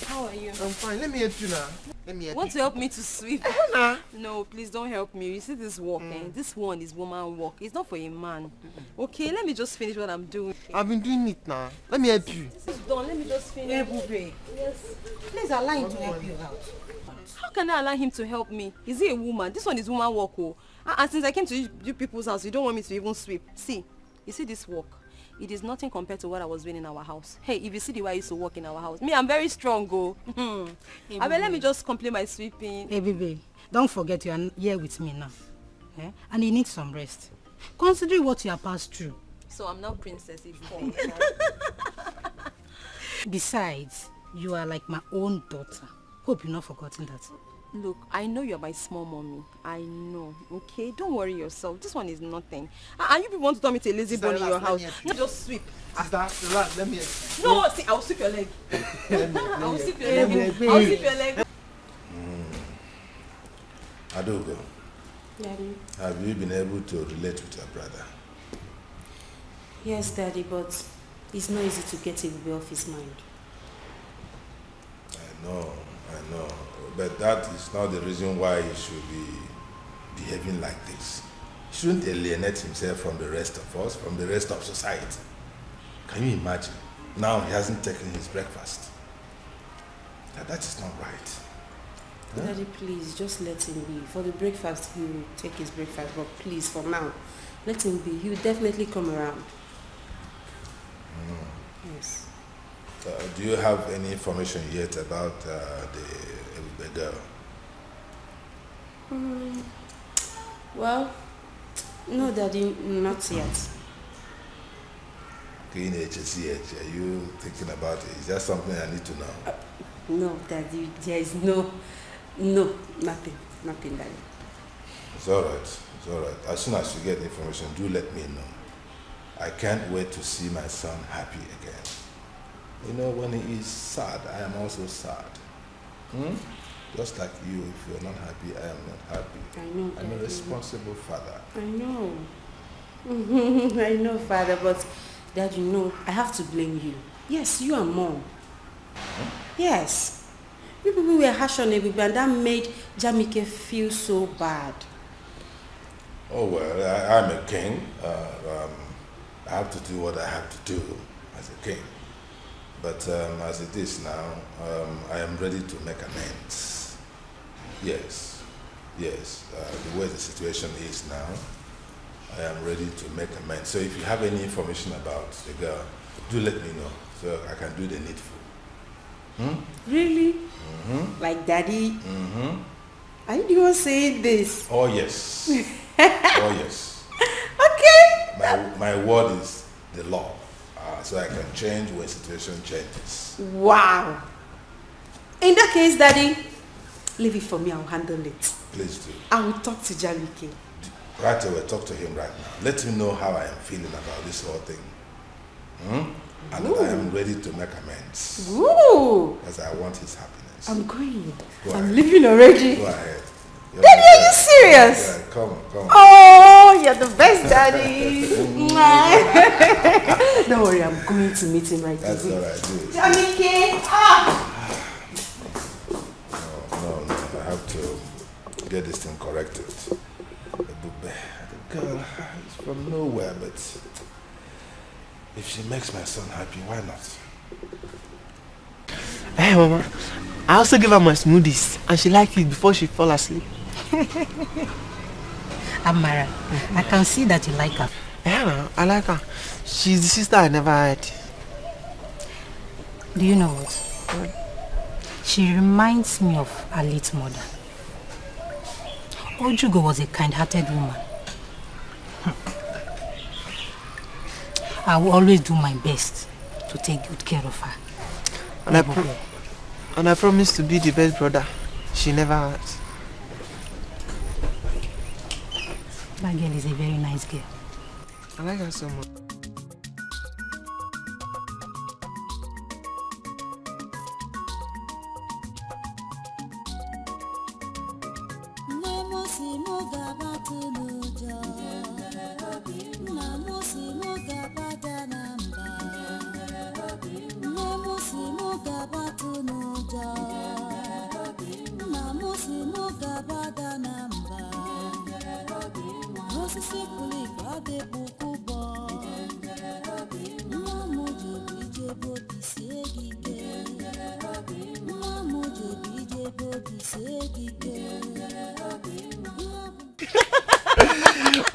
How are you? I'm fine. Let me help you now. Want to help me to sweep? No, please don't help me. You see this work, this one is woman work. It's not for a man. Okay, let me just finish what I'm doing. I've been doing it now. Let me help you. This is done. Let me just finish. Yes. Please allow him to help you out. How can I allow him to help me? Is he a woman? This one is woman work. Oh. And since I came to you people's house, you don't want me to even sweep. See, you see this work? It is nothing compared to what I was doing in our house. Hey, if you see the way I used to work in our house, me, I'm very strong, go. Hey, I mean, let me just complete my sweeping. Hey, baby, don't forget you are here with me now. Eh? And you need some rest. Considering what you have passed through. So I'm not princess anymore. Besides, you are like my own daughter. Hope you've not forgotten that. Look, I know you're my small mommy. I know, okay? Don't worry yourself. This one is nothing. And you people want to turn me to a lazy bone in your house. No, just sweep. Sister, relax, let me help you. No, see, I'll sweep your leg. I'll sweep your leg. I'll sweep your leg. Adogo, Daddy. have you been able to relate with your brother? Yes, Daddy, but it's not easy to get it off his mind. I know. But that is not the reason why he should be behaving like this. He shouldn't alienate himself from the rest of us, from the rest of society. Can you imagine? Now he hasn't taken his breakfast. That is not right. Huh? Daddy, please, just let him be. For the breakfast, he will take his breakfast, but please, for now, let him be. He will definitely come around. Yes. Do you have any information yet about the girl? Well, no, Daddy, not yet. Are you thinking about it? Is that something I need to know? No, Daddy, there is no, nothing, Daddy. It's all right. As soon as you get the information, do let me know. I can't wait to see my son happy again. You know, when he is sad, I am also sad. Just like you, if you're not happy, I am not happy. I know, I'm a responsible father. I know. I know, Father, but Dad, you know, I have to blame you. Yes, you and Mom. Yes. You people were harsh on Ebube and that made Jamike feel so bad. Oh, well, I'm a king. I have to do what I have to do as a king. But as it is now, I am ready to make amends. Yes. The way the situation is now, I am ready to make amends. So if you have any information about the girl, do let me know so I can do the needful. Really? Like Daddy? Are you the one saying this? Oh, yes. Okay. My word is the law. So I can change when situation changes. Wow. In that case, Daddy, leave it for me. I'll handle it. Please do. I will talk to Jamike. Right away, talk to him right now. Let him know how I am feeling about this whole thing. And that I am ready to make amends. Ooh. Because I want his happiness. I'm going. Go I'm ahead. leaving already. Go ahead. Daddy, are you serious? Yeah, come on. Oh, you're the best, Daddy. Don't worry, I'm going to meet him right away. That's all right, do it. Jamike! No, I have to get this thing corrected. The girl is from nowhere, but if she makes my son happy, why not? Hey, Mama. I also gave her my smoothies, and she liked it before she fell asleep. Amara, I can see that you like her. Yeah, I like her. She's the sister I never had. Do you know what? She reminds me of her late mother. Ojugo was a kind-hearted woman. I will always do my best to take good care of her. And I promise to be the best brother she never had. That girl is a very nice girl. I like her so much.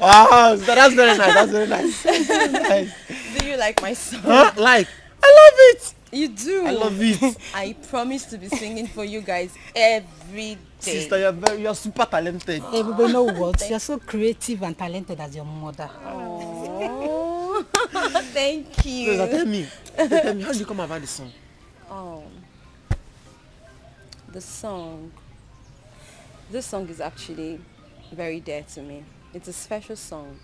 Wow, that's very nice. That's very nice. Nice. Do you like my song? Huh? Like? I love it. You do. I love it. I promise to be singing for you guys every day. Sister, you're super talented. Everybody know what? You're so creative and talented as your mother. Oh, thank you. Rosa, tell me, how did you come about the song? This song is actually very dear to me. It's a special song.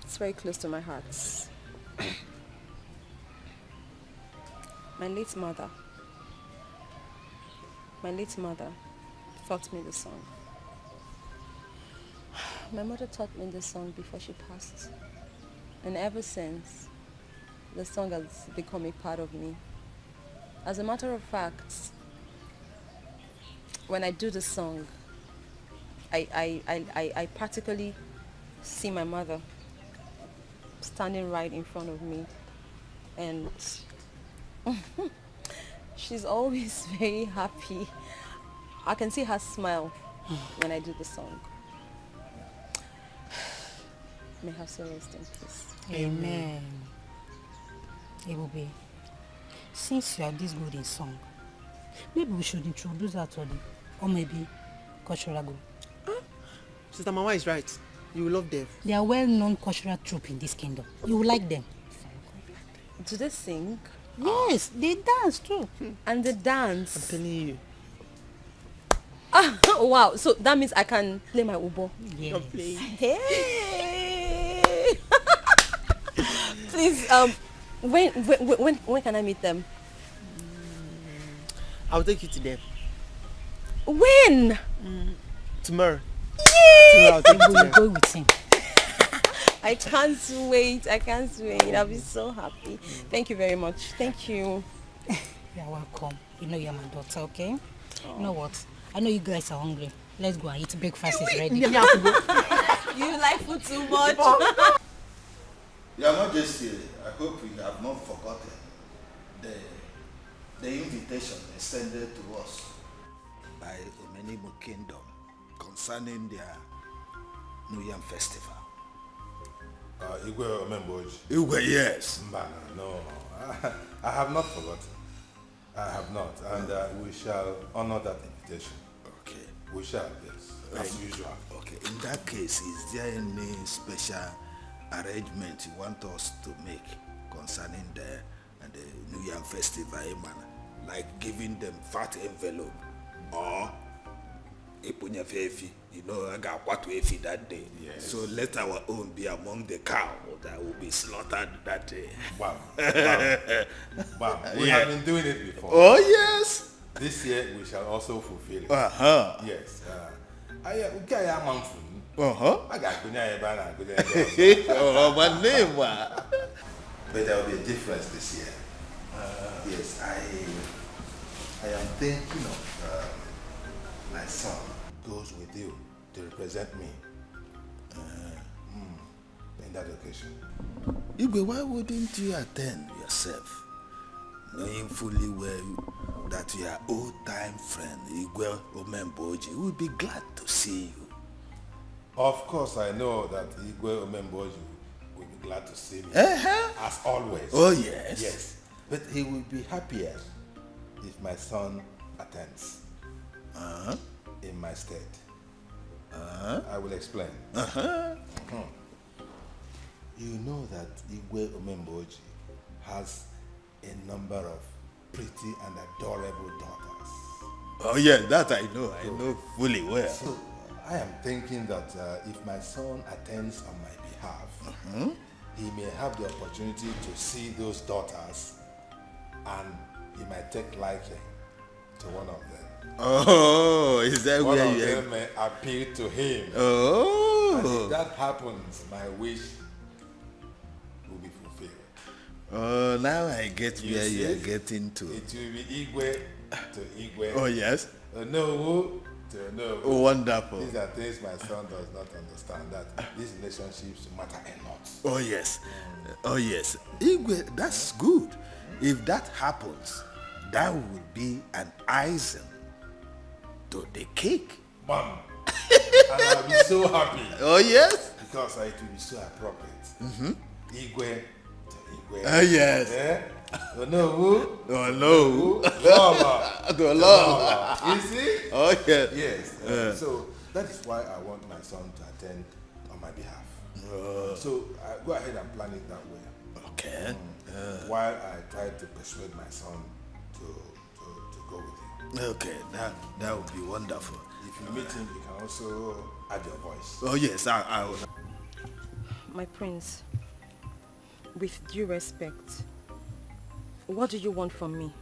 It's very close to my heart. My late mother taught me the song. My mother taught me the song before she passed. And ever since, the song has become a part of me. As a matter of fact, when I do the song, I practically see my mother standing right in front of me, and she's always very happy. I can see her smile when I do the song. May her soul rest in peace. Amen. Ebube, since you are this good in song, maybe we should introduce her to the, or maybe cultural group. Sister Mama is right. You will love them. They are well-known cultural troupe in this kingdom. You will like them. Do they sing? Yes, they dance too. And they dance. I'm telling you. Wow, so that means I can play my ubo. Yes. Hey. Please, when can I meet them? I'll take you to them. When? Tomorrow. Yay! Tomorrow I'll take you to them. Go with him. I can't wait. I'll be so happy. Thank you very much. Thank you. You're welcome. You know you're my daughter, okay? You know what? I know you guys are hungry. Let's go and eat. Breakfast is ready. You like food too much. Your Majesty, I hope you have not forgotten the invitation extended to us by Omenimo Kingdom concerning their New Yam Festival. Igwe Omemboji. Igwe, yes. No, I have not forgotten. I have not, and we shall honor that invitation. Okay. We shall, yes, as usual. Okay, in that case, is there any special arrangement you want us to make concerning the New Yam Festival, like giving them fat envelope or Ipunya Fefi You know, I got what we feed that day. Yes. So let our own be among the cow that will be slaughtered that day. Wow. Wow. We have been doing it before. Oh, yes. This year we shall also fulfill it. Uh-huh. Yes. I got a man from. Uh-huh. I got good Oh, my name. But there will be a difference this year. Yes, I am thinking of my son goes with you to represent me in that occasion. Igwe, why wouldn't you attend yourself, knowing fully well that your old-time friend Igwe Omemboji would be glad to see you? Of course, I know that Igwe Omemboji will be glad to see me, as always. Oh, yes. Yes, but he will be happier if my son attends in my stead. I will explain. You know that Igwe Omemboji has a number of pretty and adorable daughters. Oh, yeah, that I know fully well. So, I am thinking that if my son attends on my behalf, he may have the opportunity to see those daughters and he might take liking to one of them. Oh, is that one where of you them may appeal to him. Oh. And if that happens, my wish will be fulfilled. Oh, now I get You where see? you are getting to. It will be Igwe to Igwe. Oh, yes. Onowu to Onowu. Oh, wonderful. These are things my son does not understand, that these relationships matter a lot. Oh, yes. Oh, yes. Igwe, that's good. If that happens, that would be an icing to the cake. Mom. And I'll be so happy. Oh, yes. Because it will be so appropriate. Igwe to Igwe. Oh, yes. Yeah? Onowu. Onowu. Lava. To lava. You see? Oh, yes. Yes. So that is why I want my son to attend on my behalf. So go ahead and plan it that way. Okay. While I try to persuade my son to go with you. Okay, that would be wonderful. If you meet him, you can also add your voice. Oh, yes, I will. My prince, with due respect, what do you want from me?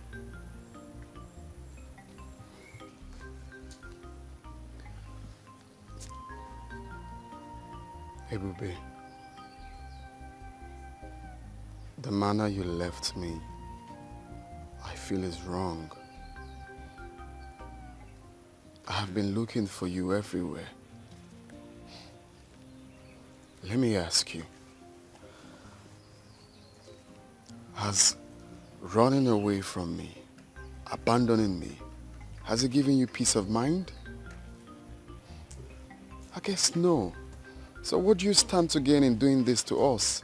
Ebube, the manner you left me, I feel is wrong. I have been looking for you everywhere. Let me ask you, has running away from me, abandoning me, has it given you peace of mind? I guess no. So what do you stand to gain in doing this to us?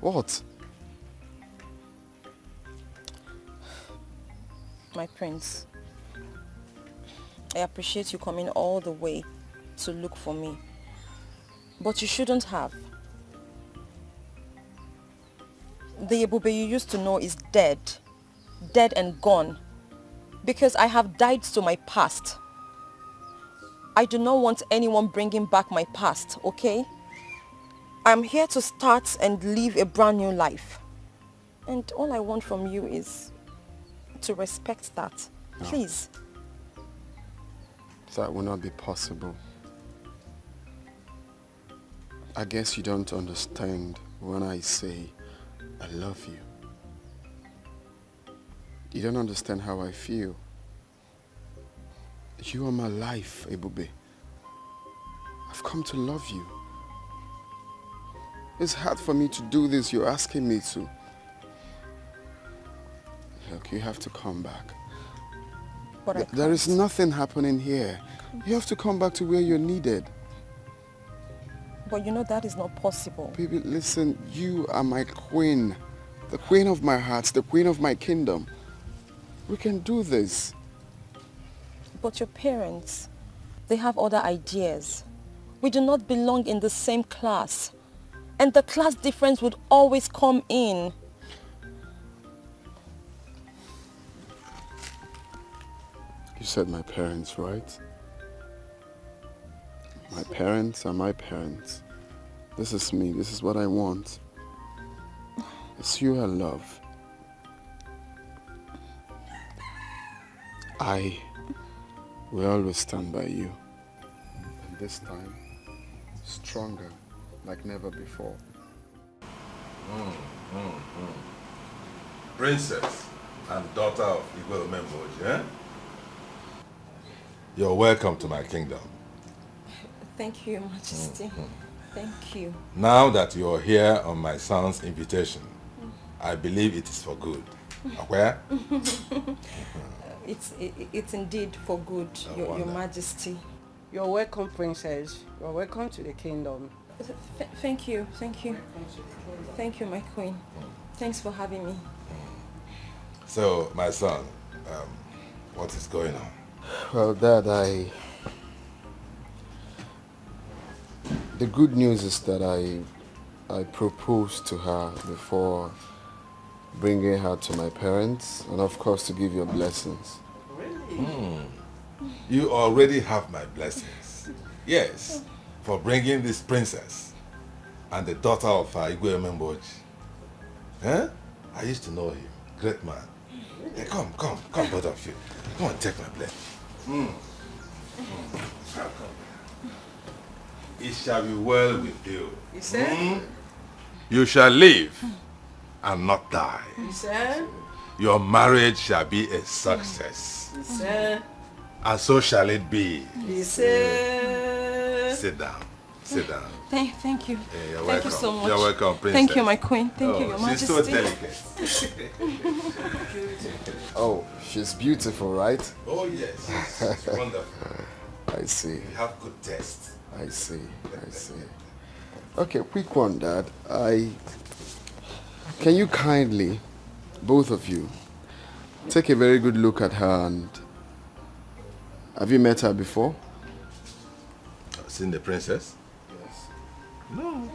What? My prince, I appreciate you coming all the way to look for me. But you shouldn't have. The Ebube you used to know is dead. Dead and gone. Because I have died to my past. I do not want anyone bringing back my past, okay? I'm here to start and live a brand new life. And all I want from you is to respect that. No. Please. That will not be possible. I guess you don't understand when I say I love you. You don't understand how I feel. You are my life, Ebube. I've come to love you. It's hard for me to do this you're asking me to. Look, you have to come back. But There is nothing happening here. You have to come back to where you're needed. But you know that is not possible. Baby, listen, you are my queen. The queen of my heart, the queen of my kingdom. We can do this. But your parents, they have other ideas. We do not belong in the same class. And the class difference would always come in. You said my parents, right? My parents are my parents. This is me. This is what I want. It's you I love. I will always stand by you. And this time, stronger like never before. Princess and daughter of Igwe Omemboji, eh? You're welcome to my kingdom. Thank you, Your Majesty. Thank you. Now that you're here on my son's invitation, I believe it is for good. Where? It's indeed for good, Your Majesty. You're welcome, Princess. You're welcome to the kingdom. Thank you. Thank you, my queen. Thanks for having me. So, my son, what is going on? Well, Dad, the good news is that I proposed to her before bringing her to my parents, and of course to give your blessings. Really? You already have my blessings. Yes, for bringing this princess and the daughter of Igwe Omemboji. Eh? I used to know him. Great man. Hey, come, both of you. Come on, take my blessing. It shall be well with you. You said? You shall live and not die. You said? Your marriage shall be a success. You said? And so shall it be. You said? Sit down. Sit down. Thank you. Yeah, you're Thank welcome. you so much. You're welcome, princess. Thank you, my queen. Thank you, Your Majesty. She's so delicate. Oh, she's beautiful, right? Oh, yes. It's wonderful. I see. You have good taste. I see. Okay, quick one, Dad. Can you kindly, both of you, take a very good look at her and... Have you met her before? Seen the princess? Yes. No.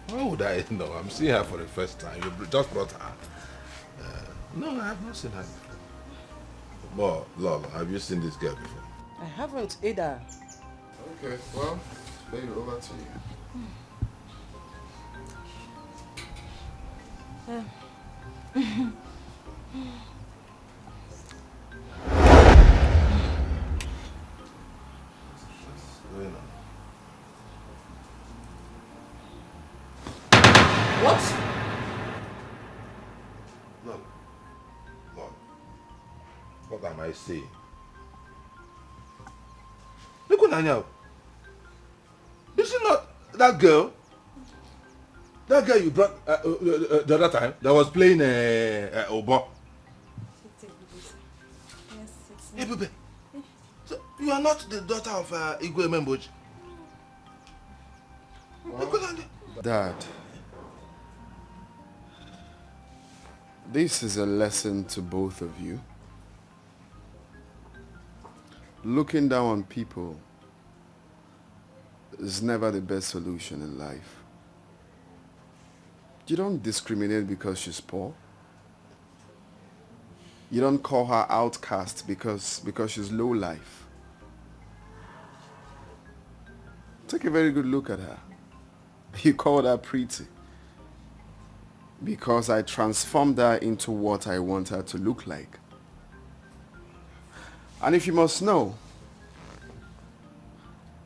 Why would I know? I'm seeing her for the first time. You just brought her. No, I have not seen her before. Well, Lolo, have you seen this girl before? I haven't either. Okay, well, baby, over to you. What? Look. What am I saying? Look at Nanya. Is she not that girl? That girl you brought the other time that was playing Obo. Hey, baby. So you are not the daughter of Igwe Omemboji? Dad, this is a lesson to both of you. Looking down on people is never the best solution in life. You don't discriminate because she's poor. You don't call her outcast because she's low life. Take a very good look at her. You called her pretty because I transformed her into what I want her to look like. And if you must know,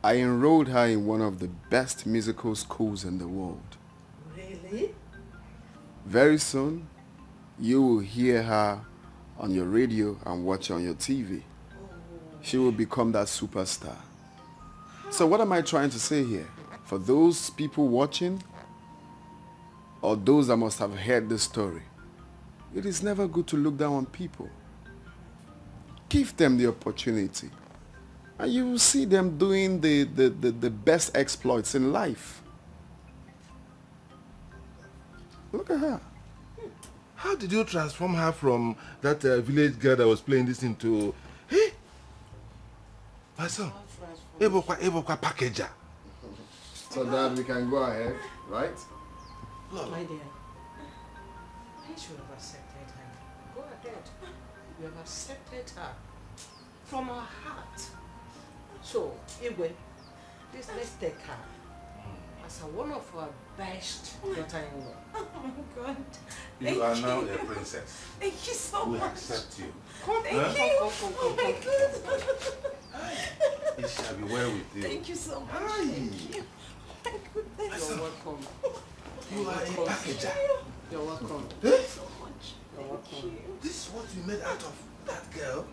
I enrolled her in one of the best musical schools in the world. Really? Very soon, you will hear her on your radio and watch her on your TV. She will become that superstar. So what am I trying to say here? For those people watching, or those that must have heard this story, it is never good to look down on people. Give them the opportunity, and you will see them doing the best exploits in life. Look at her. How did you transform her from that village girl that was playing this into... Hey! My son, Ebokwa packager. So Dad, we can go ahead, right? My dear, I should have accepted her. Go ahead. You have accepted her from our heart. So, Igwe, Please, let's take her as one of our best daughter-in-law. Oh my God. You are now a princess. Thank you so we much. accept you. Thank you. Oh my God. It shall be well with you. Thank you so much. Thank you. My goodness. You're welcome. You are a packager. You're welcome. So much. You're welcome. This is what you made out of that girl?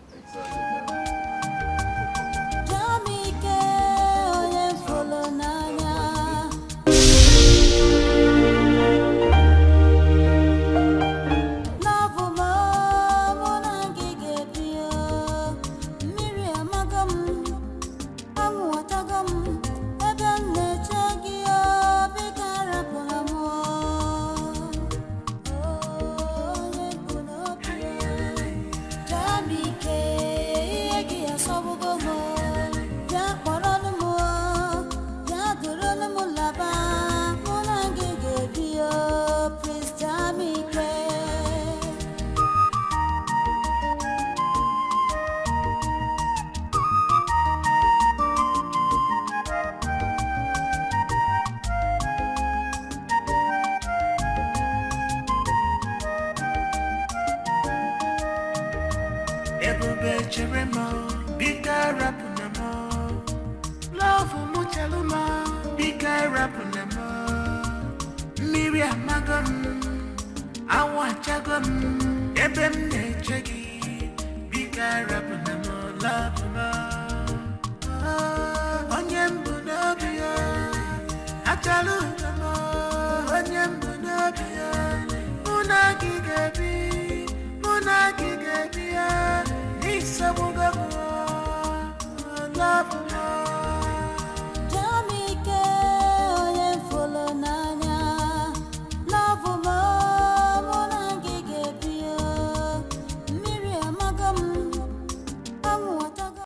Love